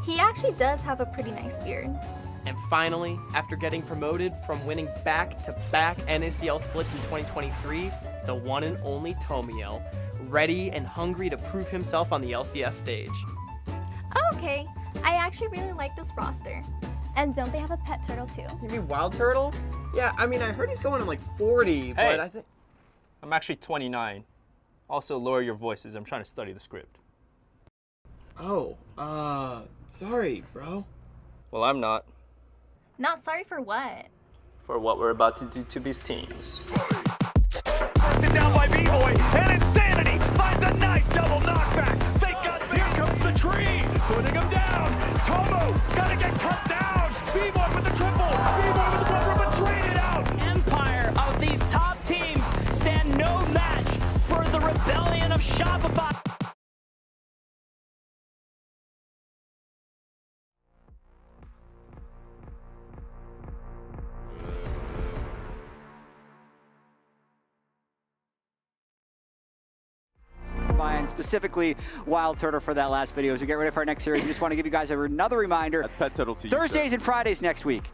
He actually does have a pretty nice beard. And finally, after getting promoted from winning back-to-back NACL splits in 2023, the one and only Tomiel, ready and hungry to prove himself on the LCS stage. Okay, I actually really like this roster. And don't they have a pet turtle too? You mean Wild Turtle? Yeah, I mean, I heard he's going on like 40, but I think... I'm actually 29. Also, lower your voices. I'm trying to study the script. Oh, sorry, bro. Well, I'm not. Not sorry for what? For what we're about to do to these teams. It down by B-Boy, and Insanity finds a nice double knockback. Fake God, here comes the tree, putting him down. Tomo, gotta get cut down. B-Boy with the triple, B-Boy with the quadruple, but traded out. Empire of these top teams stand no match for the rebellion of Shopify. And specifically Wild Turtle for that last video. As we get ready for our next series, we just want to give you guys another reminder. That's Pet Turtle to Thursdays and Fridays next week.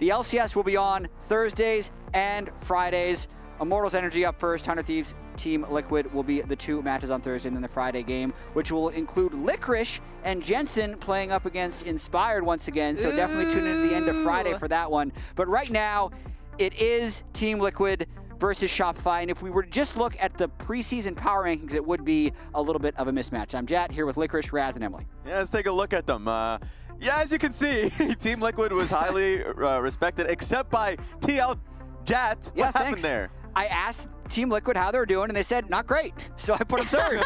The LCS will be on Thursdays and Fridays. Immortals NRG up first. 100 Thieves Team Liquid will be the 2 matches on Thursday, and then the Friday game, which will include Licorice and Jensen playing up against Inspired once again. So definitely tune in to the end of Friday for that one. But right now, it is Team Liquid versus Shopify. And if we were to just look at the preseason power rankings, it would be a little bit of a mismatch. I'm Jat here with Licorice, Raz, and Emily. Yeah, let's take a look at them. Yeah, as you can see, Team Liquid was highly respected, except by TL Jat. What happened there? I asked Team Liquid how they were doing, and they said, not great. So I put them third.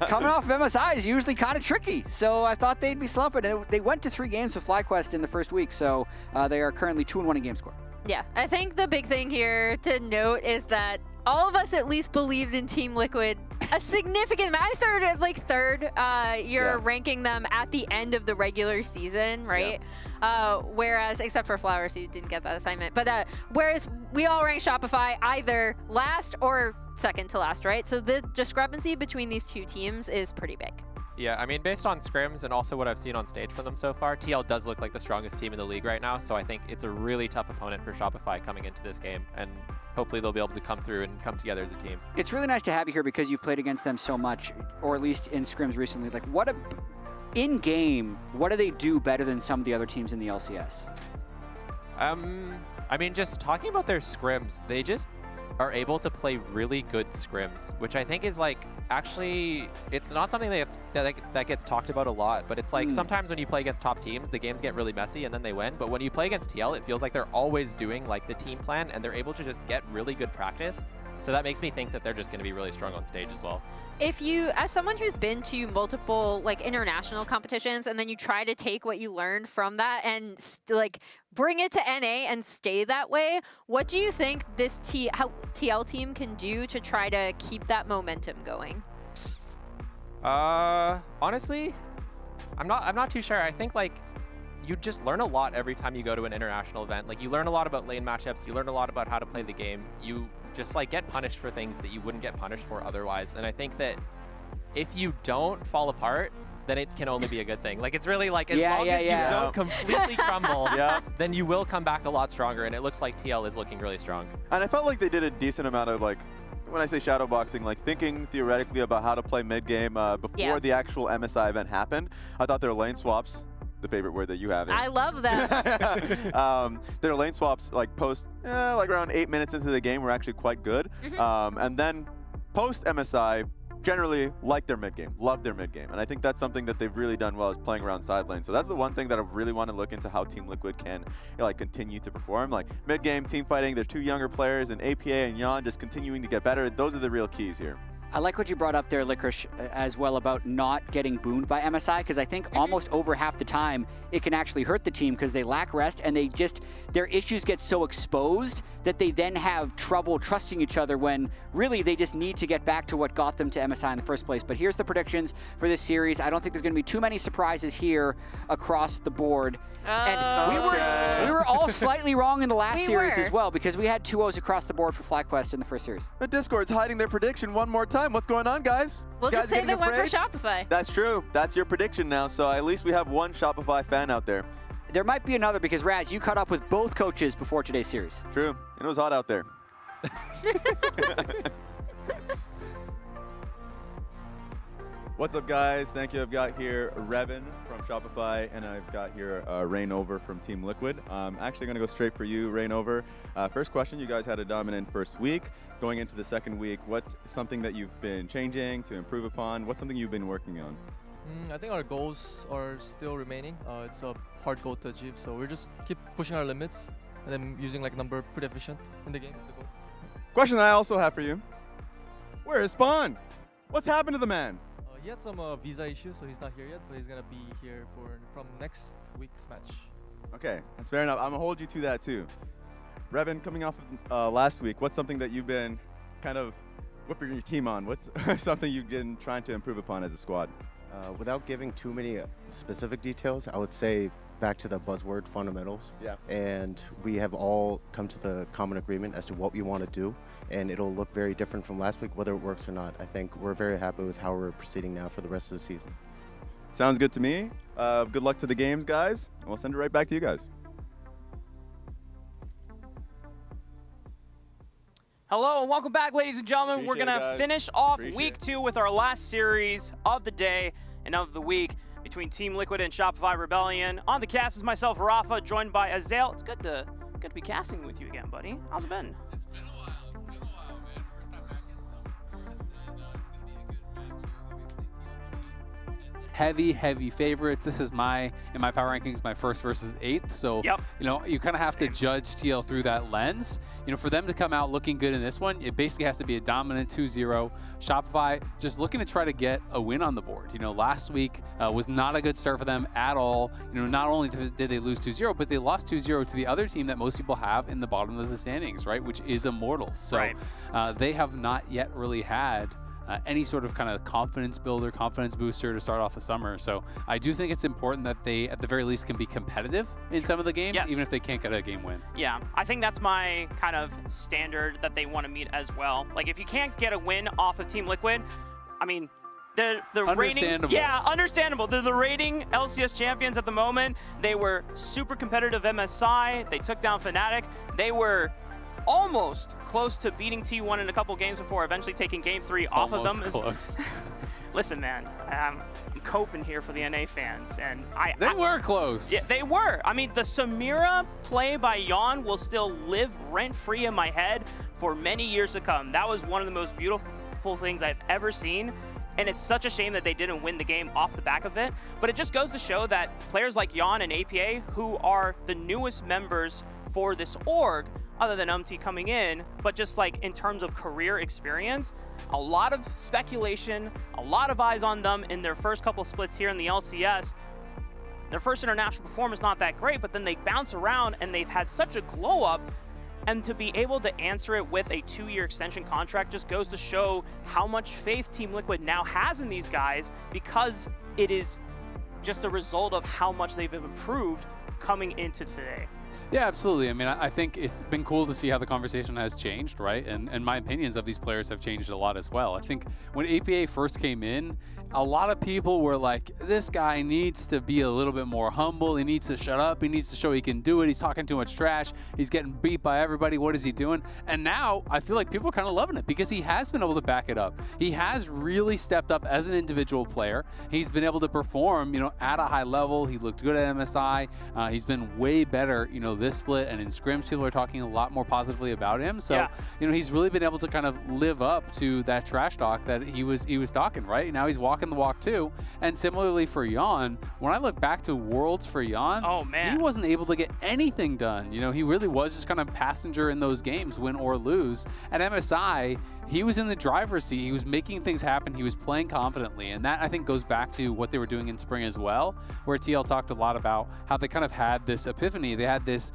Coming off MSI is usually kind of tricky. So I thought they'd be slumping. And they went to 3 games with FlyQuest in the first week, so they are currently 2-1 in game score. Yeah, I think the big thing here to note is that all of us at least believed in Team Liquid a significant amount. I'm third. You're ranking them at the end of the regular season, right? Yeah. Whereas, except for Flowers, who didn't get that assignment. But whereas we all rank Shopify either last or second to last, right? So the discrepancy between these two teams is pretty big. Yeah, I mean, based on scrims and also what I've seen on stage from them so far, TL does look like the strongest team in the league right now, so I think it's a really tough opponent for Shopify coming into this game, and hopefully they'll be able to come through and come together as a team. It's really nice to have you here because you've played against them so much, or at least in scrims recently. Like, in-game, what do they do better than some of the other teams in the LCS? I mean, just talking about their scrims, they just are able to play really good scrims, which I think is like, actually, it's not something that gets talked about a lot, but it's like sometimes when you play against top teams, the games get really messy and then they win. But when you play against TL, it feels like they're always doing like the team plan and they're able to just get really good practice. So that makes me think that they're just going to be really strong on stage as well. If you, as someone who's been to multiple like international competitions, and then you try to take what you learned from that and like bring it to NA and stay that way, what do you think this how TL team can do to try to keep that momentum going? Honestly, I'm not too sure. I think like you just learn a lot every time you go to an international event. Like you learn a lot about lane matchups, you learn a lot about how to play the game. You just like get punished for things that you wouldn't get punished for otherwise. And I think that if you don't fall apart, then it can only be a good thing. Like it's really like as long as you don't completely crumble, then you will come back a lot stronger. And it looks like TL is looking really strong. And I felt like they did a decent amount of like, when I say shadowboxing, like thinking theoretically about how to play mid game before the actual MSI event happened. I thought their lane swaps, the favorite word that you have. I love that. Their lane swaps, like post, like around 8 minutes into the game, were actually quite good. And then post MSI, generally like their mid game, love their mid game, and I think that's something that they've really done well is playing around side lane. So that's the one thing that I really want to look into how Team Liquid can like continue to perform. Like mid game team fighting, they're 2 younger players, and APA and Yon just continuing to get better. Those are the real keys here. I like what you brought up there, Licorice, as well about not getting boomed by MSI, because I think almost over half the time it can actually hurt the team because they lack rest and they just, their issues get so exposed that they then have trouble trusting each other when really they just need to get back to what got them to MSI in the first place. But here's the predictions for this series. I don't think there's going to be too many surprises here across the board. And we were all slightly wrong in the last series as well, because we had 2-0s across the board for FlyQuest in the first series. The Discord's hiding their prediction one more time. What's going on, guys? We'll just say they went for Shopify. That's true. That's your prediction now. So at least we have one Shopify fan out there. There might be another because, Raz, you caught up with both coaches before today's series. True. And it was hot out there. What's up, guys? Thank you. I've got here Revan from Shopify, and I've got here Rainover from Team Liquid. I'm actually going to go straight for you, Rainover. First question, you guys had a dominant first week. Going into the second week, what's something that you've been changing to improve upon? What's something you've been working on? I think our goals are still remaining. It's a hard goal to achieve, so we're just keep pushing our limits and then using like number pretty efficient in the game is the goal. Question that I also have for you. Where is Spawn? What's happened to the man? He had some visa issues, so he's not here yet, but he's gonna be here from next week's match. Okay, that's fair enough. I'm gonna hold you to that too. Revan, coming off of last week, what's something that you've been kind of whipping your team on? What's something you've been trying to improve upon as a squad? Without giving too many specific details, I would say back to the buzzword fundamentals. Yeah. And we have all come to the common agreement as to what we want to do, and it'll look very different from last week, whether it works or not. I think we're very happy with how we're proceeding now for the rest of the season. Sounds good to me. Good luck to the games, guys. And we'll send it right back to you guys. Hello and welcome back, ladies and gentlemen. We're Appreciate going it, to guys. finish off Appreciate week it. 2 with our last series of the day and of the week between Team Liquid and Shopify Rebellion. On the cast is myself, Rafa, joined by Azael. It's good to be casting with you again, buddy. How's it been? It's been a while. It's been a while, man. First time back in Summer Force, and it's going to be a good match. Obviously, Heavy favorites. This is in my power rankings, my first versus 8th. So, you know, you kind of have to judge TL through that lens. You know, for them to come out looking good in this one, it basically has to be a dominant 2-0. Shopify just looking to try to get a win on the board. You know, last week was not a good start for them at all. You know, not only did they lose 2-0, but they lost 2-0 to the other team that most people have in the bottom of the standings, right? Which is Immortals. So they have not yet really had any sort of kind of confidence builder, confidence booster to start off the summer. So I do think it's important that they, at the very least, can be competitive in some of the games, even if they can't get a game win. Yeah, I think that's my kind of standard that they want to meet as well. Like, if you can't get a win off of Team Liquid, I mean, the rating, yeah, understandable. They're the rating LCS champions at the moment. They were super competitive MSI. They took down Fnatic. They were almost close to beating T1 in a couple games before eventually taking game 3 off of them. Close. Listen, man, I'm coping here for the NA fans, and They were close. Yeah, they were. I mean, the Samira play by Yon will still live rent-free in my head for many years to come. That was one of the most beautiful things I've ever seen, and it's such a shame that they didn't win the game off the back of it. But it just goes to show that players like Yon and APA, who are the newest members for this org, other than UMT coming in, but just like in terms of career experience, a lot of speculation, a lot of eyes on them in their first couple splits here in the LCS. Their first international performance not that great, but then they bounce around and they've had such a glow up, and to be able to answer it with a 2-year extension contract just goes to show how much faith Team Liquid now has in these guys, because it is just a result of how much they've improved coming into today. Yeah, absolutely. I mean, I think it's been cool to see how the conversation has changed, right? And my opinions of these players have changed a lot as well. I think when APA first came in, a lot of people were like, this guy needs to be a little bit more humble. He needs to shut up. He needs to show he can do it. He's talking too much trash. He's getting beat by everybody. What is he doing? And now I feel like people are kind of loving it because he has been able to back it up. He has really stepped up as an individual player. He's been able to perform, you know, at a high level. He looked good at MSI. He's been way better, you know, this split, and in scrims people are talking a lot more positively about him. So, you know, he's really been able to kind of live up to that trash talk that he was talking, right? Now he's walking the walk too. And similarly for Yon, when I look back to Worlds for Yon, oh man, he wasn't able to get anything done. You know, he really was just kind of passenger in those games, win or lose. At MSI, he was in the driver's seat. He was making things happen. He was playing confidently. And that, I think, goes back to what they were doing in spring as well, where TL talked a lot about how they kind of had this epiphany. They had this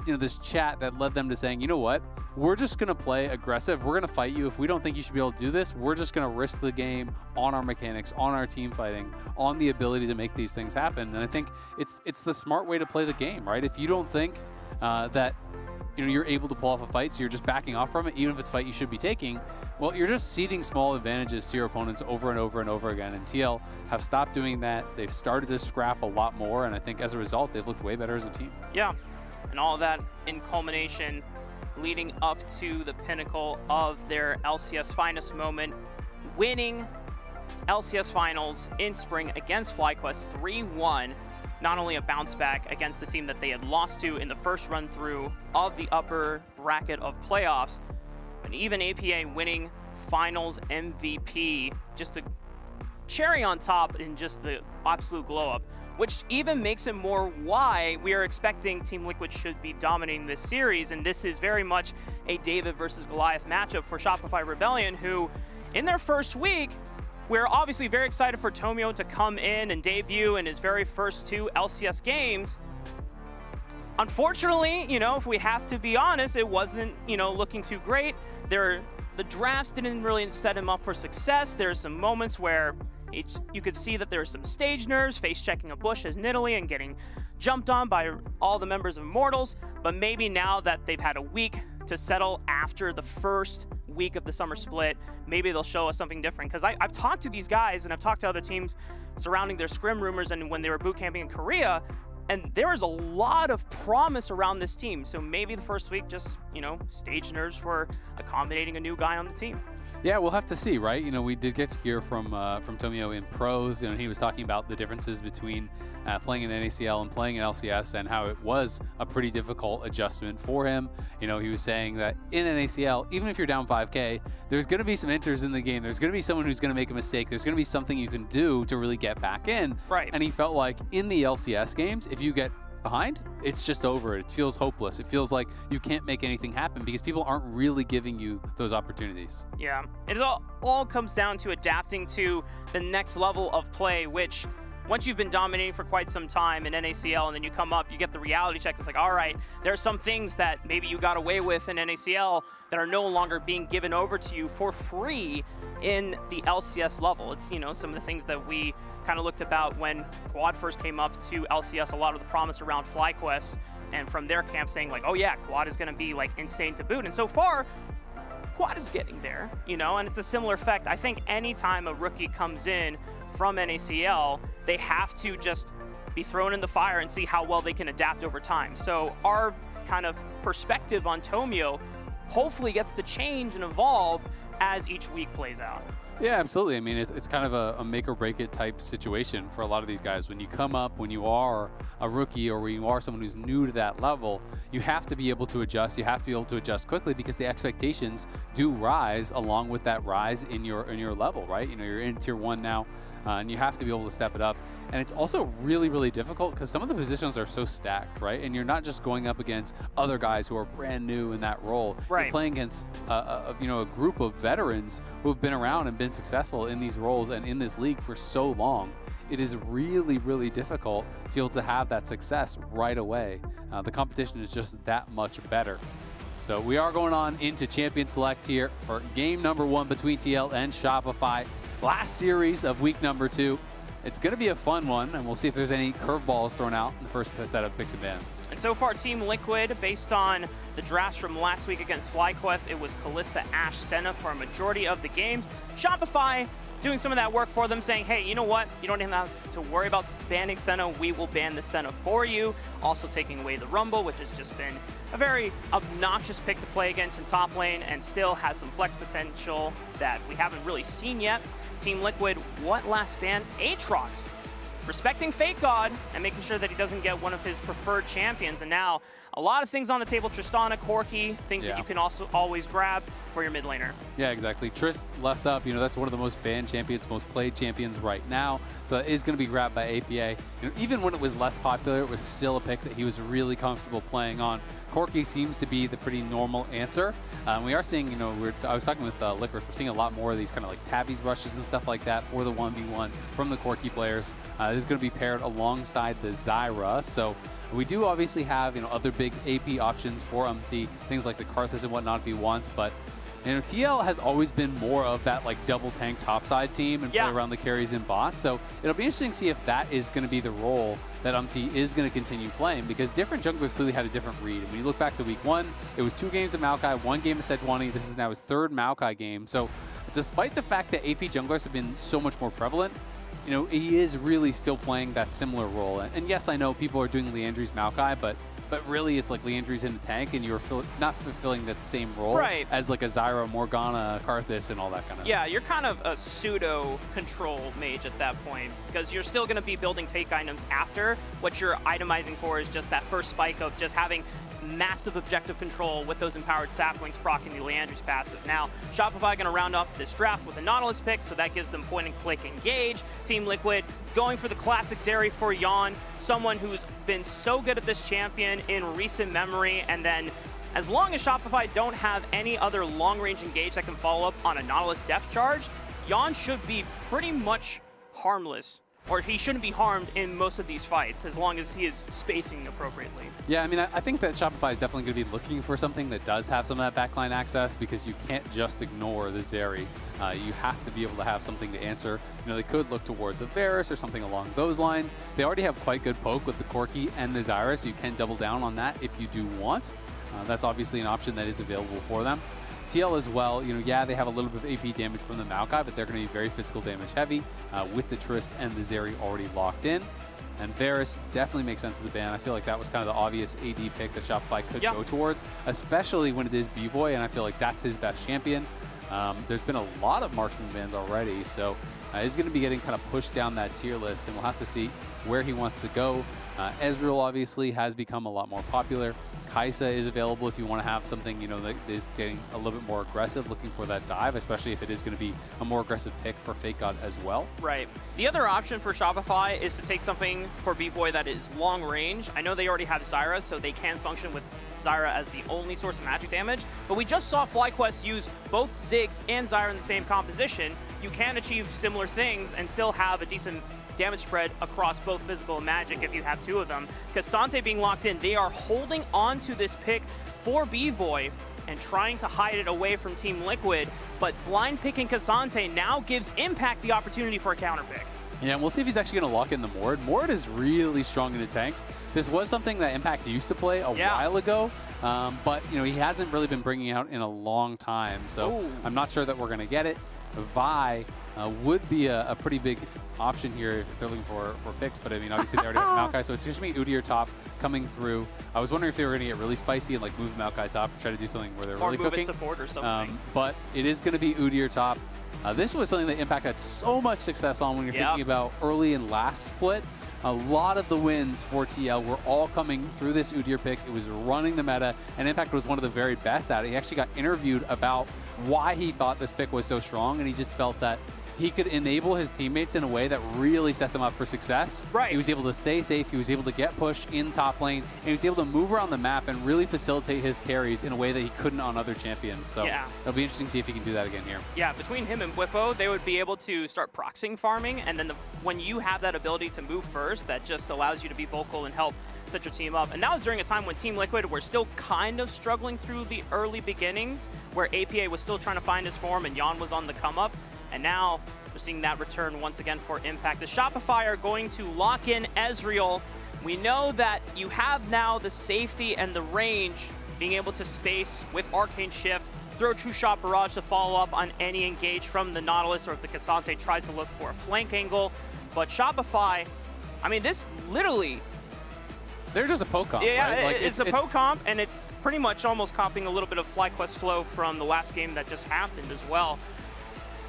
you know, this chat that led them to saying, you know what, we're just going to play aggressive. We're going to fight you. If we don't think you should be able to do this, we're just going to risk the game on our mechanics, on our team fighting, on the ability to make these things happen. And I think it's the smart way to play the game, right? If you don't think that, you know, you're able to pull off a fight, so you're just backing off from it, even if it's a fight you should be taking, well, you're just ceding small advantages to your opponents over and over and over again. And TL have stopped doing that. They've started to scrap a lot more, and I think as a result, they've looked way better as a team. Yeah. And all of that in culmination leading up to the pinnacle of their LCS finest moment, winning LCS finals in spring against FlyQuest 3-1. Not only a bounce back against the team that they had lost to in the first run through of the upper bracket of playoffs, but even APA winning finals MVP, just a cherry on top in just the absolute glow up, which even makes it more why we are expecting Team Liquid should be dominating this series. And this is very much a David versus Goliath matchup for Shopify Rebellion, who in their first week, we're obviously very excited for Tomio to come in and debut in his very first 2 LCS games. Unfortunately, you know, if we have to be honest, it wasn't, you know, looking too great. The drafts didn't really set him up for success. There's some moments where you could see that there was some stage nerves, face checking a bush as Nidalee and getting jumped on by all the members of Immortals. But maybe now that they've had a week to settle after the first week of the summer split, maybe they'll show us something different. Because I've talked to these guys and I've talked to other teams surrounding their scrim rumors and when they were boot camping in Korea, And there is a lot of promise around this team. So maybe the first week, just, you know, stage nerves for accommodating a new guy on the team. Yeah, we'll have to see, right? You know, we did get to hear from Tomio in pros, and he was talking about the differences between playing in NACL and playing in LCS, and how it was a pretty difficult adjustment for him. You know, he was saying that in NACL, even if you're down 5K, there's going to be some enters in the game. There's going to be someone who's going to make a mistake. There's going to be something you can do to really get back in. Right. And he felt like in the LCS games, if you get behind, it's just over. It feels hopeless. It feels like you can't make anything happen because people aren't really giving you those opportunities. Yeah, it all comes down to adapting to the next level of play, which once you've been dominating for quite some time in NACL and then you come up, you get the reality check. It's like, all right, there are some things that maybe you got away with in NACL that are no longer being given over to you for free in the LCS level. It's, you know, some of the things that we kind of looked about when Quad first came up to LCS, a lot of the promise around FlyQuest, and from their camp saying like, oh yeah, Quad is going to be like insane to boot. And so far, Quad is getting there, you know, and it's a similar effect. I think anytime a rookie comes in from NACL, they have to just be thrown in the fire and see how well they can adapt over time. So our kind of perspective on Tomio hopefully gets to change and evolve as each week plays out. Yeah, absolutely. I mean, it's kind of a make or break it type situation for a lot of these guys. When you come up, when you are a rookie or when you are someone who's new to that level, you have to be able to adjust. You have to be able to adjust quickly because the expectations do rise along with that rise in your level, right? You know, you're in tier 1 now, and you have to be able to step it up. And it's also really, really difficult because some of the positions are so stacked, right? And you're not just going up against other guys who are brand new in that role. Right. You're playing against a group of veterans who have been around and been successful in these roles and in this league for so long. It is really, really difficult to be able to have that success right away. The competition is just that much better. So we are going on into Champion Select here for game number 1 between TL and Shopify. Last series of week number 2. It's going to be a fun one, and we'll see if there's any curveballs thrown out in the first set of picks and bans. And so far, Team Liquid, based on the drafts from last week against FlyQuest, it was Kalista, Ashe, Senna for a majority of the games. Shopify doing some of that work for them, saying, hey, you know what? You don't even have to worry about banning Senna. We will ban the Senna for you. Also taking away the Rumble, which has just been a very obnoxious pick to play against in top lane and still has some flex potential that we haven't really seen yet. Team Liquid, what last ban? Aatrox, respecting Fate God and making sure that he doesn't get one of his preferred champions. And now a lot of things on the table. Tristana, Corki, things that you can also always grab for your mid laner. Yeah, exactly. Trist left up, you know, that's one of the most banned champions, most played champions right now. So that is going to be grabbed by APA. You know, even when it was less popular, it was still a pick that he was really comfortable playing on. Corki seems to be the pretty normal answer. We are seeing, you know, I was talking with Licorice, we're seeing a lot more of these kind of like tabbies rushes and stuff like that for the 1v1 from the Corki players. This is going to be paired alongside the Zyra. So we do obviously have, you know, other big AP options for things like the Karthus and whatnot if he wants, but you know, TL has always been more of that like double tank topside team and play around the carries and bots. So it'll be interesting to see if that is going to be the role that is going to continue playing, because different junglers clearly had a different read. And when you look back to week 1, it was 2 games of Maokai, 1 game of Sejuani. This is now his 3rd Maokai game. So despite the fact that AP junglers have been so much more prevalent, you know, he is really still playing that similar role. And yes, I know people are doing Leandri's Maokai, but really it's like Leandri's in the tank and you're not fulfilling that same role as like a Zyra, Morgana, Karthus, and all that kind of. Yeah, you're kind of a pseudo control mage at that point, because you're still going to be building take items after. What you're itemizing for is just that first spike of just having massive objective control with those empowered saplings proccing the Leandri's passive. Now, Shopify going to round up this draft with a Nautilus pick, so that gives them point and click engage. Team Liquid going for the classic Zeri for Yon, someone who's been so good at this champion in recent memory, and then as long as Shopify don't have any other long-range engage that can follow up on a Nautilus depth charge, Yon should be pretty much harmless, or he shouldn't be harmed in most of these fights as long as he is spacing appropriately. Yeah, I mean, I think that Shopify is definitely going to be looking for something that does have some of that backline access, because you can't just ignore the Zeri. You have to be able to have something to answer. You know, they could look towards a Varus or something along those lines. They already have quite good poke with the Corki and the Zyra, so you can double down on that if you do want. That's obviously an option that is available for them. TL as well, you know, yeah, they have a little bit of AP damage from the Maokai, but they're going to be very physical damage heavy with the Trist and the Zeri already locked in. And Varus definitely makes sense as a ban. I feel like that was kind of the obvious AD pick that Shopify could go towards, especially when it is B-Boy, and I feel like that's his best champion. There's been a lot of marksman bans already, so he's going to be getting kind of pushed down that tier list, and we'll have to see where he wants to go. Ezreal obviously has become a lot more popular. Kai'Sa is available if you want to have something, you know, that is getting a little bit more aggressive, looking for that dive, especially if it is going to be a more aggressive pick for Fake God as well. Right. The other option for Shopify is to take something for B-Boy that is long range. I know they already have Zyra, so they can function with Zyra as the only source of magic damage, but we just saw FlyQuest use both Ziggs and Zyra in the same composition. You can achieve similar things and still have a decent damage spread across both physical and magic if you have two of them. Cassante being locked in, they are holding on to this pick for B-Boy and trying to hide it away from Team Liquid, but blind picking Cassante now gives Impact the opportunity for a counter pick. Yeah, and we'll see if he's actually going to lock in the Mord. Mord is really strong in the tanks. This was something that Impact used to play a while ago, but you know, he hasn't really been bringing out in a long time, so I'm not sure that we're going to get it. Vi would be a pretty big option here if they're looking for picks, but I mean, obviously they already have Maokai, so it's just going to be Udyr top coming through. I was wondering if they were going to get really spicy and like move Maokai top and try to do something where they're really cooking. Support or something. But it is going to be Udyr top. This was something that Impact had so much success on when you're thinking about early and last split. A lot of the wins for TL were all coming through this Udyr pick. It was running the meta, and Impact was one of the very best at it. He actually got interviewed about why he thought this pick was so strong, and he just felt that he could enable his teammates in a way that really set them up for success. Right. He was able to stay safe, he was able to get pushed in top lane, and he was able to move around the map and really facilitate his carries in a way that he couldn't on other champions. So it'll be interesting to see if he can do that again here. Yeah, between him and Whippo, they would be able to start proxying farming, and then when you have that ability to move first, that just allows you to be vocal and help set your team up. And that was during a time when Team Liquid were still kind of struggling through the early beginnings, where APA was still trying to find his form and Jan was on the come up. And now we're seeing that return once again for Impact. The Shopify are going to lock in Ezreal. We know that you have now the safety and the range, being able to space with Arcane Shift, throw True Shot Barrage to follow up on any engage from the Nautilus, or if the Cassante tries to look for a flank angle. But Shopify, I mean, this literally... They're just a poke comp, yeah, right? Like it's a poke comp, and it's pretty much almost copying a little bit of FlyQuest flow from the last game that just happened as well.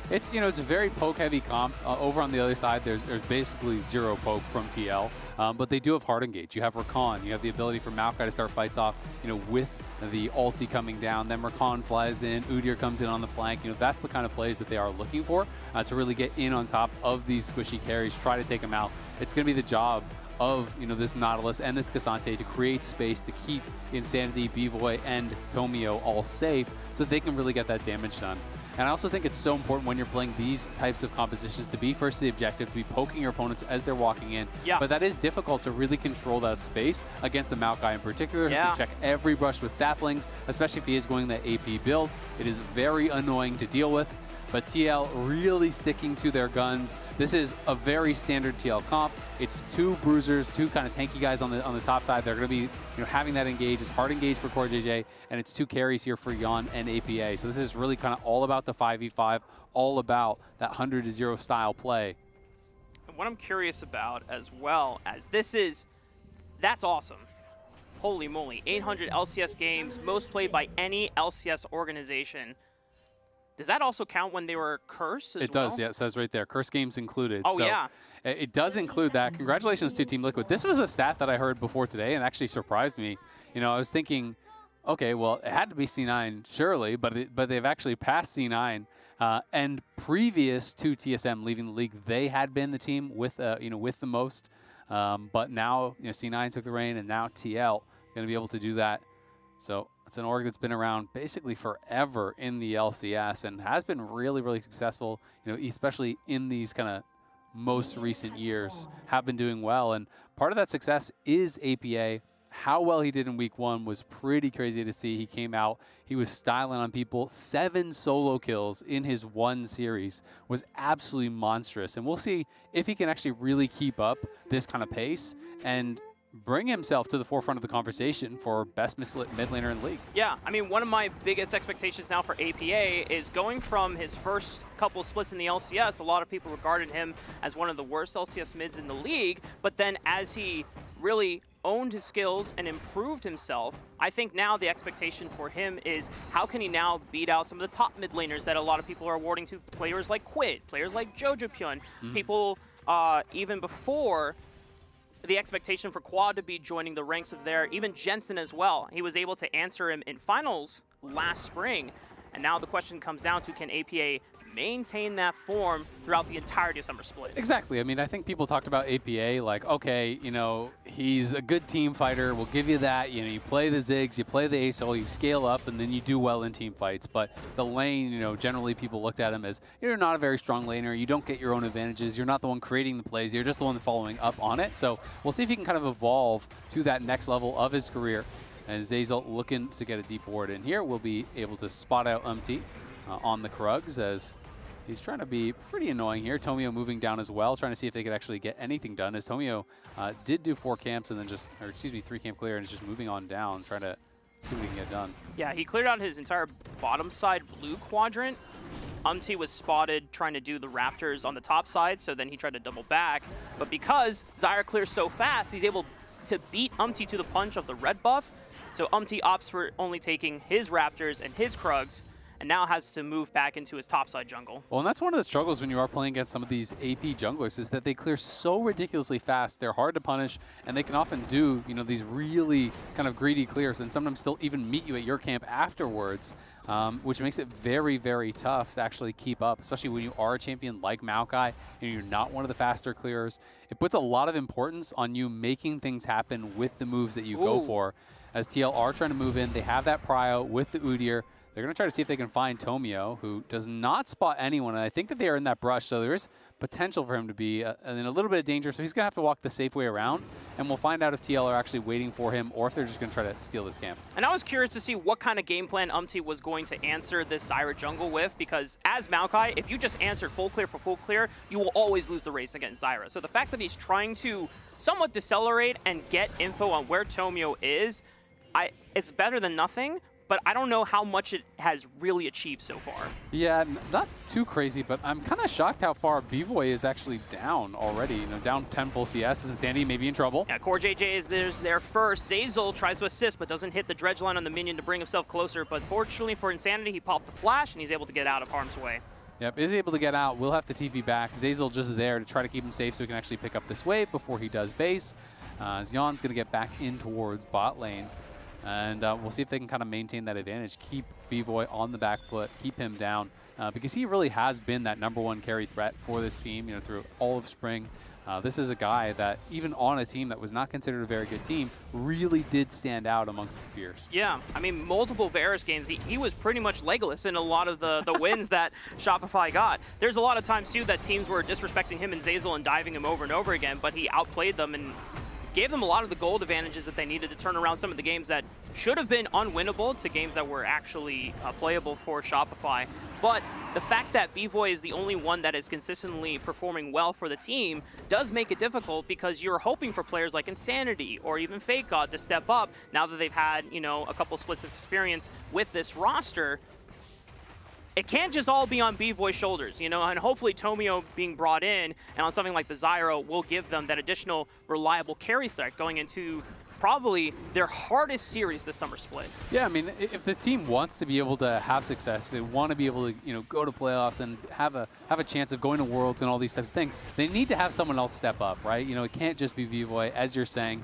It's, you know, it's a very poke-heavy comp. Over on the other side, there's basically zero poke from TL, but they do have hard engage. You have Rakan. You have the ability for Maokai to start fights off, you know, with the ulti coming down. Then Rakan flies in. Udyr comes in on the flank. You know, that's the kind of plays that they are looking for to really get in on top of these squishy carries, try to take them out. It's going to be the job of, you know, this Nautilus and this Cassante to create space to keep Insanity, B-Boy, and Tomio all safe so they can really get that damage done. And I also think it's so important when you're playing these types of compositions to be first to the objective, to be poking your opponents as they're walking in. Yeah. But that is difficult to really control that space against the Maokai in particular, who can check every brush with saplings, especially if he is going that AP build. It is very annoying to deal with. But TL really sticking to their guns. This is a very standard TL comp. It's two bruisers, two kind of tanky guys on the top side. They're going to be, you know, having that engage. It's hard engage for Core JJ, and it's two carries here for Jan and APA. So this is really kind of all about the 5v5, all about that 100-0 style play. And what I'm curious about as well as this is, that's awesome. Holy moly, 800 LCS games, most played by any LCS organization. Does that also count when they were cursed as well? It does, yeah. It says right there, curse games included. Oh, so yeah. It does include that. Congratulations to Team Liquid. This was a stat that I heard before today and actually surprised me. You know, I was thinking, okay, well, it had to be C9, surely, but they've actually passed C9. And previous to TSM leaving the league, they had been the team with, you know, with the most. But now, you know, C9 took the reign, and now TL going to be able to do that. So it's an org that's been around basically forever in the LCS and has been really, really successful, you know, especially in these kind of most recent years, have been doing well. And part of that success is APA. How well he did in week one was pretty crazy to see. He came out, he was styling on people. 7 solo kills in his one series was absolutely monstrous. And we'll see if he can actually really keep up this kind of pace and bring himself to the forefront of the conversation for best mid laner in the league. Yeah, I mean, one of my biggest expectations now for APA is going from his first couple splits in the LCS. A lot of people regarded him as one of the worst LCS mids in the league, but then as he really owned his skills and improved himself, I think now the expectation for him is how can he now beat out some of the top mid laners that a lot of people are awarding to, players like Quid, players like Jojo Pyun, people even before the expectation for Quad to be joining the ranks of there, even Jensen as well. He was able to answer him in finals last spring, and now the question comes down to, can APA maintain that form throughout the entirety of Summer Split? Exactly. I mean, I think people talked about APA like, okay, you know, he's a good team fighter. We'll give you that. You know, you play the Ziggs, you play the ASOL, you scale up, and then you do well in team fights. But the lane, you know, generally people looked at him as, you're not a very strong laner. You don't get your own advantages. You're not the one creating the plays. You're just the one following up on it. So we'll see if he can kind of evolve to that next level of his career. And Zeyzal looking to get a deep ward in here. We'll be able to spot out on the Krugs as he's trying to be pretty annoying here. Tomio moving down as well, trying to see if they could actually get anything done, as Tomio did do 4 camps and then just, or excuse me, 3 camp clear and is just moving on down, trying to see what he can get done. Yeah, he cleared out his entire bottom side blue quadrant. Was spotted trying to do the Raptors on the top side, so then he tried to double back. But because Zyra clears so fast, he's able to beat to the punch of the red buff. So opts for only taking his Raptors and his Krugs, and now has to move back into his topside jungle. Well, and that's one of the struggles when you are playing against some of these AP junglers, is that they clear so ridiculously fast. They're hard to punish, and they can often do, you know, these really kind of greedy clears, and sometimes still even meet you at your camp afterwards, which makes it very, very tough to actually keep up, especially when you are a champion like Maokai and you're not one of the faster clearers. It puts a lot of importance on you making things happen with the moves that you go for. As TL are trying to move in, they have that prio with the Udyr. They're going to try to see if they can find Tomio, who does not spot anyone, and I think that they are in that brush, so there is potential for him to be in a little bit of danger, so he's going to have to walk the safe way around, and we'll find out if TL are actually waiting for him or if they're just going to try to steal this camp. And I was curious to see what kind of game plan was going to answer this Zyra jungle with, because as Maokai, if you just answer full clear for full clear, you will always lose the race against Zyra. So the fact that he's trying to somewhat decelerate and get info on where Tomio is, it's better than nothing, but I don't know how much it has really achieved so far. Yeah, not too crazy, but I'm kind of shocked how far B-Boy is actually down already. You know, down 10 full CS, and Sandy may be in trouble. Yeah, Core JJ is there first. Zeyzal tries to assist, but doesn't hit the dredge line on the minion to bring himself closer. But fortunately for Insanity, he popped the flash, and he's able to get out of harm's way. Yep, is able to get out. We'll have to TP back. Zeyzal just there to try to keep him safe so he can actually pick up this wave before he does base. Xion's going to get back in towards bot lane. And we'll see if they can kind of maintain that advantage, keep B-Boy on the back foot, keep him down, because he really has been that #1 carry threat for this team, you know, through all of spring. This is a guy that, even on a team that was not considered a very good team, really did stand out amongst his peers. Yeah, I mean, multiple Varus games, he was pretty much Legolas in a lot of the wins that Shopify got. There's a lot of times, too, that teams were disrespecting him and Zeyzal and diving him over and over again, but he outplayed them and gave them a lot of the gold advantages that they needed to turn around some of the games that should have been unwinnable to games that were actually playable for Shopify. But the fact that B-Boy is the only one that is consistently performing well for the team does make it difficult, because you're hoping for players like Insanity or even Fake God to step up now that they've had, you know, a couple splits of experience with this roster. It can't just all be on B-Boy's shoulders, you know, and hopefully Tomio being brought in and on something like the Zyra will give them that additional reliable carry threat going into probably their hardest series this Summer Split. Yeah, I mean, if the team wants to be able to have success, they want to be able to, you know, go to playoffs and have a chance of going to Worlds and all these types of things, they need to have someone else step up, right? You know, it can't just be B-Boy, as you're saying.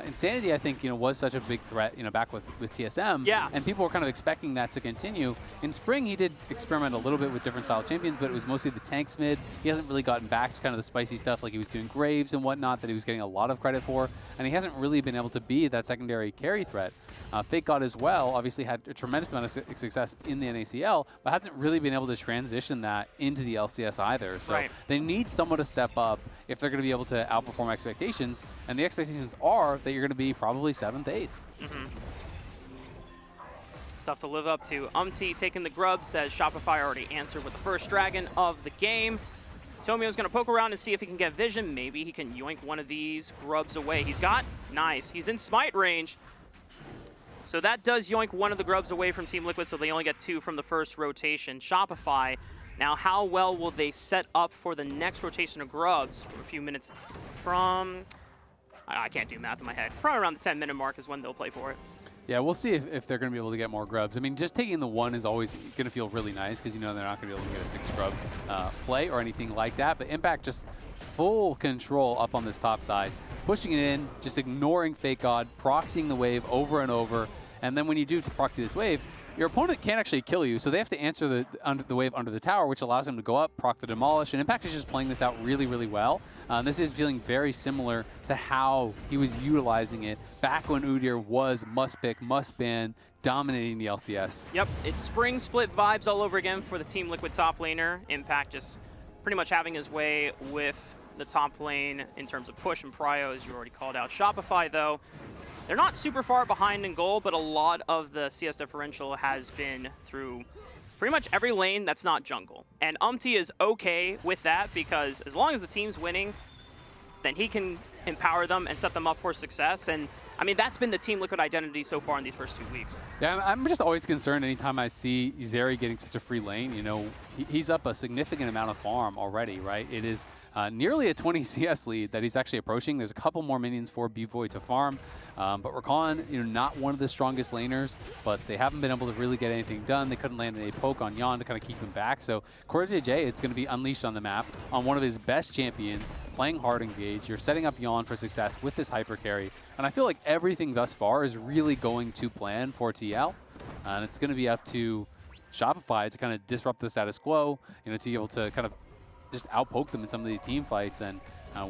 Insanity, I think, you know, was such a big threat, you know, back with TSM. Yeah. And people were kind of expecting that to continue. In spring, he did experiment a little bit with different style champions, but it was mostly the tanks mid. He hasn't really gotten back to kind of the spicy stuff like he was doing Graves and whatnot that he was getting a lot of credit for. And he hasn't really been able to be that secondary carry threat. Fake God as well obviously had a tremendous amount of success in the NACL, but hasn't really been able to transition that into the LCS either. So they need someone to step up if they're going to be able to outperform expectations. And the expectations are that you're going to be probably 7th, 8th. Stuff to live up to. Taking the grub says Shopify already answered with the first dragon of the game. Tomio's going to poke around and see if he can get vision. Maybe he can yoink one of these grubs away. He's got, nice. He's in smite range. So that does yoink one of the grubs away from Team Liquid, so they only get 2 from the first rotation. Shopify, now how well will they set up for the next rotation of grubs? A few minutes from, I can't do math in my head. Probably around the 10-minute mark is when they'll play for it. Yeah, we'll see if they're going to be able to get more grubs. I mean, just taking the 1 is always going to feel really nice because you know they're not going to be able to get a 6 grub play or anything like that. But Impact just full control up on this top side, pushing it in, just ignoring Fake God, proxying the wave over and over. And then when you do proxy this wave, your opponent can't actually kill you, so they have to answer the wave under the tower, which allows them to go up, proc the demolish, and Impact is just playing this out really, really well. This is feeling very similar to how he was utilizing it back when Udyr was must pick, must ban, dominating the LCS. Yep, it's spring split vibes all over again for the Team Liquid top laner. Impact just pretty much having his way with the top lane in terms of push and prio, as you already called out. Shopify, though, they're not super far behind in goal, but a lot of the CS differential has been through pretty much every lane that's not jungle. And is okay with that because as long as the team's winning, then he can empower them and set them up for success. And I mean, that's been the Team Liquid identity so far in these first 2 weeks. Yeah, I'm just always concerned anytime I see Zeri getting such a free lane. You know, he's up a significant amount of farm already, right? It is nearly a 20 CS lead that he's actually approaching. There's a couple more minions for B-Void to farm. But Rakan, you know, not one of the strongest laners, but they haven't been able to really get anything done. They couldn't land a poke on Yon to kind of keep him back. So CoreJJ, it's going to be unleashed on the map on one of his best champions, playing hard engage. You're setting up Yon for success with this hyper carry. And I feel like everything thus far is really going to plan for TL. And it's going to be up to Shopify to kind of disrupt the status quo, you know, to be able to kind of just outpoke them in some of these team fights. And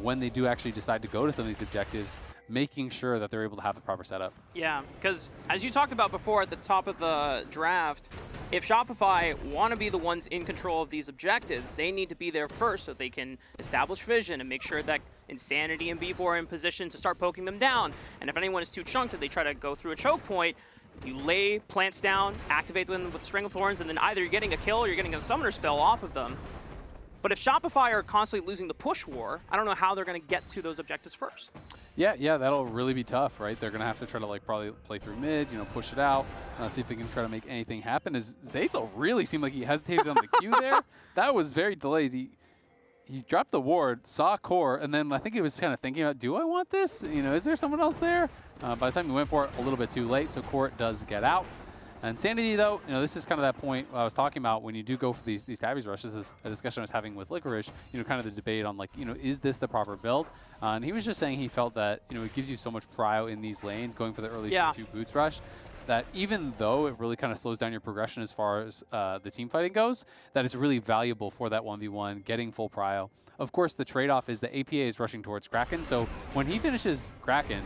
when they do actually decide to go to some of these objectives, making sure that they're able to have the proper setup. Yeah, because as you talked about before at the top of the draft, if Shopify want to be the ones in control of these objectives, they need to be there first so they can establish vision and make sure that Insanity and B4 are in position to start poking them down. And if anyone is too chunked and they try to go through a choke point, you lay plants down, activate them with Stranglethorns, and then either you're getting a kill or you're getting a summoner spell off of them. But if Shopify are constantly losing the push war, I don't know how they're going to get to those objectives first. Yeah, that'll really be tough, right? They're going to have to try to like probably play through mid, you know, push it out, see if they can try to make anything happen. As Zeyzal really seemed like he hesitated on the Q there. That was very delayed. He dropped the ward, saw core, and then I think he was kind of thinking about, do I want this? You know, is there someone else there? By the time he went for it, a little bit too late, so Court does get out. And Sanity, though, you know, this is kind of that point I was talking about when you do go for these tabbies rushes. This is a discussion I was having with Licorice, you know, kind of the debate on, like, you know, is this the proper build? And he was just saying he felt that, you know, it gives you so much prio in these lanes, going for the early 2 boots rush, that even though it really kind of slows down your progression as far as the team fighting goes, that it's really valuable for that 1v1, getting full prio. Of course, the trade-off is the APA is rushing towards Kraken, so when he finishes Kraken,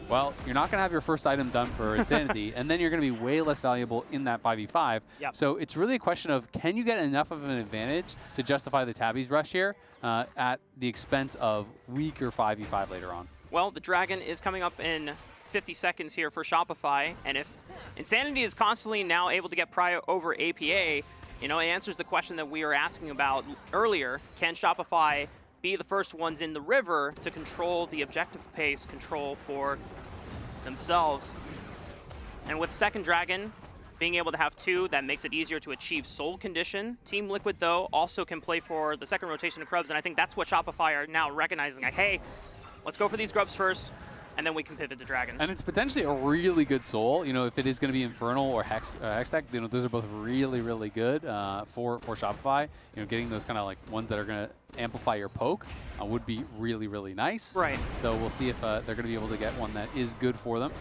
well, you're not going to have your first item done for Insanity, and then you're going to be way less valuable in that 5v5. Yep. So it's really a question of, can you get enough of an advantage to justify the tabbies rush here at the expense of weaker 5v5 later on? Well, the Dragon is coming up in 50 seconds here for Shopify, and if Insanity is constantly now able to get prio over APA, you know, it answers the question that we were asking about earlier. Can Shopify be the first ones in the river to control the objective pace, control for themselves? And with second Dragon being able to have 2, that makes it easier to achieve soul condition. Team Liquid, though, also can play for the second rotation of grubs, and I think that's what Shopify are now recognizing. Like, hey, let's go for these grubs first, and then we can pivot to Dragon. And it's potentially a really good soul. You know, if it is going to be Infernal or Hex Tech, you know, those are both really, really good for Shopify. You know, getting those kind of like ones that are going to amplify your poke would be really, really nice. Right. So we'll see if they're going to be able to get one that is good for them.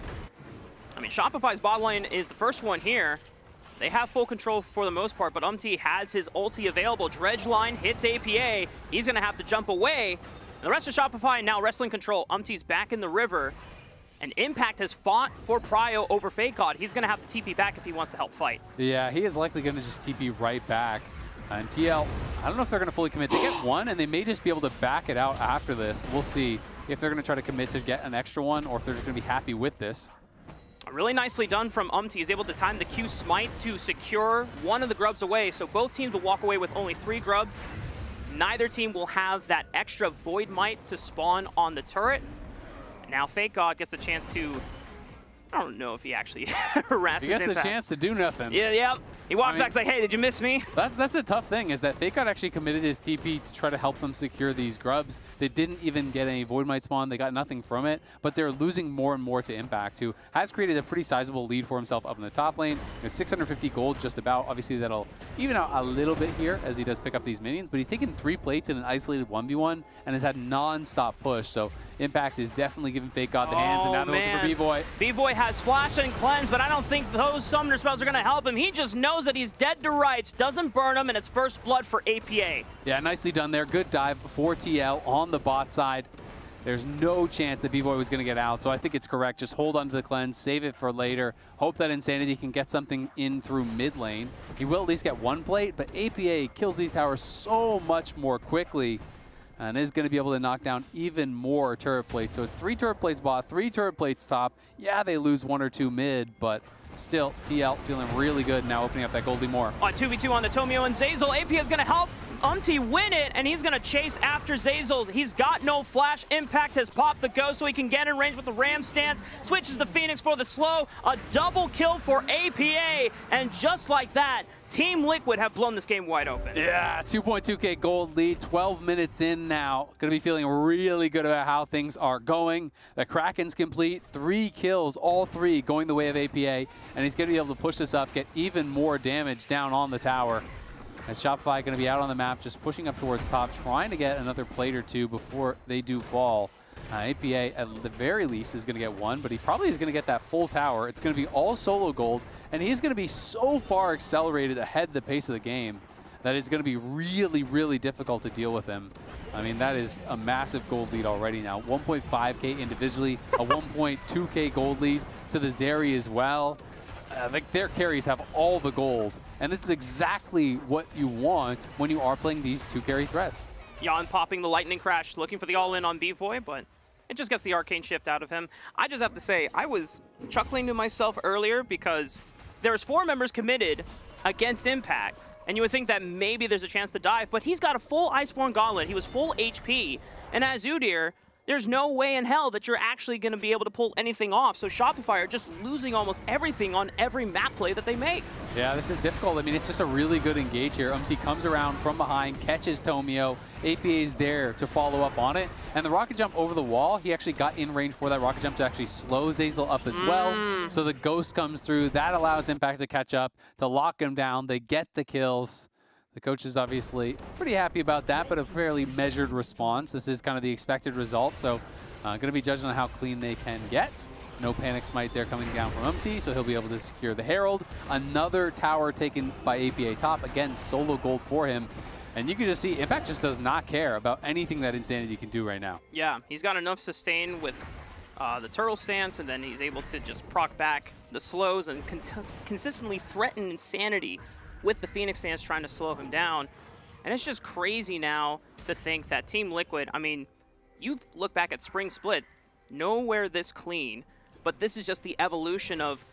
I mean, Shopify's bot lane is the first one here. They have full control for the most part, but has his ulti available. Dredge line hits APA. He's going to have to jump away. The rest of Shopify now wrestling control. Umti's back in the river, and Impact has fought for prio over Fake God. He's going to have to TP back if he wants to help fight. Yeah, he is likely going to just TP right back. And TL, I don't know if they're going to fully commit. They get one, and they may just be able to back it out after this. We'll see if they're going to try to commit to get an extra one, or if they're just going to be happy with this. Really nicely done from He's able to time the Q smite to secure one of the grubs away, so both teams will walk away with only 3 grubs. neither team will have that extra Void Might to spawn on the turret. Now Fake God gets a chance to, I don't know if he actually harasses He gets Impact. a chance to do nothing. Yeah. He walks back and is like, hey, did you miss me? That's the tough thing, is that Fake God actually committed his TP to try to help them secure these grubs. They didn't even get any Void Might spawn. They got nothing from it, but they're losing more and more to Impact, who has created a pretty sizable lead for himself up in the top lane. 650 gold just about. Obviously, that'll even out a little bit here as he does pick up these minions, but he's taken 3 plates in an isolated 1v1 and has had non-stop push. So Impact is definitely giving Fake God the hands, and now they're looking for B-Boy. B-Boy has Flash and Cleanse, but I don't think those Summoner spells are going to help him. He just knows that he's dead to rights, doesn't burn him, and it's first blood for APA. Yeah, nicely done there. Good dive for TL on the bot side. There's no chance that B-Boy was going to get out, so I think it's correct. Just hold on to the cleanse, save it for later. Hope that Insanity can get something in through mid lane. He will at least get 1 plate, but APA kills these towers so much more quickly and is going to be able to knock down even more turret plates. So it's 3 turret plates bot, 3 turret plates top. Yeah, they lose 1 or 2 mid, but still, TL feeling really good now, opening up that Goldie more. On 2v2 on the Tomio and Zeyzal, AP is going to help win it, and he's going to chase after Zeyzal. He's got no flash. Impact has popped the Ghost, so he can get in range with the Ram stance. Switches to Phoenix for the slow. A double kill for APA, and just like that, Team Liquid have blown this game wide open. Yeah, 2.2k gold lead, 12 minutes in now. Gonna be feeling really good about how things are going. The Kraken's complete, 3 kills, all 3 going the way of APA, and he's gonna be able to push this up, get even more damage down on the tower. As Shopify gonna be out on the map, just pushing up towards top, trying to get another plate or 2 before they do fall. APA, at the very least, is going to get 1, but he probably is going to get that full tower. It's going to be all solo gold, and he's going to be so far accelerated ahead the pace of the game that it's going to be really, really difficult to deal with him. I mean, that is a massive gold lead already now. 1.5k individually, a 1.2k gold lead to the Zeri as well. Like, their carries have all the gold, and this is exactly what you want when you are playing these 2 carry threats. Jan popping the Lightning Crash, looking for the all-in on B-Boy, but it just gets the Arcane Shift out of him. I just have to say, I was chuckling to myself earlier because there's 4 members committed against Impact, and you would think that maybe there's a chance to dive, but he's got a full Iceborne Gauntlet. He was full HP, and as Udyr, there's no way in hell that you're actually going to be able to pull anything off. So Shopify are just losing almost everything on every map play that they make. Yeah, this is difficult. I mean, it's just a really good engage here. Comes around from behind, catches Tomio. APA is there to follow up on it. And the rocket jump over the wall, he actually got in range for that rocket jump to actually slow Zeyzal up as well. So the Ghost comes through. That allows Impact to catch up, to lock him down. They get the kills. The coach is obviously pretty happy about that, but a fairly measured response. This is kind of the expected result, so going to be judged on how clean they can get. No Panic Smite there coming down from so he'll be able to secure the Herald. Another tower taken by APA top. Again, solo gold for him. And you can just see Impact just does not care about anything that Insanity can do right now. Yeah, he's got enough sustain with the turtle stance, and then he's able to just proc back the slows and consistently threaten Insanity with the Phoenix stance trying to slow him down. And it's just crazy now to think that Team Liquid, I mean, you look back at Spring Split, nowhere this clean, but this is just the evolution of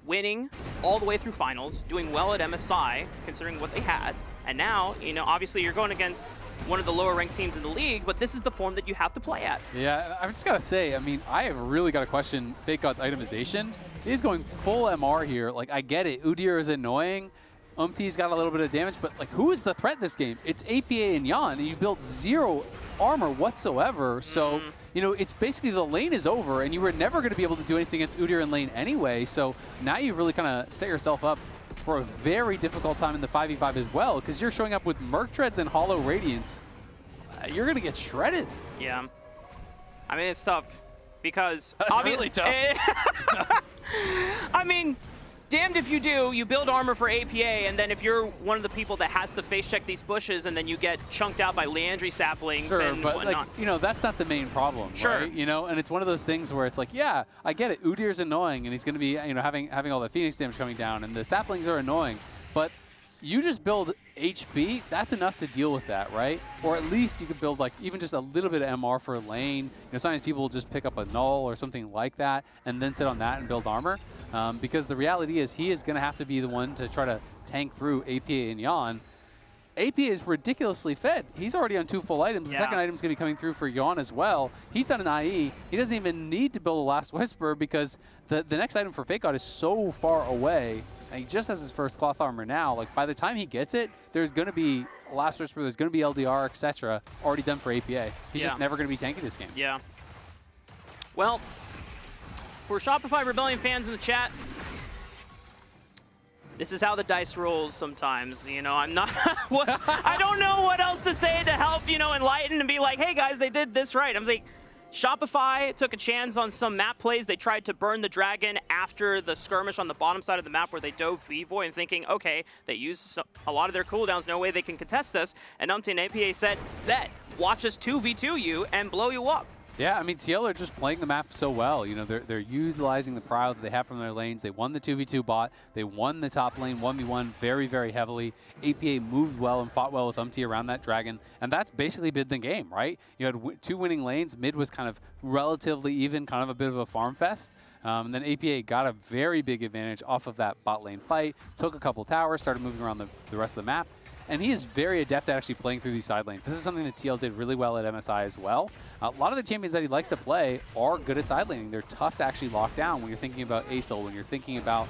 winning all the way through finals, doing well at MSI, considering what they had, and now, you know, obviously you're going against one of the lower ranked teams in the league, but this is the form that you have to play at. Yeah, I've just got to say, I mean, I have really got to question Fake God's itemization. He's going full MR here. Like, I get it. Udyr is annoying. Umti's got a little bit of damage, but like, who is the threat this game? It's APA and Jan, and you built 0 armor whatsoever. So, you know, it's basically the lane is over, and you were never going to be able to do anything against Udyr in lane anyway. So now you've really kind of set yourself up for a very difficult time in the 5v5 as well, because you're showing up with Merc Treads and Hollow Radiance. You're going to get shredded. Yeah. I mean, it's tough, because... That's really tough. I mean... Damned if you do, you build armor for APA, and then if you're one of the people that has to face check these bushes, and then you get chunked out by Leandry saplings and but whatnot. like, you know, that's not the main problem, right? You know, and it's one of those things where it's like, yeah, I get it. Udyr's annoying, and he's going to be, you know, having all the Phoenix damage coming down, and the saplings are annoying, but you just build HP, that's enough to deal with that, right? Or at least you could build like even just a little bit of MR for a lane. You know, sometimes people will just pick up a null or something like that and then sit on that and build armor. Because the reality is he is going to have to be the one to try to tank through APA and Jan. AP is ridiculously fed. He's already on 2 full items. The second item's going to be coming through for Yawn as well. He's done an IE. He doesn't even need to build a Last Whisper because the next item for Fake God is so far away. And he just has his first cloth armor now. Like, by the time he gets it, there's going to be Last Whisper, there's going to be LDR, etc. already done for APA. He's just never going to be tanking this game. Yeah. Well, for Shopify Rebellion fans in the chat, this is how the dice rolls sometimes. You know, I'm not, I don't know what else to say to help, you know, enlighten and be like, hey guys, they did this right. I'm like, Shopify took a chance on some map plays. They tried to burn the dragon after the skirmish on the bottom side of the map where they dove V-Void and thinking, okay, they used a lot of their cooldowns, no way they can contest us. And Umpty and APA said, bet, watch us 2v2 you and blow you up. Yeah, I mean, TL are just playing the map so well. You know, they're utilizing the prio that they have from their lanes. They won the 2v2 bot. They won the top lane 1v1 very, very heavily. APA moved well and fought well with Umpty around that dragon. And that's basically been the game, right? You had 2 winning lanes. Mid was kind of relatively even, kind of a bit of a farm fest. And then APA got a very big advantage off of that bot lane fight, took a couple towers, started moving around the rest of the map. And he is very adept at actually playing through these side lanes. This is something that TL did really well at MSI as well. A lot of the champions that he likes to play are good at side laning. They're tough to actually lock down when you're thinking about Asol, when you're thinking about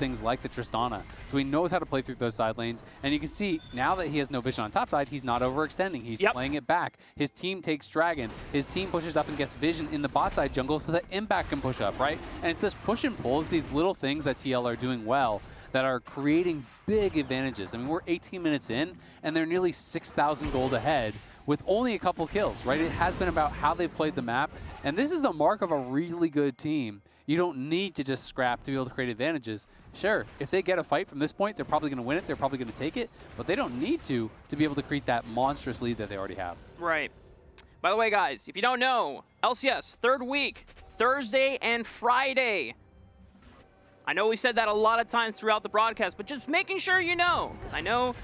things like the Tristana. So he knows how to play through those side lanes. And you can see now that he has no vision on top side, he's not overextending. He's playing it back. His team takes Dragon. His team pushes up and gets vision in the bot side jungle so that Impact can push up, right? And it's this push and pull. It's these little things that TL are doing well that are creating big advantages. I mean, we're 18 minutes in, and they're nearly 6,000 gold ahead with only a couple kills, right? It has been about how they've played the map, and this is the mark of a really good team. You don't need to just scrap to be able to create advantages. Sure, if they get a fight from this point, they're probably going to win it, they're probably going to take it, but they don't need to be able to create that monstrous lead that they already have. Right. By the way, guys, if you don't know, LCS, 3rd week, Thursday and Friday. I know we said that a lot of times throughout the broadcast, but just making sure you know. I know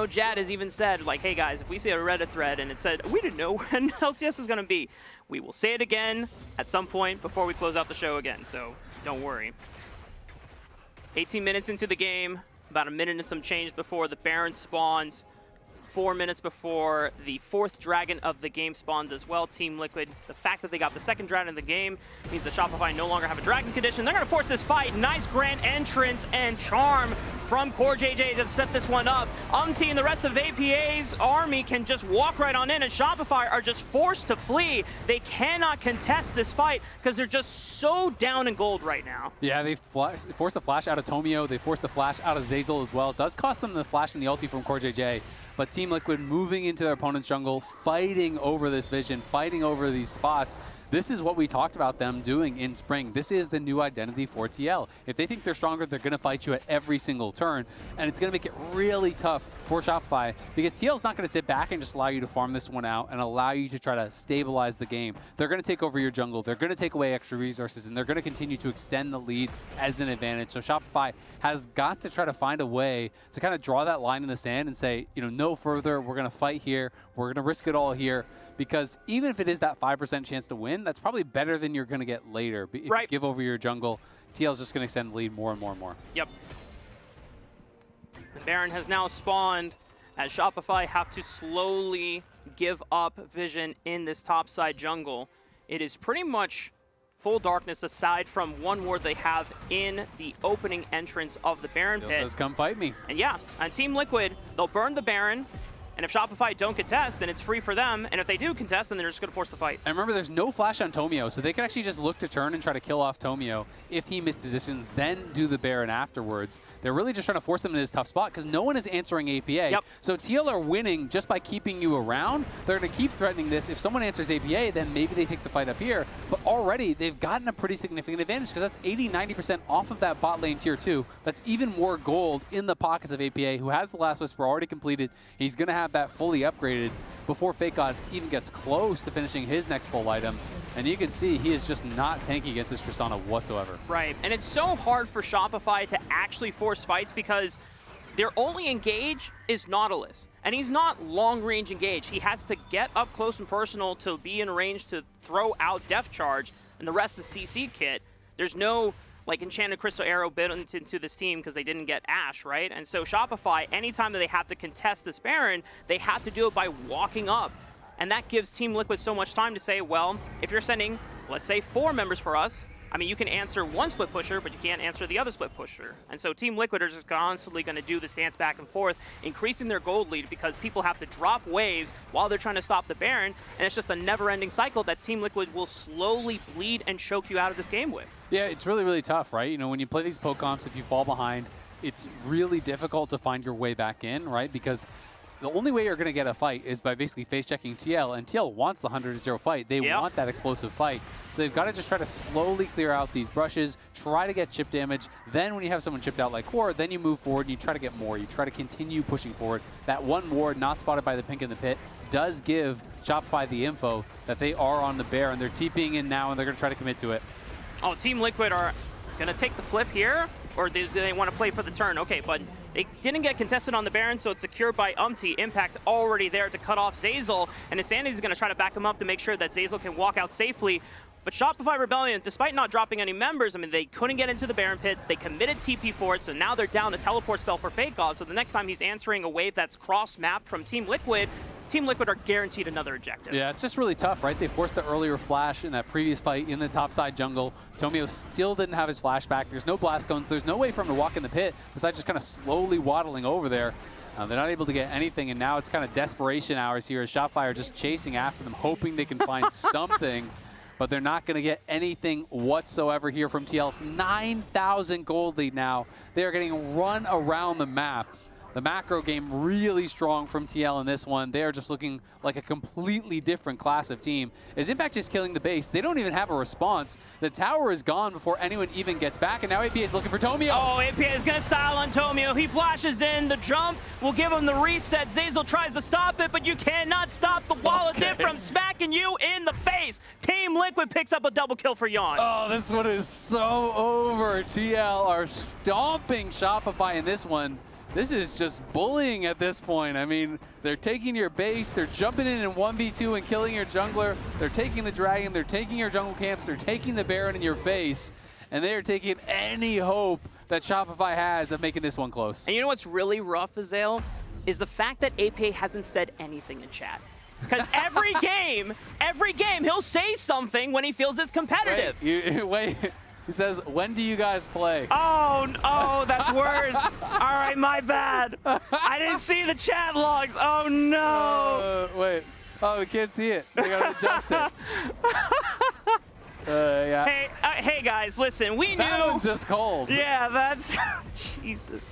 Jad has even said, like, hey guys, if we see a Reddit thread and it said, we didn't know when LCS is going to be, we will say it again at some point before we close out the show again, so don't worry. 18 minutes into the game, about a minute and some change before the Baron spawns. 4 minutes before the 4th dragon of the game spawns as well. Team Liquid, the fact that they got the 2nd dragon of the game means that Shopify no longer have a dragon condition. They're going to force this fight. Nice grand entrance and charm from Core JJ to set this one up. Umpty and the rest of APA's army can just walk right on in, and Shopify are just forced to flee. They cannot contest this fight because they're just so down in gold right now. Yeah, they force a flash out of Tomio. They force a flash out of Zeyzal as well. It does cost them the flash and the ulti from Core JJ. But Team Liquid moving into their opponent's jungle, fighting over this vision, fighting over these spots. This is what we talked about them doing in spring. This is the new identity for TL. If they think they're stronger, they're going to fight you at every single turn. And it's going to make it really tough for Shopify because TL's not going to sit back and just allow you to farm this one out and allow you to try to stabilize the game. They're going to take over your jungle. They're going to take away extra resources, and they're going to continue to extend the lead as an advantage. So Shopify has got to try to find a way to kind of draw that line in the sand and say, you know, no further. We're going to fight here. We're going to risk it all here. Because even if it is that 5% chance to win, that's probably better than you're going to get later. If you give over your jungle, TL's just going to extend the lead more and more and more. Yep. The Baron has now spawned as Shopify have to slowly give up vision in this topside jungle. It is pretty much full darkness aside from one ward they have in the opening entrance of the Baron pit. Says, come fight me. And yeah, on Team Liquid, they'll burn the Baron. And if Shopify don't contest, then it's free for them. And if they do contest, then they're just going to force the fight. And remember, there's no flash on Tomio, so they can actually just look to turn and try to kill off Tomio if he mispositions, then do the Baron afterwards. They're really just trying to force him in his tough spot because no one is answering APA. Yep. So TL are winning just by keeping you around. They're going to keep threatening this. If someone answers APA, then maybe they take the fight up here. But already, they've gotten a pretty significant advantage because that's 80-90% off of that bot lane tier 2. That's even more gold in the pockets of APA, who has the Last Whisper already completed. He's going to have that fully upgraded before Fake God even gets close to finishing his next full item. And you can see he is just not tanky against this Tristana whatsoever. Right, and it's so hard for Shopify to actually force fights because their only engage is Nautilus. And he's not long-range engage. He has to get up close and personal to be in range to throw out Death Charge and the rest of the CC kit. There's no like Enchanted Crystal Arrow bit into this team because they didn't get Ashe, right? And so Shopify, anytime that they have to contest this Baron, they have to do it by walking up. And that gives Team Liquid so much time to say, well, if you're sending, let's say, 4 members for us, I mean, you can answer one split pusher, but you can't answer the other split pusher. And so Team Liquid are just constantly going to do this dance back and forth, increasing their gold lead because people have to drop waves while they're trying to stop the Baron. And it's just a never-ending cycle that Team Liquid will slowly bleed and choke you out of this game with. Yeah, it's really, really tough, right? You know, when you play these poke comps, if you fall behind, it's really difficult to find your way back in, right? Because the only way you're going to get a fight is by basically face-checking TL, and TL wants the 100-0 fight. They want that explosive fight. So they've got to just try to slowly clear out these brushes, try to get chip damage. Then when you have someone chipped out like Core, then you move forward and you try to get more. You try to continue pushing forward. That one ward not spotted by the pink in the pit does give Shopify the info that they are on the bear, and they're TPing in now, and they're going to try to commit to it. Oh, Team Liquid are going to take the flip here, or do they want to play for the turn? Okay, but they didn't get contested on the Baron, so it's secured by Impact already there to cut off Zeyzal, and Insanity's going to try to back him up to make sure that Zeyzal can walk out safely. But Shopify Rebellion, despite not dropping any members, I mean, they couldn't get into the Baron pit. They committed TP for it, so now they're down a teleport spell for Fake God. So the next time he's answering a wave that's cross-mapped from Team Liquid are guaranteed another objective. Yeah, it's just really tough, right? They forced the earlier flash in that previous fight in the topside jungle. Tomio still didn't have his flashback. There's no blast cones. There's no way for him to walk in the pit besides just kind of slowly waddling over there. They're not able to get anything, and now it's kind of desperation hours here as Shopify are just chasing after them, hoping they can find something, but they're not going to get anything whatsoever here from TL. It's 9,000 gold lead now. They are getting run around the map. The macro game really strong from TL in this one. They are just looking like a completely different class of team. As Impact is killing the base, they don't even have a response. The tower is gone before anyone even gets back, and now APA is looking for Tomio. Oh, APA is going to style on Tomio. He flashes in. The jump will give him the reset. Zeyzal tries to stop it, but you cannot stop the wall of dip from smacking you in the face. Team Liquid picks up a double kill for Yawn. Oh, this one is so over. TL are stomping Shopify in this one. This is just bullying at this point. I mean, they're taking your base, they're jumping in 1v2 and killing your jungler, they're taking the dragon, they're taking your jungle camps, they're taking the Baron in your face, and they are taking any hope that Shopify has of making this one close. And you know what's really rough, Azale, is the fact that APA hasn't said anything in chat. Because every game, he'll say something when he feels it's competitive. Wait. He says, when do you guys play? Oh, that's worse. All right, my bad. I didn't see the chat logs. Oh, no. Wait. Oh, we can't see it. We got to adjust it. Yeah. Hey, guys, listen. We knew. That one's just cold. Yeah, that's... Jesus.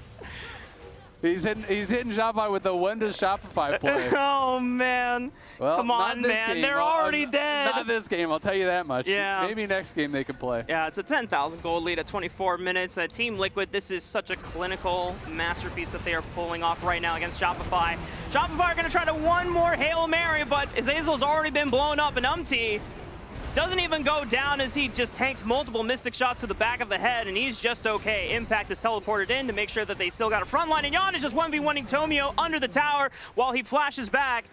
He's hitting Shopify with the when does Shopify play? Oh, man. Well, come on, man. Game. They're already dead. Not this game, I'll tell you that much. Yeah. Maybe next game they can play. Yeah, it's a 10,000 gold lead at 24 minutes. Team Liquid, this is such a clinical masterpiece that they are pulling off right now against Shopify. Shopify are going to try to one more Hail Mary, but Zeyzal's already been blown up, and doesn't even go down as he just tanks multiple Mystic shots to the back of the head, and he's just okay. Impact is teleported in to make sure that they still got a front line, and Yawn is just 1v1ing Tomio under the tower while he flashes back.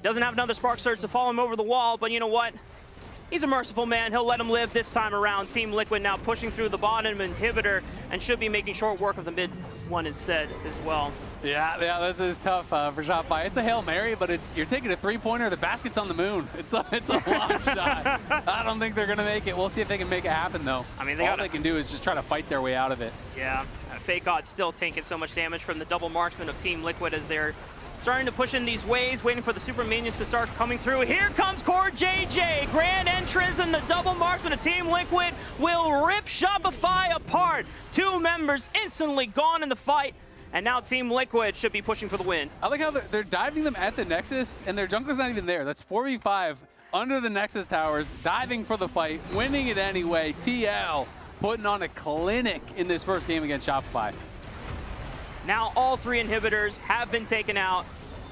Doesn't have another Spark Surge to follow him over the wall, but you know what? He's a merciful man. He'll let him live this time around. Team Liquid now pushing through the bottom inhibitor and should be making short work of the mid one instead as well. Yeah, this is tough for Shopify. It's a Hail Mary, but you're taking a three-pointer. The basket's on the moon. It's a long shot. I don't think they're going to make it. We'll see if they can make it happen, though. I mean, all they can do is just try to fight their way out of it. Yeah, Fake God still taking so much damage from the double marksman of Team Liquid as they're starting to push in these waves, waiting for the super minions to start coming through. Here comes Core JJ. Grand entrance, and the double marksman of Team Liquid will rip Shopify apart. 2 members instantly gone in the fight. And now Team Liquid should be pushing for the win. I like how they're diving them at the Nexus, and their jungler's not even there. That's 4v5 under the Nexus towers, diving for the fight, winning it anyway. TL putting on a clinic in this first game against Shopify. Now all 3 inhibitors have been taken out,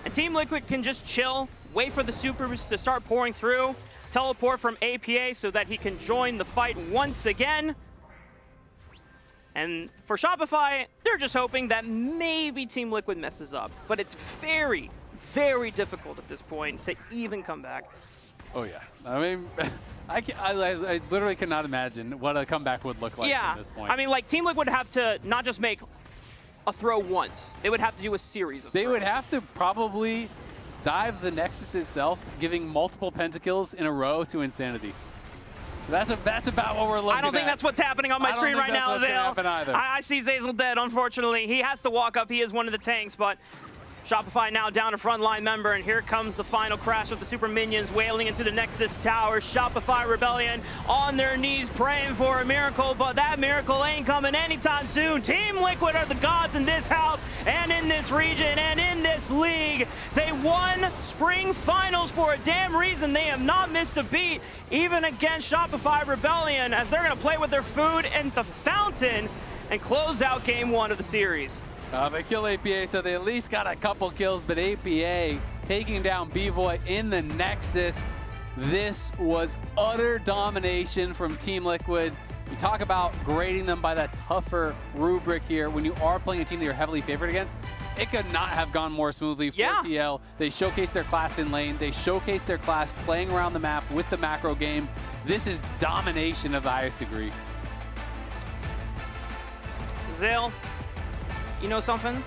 and Team Liquid can just chill, wait for the supers to start pouring through, teleport from APA so that he can join the fight once again. And for Shopify, they're just hoping that maybe Team Liquid messes up. But it's very, very difficult at this point to even come back. Oh yeah. I mean, I literally cannot imagine what a comeback would look like at this point. I mean, like Team Liquid would have to not just make a throw once. They would have to do a series of throws. They would have to probably dive the Nexus itself, giving multiple pentakills in a row to Insanity. That's about what we're looking at. I don't think that's what's happening on my screen right now, Zale. I see Zeyzal dead, unfortunately. He has to walk up. He is one of the tanks, but Shopify now down a frontline member, and here comes the final crash of the Super Minions wailing into the Nexus Tower. Shopify Rebellion on their knees praying for a miracle, but that miracle ain't coming anytime soon. Team Liquid are the gods in this house and in this region and in this league. They won Spring Finals for a damn reason. They have not missed a beat, even against Shopify Rebellion, as they're going to play with their food in the fountain and close out Game 1 of the series. They kill APA, so they at least got a couple kills, but APA taking down B-Voy in the Nexus. This was utter domination from Team Liquid. We talk about grading them by that tougher rubric here. When you are playing a team that you're heavily favored against, it could not have gone more smoothly for TL. They showcased their class in lane. They showcased their class playing around the map with the macro game. This is domination of the highest degree. Zale, you know something?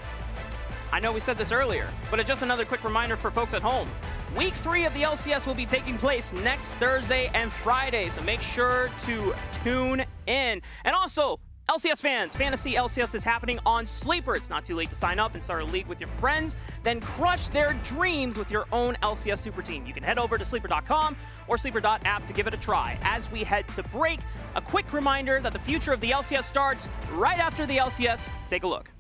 I know we said this earlier, but it's just another quick reminder for folks at home. Week 3 of the LCS will be taking place next Thursday and Friday, so make sure to tune in. And also, LCS fans, Fantasy LCS is happening on Sleeper. It's not too late to sign up and start a league with your friends, then crush their dreams with your own LCS super team. You can head over to sleeper.com or sleeper.app to give it a try. As we head to break, a quick reminder that the future of the LCS starts right after the LCS. Take a look.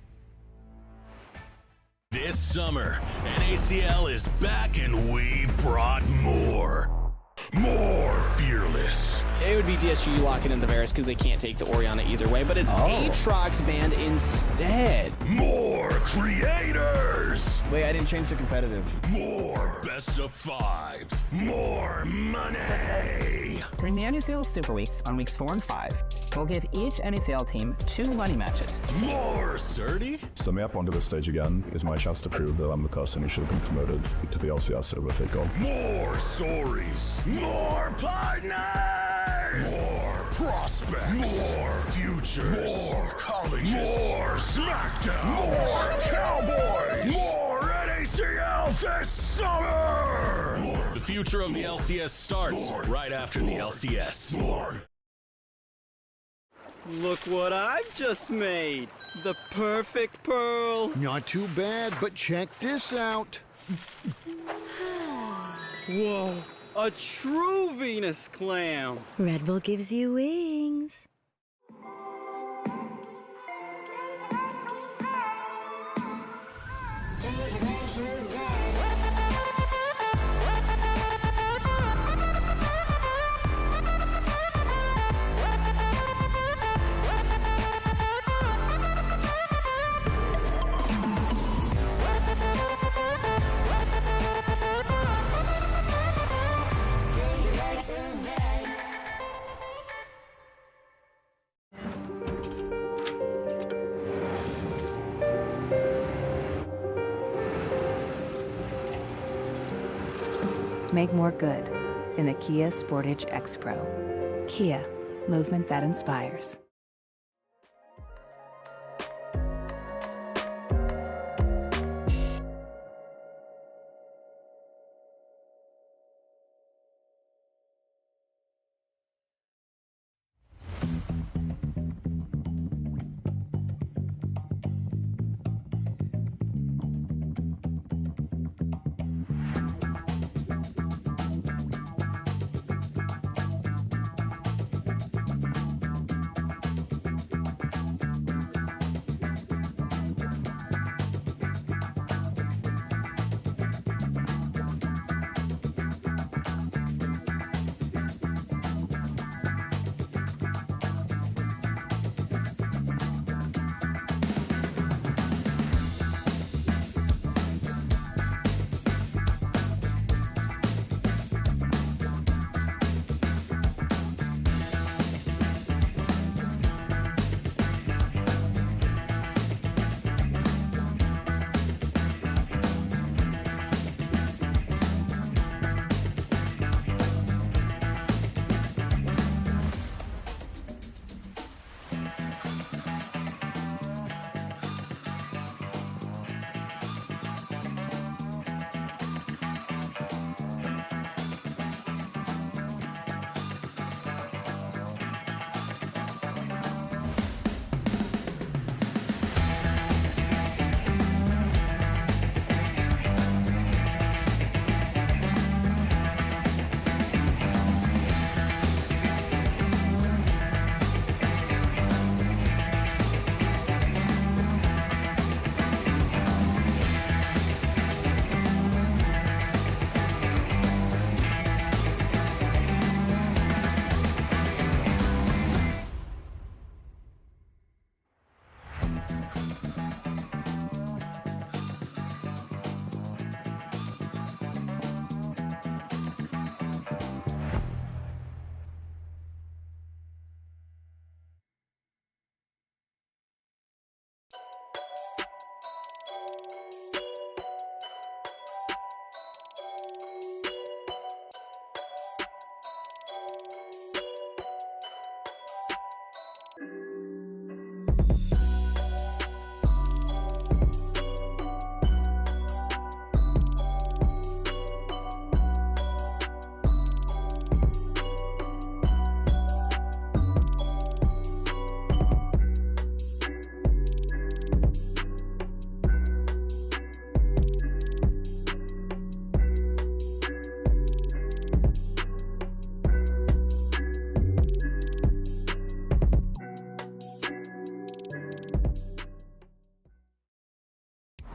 This summer, NACL is back and we brought more. More Fearless. It would be DSG locking in the Varus because they can't take the Orianna either way, but it's Aatrox banned instead. More Creators. Wait, I didn't change the competitive. More Best of Fives. More money. During the NACL Super Weeks on weeks 4 and 5, we'll give each NACL team 2 money matches. More Surdy. Stepping up onto the stage again is my chance to prove that I'm the person who should have been promoted to the LCS over Fake Gold. More stories. More partners. More prospects. More futures. More colleges. More SmackDown. More Cowboys. More NACL this summer. More. The future of the LCS starts right after the LCS. More. Look what I've just made. The perfect pearl. Not too bad, but check this out. Whoa, a true Venus clam. Red Bull gives you wings. Make more good in the Kia Sportage X Pro. Kia, movement that inspires.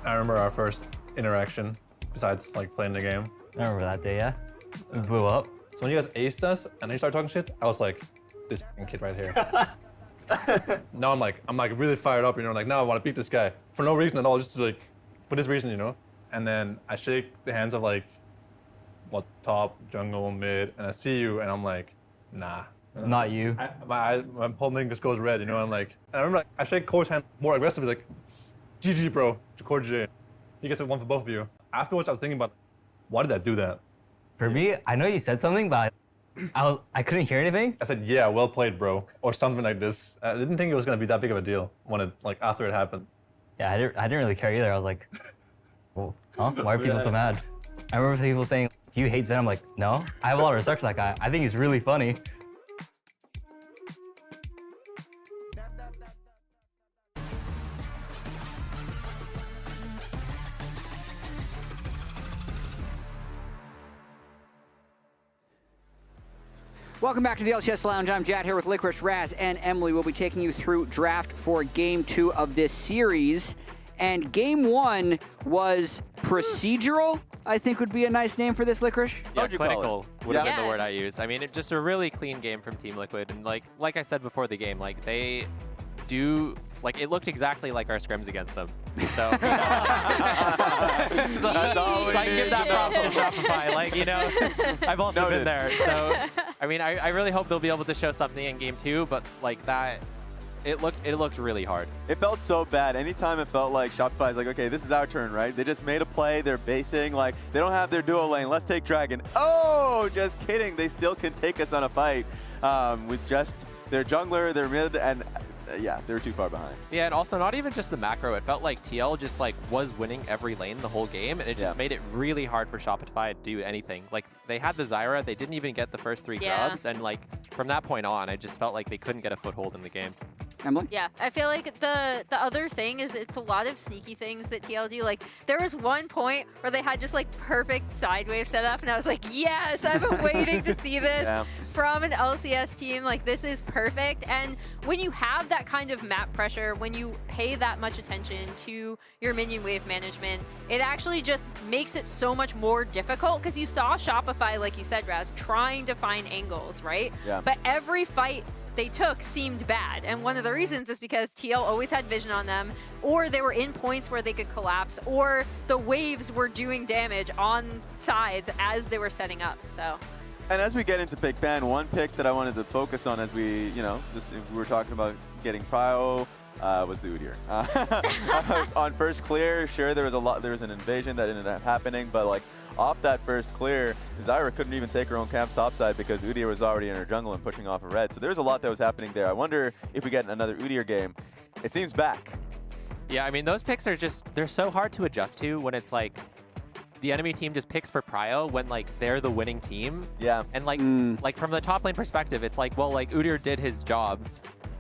I remember our first interaction, besides like playing the game. I remember that day, yeah. We blew up. So when you guys aced us and then you started talking shit, I was like, this f***ing kid right here. Now I'm like really fired up, you know, like now I want to beat this guy for no reason at all, just like for this reason, you know. And then I shake the hands of like, what, top, jungle, mid, and I see you, and I'm like, nah. Not you. My whole thing just goes red, you know. I'm like, and I remember like, I shake Core's hand more aggressively, like, GG, bro, Core J. He gets one for both of you. Afterwards, I was thinking about, why did I do that? For me, I know you said something, but I couldn't hear anything. I said, yeah, well played, bro, or something like this. I didn't think it was gonna be that big of a deal when it, like, after it happened. Yeah, I didn't really care either. I was like, well, huh? Why are people so mad? I remember people saying, do you hate Sven? I'm like, no. I have a lot of respect for that guy. I think he's really funny. Welcome back to the LCS Lounge. I'm Jad here with Licorice, Raz, and Emily. We'll be taking you through draft for Game 2 of this series. And Game 1 was procedural, I think would be a nice name for this, Licorice. Yeah, clinical would have been the word I used. I mean, it's just a really clean game from Team Liquid. And like I said before the game, like they do, like it looked exactly like our scrims against them. So, so that's all we I need give that to props know. to Shopify. Like, you know, I've also been there. So, I mean, I really hope they'll be able to show something in Game 2, but like that, it looked really hard. It felt so bad. Anytime it felt like Shopify's like, okay, this is our turn, right? They just made a play. They're basing, like, they don't have their duo lane. Let's take Dragon. Oh, just kidding. They still can take us on a fight with just their jungler, their mid, and yeah, they were too far behind. Yeah, and also not even just the macro. It felt like TL just like was winning every lane the whole game, and it just made it really hard for Shopify to do anything. Like they had the Zyra, they didn't even get the first 3 grubs, and like from that point on, I just felt like they couldn't get a foothold in the game. Emily? Yeah, I feel like the other thing is it's a lot of sneaky things that TL do. Like there was one point where they had just like perfect side wave setup, and I was like, yes, I've been waiting to see this from an LCS team. Like this is perfect. And when you have that kind of map pressure, when you pay that much attention to your minion wave management, it actually just makes it so much more difficult because you saw Shopify, like you said, Raz, trying to find angles, right? Yeah. But every fight they took seemed bad. And one of the reasons is because TL always had vision on them, or they were in points where they could collapse, or the waves were doing damage on sides as they were setting up, so. And as we get into pick ban, one pick that I wanted to focus on as we, you know, just we were talking about getting prio was the Udyr. On first clear, sure, there was an invasion that ended up happening, but like off that first clear, Zyra couldn't even take her own camp topside because Udyr was already in her jungle and pushing off a red. So there's a lot that was happening there. I wonder if we get another Udyr game. It seems back. Yeah, I mean, those picks are just, they're so hard to adjust to when it's like, the enemy team just picks for prio when like they're the winning team. Yeah. And like from the top lane perspective, it's like, well, like Udyr did his job,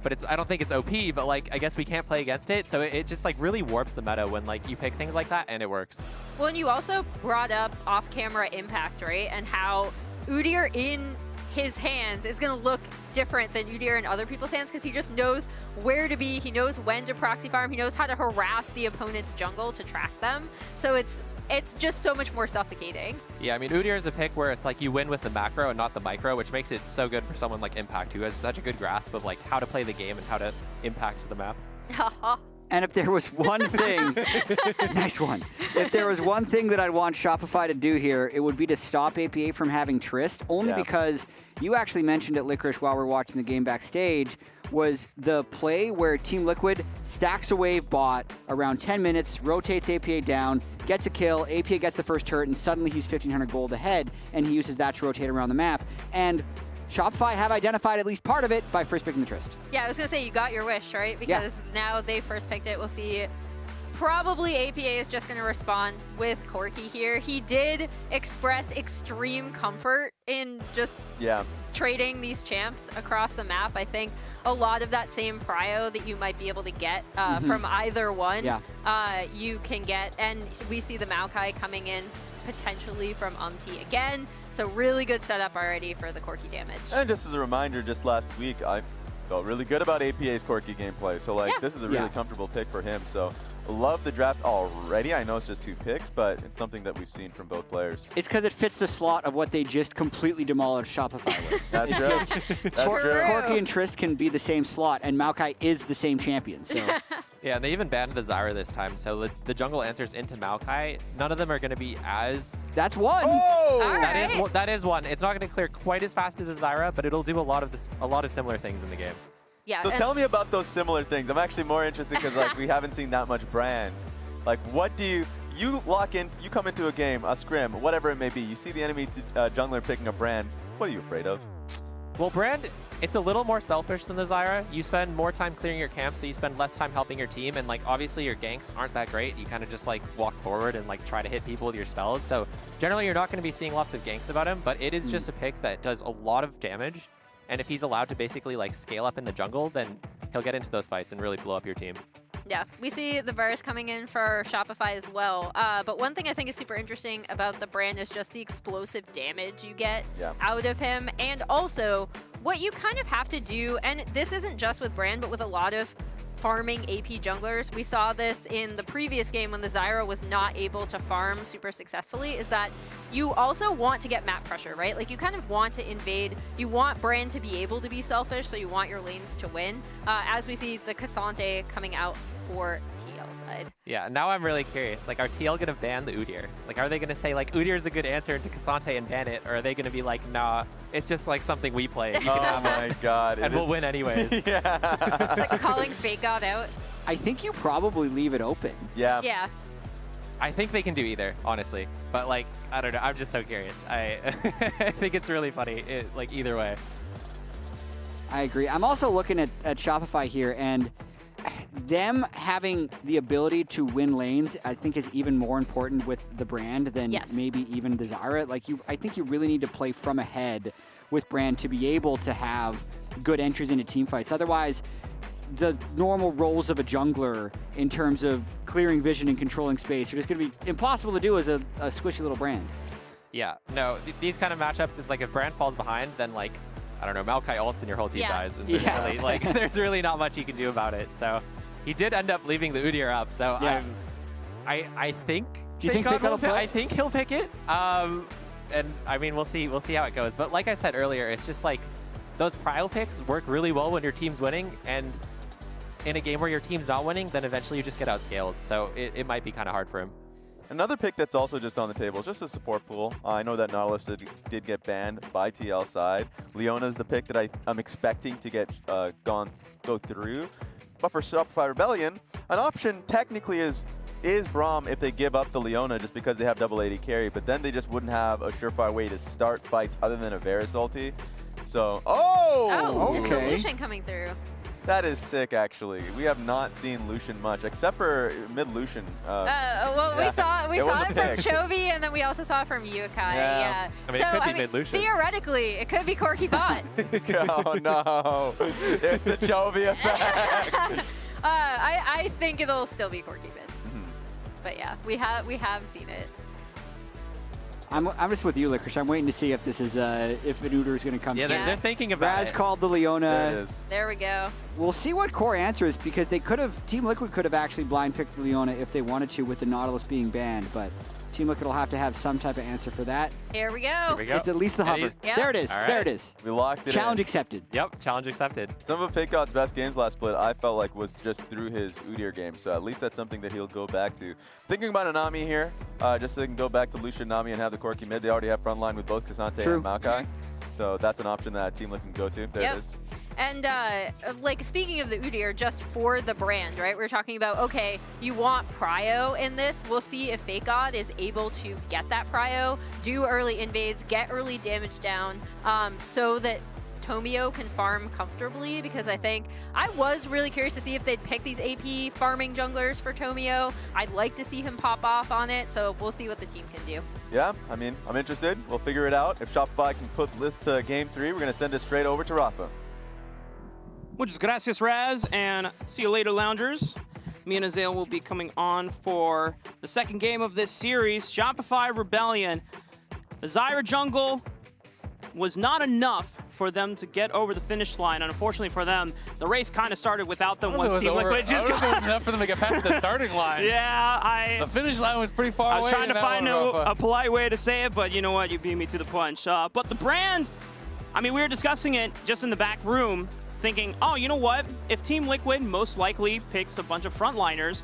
but I don't think it's OP, but like I guess we can't play against it. So it just like really warps the meta when like you pick things like that and it works. Well, and you also brought up off-camera impact, right? And how Udyr in his hands is going to look different than Udyr in other people's hands because he just knows where to be. He knows when to proxy farm. He knows how to harass the opponent's jungle to track them. So it's just so much more suffocating. Yeah, I mean, Udyr is a pick where it's like you win with the macro and not the micro, which makes it so good for someone like Impact, who has such a good grasp of like how to play the game and how to impact the map. And if there was one thing, nice one. If there was one thing that I'd want Shopify to do here, it would be to stop APA from having Trist, only because you actually mentioned it, Licorice, while we were watching the game backstage, was the play where Team Liquid stacks a wave bot around 10 minutes, rotates APA down, gets a kill, APA gets the first turret, and suddenly he's 1,500 gold ahead, and he uses that to rotate around the map. And Shopify have identified at least part of it by first picking the Trist. Yeah, I was going to say, you got your wish, right? Because now they first picked it. We'll see. Probably APA is just going to respond with Corki here. He did express extreme comfort in just trading these champs across the map. I think a lot of that same prio that you might be able to get from either one, you can get. And we see the Maokai coming in potentially from Umti again. So really good setup already for the Corki damage. And just as a reminder, just last week, I felt really good about APA's Corki gameplay. So like, this is a really comfortable pick for him. So love the draft already. I know it's just 2 picks, but it's something that we've seen from both players. It's because it fits the slot of what they just completely demolished Shopify with. That's true. That's true. Corki and Trist can be the same slot, and Maokai is the same champion. So. Yeah, and they even banned the Zyra this time, so the jungle answers into Maokai. None of them are going to be as... That's one! Oh! That is one. It's not going to clear quite as fast as the Zyra, but it'll do a lot of similar things in the game. Yeah. So tell me about those similar things. I'm actually more interested because like we haven't seen that much Brand. Like what do you lock in, you come into a game, a scrim, whatever it may be, you see the enemy jungler picking a Brand. What are you afraid of? Well, Brand, it's a little more selfish than the Zyra. You spend more time clearing your camps, so you spend less time helping your team, and like obviously your ganks aren't that great. You kind of just like walk forward and like try to hit people with your spells. So generally you're not going to be seeing lots of ganks about him, but it is just a pick that does a lot of damage. And if he's allowed to basically like scale up in the jungle, then he'll get into those fights and really blow up your team. Yeah, we see the Varus coming in for Shopify as well. But one thing I think is super interesting about the Brand is just the explosive damage you get out of him. And also, what you kind of have to do, and this isn't just with Brand, but with a lot of farming AP junglers. We saw this in the previous game when the Zyra was not able to farm super successfully, is that you also want to get map pressure, right? Like you kind of want to invade. You want Brand to be able to be selfish, so you want your lanes to win. As we see the Cassante coming out for TL side. Yeah, now I'm really curious. Like, are TL gonna ban the Udyr? Like, are they gonna say like Udyr is a good answer into Cassante and ban it, or are they gonna be like, nah, it's just like something we play? Oh my God! And we'll win anyways. Yeah. It's like calling Fake God out. I think you probably leave it open. Yeah. Yeah. I think they can do either, honestly. But like, I don't know. I'm just so curious. I think it's really funny. Like either way. I agree. I'm also looking at Shopify here, and them having the ability to win lanes, I think, is even more important with the Brand than maybe even the Zyra. Like I think you really need to play from ahead with Brand to be able to have good entries into team fights. Otherwise, the normal roles of a jungler in terms of clearing vision and controlling space are just going to be impossible to do as a squishy little Brand. Yeah, no, these kind of matchups, it's like if Brand falls behind, then like, I don't know, Maokai ults and your whole team dies. And there's really, like, there's really not much you can do about it. So he did end up leaving the Udyr up. So I think. Do you think Fake will play? I think he'll pick it. And I mean, we'll see how it goes. But like I said earlier, it's just like those prio picks work really well when your team's winning. And in a game where your team's not winning, then eventually you just get outscaled. So it might be kind of hard for him. Another pick that's also just on the table is just a support pool. I know that Nautilus did get banned by TL side. Leona's the pick that I'm expecting to get go through. But for Shopify Rebellion, an option technically is Braum if they give up the Leona just because they have double AD carry, but then they just wouldn't have a surefire way to start fights other than a Varus ulti. So, It's the Lucian coming through. That is sick, actually. We have not seen Lucian much, except for mid Lucian. Well, we saw it from Chovy, and then we also saw it from Yukai. Yeah. I mean, it could be mid Lucian. Theoretically, it could be Corki Bot. Oh no! It's the Chovy effect. I think it'll still be Corki mid. But yeah, we have seen it. I'm just with you, Licorice. I'm waiting to see if this is if an Udyr is going to come. Yeah, they're thinking about Raz it. called the Leona. There it is. There we go. We'll see what core answer is, because they could have Team Liquid could have actually blind picked the Leona if they wanted to with the Nautilus being banned, but Team Liquid will have to have some type of answer for that. Here we go. It's at least the hover. Yep. There it is. All right. There it is. We locked it Challenge in. accepted. Yep, challenge accepted. Some of Fake God's best games last split, I felt like, was just through his Udyr game. So at least that's something that he'll go back to. Thinking about a Nami here, just so they can go back to Lucian, Nami, and have the Corki mid. They already have frontline with both Cassante and Maokai. So that's an option that Team Liquid can go to. There it is. And like speaking of the Udyr, just for the Brand, right? We're talking about, okay, you want prio in this. We'll see if Fake God is able to get that prio, do early invades, get early damage down, so that Tomio can farm comfortably, because I was really curious to see if they'd pick these AP farming junglers for Tomio. I'd like to see him pop off on it, so we'll see what the team can do. Yeah, I mean, I'm interested. We'll figure it out. If Shopify can put this to game 3, we're going to send it straight over to Rafa. Muchas gracias, Raz, and see you later, Loungers. Me and Azael will be coming on for the second game of this series, Shopify Rebellion. The Zyra jungle was not enough for them to get over the finish line. And unfortunately for them, the race kind of started without them once Team Liquid just got... it was enough for them to get past the starting line. Yeah, the finish line was pretty far away. I was trying to find a polite way to say it, but you know what? You beat me to the punch. But the brand, I mean, we were discussing it just in the back room, thinking, oh, you know what? If Team Liquid most likely picks a bunch of frontliners,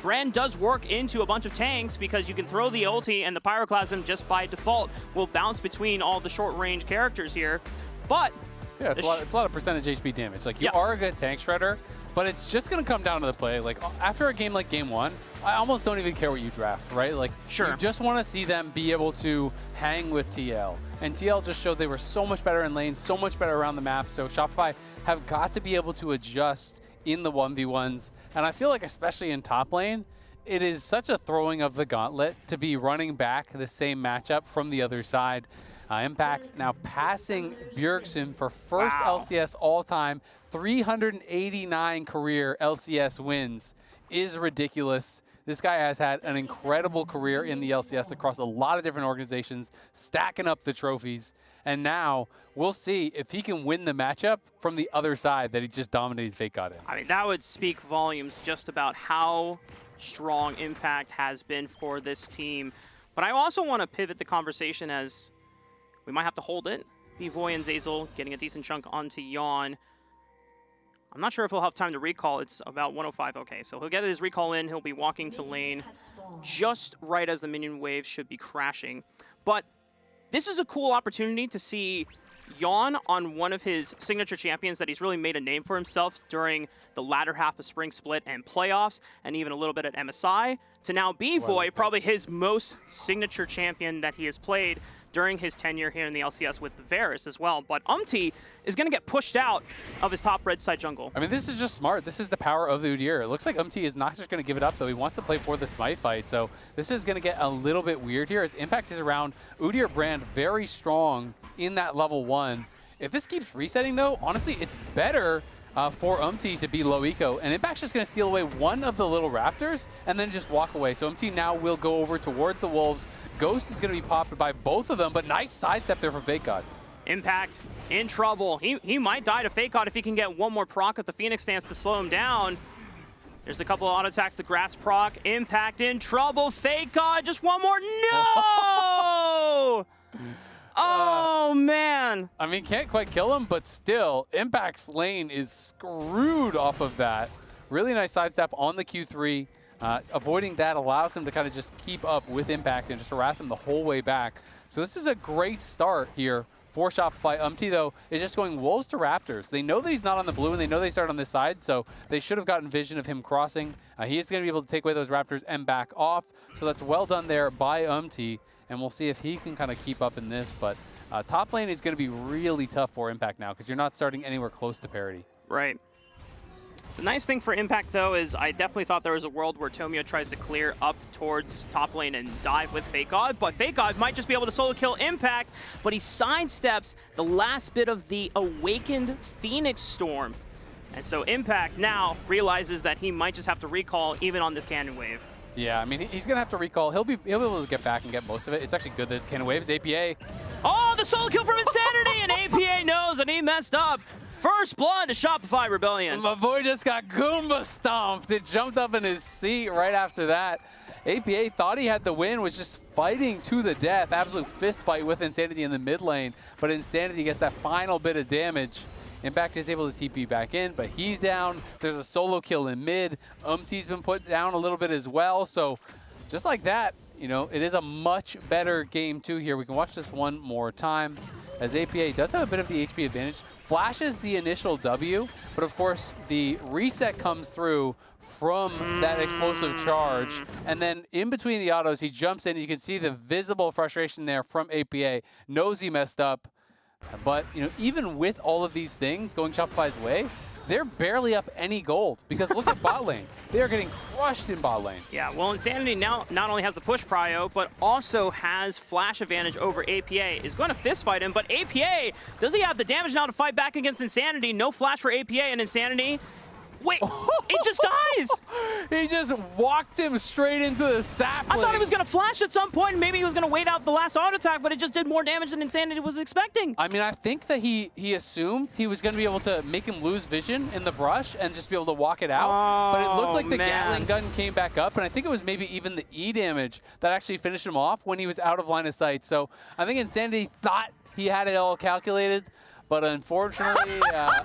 Brand does work into a bunch of tanks because you can throw the ulti and the Pyroclasm just by default will bounce between all the short-range characters here. But yeah, it's a lot of percentage HP damage. Like, you are a good tank shredder, but it's just going to come down to the play. Like, after a game like Game 1, I almost don't even care what you draft, right? Like, you just want to see them be able to hang with TL. And TL just showed they were so much better in lane, so much better around the map. So Shopify have got to be able to adjust in the 1v1s. And I feel like, especially in top lane, it is such a throwing of the gauntlet to be running back the same matchup from the other side. Impact now passing Bjergsen for first LCS all-time, 389 career LCS wins is ridiculous. This guy has had an incredible career in the LCS across a lot of different organizations, stacking up the trophies. And now we'll see if he can win the matchup from the other side that he just dominated Fake God in. I mean, that would speak volumes just about how strong Impact has been for this team. But I also want to pivot the conversation as we might have to hold it. B-Voy and Zeyzal getting a decent chunk onto Yawn. I'm not sure if he'll have time to recall. It's about 105. Okay, so he'll get his recall in. He'll be walking to lane just right as the minion wave should be crashing. But this is a cool opportunity to see Yawn on one of his signature champions that he's really made a name for himself during the latter half of Spring Split and playoffs, and even a little bit at MSI, to now B-Voy, probably his most signature champion that he has played during his tenure here in the LCS with Varus as well. But is going to get pushed out of his top red side jungle. I mean, this is just smart. This is the power of the Udyr. It looks like is not just going to give it up, though. He wants to play for the Smite fight. So this is going to get a little bit weird here as Impact is around. Udyr brand very strong in that level 1. If this keeps resetting, though, honestly, it's better for to be low eco. And Impact's just going to steal away one of the little Raptors and then just walk away. So now will go over towards the Wolves. Ghost is going to be popped by both of them, but nice sidestep there from Fake God. Impact in trouble. He might die to Fake God if he can get one more proc at the Phoenix stance to slow him down. There's a couple of auto attacks, the grass proc. Impact in trouble. Fake God, just one more. No! Oh, man. I mean, can't quite kill him, but still, Impact's lane is screwed off of that. Really nice sidestep on the Q3. Avoiding that allows him to kind of just keep up with Impact and just harass him the whole way back. So this is a great start here for Shopify. Though, is just going Wolves to Raptors. They know that he's not on the blue, and they know they start on this side, so they should have gotten vision of him crossing. He is going to be able to take away those Raptors and back off. So that's well done there by and we'll see if he can kind of keep up in this. But top lane is going to be really tough for Impact now because you're not starting anywhere close to parity. Right. The nice thing for Impact, though, is I definitely thought there was a world where Tomio tries to clear up towards top lane and dive with Fake God, but Fake God might just be able to solo kill Impact, but he sidesteps the last bit of the awakened Phoenix Storm. And so Impact now realizes that he might just have to recall even on this cannon wave. Yeah, I mean, he's going to have to recall. He'll be able to get back and get most of it. It's actually good that it's cannon waves. APA. Oh, the solo kill from Insanity, and APA knows that he messed up. First blood to Shopify Rebellion. My boy just got Goomba stomped. It jumped up in his seat right after that. APA thought he had the win, was just fighting to the death. Absolute fist fight with Insanity in the mid lane, but Insanity gets that final bit of damage. Impact is able to TP back in, but he's down. There's a solo kill in mid. Umti's been put down a little bit as well. So just like that, you know, it is a much better game 2 here. We can watch this one more time as APA does have a bit of the HP advantage. Flashes the initial W, but of course the reset comes through from that explosive charge. And then in between the autos, he jumps in. You can see the visible frustration there from APA. Knows he messed up. But, you know, even with all of these things going Shopify's way, they're barely up any gold because look at bot lane. They are getting crushed in bot lane. Yeah, well, Insanity now not only has the push prio, but also has flash advantage over APA. Is going to fist fight him, but APA, does he have the damage now to fight back against Insanity? No flash for APA, and Insanity Wait, it just dies! He just walked him straight into the sapling. I thought he was going to flash at some point. Maybe he was going to wait out the last auto attack, but it just did more damage than Insanity was expecting. I mean, I think that he assumed he was going to be able to make him lose vision in the brush and just be able to walk it out. But it looked like the Gatling gun came back up, and I think it was maybe even the E damage that actually finished him off when he was out of line of sight. So I think Insanity thought he had it all calculated. But unfortunately, I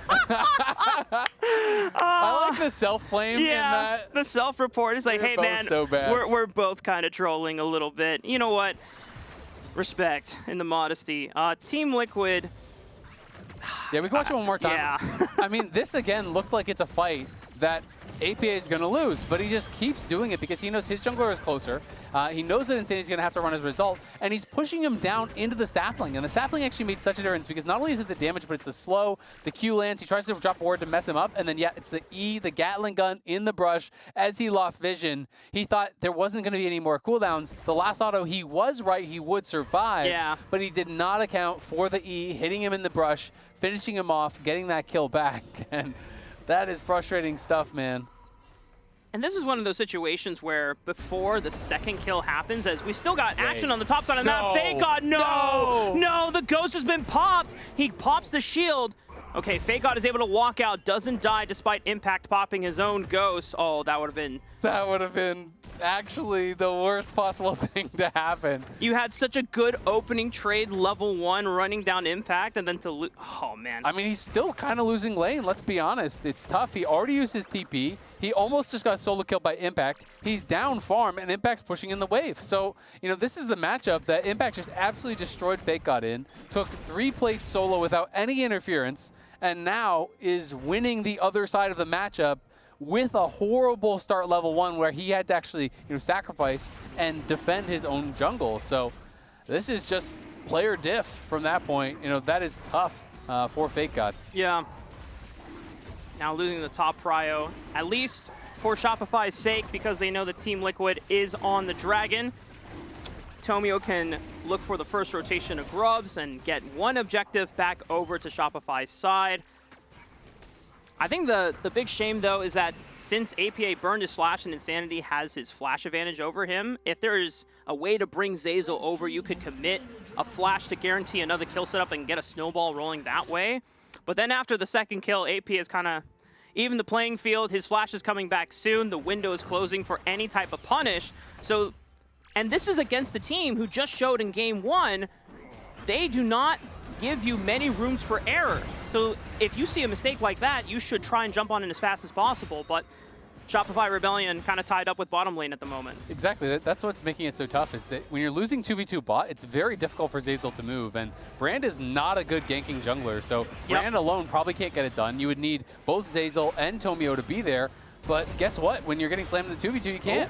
like the self-flame in that. The self-report is like, They're hey, both man, so bad. we're both kind of trolling a little bit. You know what? Respect in the modesty. Team Liquid. Yeah, we can watch it one more time. Yeah. I mean, this, again, looked like it's a fight that APA is going to lose, but he just keeps doing it because he knows his jungler is closer. He knows that Insanity is going to have to run as a result, and he's pushing him down into the sapling. And the sapling actually made such a difference because not only is it the damage, but it's the slow, the Q lands. He tries to drop a ward to mess him up, and then, yeah, it's the E, the Gatling gun in the brush. As he lost vision, he thought there wasn't going to be any more cooldowns. The last auto, he was right, he would survive, but he did not account for the E, hitting him in the brush, finishing him off, getting that kill back. And that is frustrating stuff, man. And this is one of those situations where before the second kill happens, as we still got action on the top side of the map, Fake God, no, the ghost has been popped. He pops the shield. Okay, Fake God is able to walk out, doesn't die despite Impact popping his own ghost. Oh, that would have been... That would have been actually the worst possible thing to happen. You had such a good opening trade, level 1, running down Impact, and then to lose... Oh, man. I mean, he's still kind of losing lane, let's be honest. It's tough. He already used his TP. He almost just got solo killed by Impact. He's down farm, and Impact's pushing in the wave. So, you know, this is the matchup that Impact just absolutely destroyed Fake God in, took 3 plates solo without any interference, and now is winning the other side of the matchup with a horrible start level 1 where he had to actually, you know, sacrifice and defend his own jungle. So this is just player diff from that point. You know, that is tough for Fake God. Yeah. Now losing the top prio, at least for Shopify's sake, because they know that Team Liquid is on the Dragon. Tomio can look for the first rotation of grubs and get one objective back over to Shopify's side. I think the big shame, though, is that since APA burned his flash and Insanity has his flash advantage over him, if there's a way to bring Zeyzal over, you could commit a flash to guarantee another kill setup and get a snowball rolling that way. But then after the second kill, AP is kind of even the playing field. His flash is coming back soon. The window is closing for any type of punish. So, and this is against the team who just showed in game 1, they do not give you many rooms for error. So if you see a mistake like that, you should try and jump on it as fast as possible. But Shopify Rebellion kind of tied up with bottom lane at the moment. Exactly. That's what's making it so tough, is that when you're losing 2v2 bot, it's very difficult for Zeyzal to move. And Brand is not a good ganking jungler, so Brand alone probably can't get it done. You would need both Zeyzal and Tomio to be there. But guess what? When you're getting slammed in the 2v2, you can't.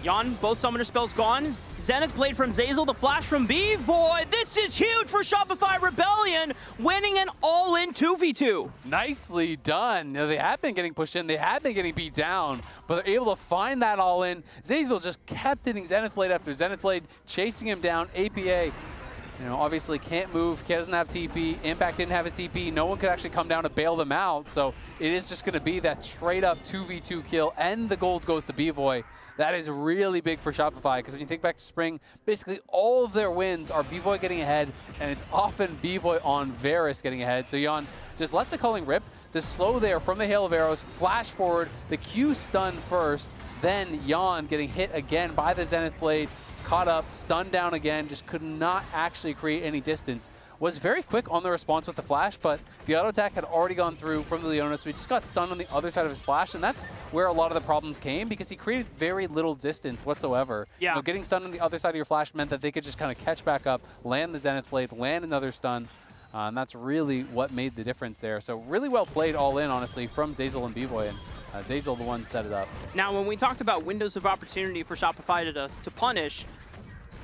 Yon, both summoner spells gone. Zenith Blade from Zeyzal, the flash from B-Void. This is huge for Shopify Rebellion, winning an all-in 2v2. Nicely done. Now, they have been getting pushed in. They have been getting beat down, but they're able to find that all-in. Zeyzal just kept hitting Zenith Blade after Zenith Blade, chasing him down. APA, you know, obviously can't move, doesn't have TP. Impact didn't have his TP. No one could actually come down to bail them out, so it is just going to be that straight-up 2v2 kill, and the gold goes to B-Void. That is really big for Shopify, because when you think back to spring, basically all of their wins are B-Void getting ahead, and it's often B-Void on Varus getting ahead. So Yon, just let the culling rip. The slow there from the Hail of Arrows, flash forward, the Q stun first, then Yon getting hit again by the Zenith Blade, caught up, stunned down again, just could not actually create any distance. Was very quick on the response with the flash, but the auto attack had already gone through from the Leona, so he just got stunned on the other side of his flash, and that's where a lot of the problems came, because he created very little distance whatsoever. Yeah. You know, getting stunned on the other side of your flash meant that they could just kind of catch back up, land the Zenith Blade, land another stun, and that's really what made the difference there. So really well played all in, honestly, from Zeyzal and B-Void, and Zeyzal the one set it up. Now, when we talked about windows of opportunity for Shopify to punish,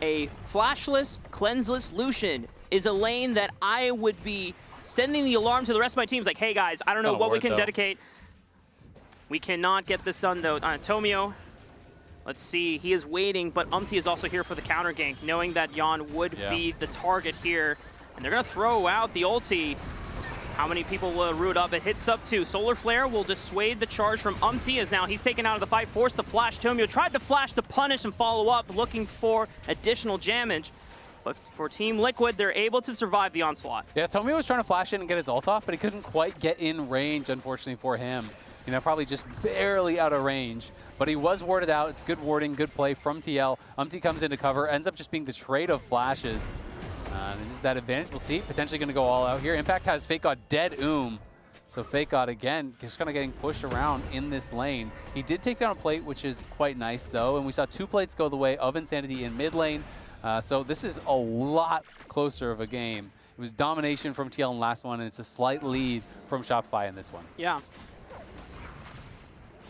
a flashless, cleanseless Lucian is a lane that I would be sending the alarm to the rest of my teams, like, hey guys, I don't know what we can dedicate. We cannot get this done though. Tomio, let's see, he is waiting, but Umti is also here for the counter gank, knowing that Yon would be the target here. And they're gonna throw out the ulti. How many people will root up? It hits up to Solar Flare, will dissuade the charge from Umti, as now he's taken out of the fight, forced to flash. Tomio tried to flash to punish and follow up, looking for additional damage. But for Team Liquid, they're able to survive the onslaught. Yeah, Tomio was trying to flash in and get his ult off, but he couldn't quite get in range, unfortunately for him. You know, probably just barely out of range. But he was warded out. It's good warding, good play from TL. Umti comes into cover, ends up just being the trade of flashes. This is that advantage. We'll see. Potentially going to go all out here. Impact has Fake God dead So Fake God, again, just kind of getting pushed around in this lane. He did take down a plate, which is quite nice, though. And we saw 2 plates go the way of Insanity in mid lane. So this is a lot closer of a game. It was domination from TL in the last one, and it's a slight lead from Shopify in this one. Yeah.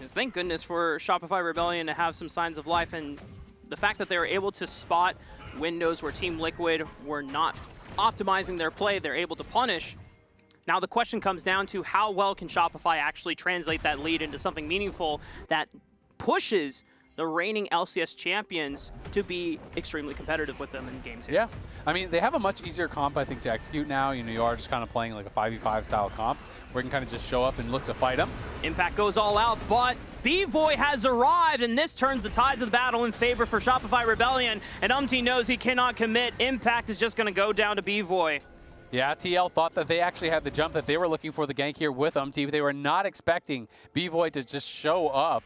Thank goodness for Shopify Rebellion to have some signs of life, and the fact that they were able to spot windows where Team Liquid were not optimizing their play, they're able to punish. Now the question comes down to how well can Shopify actually translate that lead into something meaningful that pushes the reigning LCS champions to be extremely competitive with them in games here. Yeah, I mean, they have a much easier comp, I think, to execute now. You know, you are just kind of playing like a 5v5 style comp where you can kind of just show up and look to fight them. Impact goes all out, but B-Voy has arrived, and this turns the tides of the battle in favor for Shopify Rebellion, and Umti knows he cannot commit. Impact is just going to go down to B-Voy. Yeah, TL thought that they actually had the jump that they were looking for the gank here with Umti, but they were not expecting B-Voy to just show up,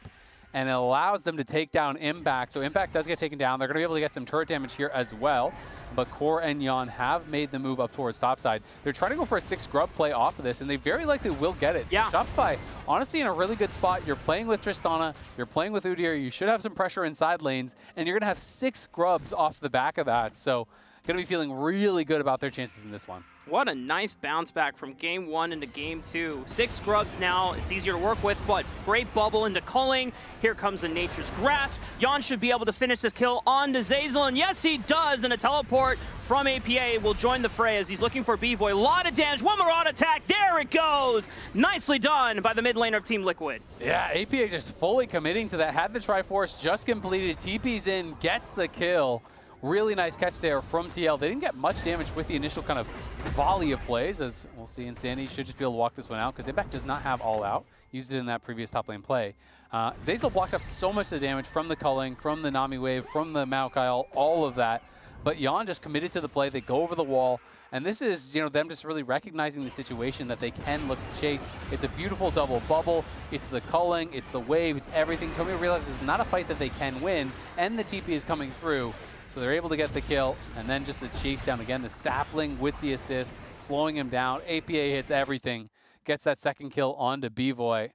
and it allows them to take down Impact. So Impact does get taken down. They're going to be able to get some turret damage here as well. But Core and Yon have made the move up towards topside. They're trying to go for a 6 scrub play off of this, and they very likely will get it. Yeah. So Shopify, honestly, in a really good spot. You're playing with Tristana. You're playing with Udyr. You should have some pressure inside lanes, and you're going to have 6 scrubs off the back of that. So going to be feeling really good about their chances in this one. What a nice bounce back from game 1 into game 2. 6 scrubs now, it's easier to work with, but great bubble into culling. Here comes the Nature's Grasp. Yon should be able to finish this kill on to Zeyzal, and yes, he does, and a teleport from APA will join the fray as he's looking for B-Voy. A lot of damage, one more auto attack, there it goes! Nicely done by the mid laner of Team Liquid. Yeah, APA just fully committing to that. Had the Triforce just completed, TP's in, gets the kill. Really nice catch there from TL. They didn't get much damage with the initial kind of volley of plays, as we'll see. Insanity should just be able to walk this one out because Impact does not have all out. Used it in that previous top lane play. Zeyzal blocked off so much of the damage from the culling, from the Nami wave, from the Maokai, all of that. But Yon just committed to the play. They go over the wall. And this is, you know, them just really recognizing the situation that they can look to chase. It's a beautiful double bubble. It's the culling. It's the wave. It's everything. Tomio realizes it's not a fight that they can win. And the TP is coming through. So they're able to get the kill, and then just the chase down again. The sapling with the assist, slowing him down. APA hits everything, gets that second kill onto B-Voy,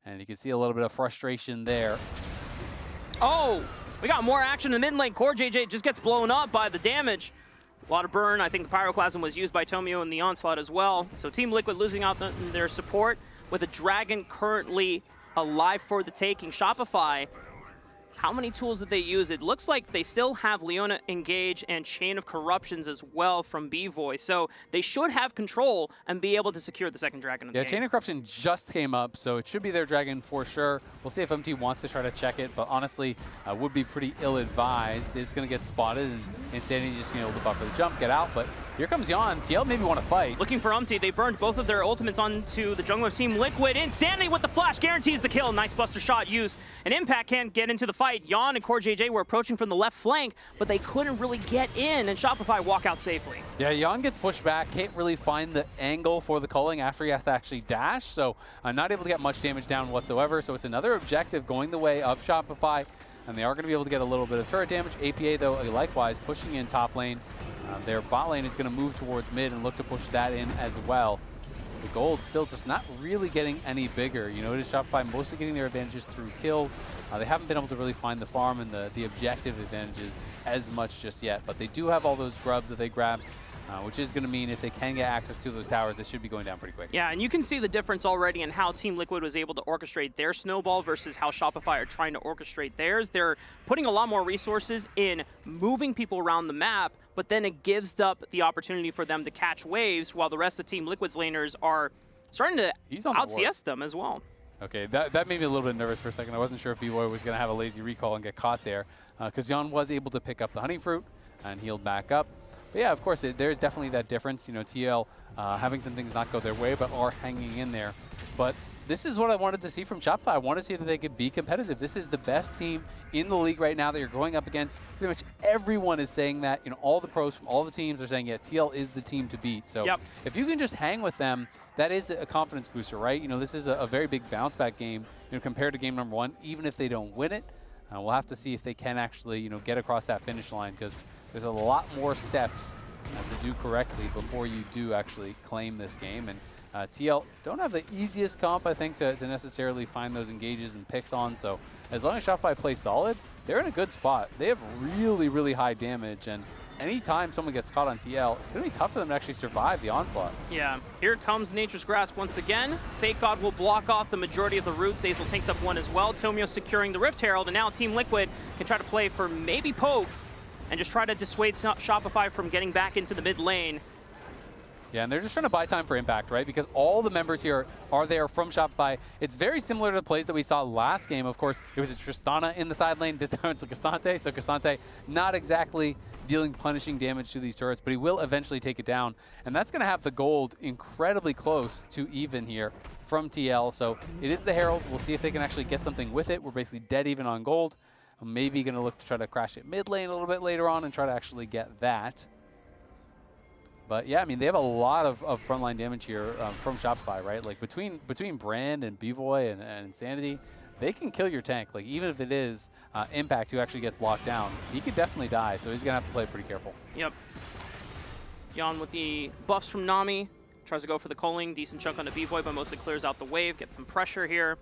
and you can see a little bit of frustration there. Oh, we got more action in the mid lane. Core JJ just gets blown up by the damage. A lot of burn. I think the Pyroclasm was used by Tomio in the onslaught as well. So Team Liquid losing out their support with a Dragon currently alive for the taking. Shopify, how many tools did they use? It looks like they still have Leona Engage and Chain of Corruptions as well from B-Voy. So they should have control and be able to secure the second dragon of the game. Chain of Corruption just came up, so it should be their dragon for sure. We'll see if MT wants to try to check it, but honestly, would be pretty ill-advised. It's going to get spotted, and Insanity just going to be able to buffer the jump, get out, but here comes Yon. TL maybe want to fight. Looking for Umti. They burned both of their ultimates onto the jungler Team Liquid. Insanity with the flash guarantees the kill. Nice buster shot use. And Impact can't get into the fight. Yon and Core JJ were approaching from the left flank, but they couldn't really get in, and Shopify walk out safely. Yeah, Yon gets pushed back. Can't really find the angle for the culling after he has to actually dash, so not able to get much damage down whatsoever. So it's another objective going the way of Shopify, and they are going to be able to get a little bit of turret damage. APA, though, likewise pushing in top lane. Their bot lane is going to move towards mid and look to push that in as well. The gold still just not really getting any bigger. You notice Shopify mostly getting their advantages through kills. They haven't been able to really find the farm and the objective advantages as much just yet, but they do have all those grubs that they grabbed, which is going to mean if they can get access to those towers, they should be going down pretty quick. Yeah, and you can see the difference already in how Team Liquid was able to orchestrate their snowball versus how Shopify are trying to orchestrate theirs. They're putting a lot more resources in moving people around the map, but then it gives up the opportunity for them to catch waves while the rest of Team Liquid's laners are starting to out-CS them as well. Okay, that made me a little bit nervous for a second. I wasn't sure if B-Boy was going to have a lazy recall and get caught there, because Yon was able to pick up the Hunting Fruit and healed back up. But yeah, of course, there's definitely that difference. You know, TL having some things not go their way, but are hanging in there. But this is what I wanted to see from Shopify. I want to see that they could be competitive. This is the best team in the league right now that you're going up against. Pretty much everyone is saying that. You know, all the pros from all the teams are saying, yeah, TL is the team to beat. So if you can just hang with them, that is a confidence booster, right? You know, this is a very big bounce back game, you know, compared to game number 1. Even if they don't win it, we'll have to see if they can actually, you know, get across that finish line, because there's a lot more steps to do correctly before you do actually claim this game. And TL don't have the easiest comp, I think, to necessarily find those engages and picks on. So as long as Shopify plays solid, they're in a good spot. They have really, really high damage, and anytime someone gets caught on TL, it's going to be tough for them to actually survive the onslaught. Yeah, here comes Nature's Grasp once again. Fake God will block off the majority of the roots. Zazel takes up one as well. Tomio securing the Rift Herald, and now Team Liquid can try to play for maybe Poke and just try to dissuade Shopify from getting back into the mid lane. Yeah, and they're just trying to buy time for impact, right? Because all the members here are there from Shopify. It's very similar to the plays that we saw last game. Of course, it was a Tristana in the side lane. This time it's a Cassante. So Cassante not exactly dealing punishing damage to these turrets, but he will eventually take it down. And that's going to have the gold incredibly close to even here from TL. So it is the Herald. We'll see if they can actually get something with it. We're basically dead even on gold. I'm maybe going to look to try to crash it mid lane a little bit later on and try to actually get that. But yeah, I mean, they have a lot of frontline damage here from Shopify, right? Like between Brand and B-Boy and Insanity, they can kill your tank. Like even if it is Impact who actually gets locked down, he could definitely die. So he's gonna have to play pretty careful. Yep. Yon with the buffs from Nami, tries to go for the culling, decent chunk on the B-Boy, but mostly clears out the wave, gets some pressure here.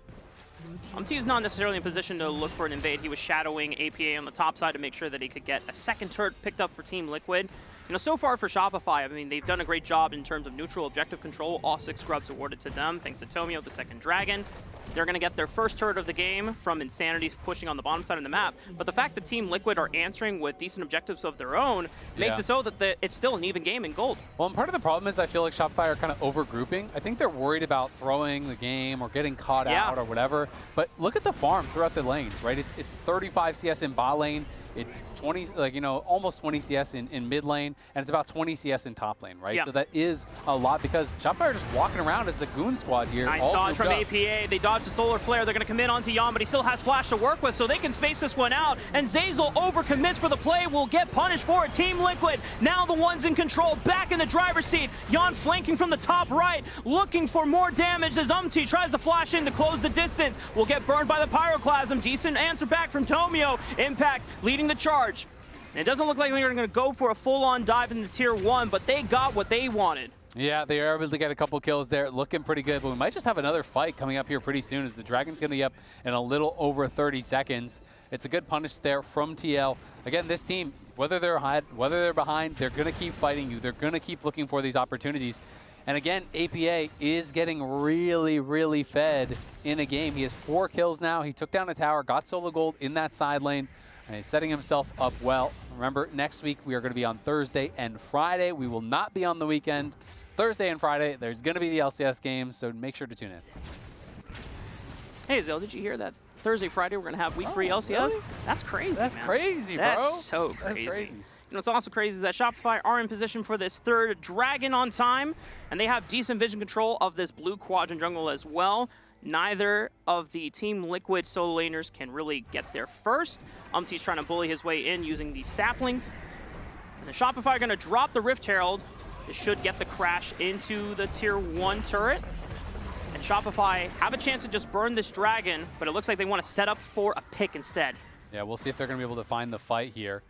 Is not necessarily in position to look for an invade. He was shadowing APA on the top side to make sure that he could get a second turret picked up for Team Liquid. You know, so far for Shopify, I mean, they've done a great job in terms of neutral objective control. All 6 scrubs awarded to them, thanks to Tomio, the second dragon. They're going to get their first turret of the game from Insanity pushing on the bottom side of the map. But the fact that Team Liquid are answering with decent objectives of their own makes it so that it's still an even game in gold. Well, and part of the problem is I feel like Shopify are kind of over-grouping. I think they're worried about throwing the game or getting caught out or whatever. But look at the farm throughout the lanes, right? It's 35 CS in bot lane. It's 20, like, you know, almost 20 CS in mid lane, and it's about 20 CS in top lane, right? So that is a lot because Shopify are just walking around as the goon squad here. Nice dodge from APA. They dodged the solar flare. They're going to commit onto Yon, but he still has flash to work with, so they can space this one out. And Zazel overcommits for the play. Will get punished for it. Team Liquid now the ones in control, back in the driver's seat. Yon flanking from the top right, looking for more damage as tries to flash in to close the distance. Will get burned by the pyroclasm. Decent answer back from Tomio. Impact leading the charge. And it doesn't look like they're going to go for a full-on dive into tier 1, but they got what they wanted. Yeah, they are able to get a couple kills there, looking pretty good. But we might just have another fight coming up here pretty soon as the Dragon's going to be up in a little over 30 seconds. It's a good punish there from TL. Again, this team, whether they're ahead, whether they're behind, they're going to keep fighting you. They're going to keep looking for these opportunities. And again, APA is getting really, really fed in a game. He has 4 kills now. He took down a tower, got solo gold in that side lane. And he's setting himself up well. Remember, next week we are going to be on Thursday and Friday. We will not be on the weekend. Thursday and Friday, there's going to be the LCS games, so make sure to tune in. Hey, Zell, did you hear that Thursday, Friday, we're going to have week 3 LCS? Really? That's crazy, That's man. crazy, bro. That's so crazy. That's crazy. You know, what's also crazy is that Shopify are in position for this 3rd Dragon on time, and they have decent vision control of this blue quadrant jungle as well. Neither of the Team Liquid solo laners can really get there first. Umti's trying to bully his way in using these saplings. And the Shopify are going to drop the Rift Herald. This should get the crash into the tier 1 turret. And Shopify have a chance to just burn this dragon, but it looks like they want to set up for a pick instead. Yeah, we'll see if they're going to be able to find the fight here.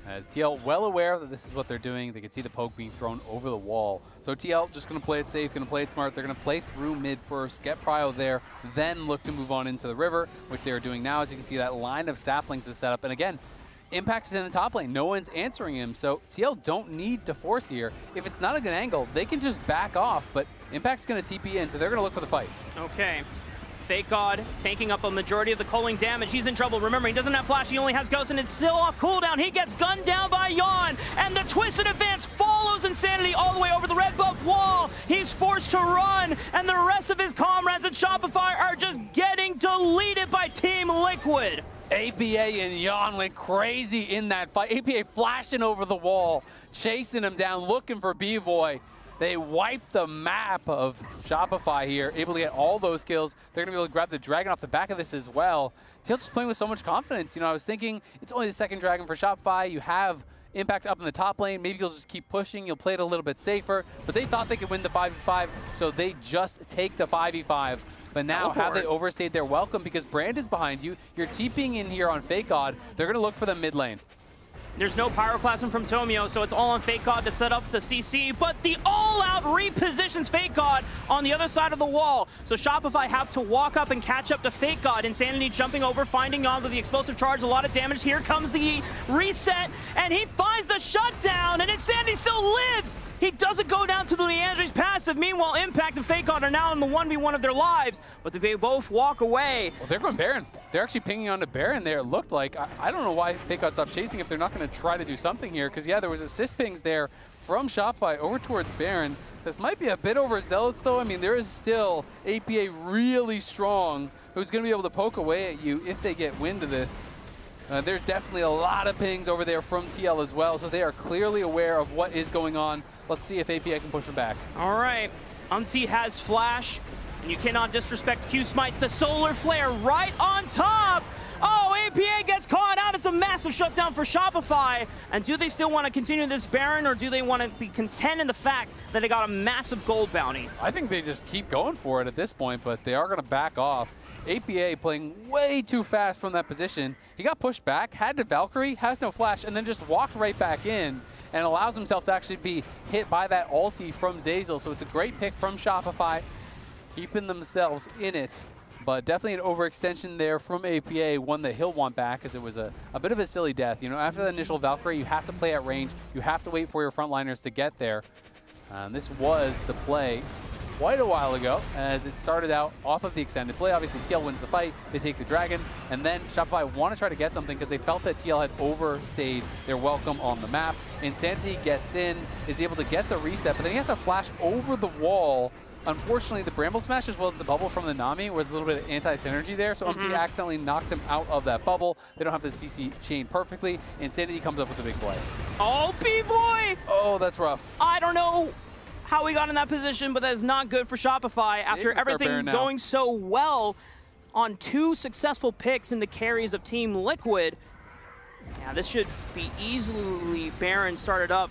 As TL well aware that this is what they're doing. They can see the poke being thrown over the wall. So TL just going to play it safe, going to play it smart. They're going to play through mid first, get prio there, then look to move on into the river, which they are doing now. As you can see, that line of saplings is set up. And again, Impact is in the top lane. No one's answering him. So TL don't need to force here. If it's not a good angle, they can just back off. But Impact's going to TP in, so they're going to look for the fight. Okay. Fake God taking up a majority of the culling damage. He's in trouble. Remember, he doesn't have flash. He only has ghost, and it's still off cooldown. He gets gunned down by Yon, and the twisted advance follows Insanity all the way over the red buff wall. He's forced to run, and the rest of his comrades at Shopify are just getting deleted by Team Liquid. APA and Yon went crazy in that fight. APA flashing over the wall, chasing him down, looking for B-Boy. They wiped the map of Shopify here, able to get all those kills. They're going to be able to grab the Dragon off the back of this as well. TL just playing with so much confidence. You know, I was thinking it's only the second Dragon for Shopify. You have Impact up in the top lane. Maybe you'll just keep pushing. You'll play it a little bit safer. But they thought they could win the 5v5, so they just take the 5v5. But now, have they overstayed their welcome? Because Brand is behind you. You're TPing in here on Fake God. They're going to look for the mid lane. There's no Pyroclasm from Tomio, so it's all on Fake God to set up the CC, but the all-out repositions Fake God on the other side of the wall. So Shopify have to walk up and catch up to Fake God. Insanity jumping over, finding on with the explosive charge, a lot of damage. Here comes the reset, and he finds the shutdown, and Insanity still lives! He doesn't go down to the Leandri's passive. Meanwhile, Impact and Fake God are now in the 1v1 of their lives, but they both walk away. Well, they're going Baron. They're actually pinging onto Baron there, it looked like. I don't know why Fake God stopped chasing if they're not going to try to do something here, because, yeah, there was assist pings there from Shopify over towards Baron. This might be a bit overzealous, though. I mean, there is still APA really strong, who's going to be able to poke away at you if they get wind of this. There's definitely a lot of pings over there from TL as well, so they are clearly aware of what is going on. Let's see if APA can push them back. All right, has Flash, and you cannot disrespect Q-Smite. The Solar Flare right on top. Oh, APA gets caught out. It's a massive shutdown for Shopify. And do they still want to continue this Baron, or do they want to be content in the fact that they got a massive gold bounty? I think they just keep going for it at this point, but they are going to back off. APA playing way too fast from that position. He got pushed back, had to Valkyrie, has no flash, and then just walked right back in and allows himself to actually be hit by that ulti from Zeyzal. So it's a great pick from Shopify, keeping themselves in it. But definitely an overextension there from APA, one that he'll want back, as it was a bit of a silly death. You know, after the initial Valkyrie, you have to play at range. You have to wait for your frontliners to get there. This was the play quite a while ago, as it started out off of the extended play. Obviously, TL wins the fight. They take the Dragon, and then Shopify want to try to get something because they felt that TL had overstayed their welcome on the map. Insanity gets in, is able to get the reset, but then he has to flash over the wall. Unfortunately, the Bramble Smash as well as the bubble from the Nami with a little bit of anti-synergy there, so UMT accidentally knocks him out of that bubble. They don't have the CC chain perfectly. Insanity comes up with a big play. Oh, B-Boy! Oh, that's rough. I don't know how he got in that position, but that is not good for Shopify after everything going so well on 2 successful picks in the carries of Team Liquid. Yeah, this should be easily Baron started up.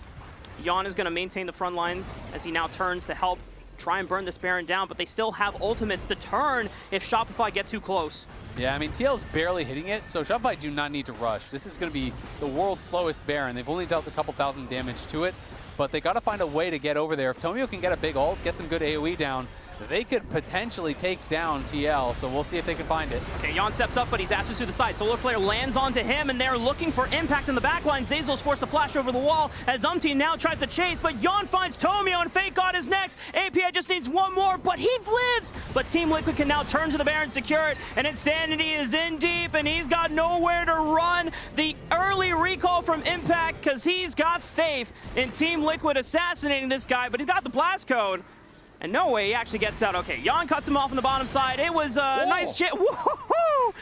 Yon is going to maintain the front lines as he now turns to help try and burn this Baron down, but they still have ultimates to turn if Shopify get too close. Yeah, I mean, TL's barely hitting it, so Shopify do not need to rush. This is going to be the world's slowest Baron. They've only dealt a couple thousand damage to it, but they got to find a way to get over there. If Tomio can get a big ult, get some good AoE down, they could potentially take down TL, so we'll see if they can find it. Okay, Yon steps up, but he's asked to the side. Solar Flare lands onto him, and they're looking for impact in the backline. Zeyzal's forced to flash over the wall as now tries to chase, but Yon finds Tomio, and Fake God is next. API just needs one more, but he lives! But Team Liquid can now turn to the Baron, secure it, and Insanity is in deep, and he's got nowhere to run. The early recall from Impact, because he's got faith in Team Liquid assassinating this guy, but he's got the blast code. And no way he actually gets out. Okay, Yon cuts him off on the bottom side. It was a nice chip. Woohoo!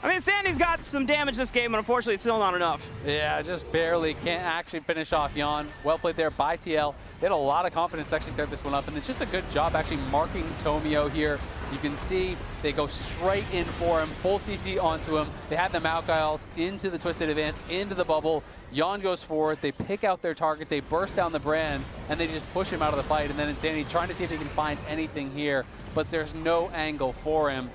I mean, Sandy's got some damage this game, but unfortunately it's still not enough. Yeah, just barely. Can't actually finish off Yon. Well played there by TL. They had a lot of confidence to actually start this one up, and it's just a good job actually marking Tomio here. You can see they go straight in for him, full CC onto him. They have the Maokai ult into the Twisted Advance, into the bubble. Yon goes forward, they pick out their target, they burst down the Brand, and they just push him out of the fight. And then Insanity trying to see if he can find anything here, but there's no angle for him.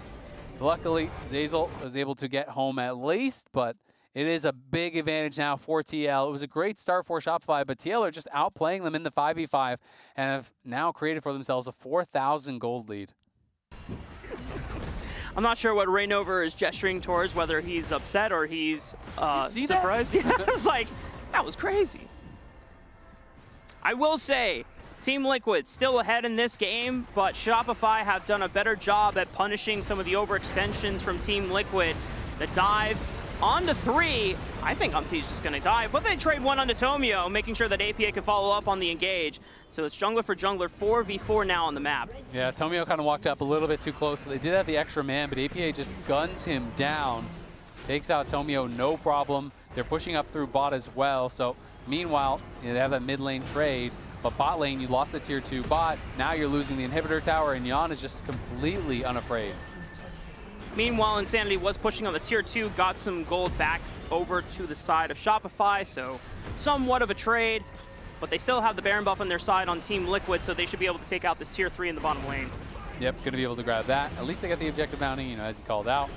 Luckily, Zeyzal was able to get home at least, but it is a big advantage now for TL. It was a great start for Shopify, but TL are just outplaying them in the 5v5 and have now created for themselves a 4,000 gold lead. I'm not sure what Rainover is gesturing towards, whether he's upset or he's surprised. Yeah, it's like, that was crazy. I will say, Team Liquid still ahead in this game, but Shopify have done a better job at punishing some of the overextensions from Team Liquid. The dive onto 3. I think UMT's just going to dive, but they trade one onto Tomio, making sure that APA can follow up on the engage. So it's jungler for jungler, 4v4 now on the map. Yeah, Tomio kind of walked up a little bit too close. So they did have the extra man, but APA just guns him down. Takes out Tomio, no problem. They're pushing up through bot as well. So meanwhile, they have that mid lane trade. But bot lane, you lost the tier 2 bot. Now you're losing the inhibitor tower, and Jan is just completely unafraid. Meanwhile, Insanity was pushing on the tier 2, got some gold back over to the side of Shopify, so somewhat of a trade. But they still have the Baron buff on their side on Team Liquid, so they should be able to take out this tier 3 in the bottom lane. Yep, going to be able to grab that. At least they got the objective bounty, as he called out.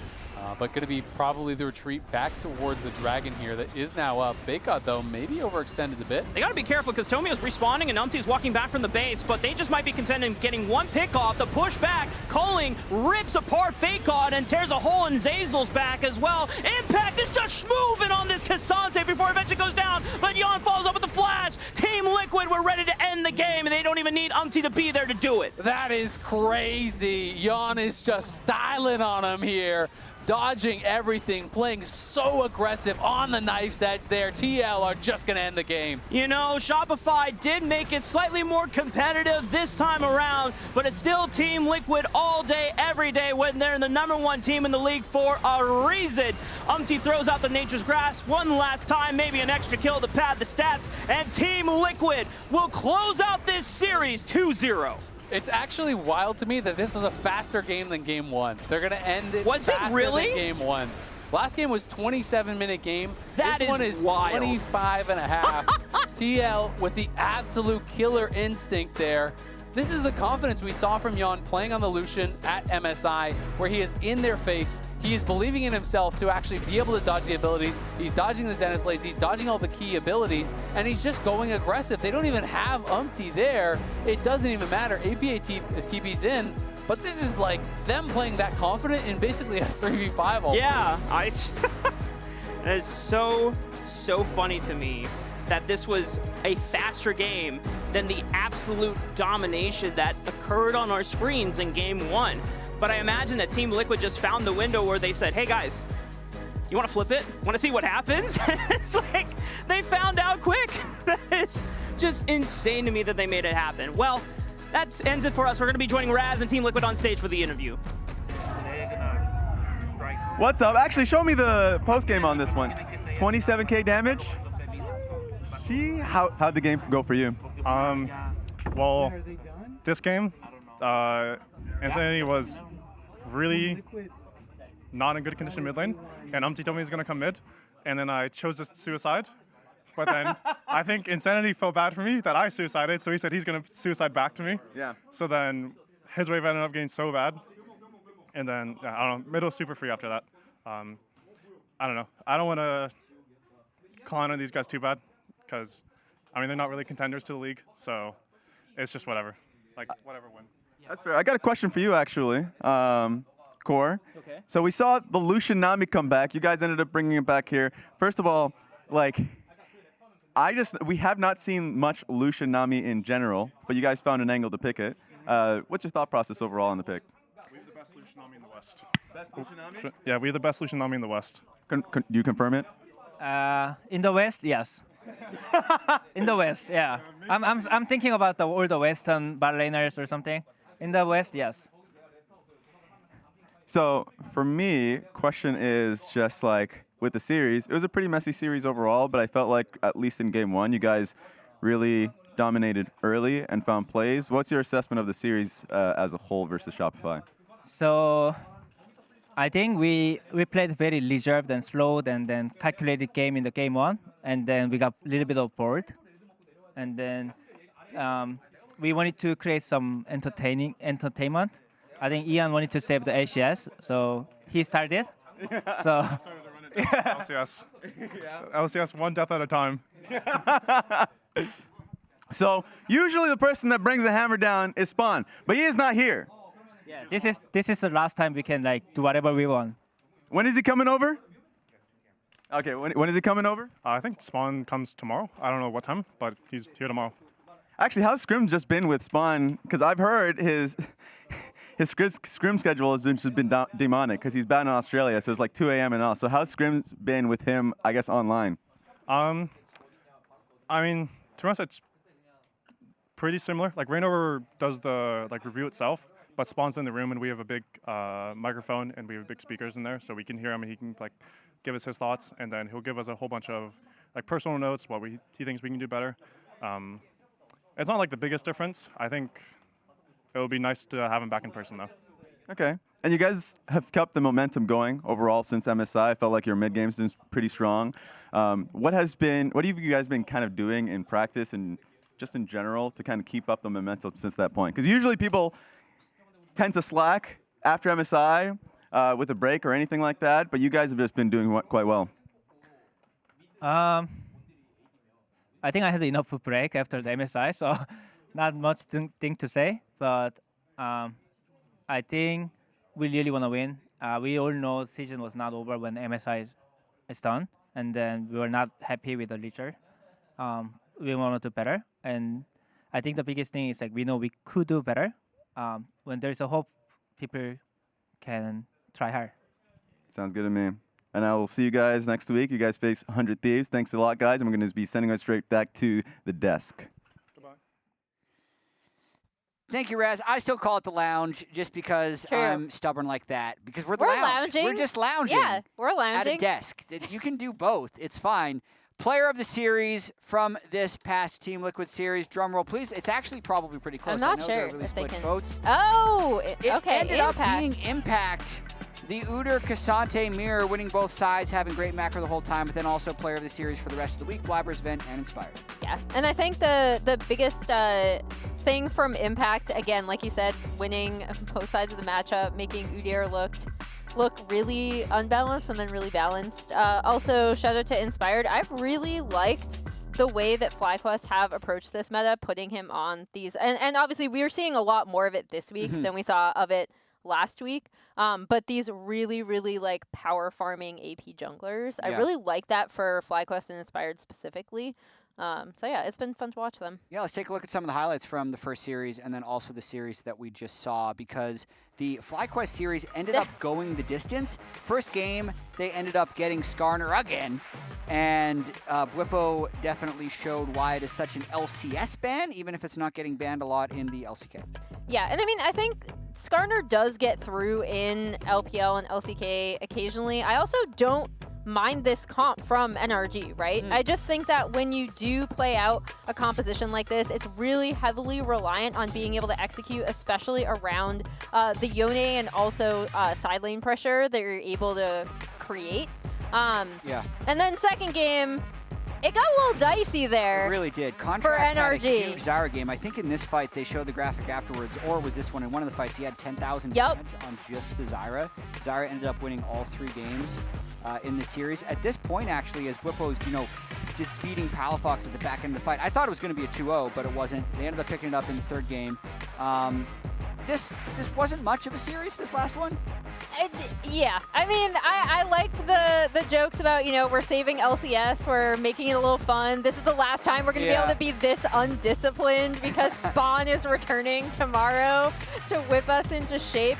But going to be probably the retreat back towards the dragon here that is now up. Baekot, though, maybe overextended a bit. They got to be careful because Tomio's respawning and Umti's walking back from the base, but they just might be content in getting one pick off. The push back, Culling rips apart Baekot and tears a hole in Zazel's back as well. Impact is just moving on this Cassante before it eventually goes down, but Jan follows up with the flash. Team Liquid were ready to end the game, and they don't even need Umti to be there to do it. That is crazy. Jan is just styling on him here. Dodging everything, playing so aggressive on the knife's edge there. TL are just going to end the game. You know, Shopify did make it slightly more competitive this time around, but it's still Team Liquid all day, every day, when they're the #1 team in the league for a reason. Umti throws out the Nature's Grasp one last time, maybe an extra kill to pad the stats, and Team Liquid will close out this series 2-0. It's actually wild to me that this was a faster game than game 1. They're going to end it Was it faster really? than game 1. Last game was 27-minute game. That this one is is wild. 25 and a half. TL with the absolute killer instinct there. This is the confidence we saw from Jan playing on the Lucian at MSI, where he is in their face. He is believing in himself to actually be able to dodge the abilities. He's dodging the Zenith Blades. He's dodging all the key abilities, and he's just going aggressive. They don't even have Umti there. It doesn't even matter. APA TP's in, but this is like them playing that confident in basically a 3v5 almost. Yeah, that is so funny to me that this was a faster game than the absolute domination that occurred on our screens in game 1. But I imagine that Team Liquid just found the window where they said, hey guys, you want to flip it? Want to see what happens? It's like they found out quick. That is just insane to me that they made it happen. Well, that ends it for us. We're going to be joining Raz and Team Liquid on stage for the interview. What's up? Actually, show me the post game on this one. 27k damage. Gee, how'd the game go for you? Well, this game, Insanity was really not in good condition mid lane, and Umti told me he's gonna come mid, and then I chose a suicide. But then I think Insanity felt bad for me that I suicided, so he said he's gonna suicide back to me. Yeah. So then his wave ended up getting so bad, and then I don't know, mid was super free after that. I don't know. I don't want to call on these guys too bad, because I mean they're not really contenders to the league, so it's just whatever. Like whatever win. That's fair. I got a question for you, actually, Core. Okay. So we saw the Lucian Nami come back. You guys ended up bringing it back here. First of all, like, we have not seen much Lucian Nami in general, but you guys found an angle to pick it. What's your thought process overall on the pick? We have the best Lucian Nami in the West. Best Lucian Nami? Yeah, we have the best Lucian Nami in the West. Do you confirm it? In the West, yes. In the West, yeah. I'm thinking about all the Western bot laners or something. In the West, yes. So for me, question is just like with the series, it was a pretty messy series overall, but I felt like at least in game 1, you guys really dominated early and found plays. What's your assessment of the series as a whole versus Shopify? So I think we played very reserved and slowed and then calculated game in the game 1, and then we got a little bit of bored. And then we wanted to create some entertainment. I think Ian wanted to save the LCS, so he started. So LCS. LCS one death at a time. So usually the person that brings the hammer down is Spawn, but he is not here. Yeah, this is the last time we can like do whatever we want. When is he coming over? Okay, when is he coming over? I think Spawn comes tomorrow. I don't know what time, but he's here tomorrow. Actually, how's Scrim just been with Spawn? Because I've heard his Scrim schedule has just been demonic because he's bad in Australia, so it's like 2 a.m. and all. So how's Scrim's been with him, I guess, online? I mean, to be honest, it's pretty similar. Like Rainover does the review itself, But Spawn's in the room, and we have a big microphone, and we have big speakers in there, so we can hear him, and he can like give us his thoughts, and then he'll give us a whole bunch of like personal notes, what he thinks we can do better. It's not like the biggest difference. I think it would be nice to have him back in person, though. Okay. And you guys have kept the momentum going overall since MSI. I felt like your mid game's been pretty strong. What have you guys been kind of doing in practice and just in general to kind of keep up the momentum since that point? Because usually people tend to slack after MSI with a break or anything like that, but you guys have just been doing quite well. I think I had enough break after the MSI, so not much thing to say. But I think we really want to win. We all know season was not over when MSI is done, and then we were not happy with the leader. We want to do better, and I think the biggest thing is like we know we could do better. When there's a hope, people can try hard. Sounds good to me. And I will see you guys next week. You guys face 100 Thieves. Thanks a lot, guys. And we're going to be sending us straight back to the desk. Thank you, Raz. I still call it the lounge just because I'm stubborn like that. Because we're the lounge. Lounging. We're just lounging. Yeah, we're lounging. At a desk. You can do both. It's fine. Player of the series from this past Team Liquid series. Drum roll, please. It's actually probably pretty close. I'm not I know sure they're really if they split can. votes. Oh, It okay. ended up being Impact. The Uder Kasante mirror winning both sides, having great macro the whole time, but then also player of the series for the rest of the week. Blabbers, Vent, and Inspired. Yeah, and I think the biggest thing from Impact, again, like you said, winning both sides of the matchup, making Udyr look really unbalanced and then really balanced. Also, shout out to Inspired. I've really liked the way that FlyQuest have approached this meta, putting him on these, and obviously we are seeing a lot more of it this week than we saw of it last week, but these really, really like power farming AP junglers. I really like that for FlyQuest and Inspired specifically. So yeah, it's been fun to watch them. Yeah, let's take a look at some of the highlights from the first series and then also the series that we just saw, because the FlyQuest series ended up going the distance. First game, they ended up getting Skarner again, and Bwipo definitely showed why it is such an LCS ban, even if it's not getting banned a lot in the LCK. Yeah, and I mean, I think Skarner does get through in LPL and LCK occasionally. I also don't mind this comp from NRG, right? I just think that when you do play out a composition like this, it's really heavily reliant on being able to execute, especially around the Yone and also side lane pressure that you're able to create. Yeah. And then second game, it got a little dicey there. It really did. Contracts had a NRG. huge Zyra game. I think in this fight they showed the graphic afterwards, or was this one? In one of the fights he had 10,000 damage on just the Zyra. Zyra ended up winning all 3 games in the series. At this point, actually, as Bwipo's, just beating Palafox at the back end of the fight, I thought it was going to be a 2-0, but it wasn't. They ended up picking it up in the 3rd game. This wasn't much of a series, this last one. Yeah, I mean, I liked the jokes about, we're saving LCS, we're making it a little fun. This is the last time we're going to be able to be this undisciplined because Spawn is returning tomorrow to whip us into shape.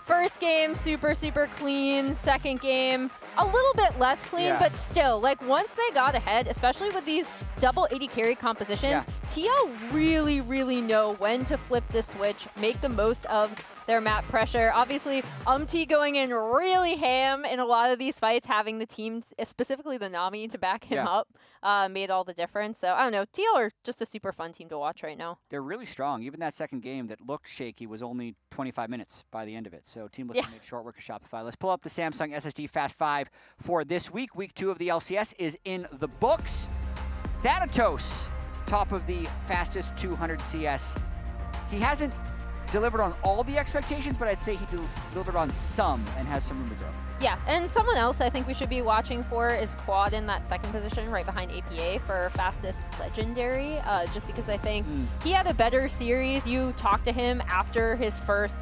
First game, super, super clean. Second game, a little bit less clean, but still, like, once they got ahead, especially with these double 80 carry compositions, TL really, really know when to flip the switch, make the most of their map pressure. Obviously, Umti going in really ham in a lot of these fights, having the team, specifically the Nami, to back him up, made all the difference. So, I don't know, TL are just a super fun team to watch right now. They're really strong. Even that second game that looked shaky was only 25 minutes by the end of it. So Team Liquid made short work of Shopify. Let's pull up the Samsung SSD Fast 5 for this week. Week 2 of the LCS is in the books. Thanatos, top of the fastest 200 CS. He hasn't delivered on all the expectations, but I'd say he delivered on some and has some room to grow. Yeah, and someone else I think we should be watching for is Quad in that second position right behind APA for fastest legendary, just because I think he had a better series. You talked to him after his first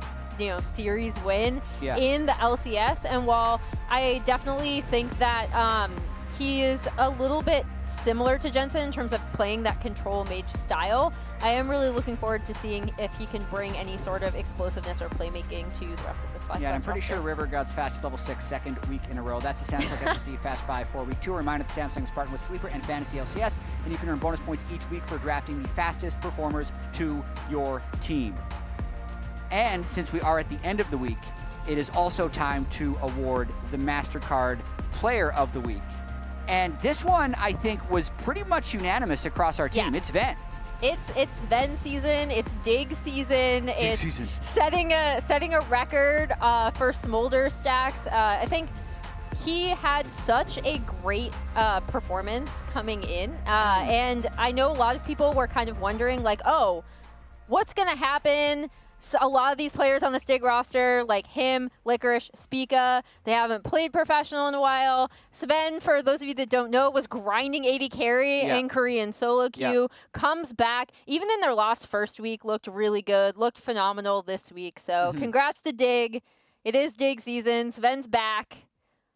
series win in the LCS, and while I definitely think that he is a little bit similar to Jensen in terms of playing that control mage style, I am really looking forward to seeing if he can bring any sort of explosiveness or playmaking to the rest of this fight. Yeah, and I'm pretty sure River God's fastest level 6 second week in a row. That's the Samsung SSD Fast 5 for week 2. A reminder that Samsung is partnered with Sleeper and Fantasy LCS, and you can earn bonus points each week for drafting the fastest performers to your team. And since we are at the end of the week, it is also time to award the MasterCard Player of the Week. And this one, I think, was pretty much unanimous across our team. Yeah. It's Ven. It's Ven season. It's Dig season. Dig season. Setting a record for Smolder stacks. I think he had such a great performance coming in, and I know a lot of people were kind of wondering, like, oh, what's gonna happen? So a lot of these players on the Stig roster, like him, Licorice, Spica, they haven't played professional in a while. Sven, for those of you that don't know, was grinding 80 carry in Korean solo queue, comes back, even in their loss first week, looked really good, looked phenomenal this week. So congrats to Dig. It is Dig season. Sven's back.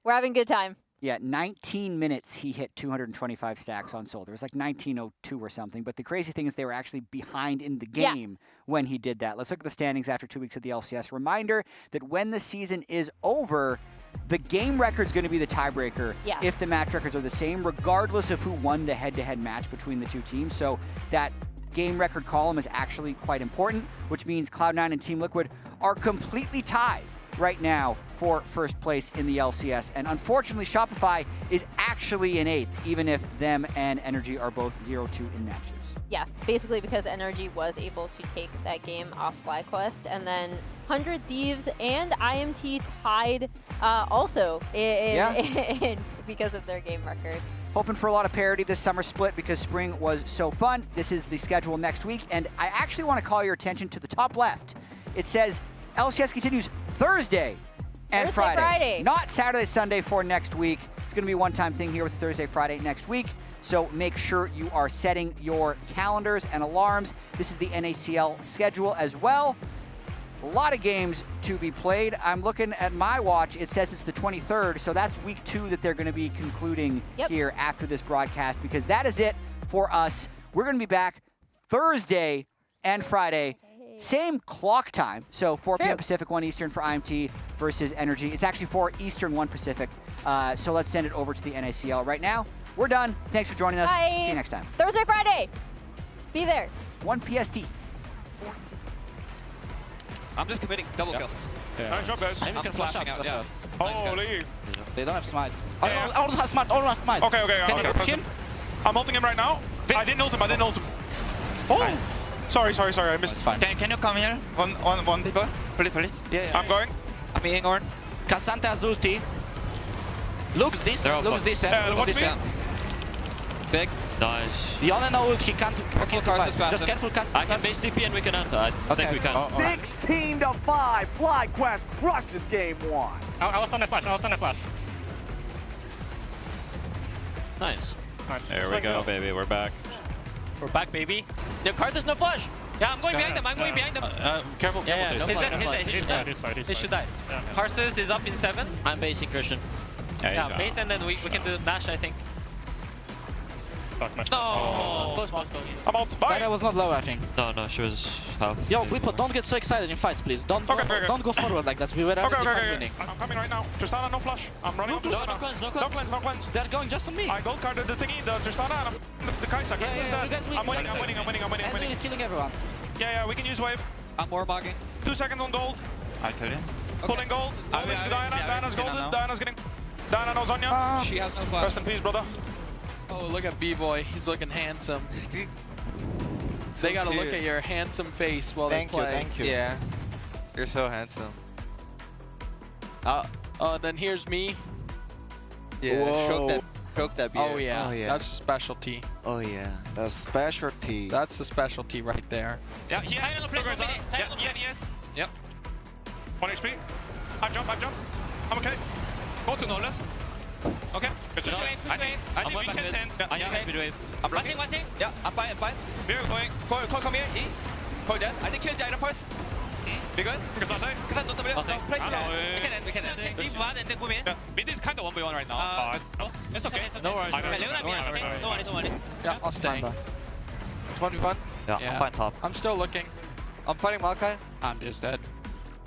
We're having a good time. Yeah, 19 minutes he hit 225 stacks on Soul. There was like 1902 or something. But the crazy thing is they were actually behind in the game when he did that. Let's look at the standings after 2 weeks of the LCS. Reminder that when the season is over, the game record's going to be the tiebreaker if the match records are the same, regardless of who won the head-to-head match between the two teams. So that game record column is actually quite important, which means Cloud9 and Team Liquid are completely tied right now for first place in the LCS. And unfortunately, Shopify is actually in 8th, even if them and NRG are both 0-2 in matches. Yeah, basically because NRG was able to take that game off FlyQuest. And then 100 Thieves and IMT tied also in because of their game record. Hoping for a lot of parity this summer split because spring was so fun. This is the schedule next week. And I actually want to call your attention to the top left. It says LCS continues Thursday and Friday. Not Saturday, Sunday for next week. It's going to be a one-time thing here with Thursday, Friday next week. So make sure you are setting your calendars and alarms. This is the NACL schedule as well. A lot of games to be played. I'm looking at my watch. It says it's the 23rd, so that's week 2 that they're going to be concluding here after this broadcast, because that is it for us. We're going to be back Thursday and Friday. Same clock time, so 4 p.m. Pacific, 1 Eastern for IMT versus NRG. It's actually 4 Eastern, 1 Pacific. So let's send it over to the NACL right now. We're done. Thanks for joining us. Bye. See you next time. Thursday, Friday. Be there. 1 PST. I'm just committing double kill. Nice job, guys. I'm flashing out, yeah. Holy. They don't have smite. I don't have smite. I don't have smite. Okay. Can you ult him? I'm ulting him right now. I didn't ult him. Oh! Sorry. I missed. Fine. Can you come here? One people? Please. Yeah. I'm going. I'm being on. Cassandra's ulti. Looks decent. Watch me. Big. Nice. The only ult he can't. Just careful cast. I can base CP and we can enter. I think we can. 16-5. FlyQuest crushes game 1. I was on a flash. Nice. There we go, baby. We're back. We're back, baby. The card is no flash. Yeah, I'm going behind them. Careful. Yeah, he should die. Karsus is up in 7. I'm basing Christian. Yeah, base and then we can do Nash, I think. No! Close. I'm out. Bye. That was not low, I think. No, she was half. Yo, people, don't get so excited in fights, please. Don't go forward like that. We were already winning. I'm coming right now. Tristana, no flash. I'm running on Tristana. No cleanse. They're going just on me. I gold carded the thingy, the Tristana, and the Kaisa. I'm winning. Andrew is killing everyone. Yeah, we can use wave. I'm more bugging. 2 seconds on gold. I kill him. Pulling gold. Diana's golden. Diana's getting. Diana knows Zonya. She has no flash. Rest in peace, brother. Oh, look at B-Boy. He's looking handsome. They gotta look at your handsome face while they play. Thank you. Yeah. You're so handsome. Then here's me. Yeah, stroke that beard. Oh yeah. That's a specialty. Oh yeah. That's specialty. That's the specialty right there. Yeah, yes. Yep. 1 HP. I jump. I'm okay. Go to Knowles. Okay. Push wave. I think we can tent. I can mid wave. I'm watching. Yeah, I'm fine. We're going. Cole, come here. Cole dead. I think kill Jaina first. Be good? Cassandra, don't W. No, place it. We can end. Leave one and then go in. Mid is kind of 1v1 right now. It's okay. No worries. Don't worry. Yeah, I'll stay. 21. Yeah, I'm fine top. I'm still looking. I'm fighting Maokai. I'm just dead.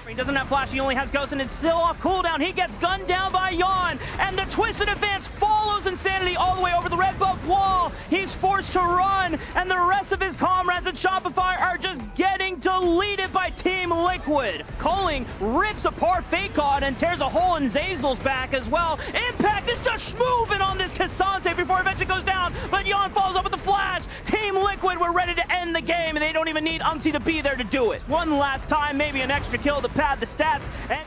He doesn't have flash, he only has Ghost, and it's still off cooldown. He gets gunned down by Yawn, and the Twisted Advance follows Insanity all the way over the red buff wall. He's forced to run, and the rest of his comrades at Shopify are just getting delivered. deleted by Team Liquid. Culling rips apart FakeOdd and tears a hole in Zazel's back as well. Impact is just moving on this Cassante before eventually goes down, but Yon follows up with the flash. Team Liquid were ready to end the game, and they don't even need Umti to be there to do it. One last time, maybe an extra kill to pad the stats. And